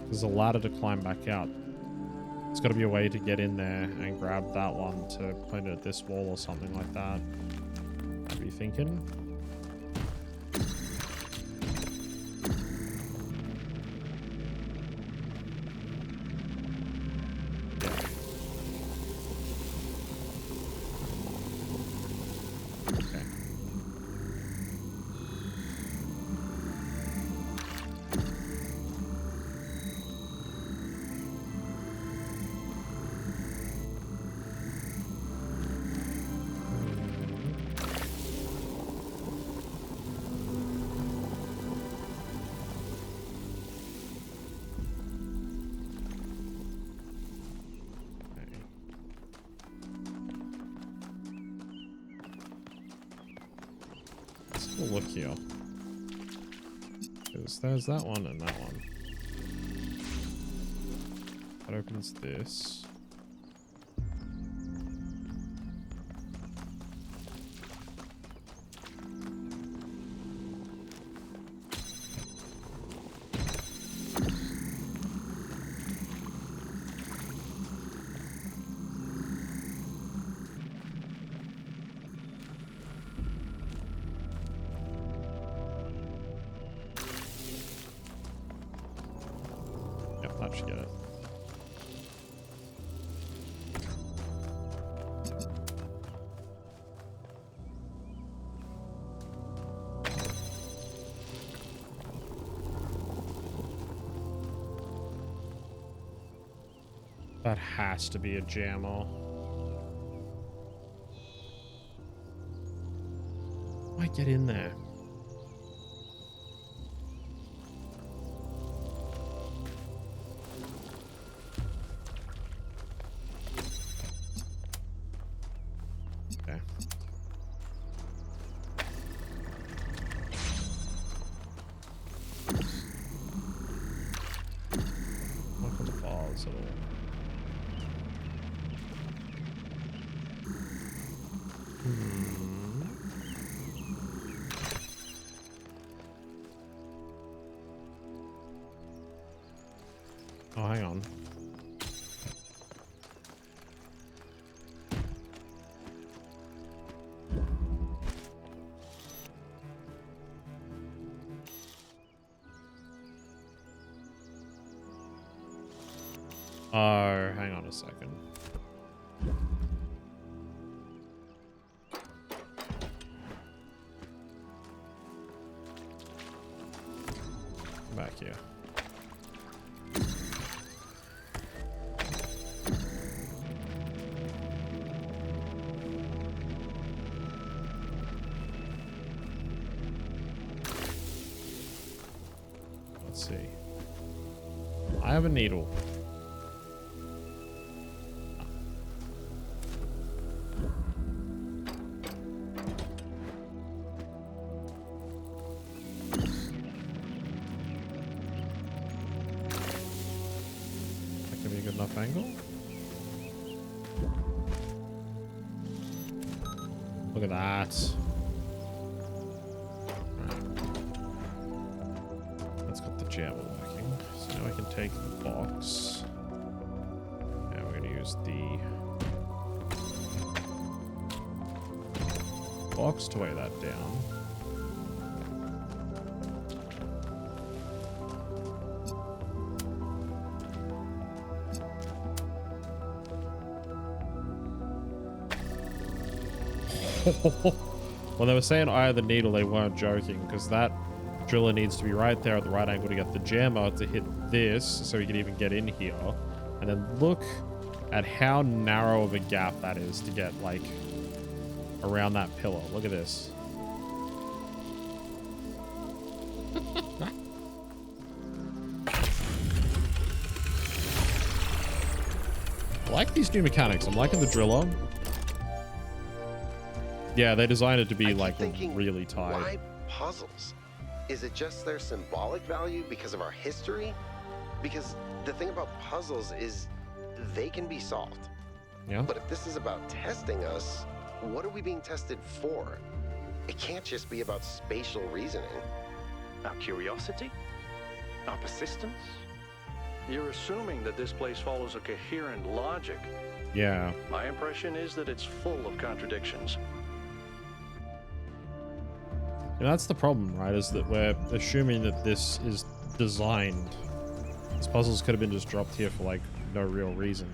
There's a ladder to climb back out. There's got to be a way to get in there and grab that one to point it at this wall or something like that. What are you thinking? Look here. There's that one and that one. That opens this. That should get it. That has to be a jammer. Why get in there? Oh, hang on. Oh, hang on a second. Come back here. Let's see. I have a needle. That could be a good enough angle. Look at that. That's got the jammer working. So now I can take the box. And we're going to use the box to weigh that down. When they were saying eye of the needle, they weren't joking, because that driller needs to be right there at the right angle to get the jammer to hit this so he can even get in here. And then look at how narrow of a gap that is to get like around that pillar. Look at this. I like these new mechanics. I'm liking the driller. Yeah, they designed it to be like really tight. Why puzzles? Is it just their symbolic value because of our history? Because the thing about puzzles is they can be solved. Yeah. But if this is about testing us, what are we being tested for? It can't just be about spatial reasoning. Our curiosity? Our persistence? You're assuming that this place follows a coherent logic. Yeah. My impression is that it's full of contradictions. And that's the problem, right? Is that we're assuming that this is designed. These puzzles could have been just dropped here for like no real reason.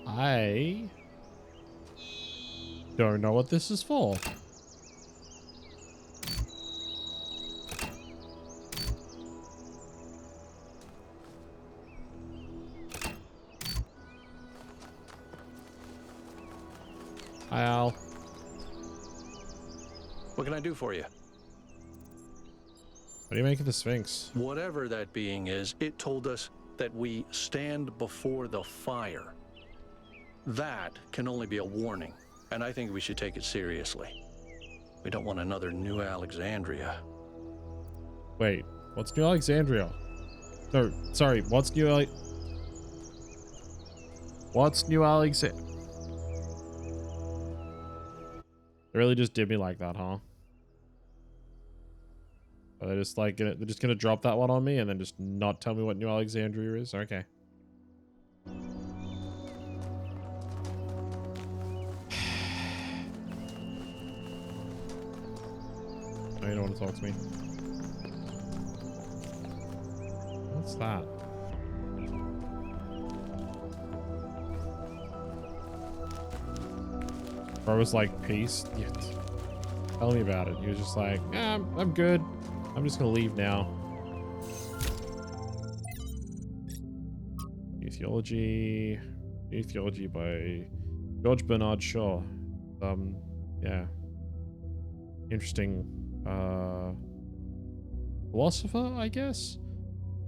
I don't know what this is for. Hi, Al. What can I do for you? What do you make of the Sphinx? Whatever that being is, it told us that we stand before the fire. That can only be a warning, and I think we should take it seriously. We don't want another New Alexandria. Wait, what's New Alexandria? No, sorry, what's New Alexandria? They really just did me like that, huh? Are they just like they're just gonna drop that one on me and then just not tell me what New Alexandria is? Okay. Oh, you don't want to talk to me. What's that? Bro was like, peace. Yeah. Tell me about it. He was just like, yeah, I'm good. I'm just gonna leave now. New Theology by George Bernard Shaw. Yeah. Interesting philosopher, I guess.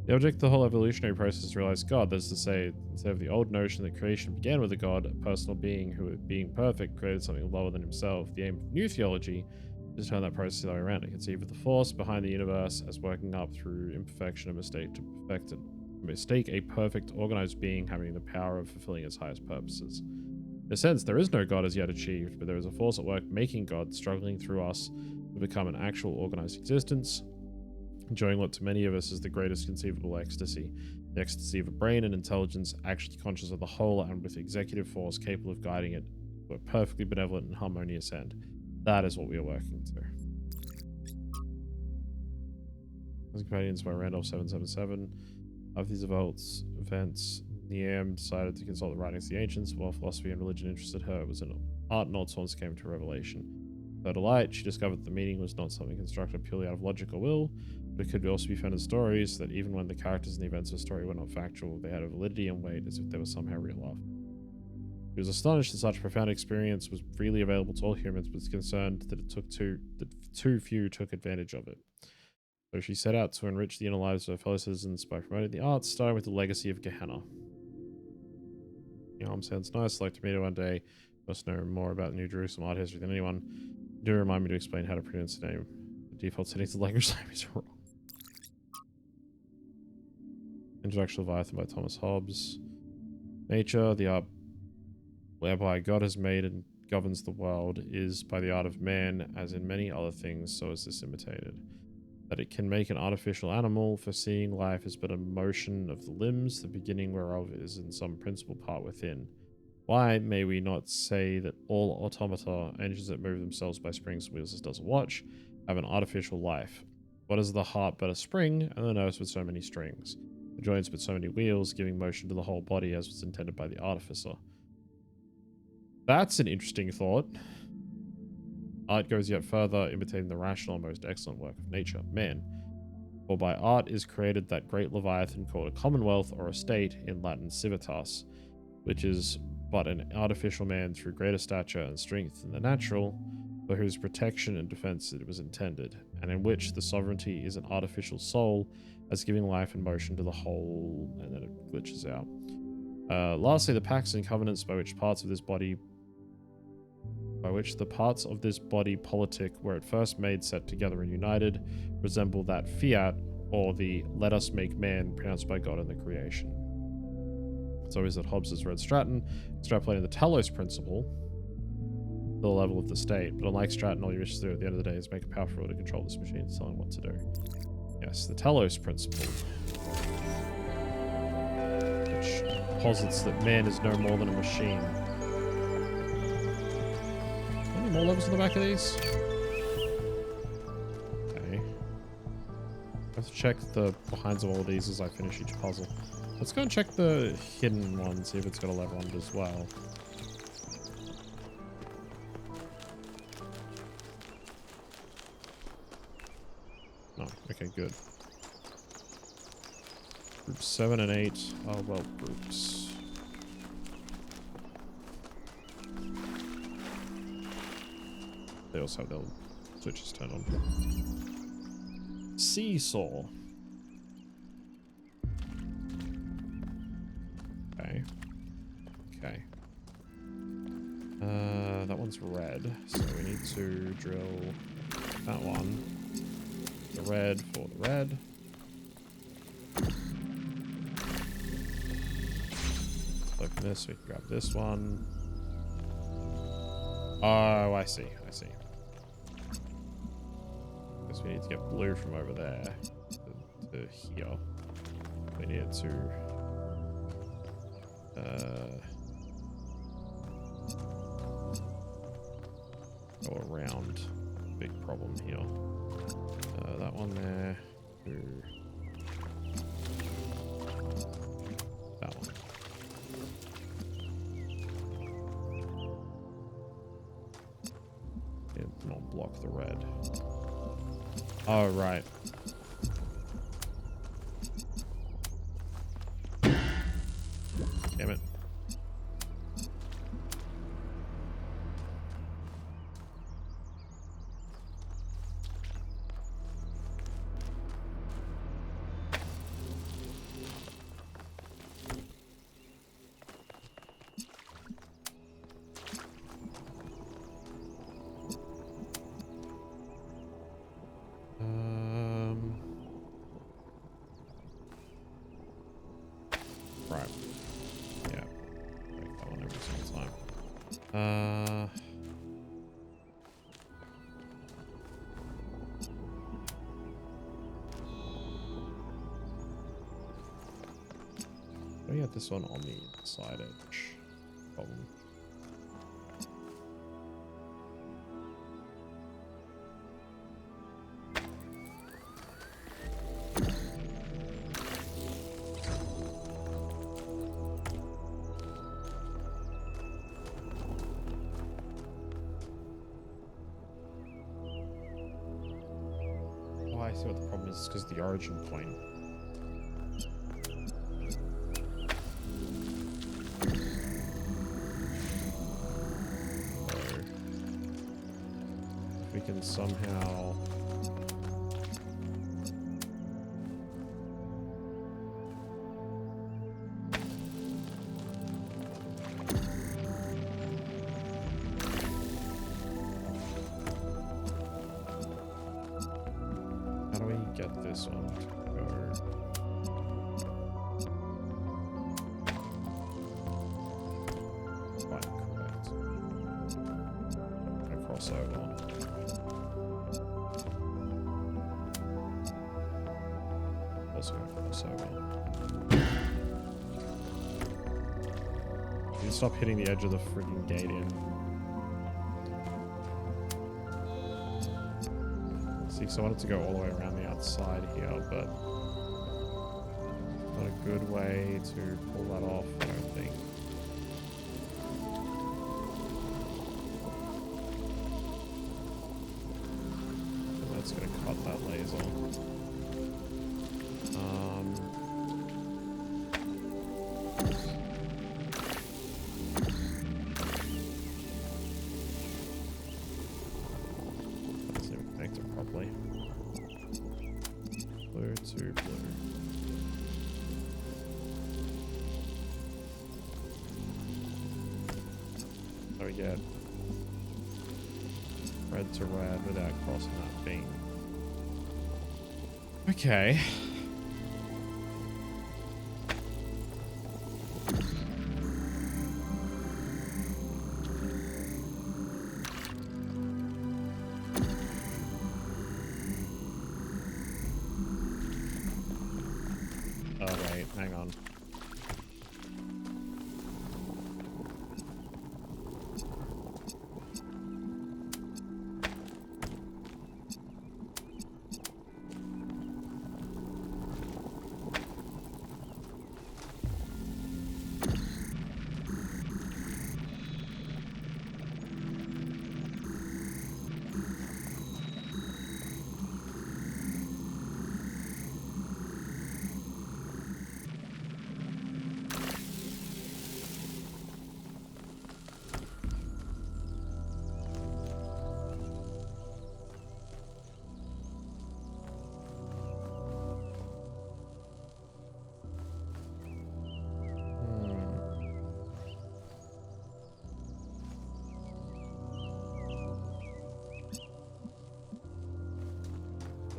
The object of the whole evolutionary process is to realize God. That is to say, instead of the old notion that creation began with a God, a personal being who, being perfect, created something lower than himself. The aim of new theology Just turn that process the other way around. It conceive of the force behind the universe as working up through imperfection and mistake to perfect it. Mistake a perfect, organized being having the power of fulfilling its highest purposes. In a sense, there is no God as yet achieved, but there is a force at work making God, struggling through us to become an actual organized existence, enjoying what to many of us is the greatest conceivable ecstasy. The ecstasy of a brain and intelligence actually conscious of the whole and with executive force capable of guiding it to a perfectly benevolent and harmonious end. That is what we are working to. Companions by Randolph 777. Of these events, Niam decided to consult the writings of the ancients. While philosophy and religion interested her, it was an art and all sorts came to revelation. By delight, she discovered that the meaning was not something constructed purely out of logic or will, but it could also be found in stories, that even when the characters and the events of a story were not factual, they had a validity and weight as if they were somehow real life. He was astonished that such profound experience was freely available to all humans, but was concerned that too few took advantage of it. So she set out to enrich the inner lives of her fellow citizens by promoting the arts, starting with the legacy of Gehenna. Sounds nice. I'd like to meet her one day. Must know more about New Jerusalem art history than anyone. Do remind me to explain how to pronounce the name. The default settings of language is wrong. Introduction to Leviathan by Thomas Hobbes. Nature, the art whereby God has made and governs the world, is by the art of man, as in many other things, so is this imitated. That it can make an artificial animal, for seeing life is but a motion of the limbs, the beginning whereof is in some principal part within. Why may we not say that all automata, engines that move themselves by springs and wheels as does a watch, have an artificial life? What is the heart but a spring, and the nerves but so many strings? The joints but so many wheels, giving motion to the whole body as was intended by the artificer. That's an interesting thought. Art goes yet further, imitating the rational and most excellent work of nature, man. For by art is created that great Leviathan called a commonwealth or a state, in Latin civitas, which is but an artificial man through greater stature and strength than the natural, for whose protection and defense it was intended, and in which the sovereignty is an artificial soul, as giving life and motion to the whole, and then it glitches out. Lastly, the pacts and covenants by which the parts of this body politic were at first made, set together and united, resemble that fiat, or the let us make man pronounced by God in the creation. It's always that Hobbes has read Stratton, extrapolating the Talos Principle to the level of the state, but unlike Stratton, all you wish to do at the end of the day is make a powerful will to control this machine, telling what to do. Yes, the Talos Principle, which posits that man is no more than a machine. Any more levels on the back of these? Okay. I have to check the behinds of all of these as I finish each puzzle. Let's go and check the hidden one, see if it's got a lever on it as well. Oh, okay, good. Groups 7 and 8 are well groups. They also have their switches turned on. Seesaw. Okay. Okay. That one's red, so we need to drill that one. The red for the red. Open this, we can grab this one. Oh, I see, I see. Guess we need to get blue from over there to here. We need to go around. Big problem here. That one there. That one. It not block the red. Oh, right. Damn it. do you get this one on the inside edge? Problem. I see what the problem is, because the origin point. So, if we can somehow... get this one to go fine, correct. Gonna cross over. Also gonna cross over. You stop hitting the edge of the freaking gate in. Because I wanted to go all the way around the outside here, but not a good way to pull that off, I don't think. And that's going to cut that laser. Blue to blue. So we get red to red without crossing that beam. Okay. Hang on.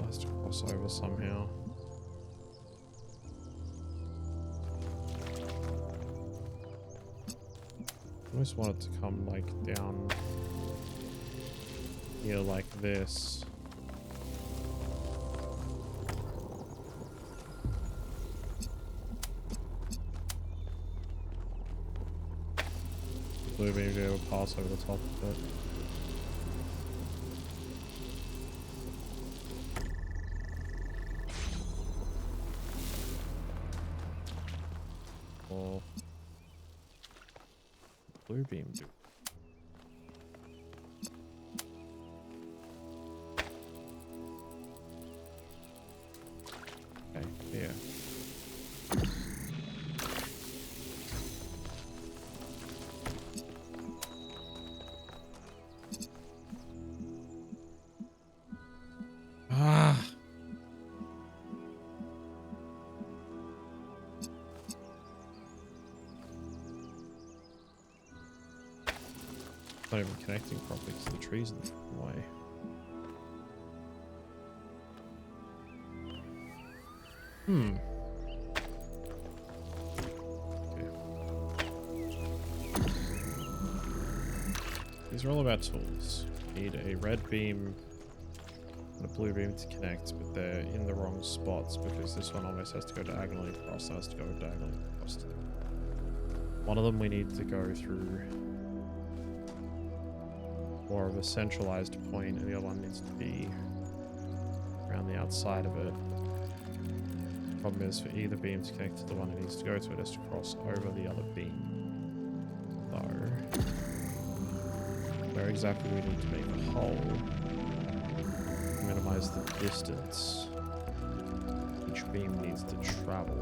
Has to cross over somehow. I almost want it to come like down here like this. Blue beam to be able to pass over the top of it. Or blue beam do. Okay, here. Ah. Not even connecting properly because the trees in the way. Okay. These are all about tools. Need a red beam and a blue beam to connect, but they're in the wrong spots because this one almost has to go diagonally across, and has to go diagonally across. One of them we need to go through more of a centralized point, and the other one needs to be around the outside of it. Problem is, for either beam to connect to the one it needs to go to, it has to cross over the other beam. So, where exactly we need to make a hole, minimize the distance each beam needs to travel.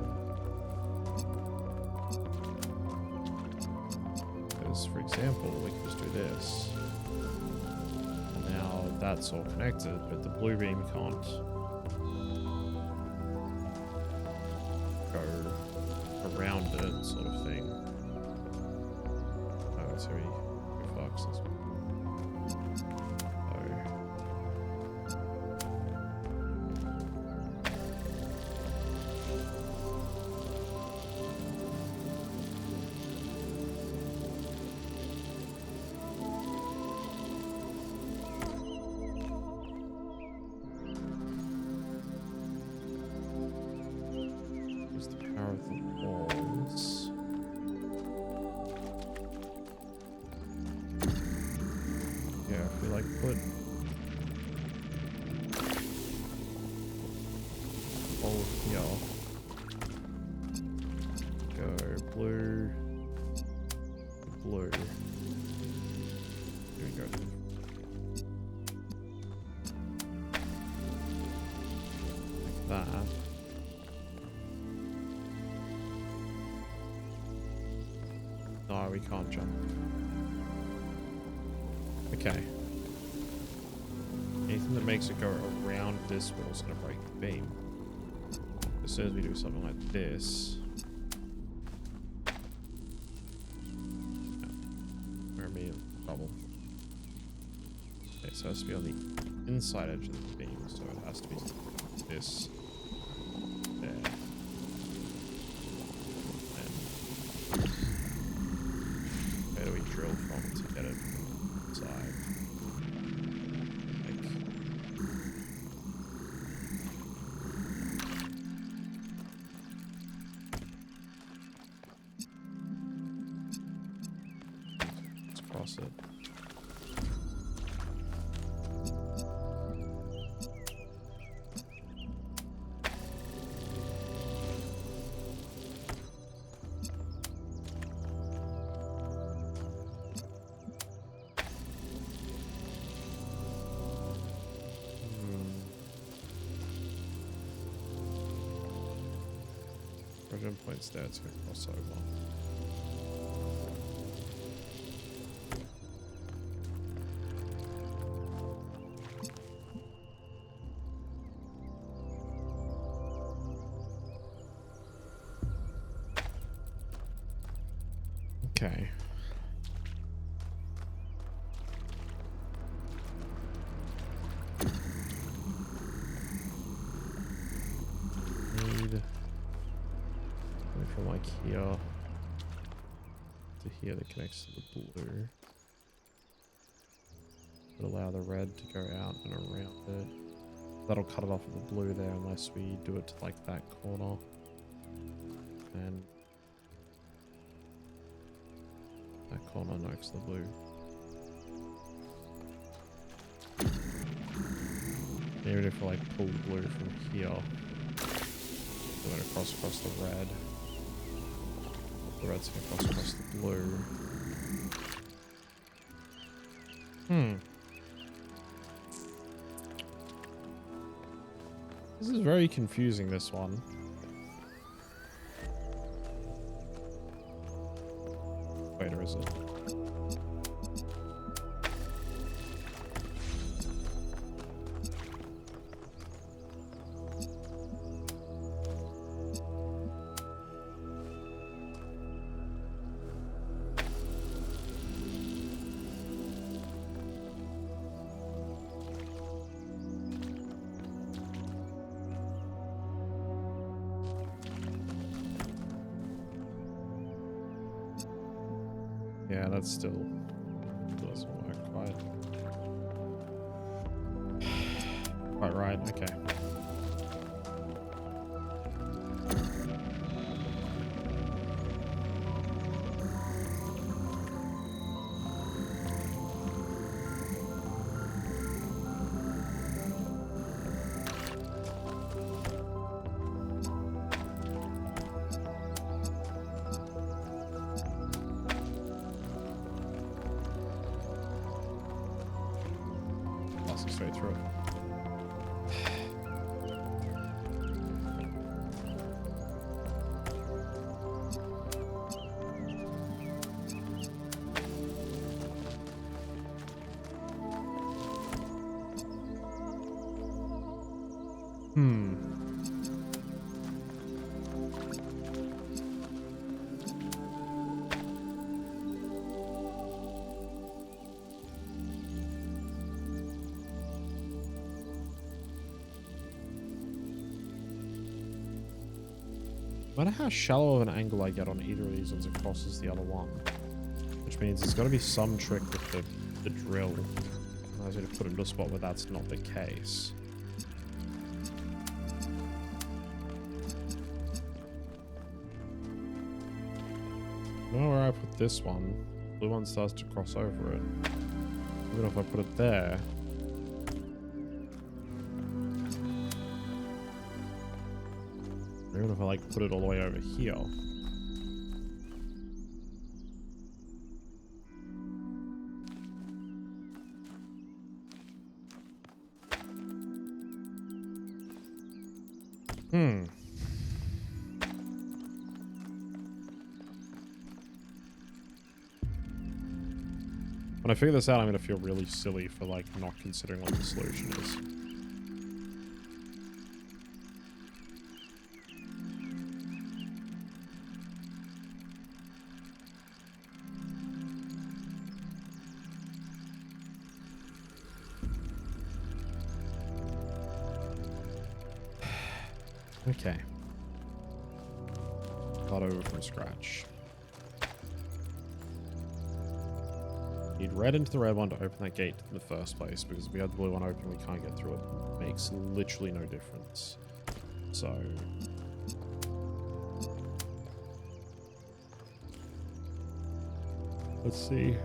Because, for example, we can just do this. And now that's all connected, but the blue beam can't go around it, sort of thing. Oh, so he fucks this one. No, we can't jump. Okay. Anything that makes it go around this wall is going to break the beam. As soon as we do something like this... we're immediately in trouble. Okay, so it has to be on the inside edge of the beam, so it has to be this. There. Where do we drill from to get it inside? Let's cross it. Points there, it's going to cross over. Okay. From like here to here that connects to the blue. Would allow the red to go out and around it. That'll cut it off of the blue there unless we do it to like that corner. And that corner knocks the blue. Even if we like pull the blue from here, going across the red. The red's gonna cross across the blue. This is very confusing, this one. Wait, or is it? Yeah, that still doesn't work quite. Quite right, okay. Straight through it. No matter how shallow of an angle I get on either of these ones, it crosses the other one. Which means there's got to be some trick with the drill. I was going to put it into a spot where that's not the case. I don't know where I put this one. The blue one starts to cross over it. Even if I put it there. Even if I like put it all the way over here. When I figure this out, I'm going to feel really silly for like not considering what the solution is. Okay. Start over from scratch. Need red into the red one to open that gate in the first place, because if we have the blue one open, we can't get through it. It makes literally no difference. So... let's see.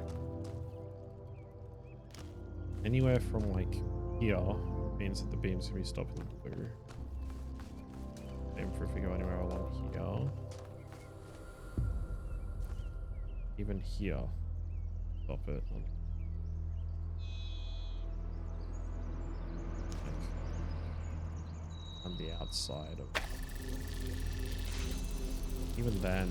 Anywhere from like here means that the beam's gonna be stopping the blue. Aim for if we go anywhere along here. Even here. Stop it. Like on the outside of... even then...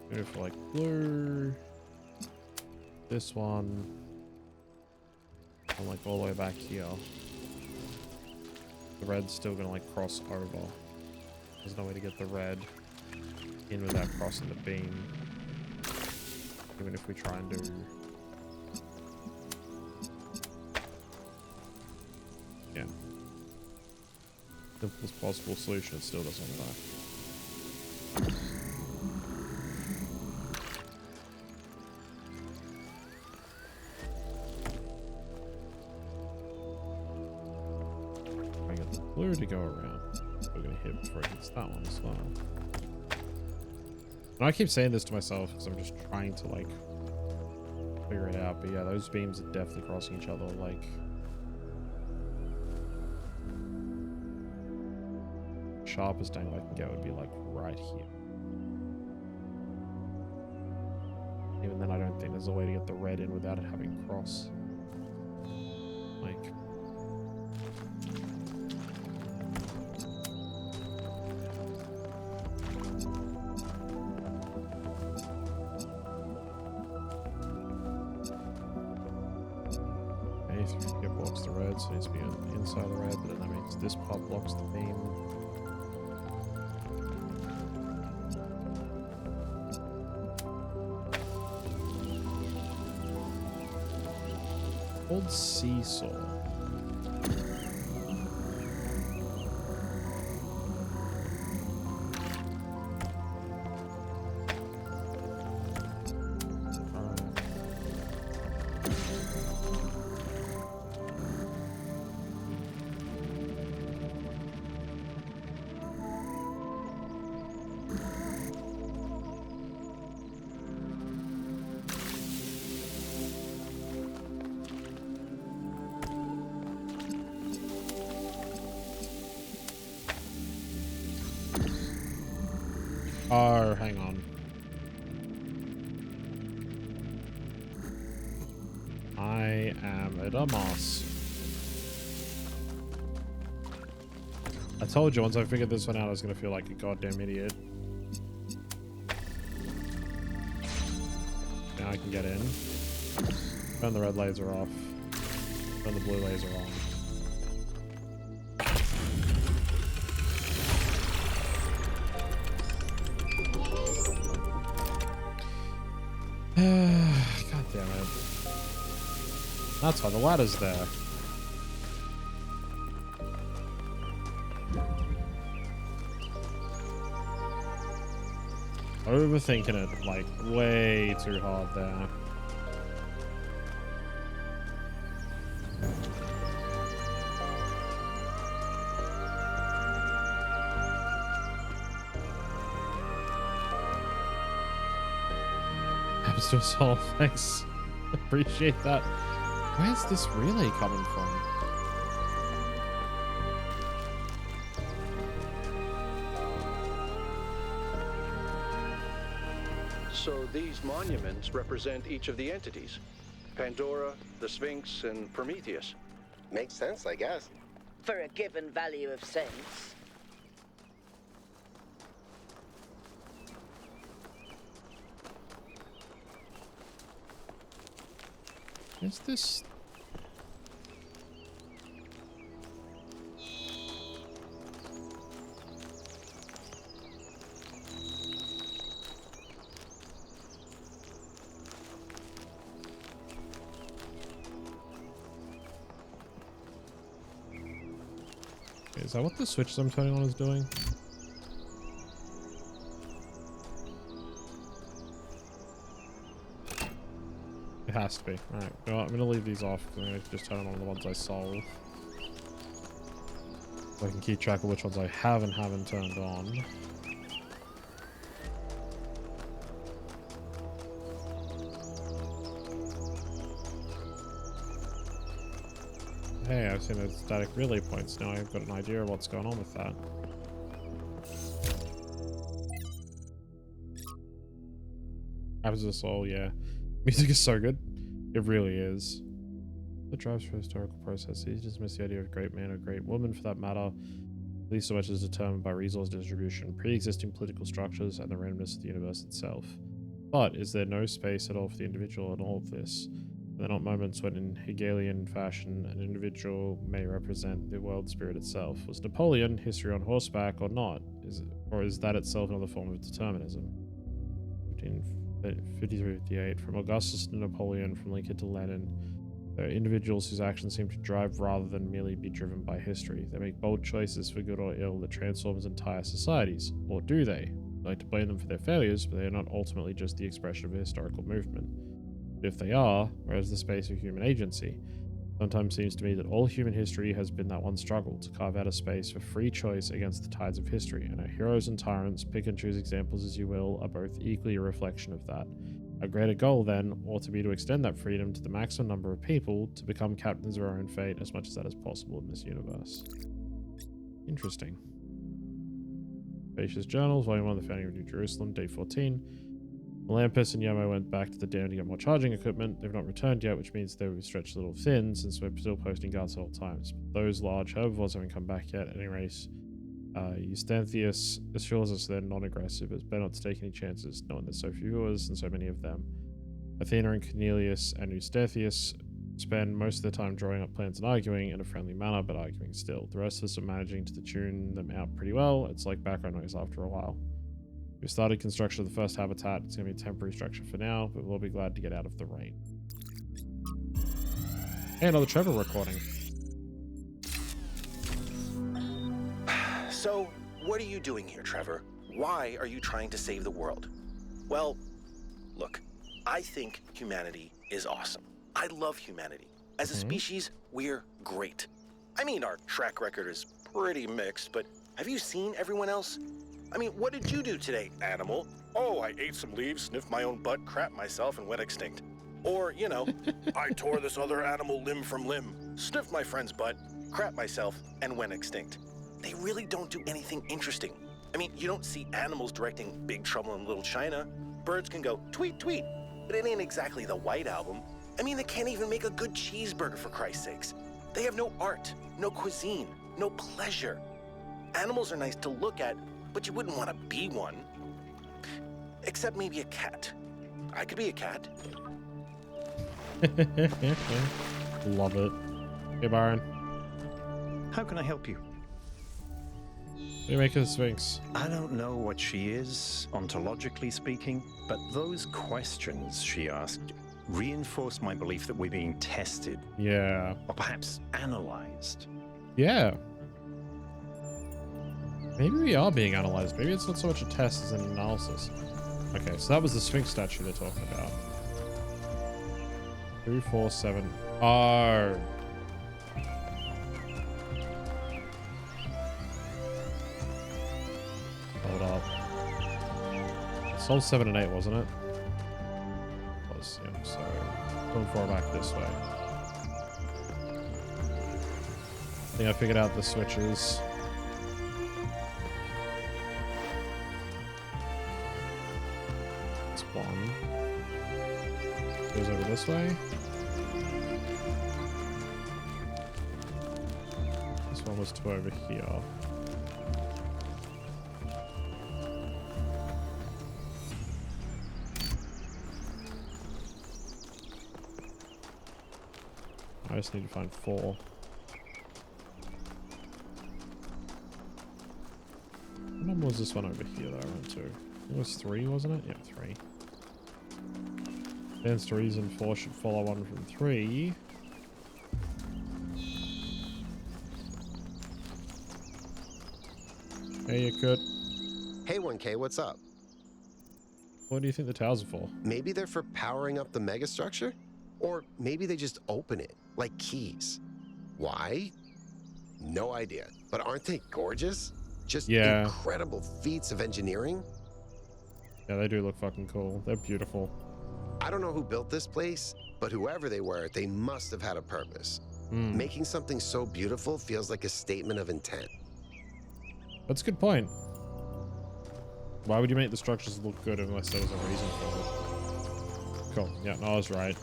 maybe for like blue, this one, and like all the way back here. The red's still gonna like cross over. There's no way to get the red in without crossing the beam. Even if we try and do... yeah. Simplest possible solution, it still doesn't work. Blue to go around. We're gonna hit before it hits that one as well. And I keep saying this to myself because I'm just trying to like figure it out. But yeah, those beams are definitely crossing each other. Like sharpest angle I can get would be like right here. Even then, I don't think there's a way to get the red in without it having cross. Like. It blocks the red, so it needs to be inside the red, but then that means this part blocks the beam. Old seesaw. Oh, hang on. I am a dumbass. I told you once I figured this one out, I was going to feel like a goddamn idiot. Now I can get in. Turn the red laser off. Turn the blue laser on. God damn it. That's why the ladder's there. Overthinking it, like, way too hard there. Happens to us all, thanks. Appreciate that. Where's this relay coming from? So these monuments represent each of the entities. Pandora, the Sphinx, and Prometheus. Makes sense, I guess. For a given value of sense. Is this... Is that what the switch I'm turning on is doing? It has to be. Alright, well, I'm going to leave these off because I'm going to just turn on the ones I solve. So I can keep track of which ones I have and haven't turned on. Hey, I've seen those static relay points. Now I've got an idea of what's going on with that. Happens to us all, yeah. Music is so good. It really is. The drives for historical processes. Just miss the idea of great man or great woman, for that matter. At least so much is determined by resource distribution, pre-existing political structures, and the randomness of the universe itself. But is there no space at all for the individual in all of this? Are there not moments when, in Hegelian fashion, an individual may represent the world spirit itself? Was Napoleon history on horseback or not? Or is that itself another form of determinism? 1553-58. From Augustus to Napoleon, from Lincoln to Lenin, there are individuals whose actions seem to drive rather than merely be driven by history. They make bold choices for good or ill that transforms entire societies. Or do they? I like to blame them for their failures, but they are not ultimately just the expression of a historical movement. But if they are, where is the space of human agency? Sometimes seems to me that all human history has been that one struggle, to carve out a space for free choice against the tides of history, and our heroes and tyrants, pick and choose examples as you will, are both equally a reflection of that. Our greater goal, then, ought to be to extend that freedom to the maximum number of people, to become captains of our own fate as much as that is possible in this universe. Interesting. Spacious Journals, Volume 1, The Founding of New Jerusalem, Day 14. Melampus and Yomo went back to the dam to get more charging equipment. They've not returned yet, which means they were stretched a little thin, since we're still posting guards at all times. But those large herbivores haven't come back yet. At any rate, Eustathius assures us they're non-aggressive. It's better not to take any chances, knowing there's so few viewers and so many of them. Athena and Cornelius and Eustathius spend most of their time drawing up plans and arguing in a friendly manner, but arguing still. The rest of us are managing to tune them out pretty well. It's like background noise after a while. We've started construction of the first habitat. It's going to be a temporary structure for now, but we'll be glad to get out of the rain. Hey, another Trevor recording. So, what are you doing here, Trevor? Why are you trying to save the world? Well, look, I think humanity is awesome. I love humanity. As a species, we're great. I mean, our track record is pretty mixed, but have you seen everyone else? I mean, what did you do today, animal? Oh, I ate some leaves, sniffed my own butt, crapped myself, and went extinct. Or, you know, I tore this other animal limb from limb, sniffed my friend's butt, crapped myself, and went extinct. They really don't do anything interesting. I mean, you don't see animals directing Big Trouble in Little China. Birds can go tweet, tweet, but it ain't exactly the White Album. I mean, they can't even make a good cheeseburger, for Christ's sakes. They have no art, no cuisine, no pleasure. Animals are nice to look at, but you wouldn't want to be one. Except maybe a cat. I could be a cat. Love it. Hey, Byron. How can I help you? What do you make of the Sphinx? I don't know what she is, ontologically speaking, but those questions she asked reinforce my belief that we're being tested. Yeah. Or perhaps analyzed. Yeah. Maybe we are being analyzed. Maybe it's not so much a test as an analysis. Okay, so that was the Sphinx statue they're talking about. 247. Oh. Hold up. Soul 7 and 8, wasn't it? It was, yeah, so going far back this way. I think I figured out the switches. It's one. Goes over this way. This one was two over here. I just need to find 4. What number was this one over here that I went to? It was 3, wasn't it? Yeah, 3. Then 3s and 4 should follow on from 3. Hey, you could. Hey, 1K, what's up? What do you think the towers are for? Maybe they're for powering up the megastructure? Or maybe they just open it, like keys. Why? No idea. But aren't they gorgeous? Just incredible feats of engineering. Yeah, they do look fucking cool. They're beautiful. I don't know who built this place, but whoever they were, they must have had a purpose. Making something so beautiful feels like a statement of intent. That's a good point. Why would you make the structures look good unless there was a reason for it? Cool. Yeah, no, I was right.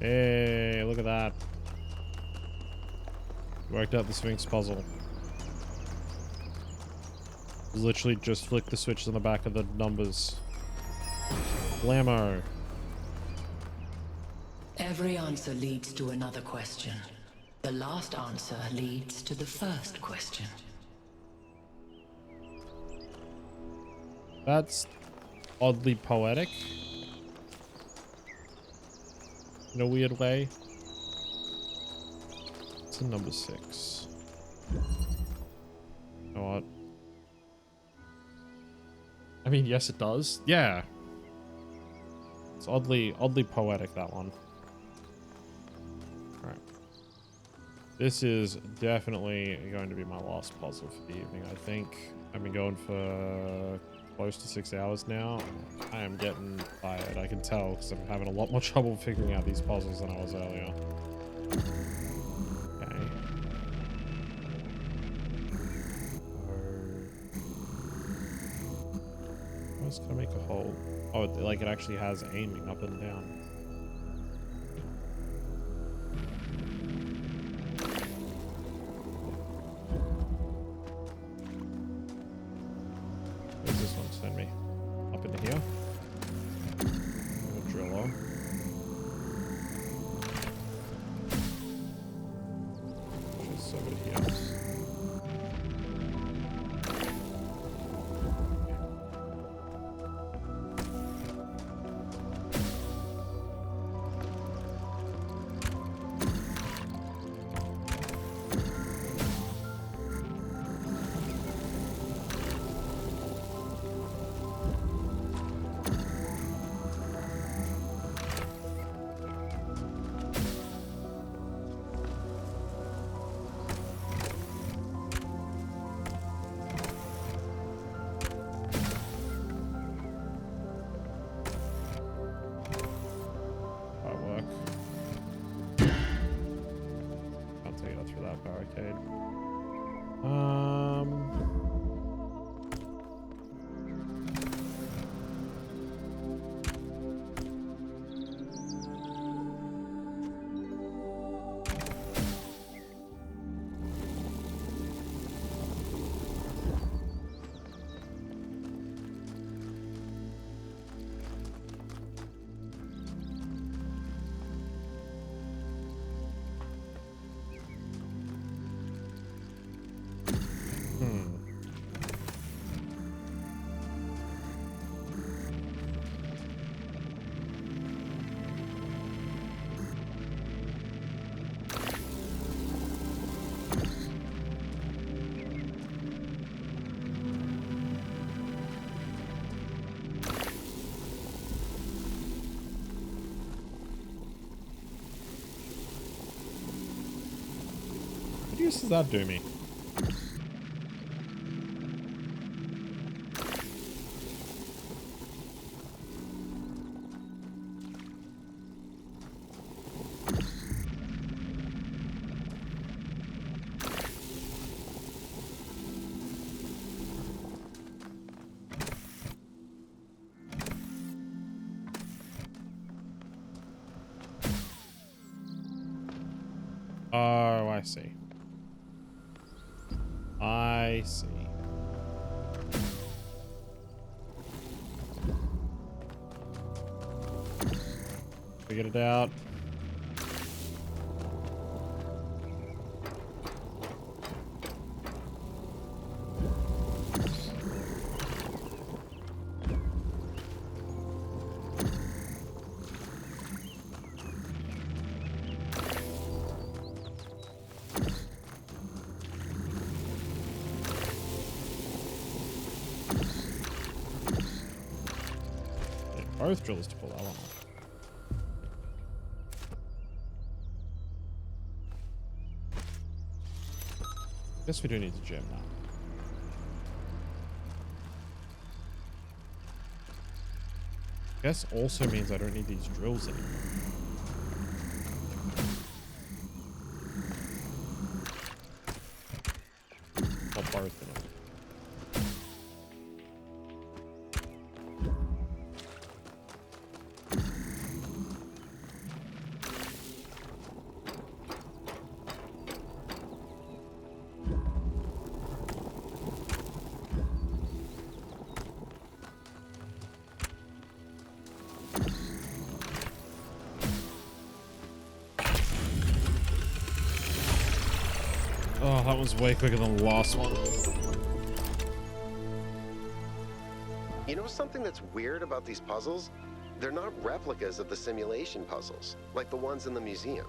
Hey, look at that. Worked out the Sphinx puzzle. Literally just flick the switches on the back of the numbers. Blammo. Every answer leads to another question. The last answer leads to the first question. That's oddly poetic. In a weird way. It's a number 6. You know what? I mean, yes, it does. Yeah. It's oddly poetic, that one. Alright. This is definitely going to be my last puzzle for the evening, I think. I've been going for close to 6 hours now. I am getting tired, I can tell, because I'm having a lot more trouble figuring out these puzzles than I was earlier. Okay. I was gonna make a hole. Oh, like it actually has aiming up and down. Where's this one send me? Up into here? A driller. Just over here. arcade. What use does that do me? Oh, I see. I see. Figured it out. Both drills to pull that one off. Guess we do need to gem now. Guess also means I don't need these drills anymore. Or both of them. Oh, that was way quicker than the last one. You know something that's weird about these puzzles? They're not replicas of the simulation puzzles, like the ones in the museum.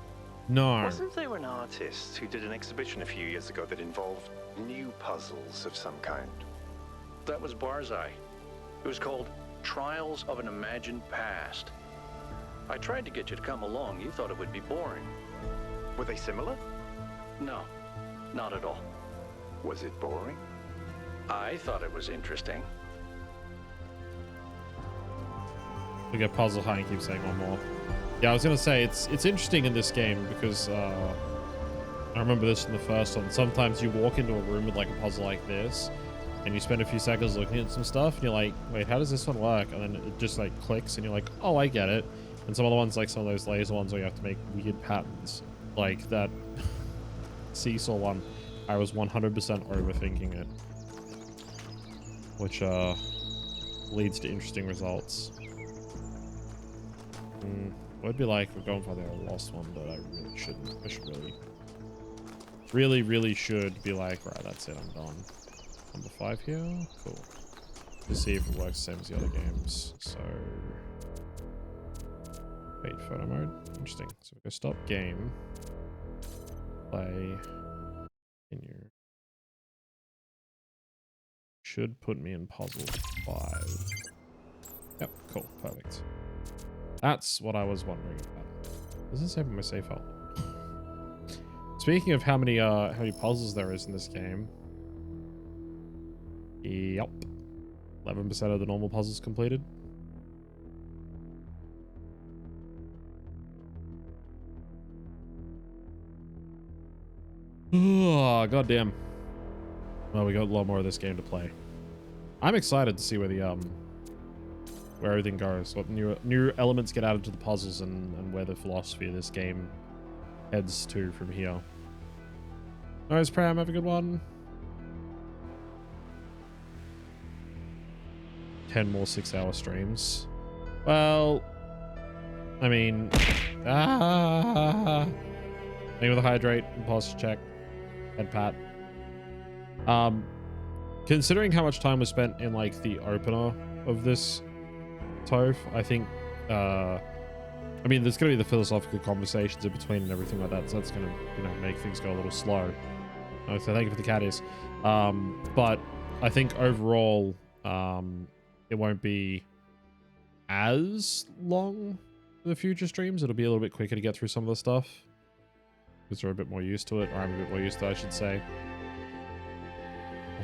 No. Wasn't there an artist who did an exhibition a few years ago that involved new puzzles of some kind? That was Barzai. It was called Trials of an Imagined Past. I tried to get you to come along. You thought it would be boring. Were they similar? No, not at all. Was it boring? I thought it was interesting. We get puzzle high and keep saying one more. Yeah, I was gonna say it's interesting in this game because I remember this in the first one. Sometimes you walk into a room with like a puzzle like this, and you spend a few seconds looking at some stuff, and you're like, wait, how does this one work? And then it just like clicks, and you're like, oh, I get it. And some other ones, like some of those laser ones, where you have to make weird patterns, like that seesaw one. I was 100% overthinking it, which leads to interesting results. Would be like we're going for the lost one, but I really shouldn't. I should really should be like, right, that's it, I'm done. Number 5 here, cool. Let's see if it works the same as the other games. So, wait, photo mode, interesting. So we go stop game, play, continue. Should put me in puzzle 5. Yep, cool, perfect. That's what I was wondering about. Doesn't say my save file. Speaking of how many puzzles there is in this game. Yep. 11% of the normal puzzles completed. Oh, goddamn. Well, we got a lot more of this game to play. I'm excited to see where the where everything goes, what new elements get added to the puzzles, and where the philosophy of this game heads to from here. Nice, Pram, have a good one. 10 more 6-hour streams. Well, I mean, name of the hydrate, imposter check, head pat. Considering how much time was spent in like the opener of this Toph, I think, I mean, there's going to be the philosophical conversations in between and everything like that, so that's going to, you know, make things go a little slow. Oh, so thank you for the cat ears. But I think overall, it won't be as long for the future streams. It'll be a little bit quicker to get through some of the stuff because we're a bit more used to it, or I'm a bit more used to it, I should say.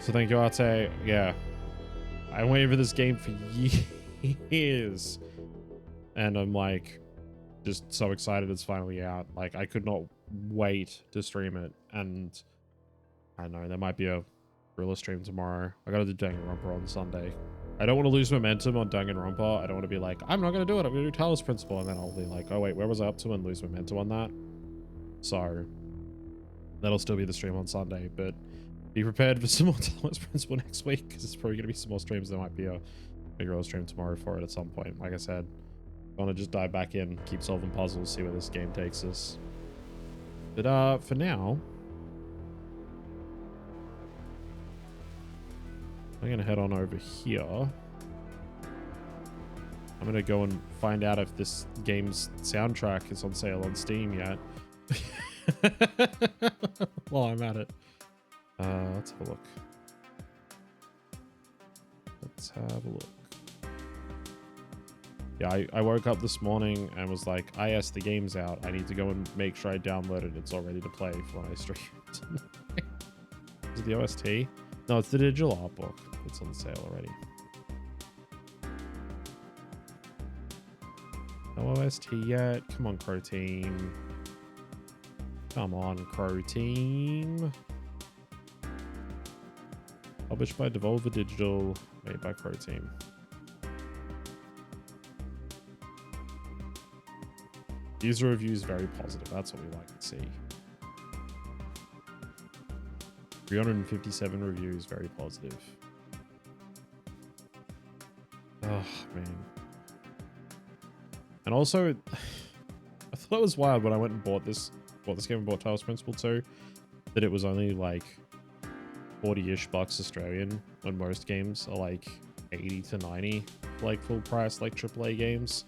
So thank you, Arte. Yeah, I waited for this game for years, and I'm like just so excited it's finally out. Like, I could not wait to stream it, and I don't know, there might be a Gorilla stream tomorrow. I gotta do Danganronpa on Sunday. I don't want to lose momentum on Danganronpa. I don't want to be like, I'm not gonna do it, I'm gonna do Talos Principle, and then I'll be like, oh wait, where was I up to, and lose momentum on that. So that'll still be the stream on Sunday, but be prepared for some more Talos Principle next week, because it's probably gonna be some more streams. There might be a Gorilla stream tomorrow for it at some point. Like I said, I want to just dive back in, keep solving puzzles, see where this game takes us. But for now, I'm gonna head on over here. I'm gonna go and find out if this game's soundtrack is on sale on Steam yet. While I'm at it. Let's have a look. Let's have a look. Yeah, I woke up this morning and was like, yes, the game's out. I need to go and make sure I download it. It's all ready to play for when I stream. Is it the OST? No, it's the digital art book. It's on sale already. No OST yet. Come on, Crow Team. Come on, Crow Team. Published by Devolver Digital, made by Crow Team. User reviews very positive. That's what we like to see. 357 reviews, very positive. Oh man. And also, I thought it was wild when I went and bought this game and bought Talos Principle 2, that it was only like 40-ish bucks Australian, when most games are like 80 to 90, like full price, like AAA games.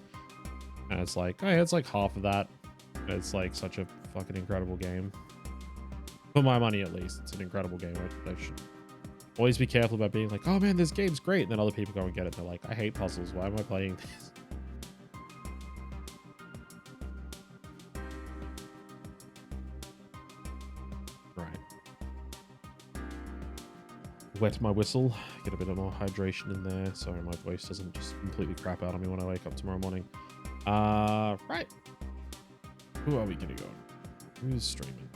And it's like, oh yeah, it's like half of that. It's like such a fucking incredible game. For my money, at least, it's an incredible game. I should always be careful about being like, oh man, this game's great. And then other people go and get it. They're like, I hate puzzles. Why am I playing this? Right. Wet my whistle. Get a bit of more hydration in there. So my voice doesn't just completely crap out on me when I wake up tomorrow morning. Right. Who are we gonna go? Who's streaming?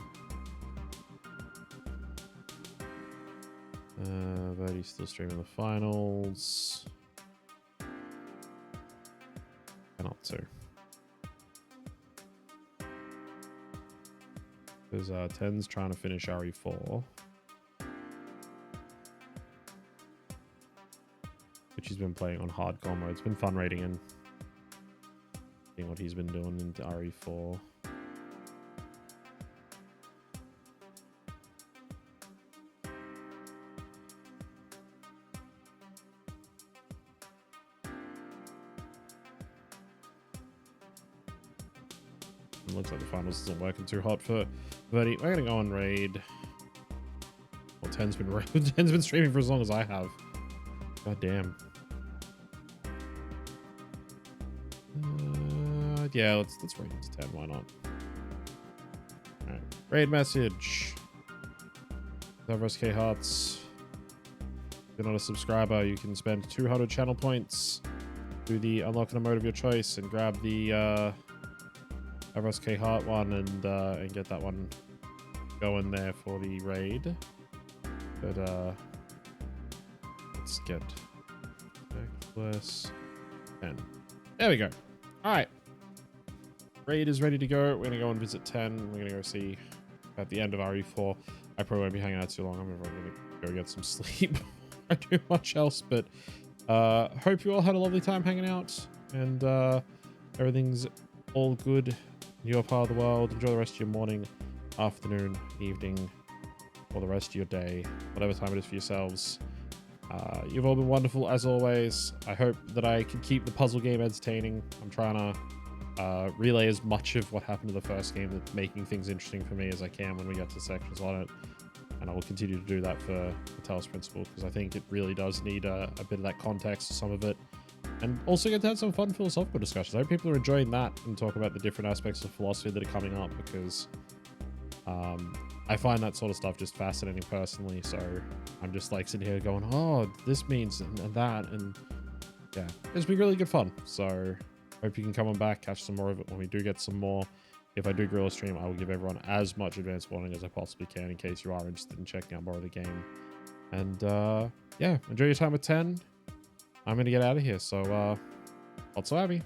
But he's still streaming the finals. And up to. There's 10's trying to finish RE4. Which he's been playing on hardcore mode. It's been fun rating and seeing what he's been doing into RE4. It looks like the finals isn't working too hot for Verdi. We're gonna go on raid. Well, 10's been streaming for as long as I have. God damn. Yeah, let's raid into 10. Why not? All right, raid message. SK Hearts. If you're not a subscriber, you can spend 200 channel points. Do the unlock in a mode of your choice and grab the SK Heart one and get that one go in there for the raid. But let's get checklist 10. There we go. All right. Raid is ready to go. We're gonna go and visit 10. We're gonna go see at the end of RE4. I probably won't be hanging out too long. I'm gonna go get some sleep. I don't do much else, but hope you all had a lovely time hanging out, and everything's all good in your part of the world. Enjoy the rest of your morning, afternoon, evening, or the rest of your day, whatever time it is for yourselves. You've all been wonderful as always. I hope that I can keep the puzzle game entertaining. I'm trying to relay as much of what happened to the first game, that making things interesting for me as I can when we get to sections on it. And I will continue to do that for the Talos Principle, because I think it really does need a bit of that context to some of it. And also get to have some fun philosophical discussions. I hope people are enjoying that and talk about the different aspects of philosophy that are coming up, because I find that sort of stuff just fascinating personally. So I'm just like sitting here going, oh, this means and that. And yeah, it's been really good fun. So hope you can come on back, catch some more of it when we do get some more. If I do grill a stream, I will give everyone as much advance warning as I possibly can in case you are interested in checking out more of the game. And yeah, enjoy your time with 10. I'm going to get out of here. So, what's so happy.